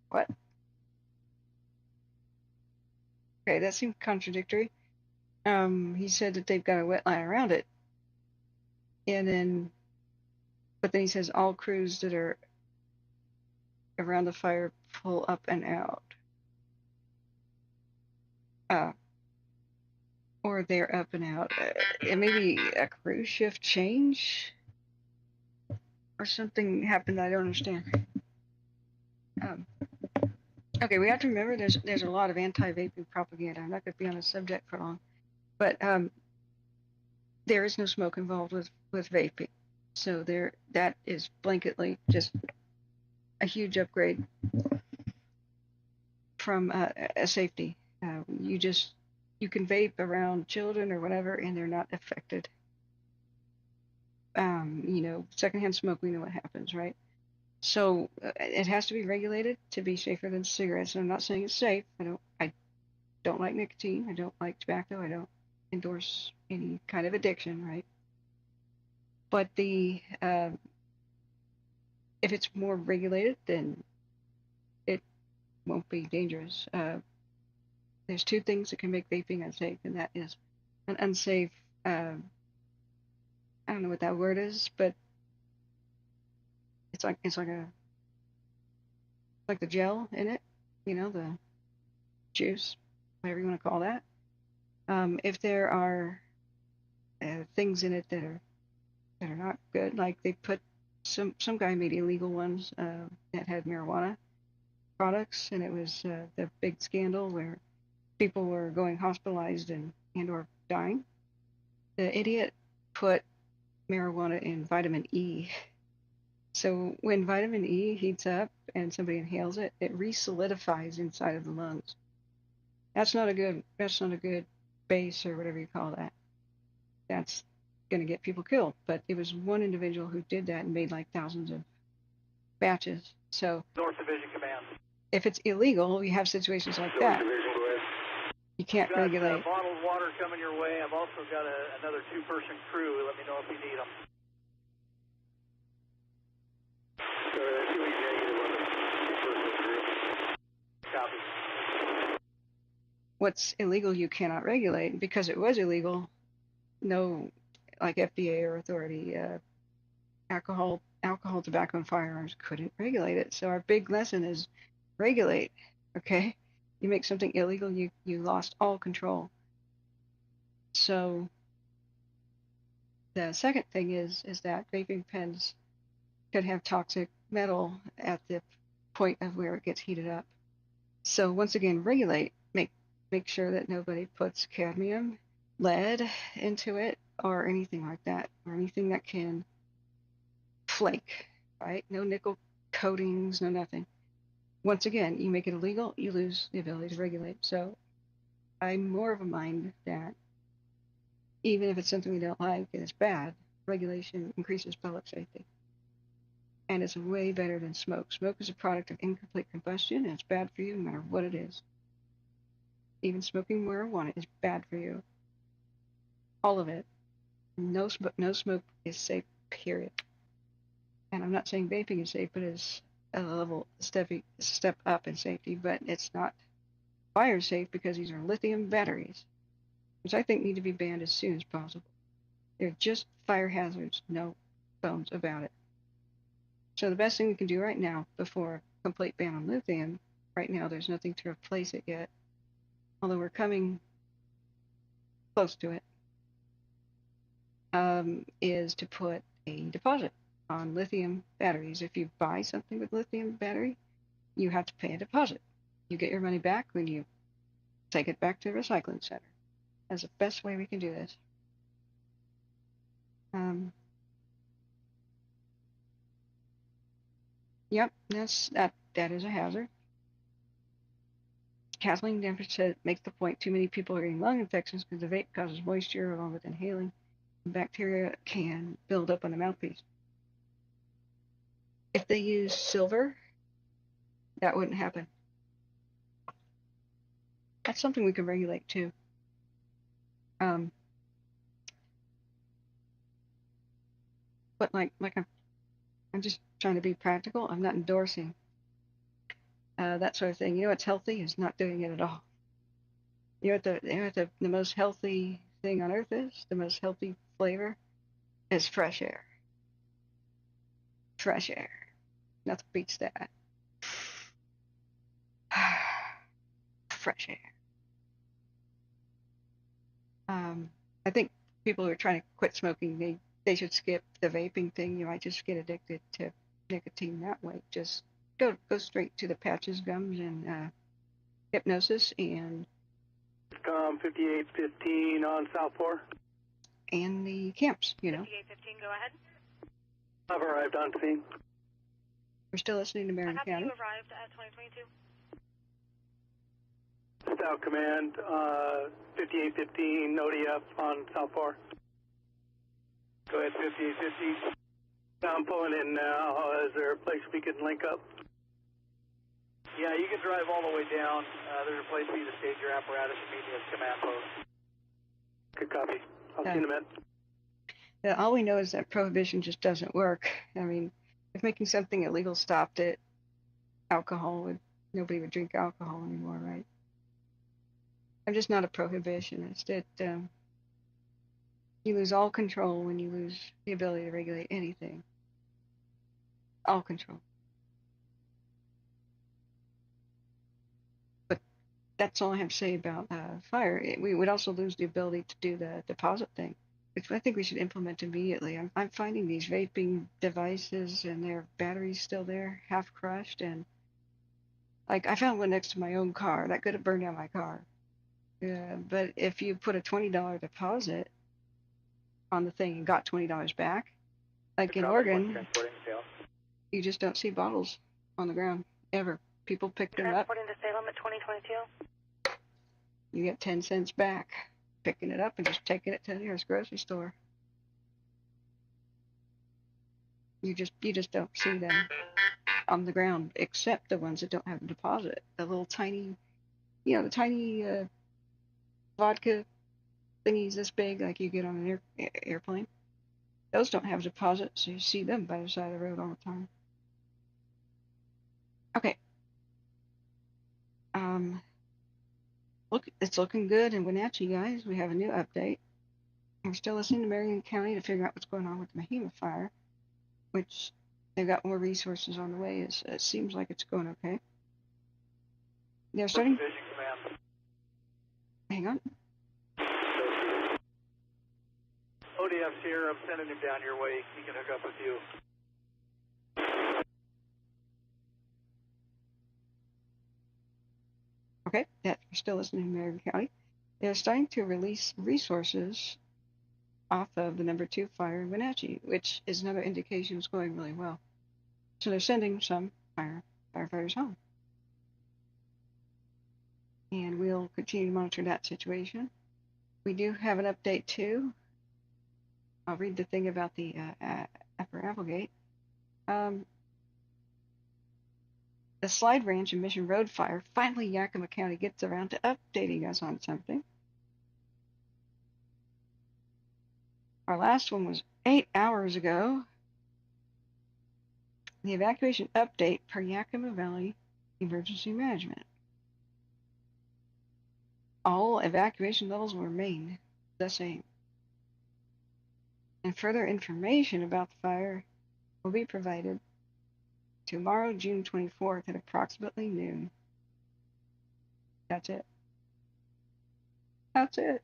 What? Okay, that seemed contradictory. He said that they've got a wet line around it, but then he says all crews that are around the fire pull up and out. Or they're up and out. And maybe a crew shift change or something happened that I don't understand. Okay, we have to remember there's a lot of anti-vaping propaganda. I'm not going to be on the subject for long, but there is no smoke involved with vaping, so that is blanketly just a huge upgrade from a safety. You can vape around children or whatever, and they're not affected. Secondhand smoke, we know what happens, right? So it has to be regulated to be safer than cigarettes. And I'm not saying it's safe. I don't like nicotine. I don't like tobacco. I don't endorse any kind of addiction, right? But if it's more regulated, then it won't be dangerous. There's two things that can make vaping unsafe, and that is an unsafe. I don't know what that word is, but it's like the gel in it, the juice, whatever you want to call that. If there are things in it that are not good, like they put some guy made illegal ones that had marijuana products, and it was the big scandal where people were going hospitalized and or dying. The idiot put marijuana in vitamin E. So when vitamin E heats up and somebody inhales it, it re-solidifies inside of the lungs. That's not a good base or whatever you call that. That's going to get people killed. But it was one individual who did that and made like thousands of batches. So North Division Command. If it's illegal, you have situations like that. You can't regulate. Bottled water coming your way. I've also got another two-person crew. Let me know if you need them. Copy. What's illegal you cannot regulate. Because it was illegal, no, like FDA or authority, alcohol, tobacco, and firearms couldn't regulate it. So our big lesson is regulate, okay? You make something illegal, you lost all control. So the second thing is that vaping pens could have toxic metal at the point of where it gets heated up. So once again, regulate. Make sure that nobody puts cadmium, lead into it, or anything like that, or anything that can flake, right? No nickel coatings, no nothing. Once again, you make it illegal, you lose the ability to regulate. So I'm more of a mind that even if it's something we don't like and it's bad, regulation increases public safety. And it's way better than smoke. Smoke is a product of incomplete combustion, and it's bad for you no matter what it is. Even smoking marijuana is bad for you. All of it. No smoke is safe, period. And I'm not saying vaping is safe, but it's a step up in safety, but it's not fire safe because these are lithium batteries, which I think need to be banned as soon as possible. They're just fire hazards, no bones about it. So the best thing we can do right now, before a complete ban on lithium, right now there's nothing to replace it yet, although we're coming close to it, is to put a deposit on lithium batteries. If you buy something with lithium battery, you have to pay a deposit. You get your money back when you take it back to the recycling center. That's the best way we can do this. Yep, that is a hazard. Kathleen Denver said, makes the point too many people are getting lung infections because the vape causes moisture along with inhaling. And bacteria can build up on the mouthpiece. If they use silver, that wouldn't happen. That's something we can regulate too. But like I'm just trying to be practical. I'm not endorsing that sort of thing. You know what's healthy is not doing it at all. You know what the most healthy thing on earth is? The most healthy flavor is fresh air. Fresh air. Nothing beats that. Fresh air. I think people who are trying to quit smoking, they should skip the vaping thing. You might just get addicted to nicotine that way. Just go straight to the patches, gums, and hypnosis, and 5815 on South 4. And the camps, you know. 5815, go ahead. I've arrived on scene. We're still listening to Marion County. You arrived at 2022. South Command, 5815, ODF on South 4. Go ahead, 5815. I'm pulling in now. Is there a place we can link up? Yeah, you can drive all the way down. There's a place for you to stage your apparatus and meet me at command post. Good copy. I'll see you in a minute. All we know is that prohibition just doesn't work. I mean, if making something illegal stopped it, nobody would drink alcohol anymore, right? I'm just not a prohibitionist. You lose all control when you lose the ability to regulate anything. All control. But that's all I have to say about fire. We would also lose the ability to do the deposit thing, which I think we should implement immediately. I'm finding these vaping devices and their batteries still there, half crushed, and like I found one next to my own car that could have burned down my car. But if you put a $20 deposit on the thing and got $20 back, like in Oregon, you just don't see bottles on the ground ever. People pick them up. Transporting to Salem at 2022. You get 10 cents back picking it up and just taking it to the nearest grocery store. You just don't see them on the ground, except the ones that don't have a deposit. The little tiny, the tiny vodka thingies this big, like you get on an airplane. Those don't have deposits, so you see them by the side of the road all the time. Okay. It's looking good in Wenatchee, guys. We have a new update. We're still listening to Marion County to figure out what's going on with the Yakima fire, which they've got more resources on the way. It seems like it's going okay. They're starting. Hang on. ODF's here. I'm sending him down your way. He can hook up with you. Okay, we're still listening to Marion County. They're starting to release resources off of the number 2 fire in Wenatchee, which is another indication it's going really well. So they're sending some firefighters home. And we'll continue to monitor that situation. We do have an update too. I'll read the thing about the Upper Applegate. The Slide Ranch and Mission Road fire, finally Yakima County gets around to updating us on something. Our last one was 8 hours ago. The evacuation update per Yakima Valley Emergency Management. All evacuation levels will remain the same. And further information about the fire will be provided tomorrow, June 24th at approximately noon. That's it. That's it.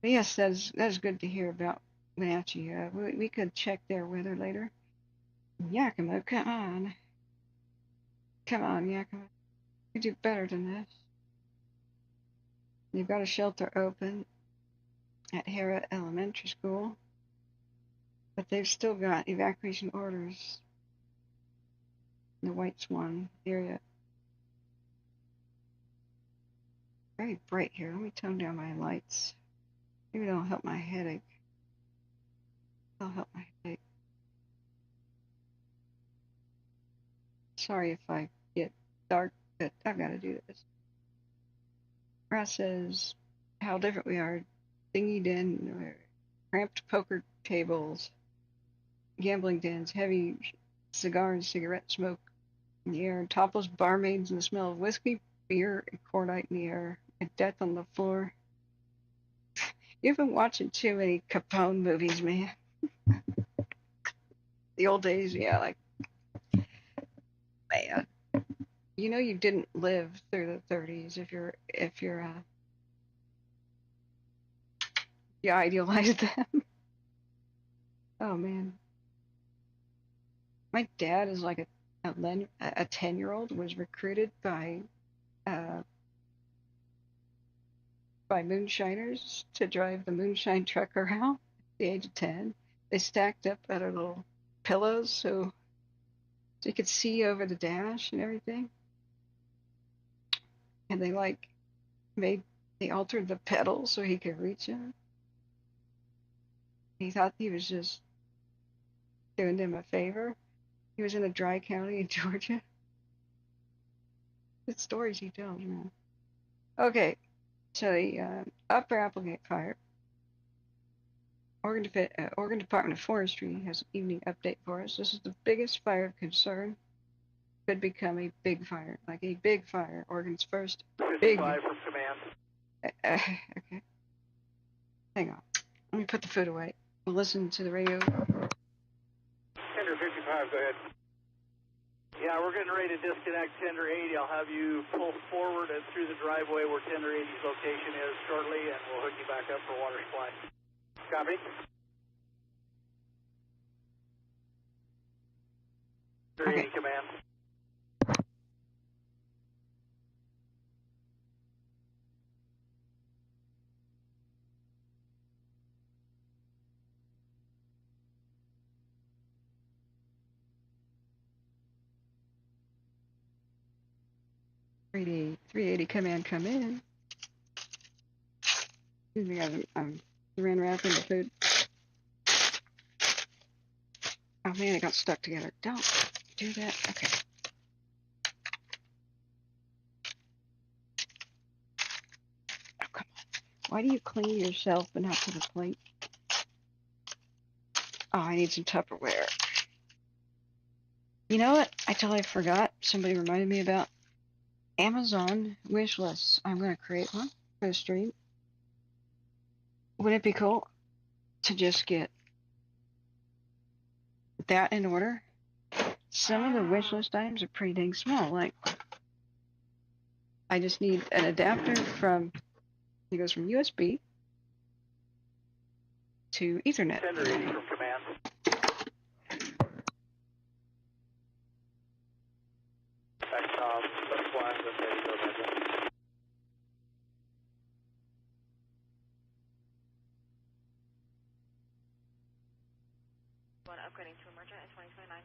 But yes, that is good to hear about Wenatchee. We could check their weather later. Yakima, come on. Come on, Yakima. You do better than this. You've got a shelter open at Hera Elementary School, but they've still got evacuation orders in the White Swan area. Very bright here. Let me tone down my lights. Maybe that'll help my headache. That'll help my headache. Sorry if I get dark, but I've got to do this. Ross says how different we are. Dingy den, cramped poker tables, gambling dens, heavy cigar and cigarette smoke, in the air, topless barmaids and the smell of whiskey, beer, and cordite in the air, and death on the floor. You've been watching too many Capone movies, man. The old days, yeah, like, man. You know you didn't live through the 30s if you idealize them. Oh man, my dad is like a 10-year-old was recruited by moonshiners to drive the moonshine truck around at the age of 10. They stacked up other little pillows so you could see over the dash and everything. And they altered the pedals so he could reach them. He thought he was just doing them a favor. He was in a dry county in Georgia. The stories he tells, man. Okay, so the Upper Applegate fire. Oregon Department of Forestry has an evening update for us. This is the biggest fire of concern. Could become a big fire, like a big fire. Oregon's first big. 55 from command. Okay. Hang on. Let me put the food away. We'll listen to the radio. Tender 55, go ahead. Yeah, we're getting ready to disconnect Tender 80. I'll have you pull forward and through the driveway where Tender 80's location is shortly, and we'll hook you back up for water supply. Copy. Tender 80 command. Three 380 command come in. Excuse me, I'm saran wrapping the food. Oh man, it got stuck together. Don't do that. Okay. Oh, come on. Why do you clean yourself but not to the plate? Oh, I need some Tupperware. You know what? I totally forgot. Somebody reminded me about Amazon wish lists. I'm going to create one for the stream. Wouldn't it be cool to just get that in order? Some of the wish list items are pretty dang small. Like, I just need an adapter it goes from USB to Ethernet. Tender 80 from command. That's fine. That's ready to go ahead. Upgrading to emergent in 2029.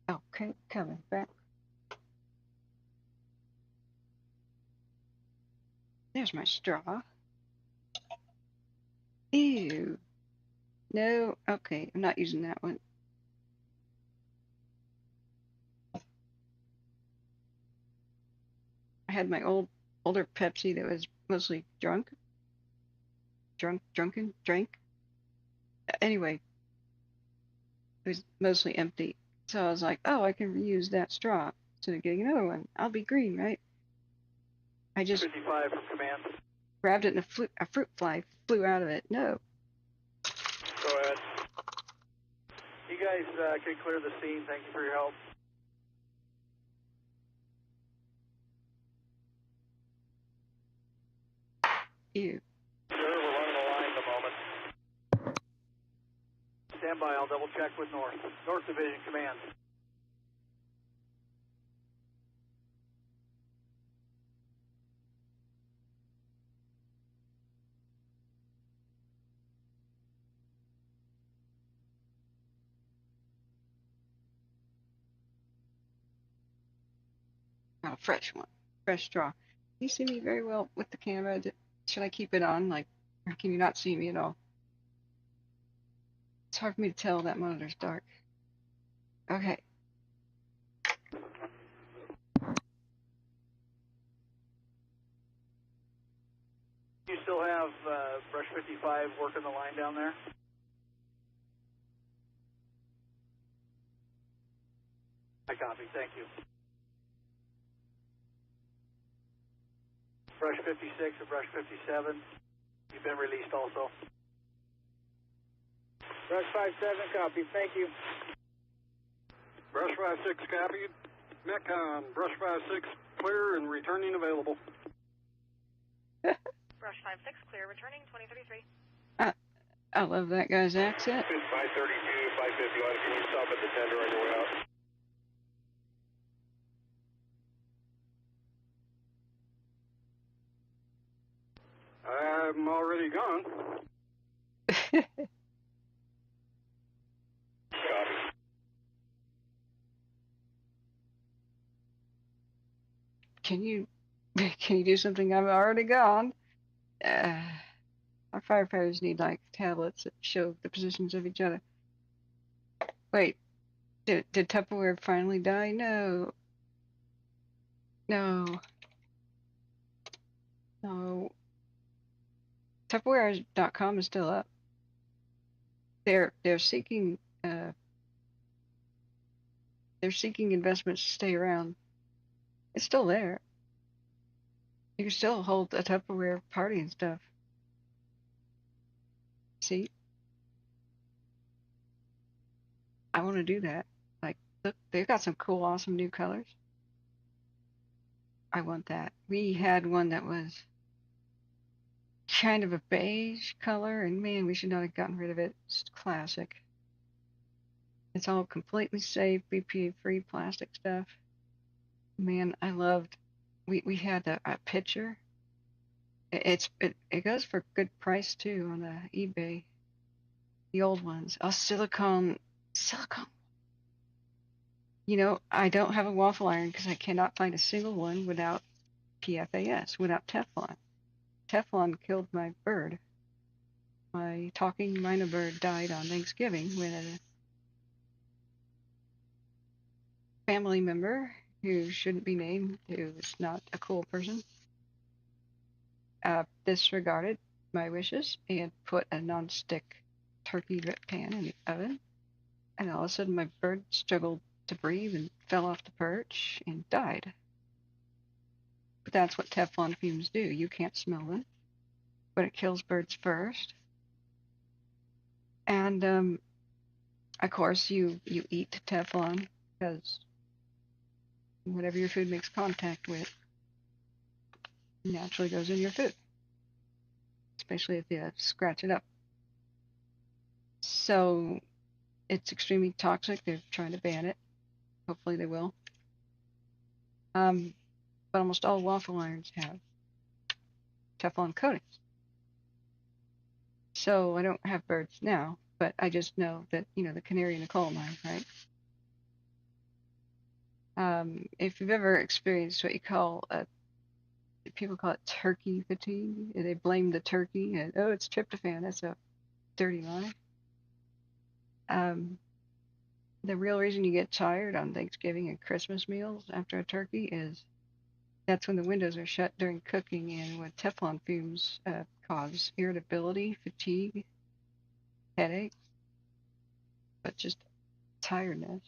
Okay, coming back. There's my straw. Ew. No, okay, I'm not using that one. I had my older Pepsi that was mostly drank. Anyway, it was mostly empty. So I was like, oh, I can reuse that straw instead of getting another one. I'll be green, right? I just 55 from command. grabbed it and a fruit fly flew out of it. No. Go ahead. You guys can clear the scene. Thank you for your help. Ew. Sir, we're running a line at the moment. Stand by. I'll double check with North. North Division Command. Not a fresh one. Fresh straw. You see me very well with the camera. Should I keep it on? Like, or can you not see me at all? It's hard for me to tell. That monitor's dark. Okay. You still have Brush 55 working the line down there? I copy. Thank you. Brush 56 and Brush 57, you've been released also. Brush 57, copy. Thank you. Brush 56 copied. Metcon, Brush 56 clear and returning available. Brush 56 clear, returning 2033. I love that guy's accent. 532, 551, can you stop at the tender on your way out? I'm already gone. Can you do something? I'm already gone. Our firefighters need like tablets that show the positions of each other. Wait, did Tupperware finally die? No. Tupperware.com is still up. They're seeking investments to stay around. It's still there. You can still hold a Tupperware party and stuff. See? I want to do that. Like, look, they've got some cool, awesome new colors. I want that. We had one that was kind of a beige color, and man, we should not have gotten rid of it. It's classic. It's all completely safe, BPA-free plastic stuff. Man, I loved. We had a picture. It goes for good price too on eBay. The old ones. Oh, silicone. You know, I don't have a waffle iron because I cannot find a single one without PFAS, without Teflon. Teflon killed my bird. My talking minor bird died on Thanksgiving when a family member who shouldn't be named, who is not a cool person, disregarded my wishes and put a non-stick turkey drip pan in the oven. And all of a sudden my bird struggled to breathe and fell off the perch and died. But that's what Teflon fumes do. You can't smell them, but it kills birds first. And of course you eat Teflon because whatever your food makes contact with naturally goes in your food, especially if you scratch it up. So it's extremely toxic. They're trying to ban it. Hopefully they will. But almost all waffle irons have Teflon coatings. So I don't have birds now, but I just know that, you know, the canary in the coal mine, right? If you've ever experienced what you call a people call it turkey fatigue. They blame the turkey and, oh, it's tryptophan. That's a dirty lie. The real reason you get tired on Thanksgiving and Christmas meals after a turkey is that's when the windows are shut during cooking and when Teflon fumes cause irritability, fatigue, headache, but just tiredness.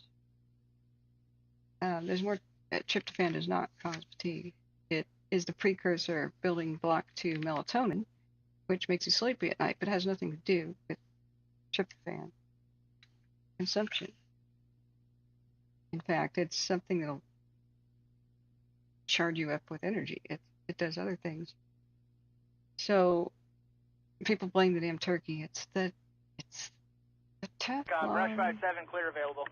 There's more. Tryptophan does not cause fatigue. It is the precursor building block to melatonin, which makes you sleepy at night, but has nothing to do with tryptophan consumption. In fact, it's something that'll charge you up with energy. It does other things. So people blame the damn turkey. It's the Teflon. Brush 57 clear available.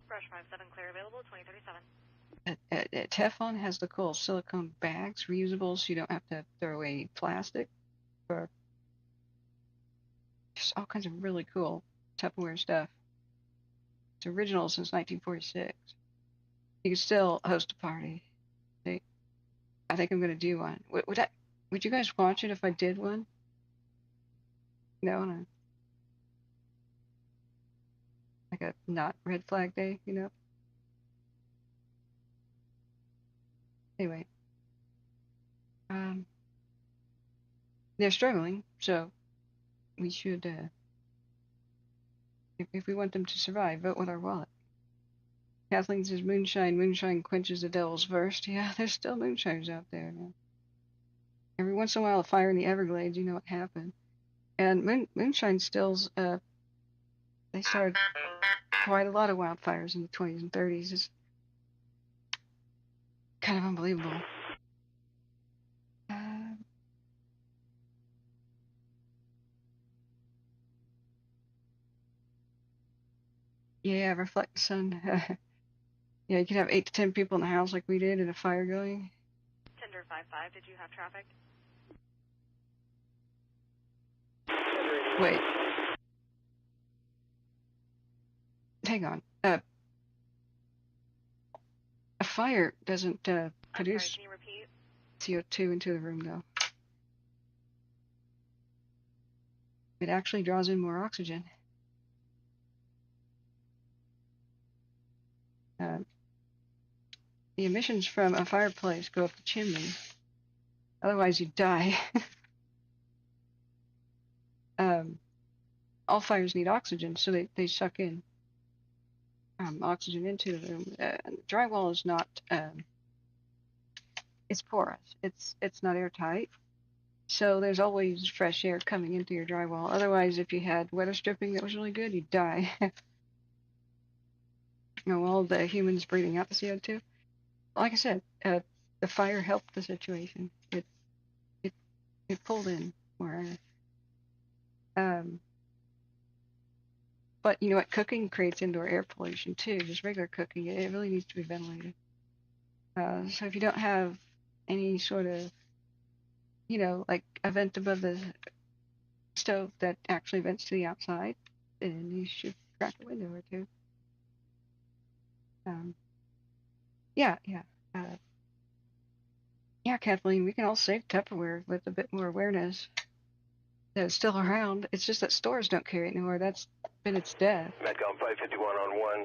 Brush 57 clear available, 2037. Teflon has the cool silicone bags, reusable, so you don't have to throw away plastic. Or just all kinds of really cool Tupperware stuff. It's original since 1946. You can still host a party. I think I'm going to do one. Would you guys watch it if I did one? No. Like a not red flag day, you know? Anyway. They're struggling, so we should, if we want them to survive, vote with our wallet. Kathleen says moonshine quenches the devil's thirst. Yeah, there's still moonshiners out there. Man. Every once in a while, a fire in the Everglades, you know what happened. And moonshine stills, they started quite a lot of wildfires in the 20s and 30s. It's kind of unbelievable. Yeah, reflect the sun. Yeah, you could have 8 to 10 people in the house like we did and a fire going. Tender 5-5, did you have traffic? Wait. Hang on. A fire doesn't produce sorry, can you repeat? CO2 into the room, though. It actually draws in more oxygen. The emissions from a fireplace go up the chimney. Otherwise, you die. All fires need oxygen, so they suck in oxygen into the room. Drywall is not. It's porous. It's not airtight. So there's always fresh air coming into your drywall. Otherwise, if you had weather stripping that was really good, you'd die. All the humans breathing out the CO2. Like I said, the fire helped the situation. It pulled in more air. But you know what? Cooking creates indoor air pollution too. Just regular cooking, it really needs to be ventilated. So if you don't have any sort of, like a vent above the stove that actually vents to the outside, then you should crack a window or two. Yeah, Kathleen, we can all save Tupperware with a bit more awareness that it's still around. It's just that stores don't carry it anymore. That's been its death. Metcom 551 on 1.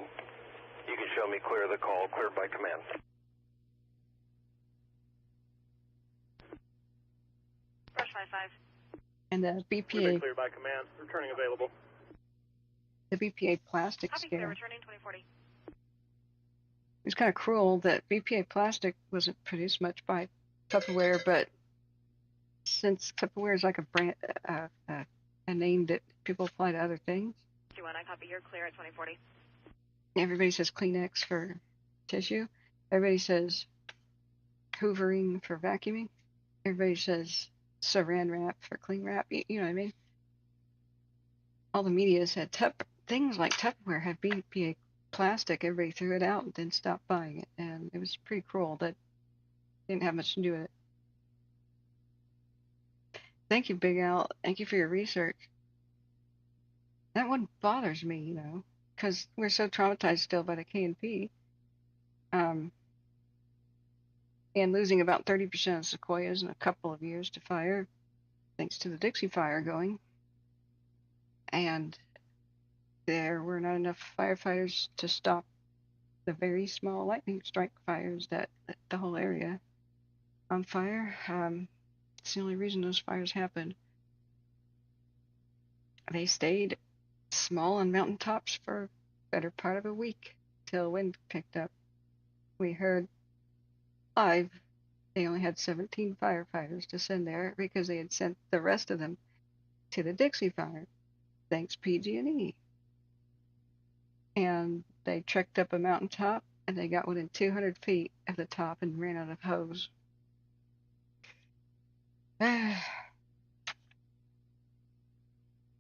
You can show me clear of the call, cleared by command. Brush 5-5. And the BPA. Cleared by command. Returning available. The BPA plastic Copy, scare. clear, returning 2040. It was kind of cruel that BPA plastic wasn't produced much by Tupperware, but since Tupperware is like a brand, a name that people apply to other things. 21, I copy, you're clear at 2040. Everybody says Kleenex for tissue. Everybody says hoovering for vacuuming. Everybody says saran wrap for cling wrap. You know what I mean? All the media said things like Tupperware had BPA plastic. Everybody threw it out and then stopped buying it, and it was pretty cruel that didn't have much to do with it. Thank you, Big Al. Thank you for your research. That one bothers me, because we're so traumatized still by the K&P. and losing about 30% of sequoias in a couple of years to fire, thanks to the Dixie Fire going. And there were not enough firefighters to stop the very small lightning strike fires that lit the whole area on fire. It's the only reason those fires happened. They stayed small on mountaintops for a better part of a week till wind picked up. We heard live they only had 17 firefighters to send there because they had sent the rest of them to the Dixie Fire, thanks PG&E. And they trekked up a mountaintop and they got within 200 feet of the top and ran out of hose.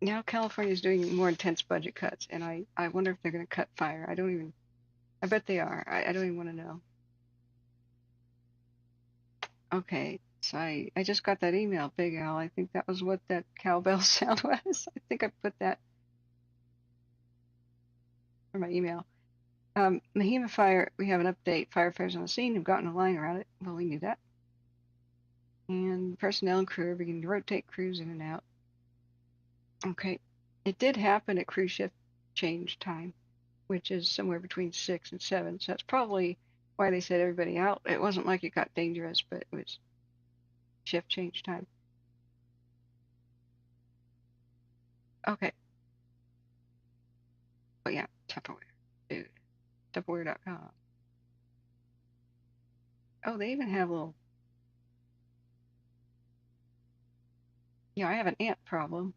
Now California's doing more intense budget cuts, and I wonder if they're going to cut fire. I bet they are. I don't even want to know. Okay, so I just got that email, Big Al. I think that was what that cowbell sound was. I think I put that for my email. Mahima Fire, we have an update. Firefighters on the scene have gotten a line around it. Well, we knew that. And personnel and crew are beginning to rotate crews in and out. Okay, it did happen at crew shift change time, which is somewhere between 6 and 7. So that's probably why they said everybody out. It wasn't like it got dangerous, but it was shift change time. Okay. Oh yeah, Tupperware. Dude. Tupperware.com. Oh, they even have a little... Yeah, I have an ant problem.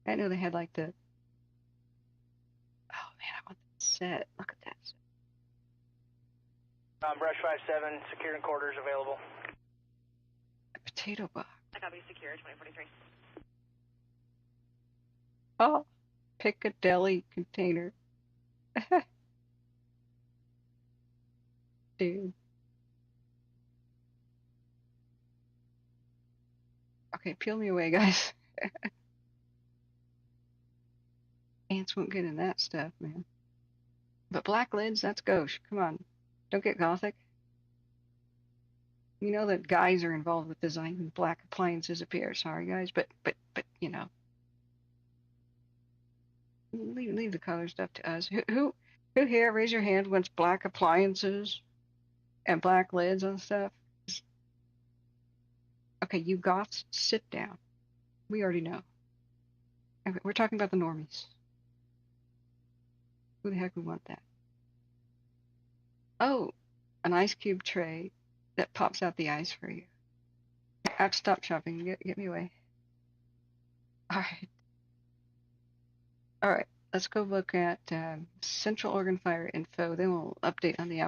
I didn't know they had like the... Oh man, I want that set. Look at that. Brush 5-7, secured in quarters available. A potato box. I copy secure 2043. Oh, Piccadilly container. Dude. Okay, peel me away, guys. Ants won't get in that stuff, man. But black lids, that's gauche. Come on. Don't get gothic. You know that guys are involved with designing black appliances appear. Sorry, guys, but you know. Leave the color stuff to us. Who here, raise your hand, wants black appliances and black lids on stuff? Okay, you goths, sit down. We already know. Okay, we're talking about the normies. Who the heck would want that? Oh, an ice cube tray that pops out the ice for you. I have to stop shopping. Get me away. All right. Let's go look at Central Oregon Fire info. Then we'll update on the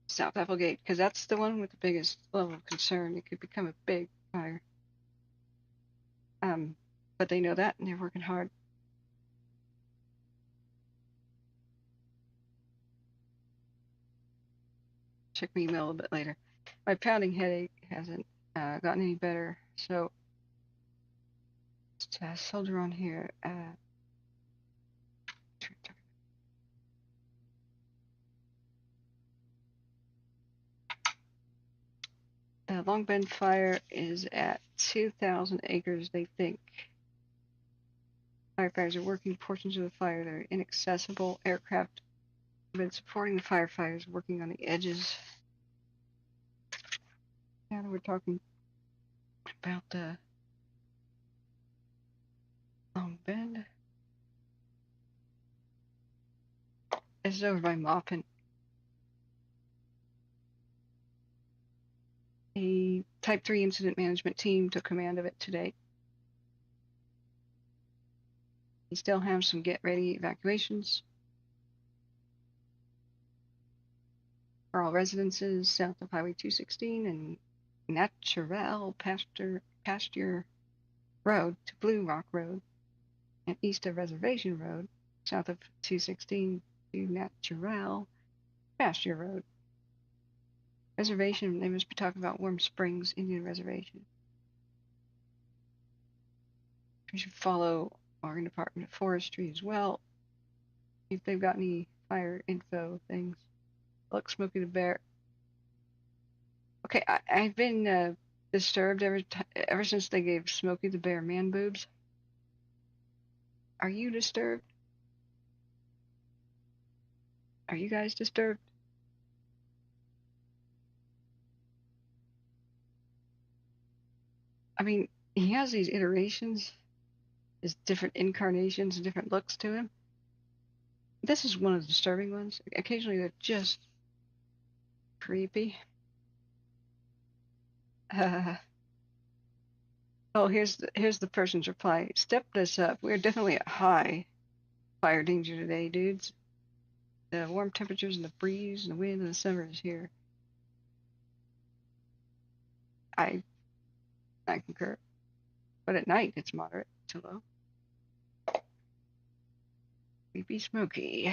South Applegate, because that's the one with the biggest level of concern. It could become a big fire. But they know that, and they're working hard. Check my email a little bit later. My pounding headache hasn't gotten any better, so just soldier on here. The Long Bend fire is at 2,000 acres, they think. Firefighters are working portions of the fire that are inaccessible. Aircraft have been supporting the firefighters working on the edges. Now we're talking about the Long Bend. This is over by Maupin. A Type 3 incident management team took command of it today. We still have some get-ready evacuations for all residences south of Highway 216 and Naturel Pasture Road to Blue Rock Road, and east of Reservation Road, south of 216 to Naturel Pasture Road. Reservation, they must be talking about Warm Springs Indian Reservation. We should follow Oregon Department of Forestry as well, if they've got any fire info things. Look, Smokey the Bear. Okay, I've been disturbed ever since they gave Smokey the Bear man boobs. Are you disturbed? Are you guys disturbed? I mean, he has these iterations, his different incarnations and different looks to him. This is one of the disturbing ones. Occasionally they're just creepy. Oh, here's the person's reply. Step this up. We're definitely at high fire danger today, dudes. The warm temperatures and the breeze and the wind and the summer is here. I concur. But at night it's moderate to low. Creepy Smokey.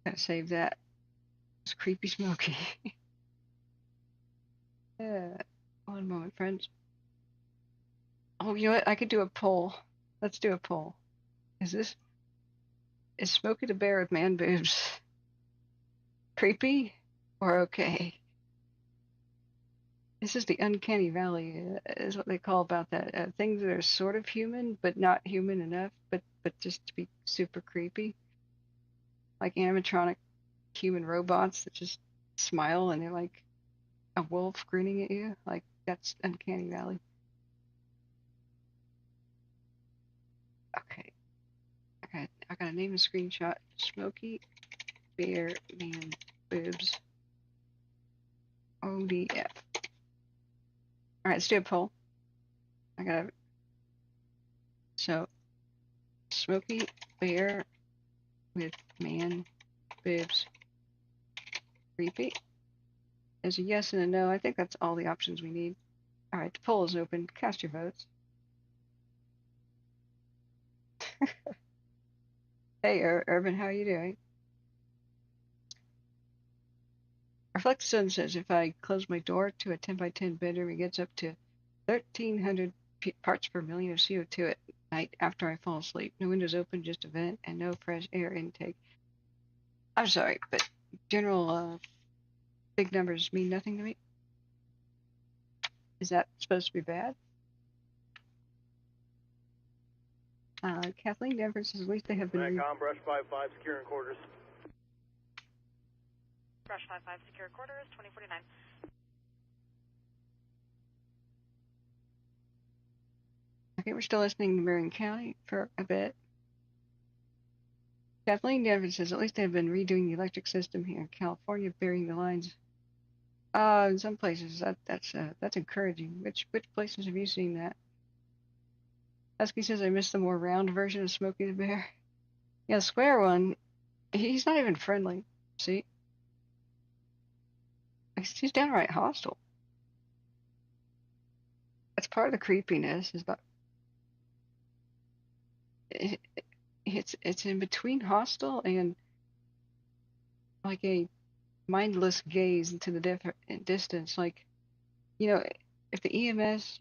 Gotta save that. It's Creepy Smokey. One moment, friends. Oh, you know what? I could do a poll. Let's do a poll. Is Smokey the Bear with man boobs creepy or okay? This is the uncanny valley, is what they call about that. Things that are sort of human, but not human enough, but just to be super creepy. Like animatronic human robots that just smile and they're like a wolf grinning at you. Like, that's uncanny valley. Okay. I gotta name the screenshot. Smokey Bear Man Boobs. ODF. All right, let's do a poll. So, Smokey Bear with man boobs. Creepy. There's a yes and a no. I think that's all the options we need. All right, the poll is open. Cast your votes. Hey, Urban, how are you doing? Reflection says if I close my door to a 10 by 10 bedroom, it gets up to 1,300 parts per million of CO2 at night after I fall asleep. No windows open, just a vent, and no fresh air intake. I'm sorry, but general big numbers mean nothing to me. Is that supposed to be bad? Kathleen Danvers says at least they have been. Brush 5-5, securing quarters. Brush 5-5, secure quarters, 2049. Okay, we're still listening to Marion County for a bit. Kathleen Danvers says at least they've been redoing the electric system here in California, burying the lines. In some places that's encouraging. Which places have you seen that? Husky says I missed the more round version of Smokey the Bear. Yeah, the square one, he's not even friendly. See? He's downright hostile. That's part of the creepiness. Is that it's in between hostile and like a mindless gaze into the distance. Like, you know, if the EMS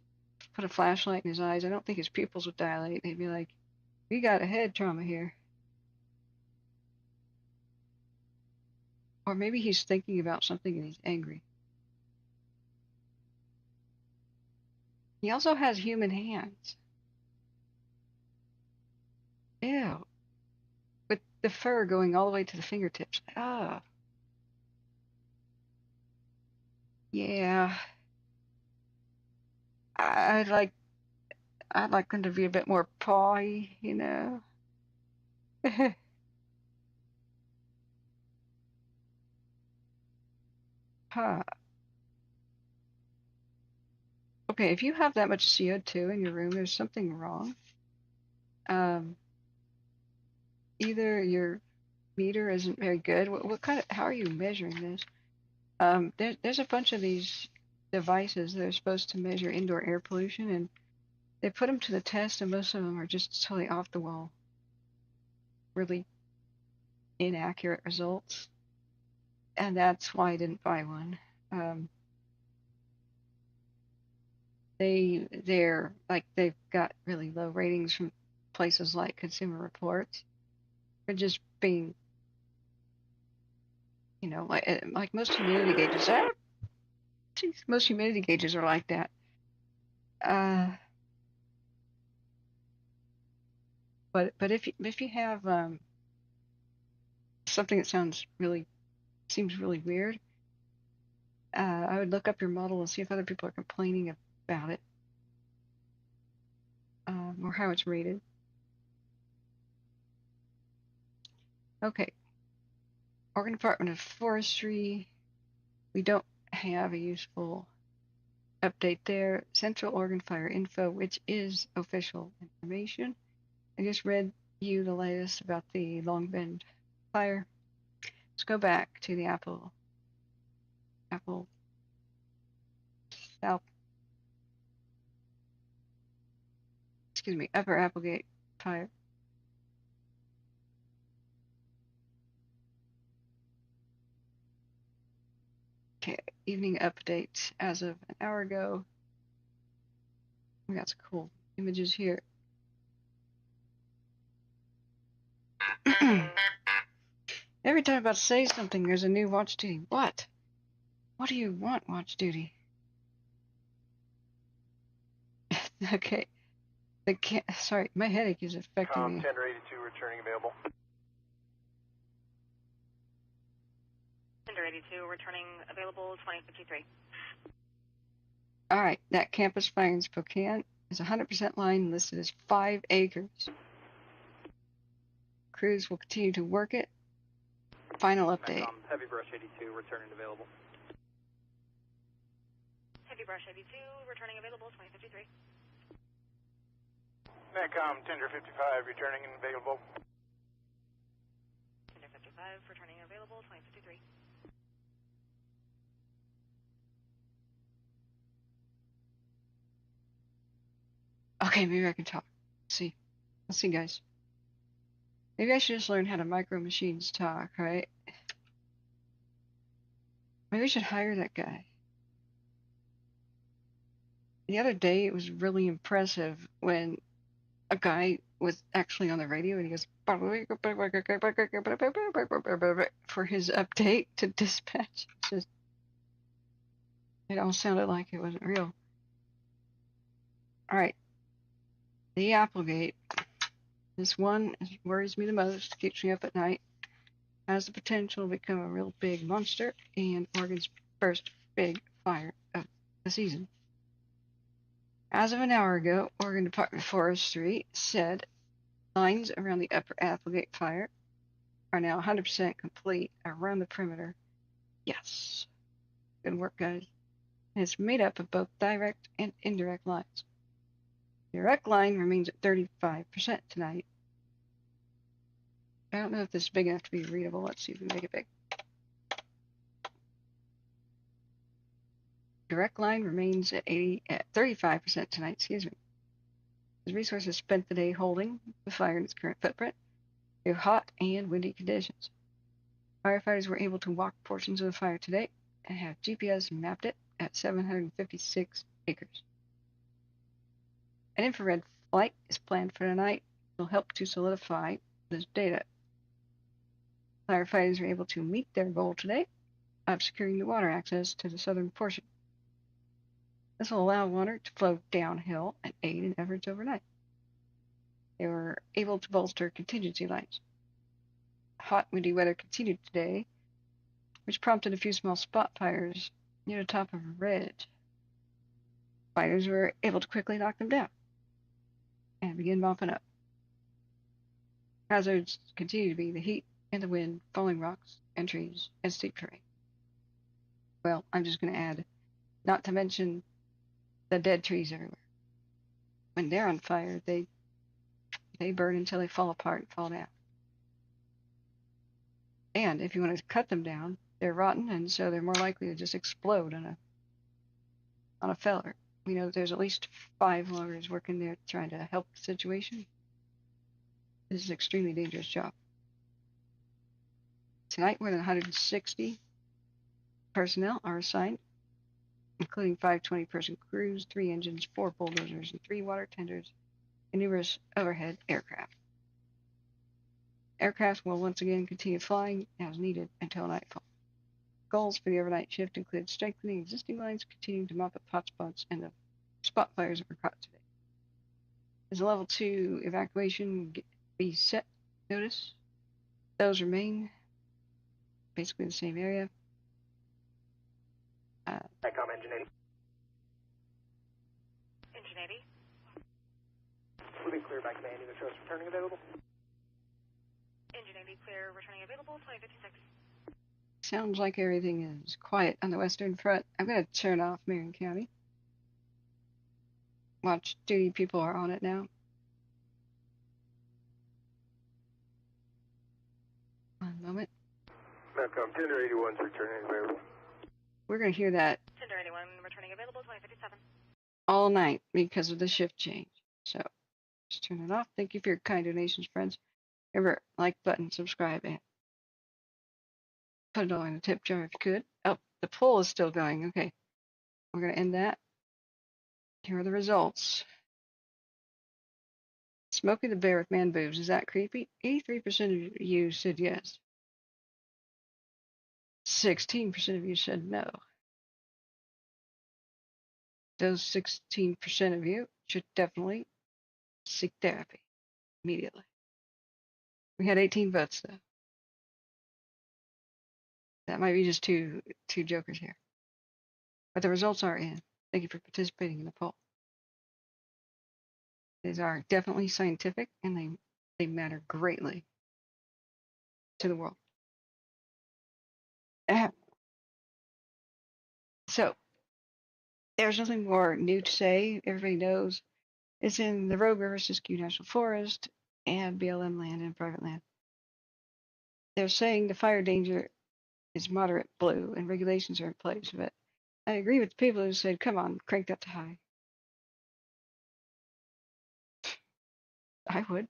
put a flashlight in his eyes, I don't think his pupils would dilate. They'd be like, we got a head trauma here. Or maybe he's thinking about something and he's angry. He also has human hands. Ew. With the fur going all the way to the fingertips. Oh. Yeah. I'd like them to be a bit more pawy, you know. Huh. Okay, if you have that much CO2 in your room, there's something wrong. Either your meter isn't very good. How are you measuring this? There's a bunch of these devices that are supposed to measure indoor air pollution, and they put them to the test, and most of them are just totally off the wall. Really inaccurate results. And that's why I didn't buy one. They've got really low ratings from places like Consumer Reports for just being, you know, like most humidity gauges. Most humidity gauges are like that. But if you have something that seems really weird, I would look up your model and see if other people are complaining about it, or how it's rated. Okay. Oregon Department of Forestry, we don't have a useful update there. Central Oregon Fire Info, which is official information. I just read you the latest about the Long Bend fire. Let's go back to the Upper Applegate fire. Okay, evening update as of an hour ago. We got some cool images here. Every time I'm about to say something, there's a new watch duty. What? What do you want, watch duty? Okay. Sorry, my headache is affecting me. Tender 82 returning available. Tender 82 returning available 2053. All right, that campus fire in Spokane is 100% line listed as 5 acres. Crews will continue to work it. Final update. Heavy Brush 82 returning available. Heavy Brush 82 returning available 2053. Metcom Tender 55 returning available. Tender 55 returning available 2053. Okay, maybe I can talk. Let's see, guys. Maybe I should just learn how to micro machines talk, right? Maybe I should hire that guy. The other day, it was really impressive when a guy was actually on the radio and he goes for his update to dispatch. It all sounded like it wasn't real. All right. The Applegate. This one worries me the most, keeps me up at night, has the potential to become a real big monster and Oregon's first big fire of the season. As of an hour ago, Oregon Department of Forestry said lines around the Upper Applegate fire are now 100% complete around the perimeter. Yes. Good work, guys. And it's made up of both direct and indirect lines. Direct line remains at 35% tonight. I don't know if this is big enough to be readable. Let's see if we can make it big. Direct line remains at 35% tonight, The resources spent the day holding the fire in its current footprint through hot and windy conditions. Firefighters were able to walk portions of the fire today and have GPS mapped it at 756 acres. An infrared flight is planned for tonight. It will help to solidify this data. Firefighters were able to meet their goal today of securing the water access to the southern portion. This will allow water to flow downhill and aid in efforts overnight. They were able to bolster contingency lines. Hot, windy weather continued today, which prompted a few small spot fires near the top of a ridge. Fighters were able to quickly knock them down and begin mopping up. Hazards continue to be the heat and the wind, falling rocks and trees, and steep terrain. Well, I'm just going to add, not to mention the dead trees everywhere. When they're on fire, they burn until they fall apart and fall down. And if you want to cut them down, they're rotten, and so they're more likely to just explode on a feller. We know there's at least 5 loggers working there trying to help the situation. This is an extremely dangerous job. Tonight, more than 160 personnel are assigned, including 5 20-person crews, 3 engines, 4 bulldozers, and 3 water tenders and numerous overhead aircraft. Aircraft will once again continue flying as needed until nightfall. Goals for the overnight shift include strengthening existing lines, continuing to mop up hotspots, and the spot fires that were caught today. As a level 2 evacuation be set notice, those remain basically the same area. SATCOM engine 80. Engine 80. Moving clear by command, either shows returning available. Engine 80 clear, returning available, 2056. Sounds like everything is quiet on the western front. I'm going to turn off Marion County. Watch duty people are on it now. One moment. SATCOM Tender 81's returning available. We're going to hear that Tender 81, returning available, 2057. all night because of the shift change. So just turn it off. Thank you for your kind donations, friends. Remember, like button, subscribe, and put it all in the tip jar if you could. Oh, the poll is still going. Okay. We're going to end that. Here are the results. Smokey the Bear with man boobs. Is that creepy? 83% of you said yes. 16% of you said no. Those 16% of you should definitely seek therapy immediately. We had 18 votes, though. That might be just two jokers here. But the results are in. Thank you for participating in the poll. These are definitely scientific, and they matter greatly to the world. So, there's nothing more new to say. Everybody knows it's in the Rogue River Siskiyou National Forest and BLM land and private land. They're saying the fire danger is moderate blue and regulations are in place, but I agree with the people who said, come on, crank that to high. I would.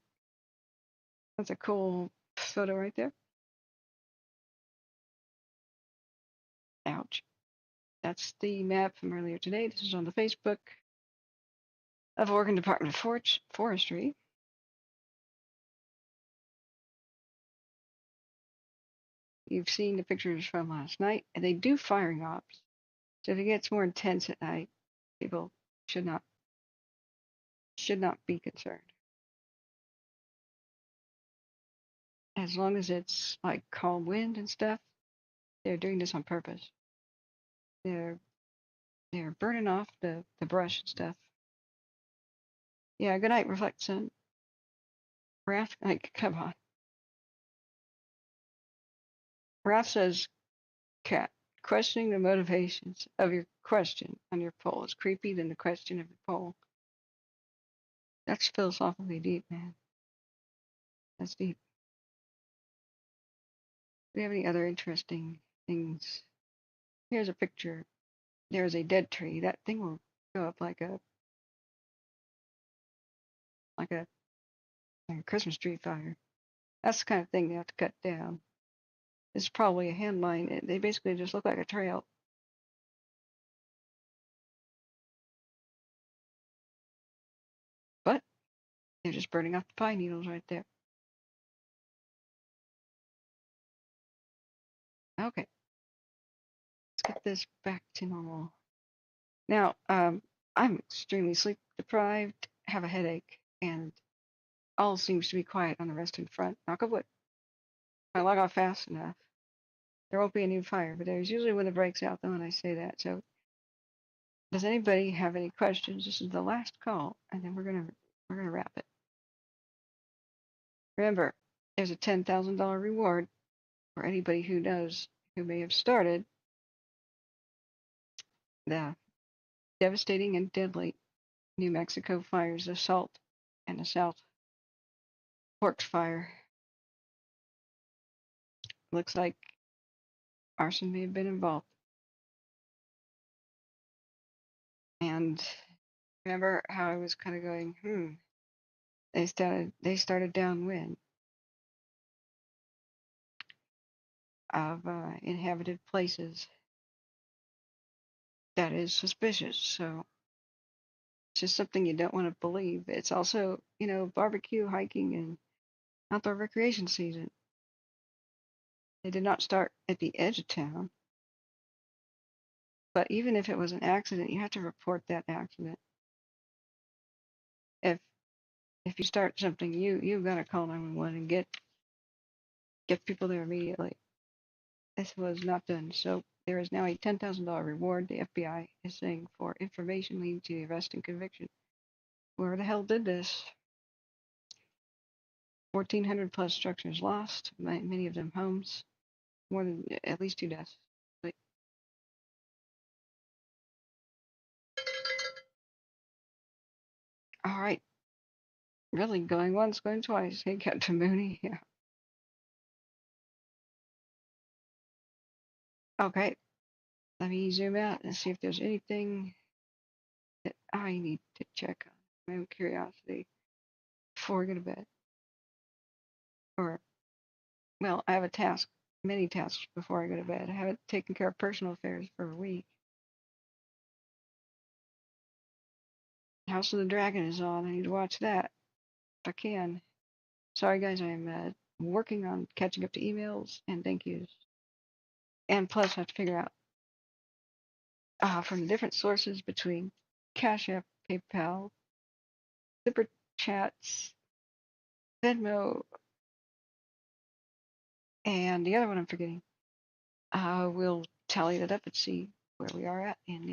That's a cool photo right there. Ouch. That's the map from earlier today. This is on the Facebook of Oregon Department of Forestry. You've seen the pictures from last night, and they do firing ops. So if it gets more intense at night, people should not be concerned. As long as it's like calm wind and stuff, they're doing this on purpose. They're burning off the brush and stuff. Yeah, good night, Reflect Sun. Raph, like, come on. Raph says, Cat, questioning the motivations of your question on your poll is creepy than the question of your poll. That's philosophically deep, man. That's deep. Do we have any other interesting things? Here's a picture. There's a dead tree. That thing will go up like a Christmas tree fire. That's the kind of thing they have to cut down. It's probably a hand line. They basically just look like a trail. But they're just burning off the pine needles right there. Okay. Let's get this back to normal. Now, I'm extremely sleep deprived, have a headache, and all seems to be quiet on the western front. Knock on wood. If I log off fast enough, there won't be a new fire, but there's usually when it breaks out, though, when I say that. So, does anybody have any questions? This is the last call, and then we're gonna wrap it. Remember, there's a $10,000 reward for anybody who knows who may have started the devastating and deadly New Mexico fires, the Salt and the South Forks fire. Looks like arson may have been involved. And remember how I was kind of going, they started downwind of inhabited places. That is suspicious. So It's just something you don't want to believe. It's also, barbecue, hiking, and outdoor recreation season. They did not start at the edge of town, but even if it was an accident, you have to report that accident. If you start something, you've got to call 911 and get people there immediately. This was not done. So there is now a $10,000 reward the FBI is saying for information leading to the arrest and conviction. Whoever the hell did this? 1,400 plus structures lost, many of them homes, more than at least 2 deaths. All right. Really going once, going twice. Hey, Captain Mooney. Yeah. Okay. Let me zoom out and see if there's anything that I need to check on. My own curiosity before we go to bed. Or, well, I have a task, many tasks before I go to bed. I haven't taken care of personal affairs for a week. House of the Dragon is on. I need to watch that if I can. Sorry, guys, I'm working on catching up to emails and thank yous. And plus, I have to figure out from the different sources between Cash App, PayPal, Super Chats, Venmo, and the other one I'm forgetting. We'll tally that up and see where we are at in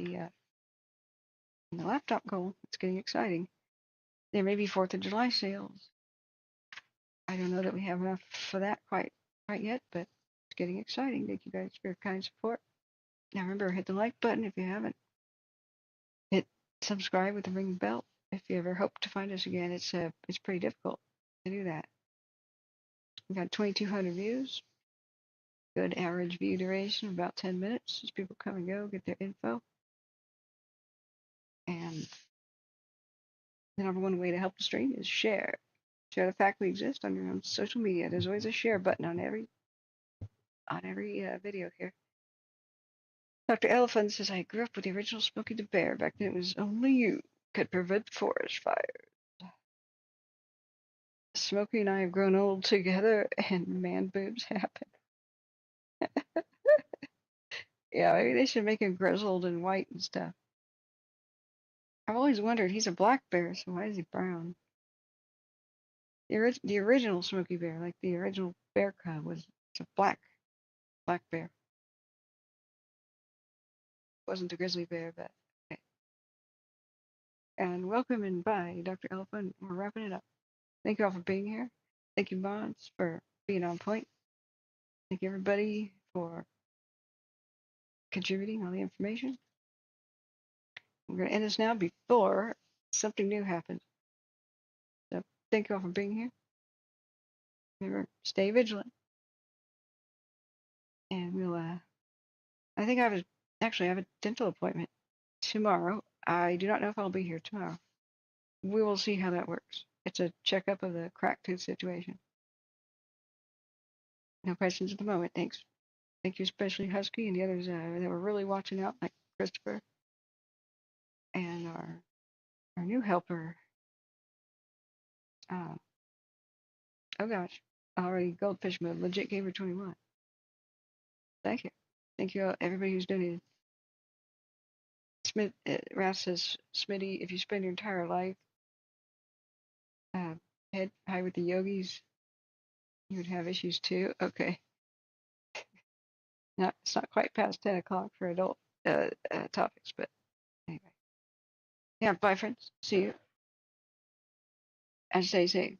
the laptop goal. It's getting exciting. There may be 4th of July sales. I don't know that we have enough for that quite yet, but it's getting exciting. Thank you guys for your kind support. Now remember, hit the like button if you haven't. Hit subscribe with the ring bell if you ever hope to find us again. It's pretty difficult to do that. We've got 2,200 views. Good average view duration of about 10 minutes as people come and go, get their info. And the number one way to help the stream is share. Share the fact we exist on your own social media. There's always a share button on every video here. Dr. Elephant says, I grew up with the original Smokey the Bear. Back then it was only you could prevent forest fires. Smokey and I have grown old together and man boobs happen. Yeah, maybe they should make him grizzled and white and stuff. I've always wondered, he's a black bear, so why is he brown? The original Smokey Bear, like the original bear cub, was a black bear. Wasn't the grizzly bear, but okay. And welcome and bye, Dr. Elephant. We're wrapping it up. Thank you all for being here. Thank you, Bonds, for being on point. Thank you, everybody, for contributing all the information. We're going to end this now before something new happens. So thank you all for being here. Remember, stay vigilant. And we'll, I think I have a dental appointment tomorrow. I do not know if I'll be here tomorrow. We will see how that works. It's a checkup of the cracked tooth situation. No questions at the moment. Thanks. Thank you, especially Husky and the others that were really watching out, like Christopher and our new helper. Oh gosh, already goldfish mode. Legit gave her 21. Thank you. Thank you, everybody who's donated. Smith, Ralph says, Smitty, if you spend your entire life head high with the yogis, you would have issues too. Okay. It's not quite past 10 o'clock for adult topics, but anyway. Yeah, bye, friends. See you. And stay safe.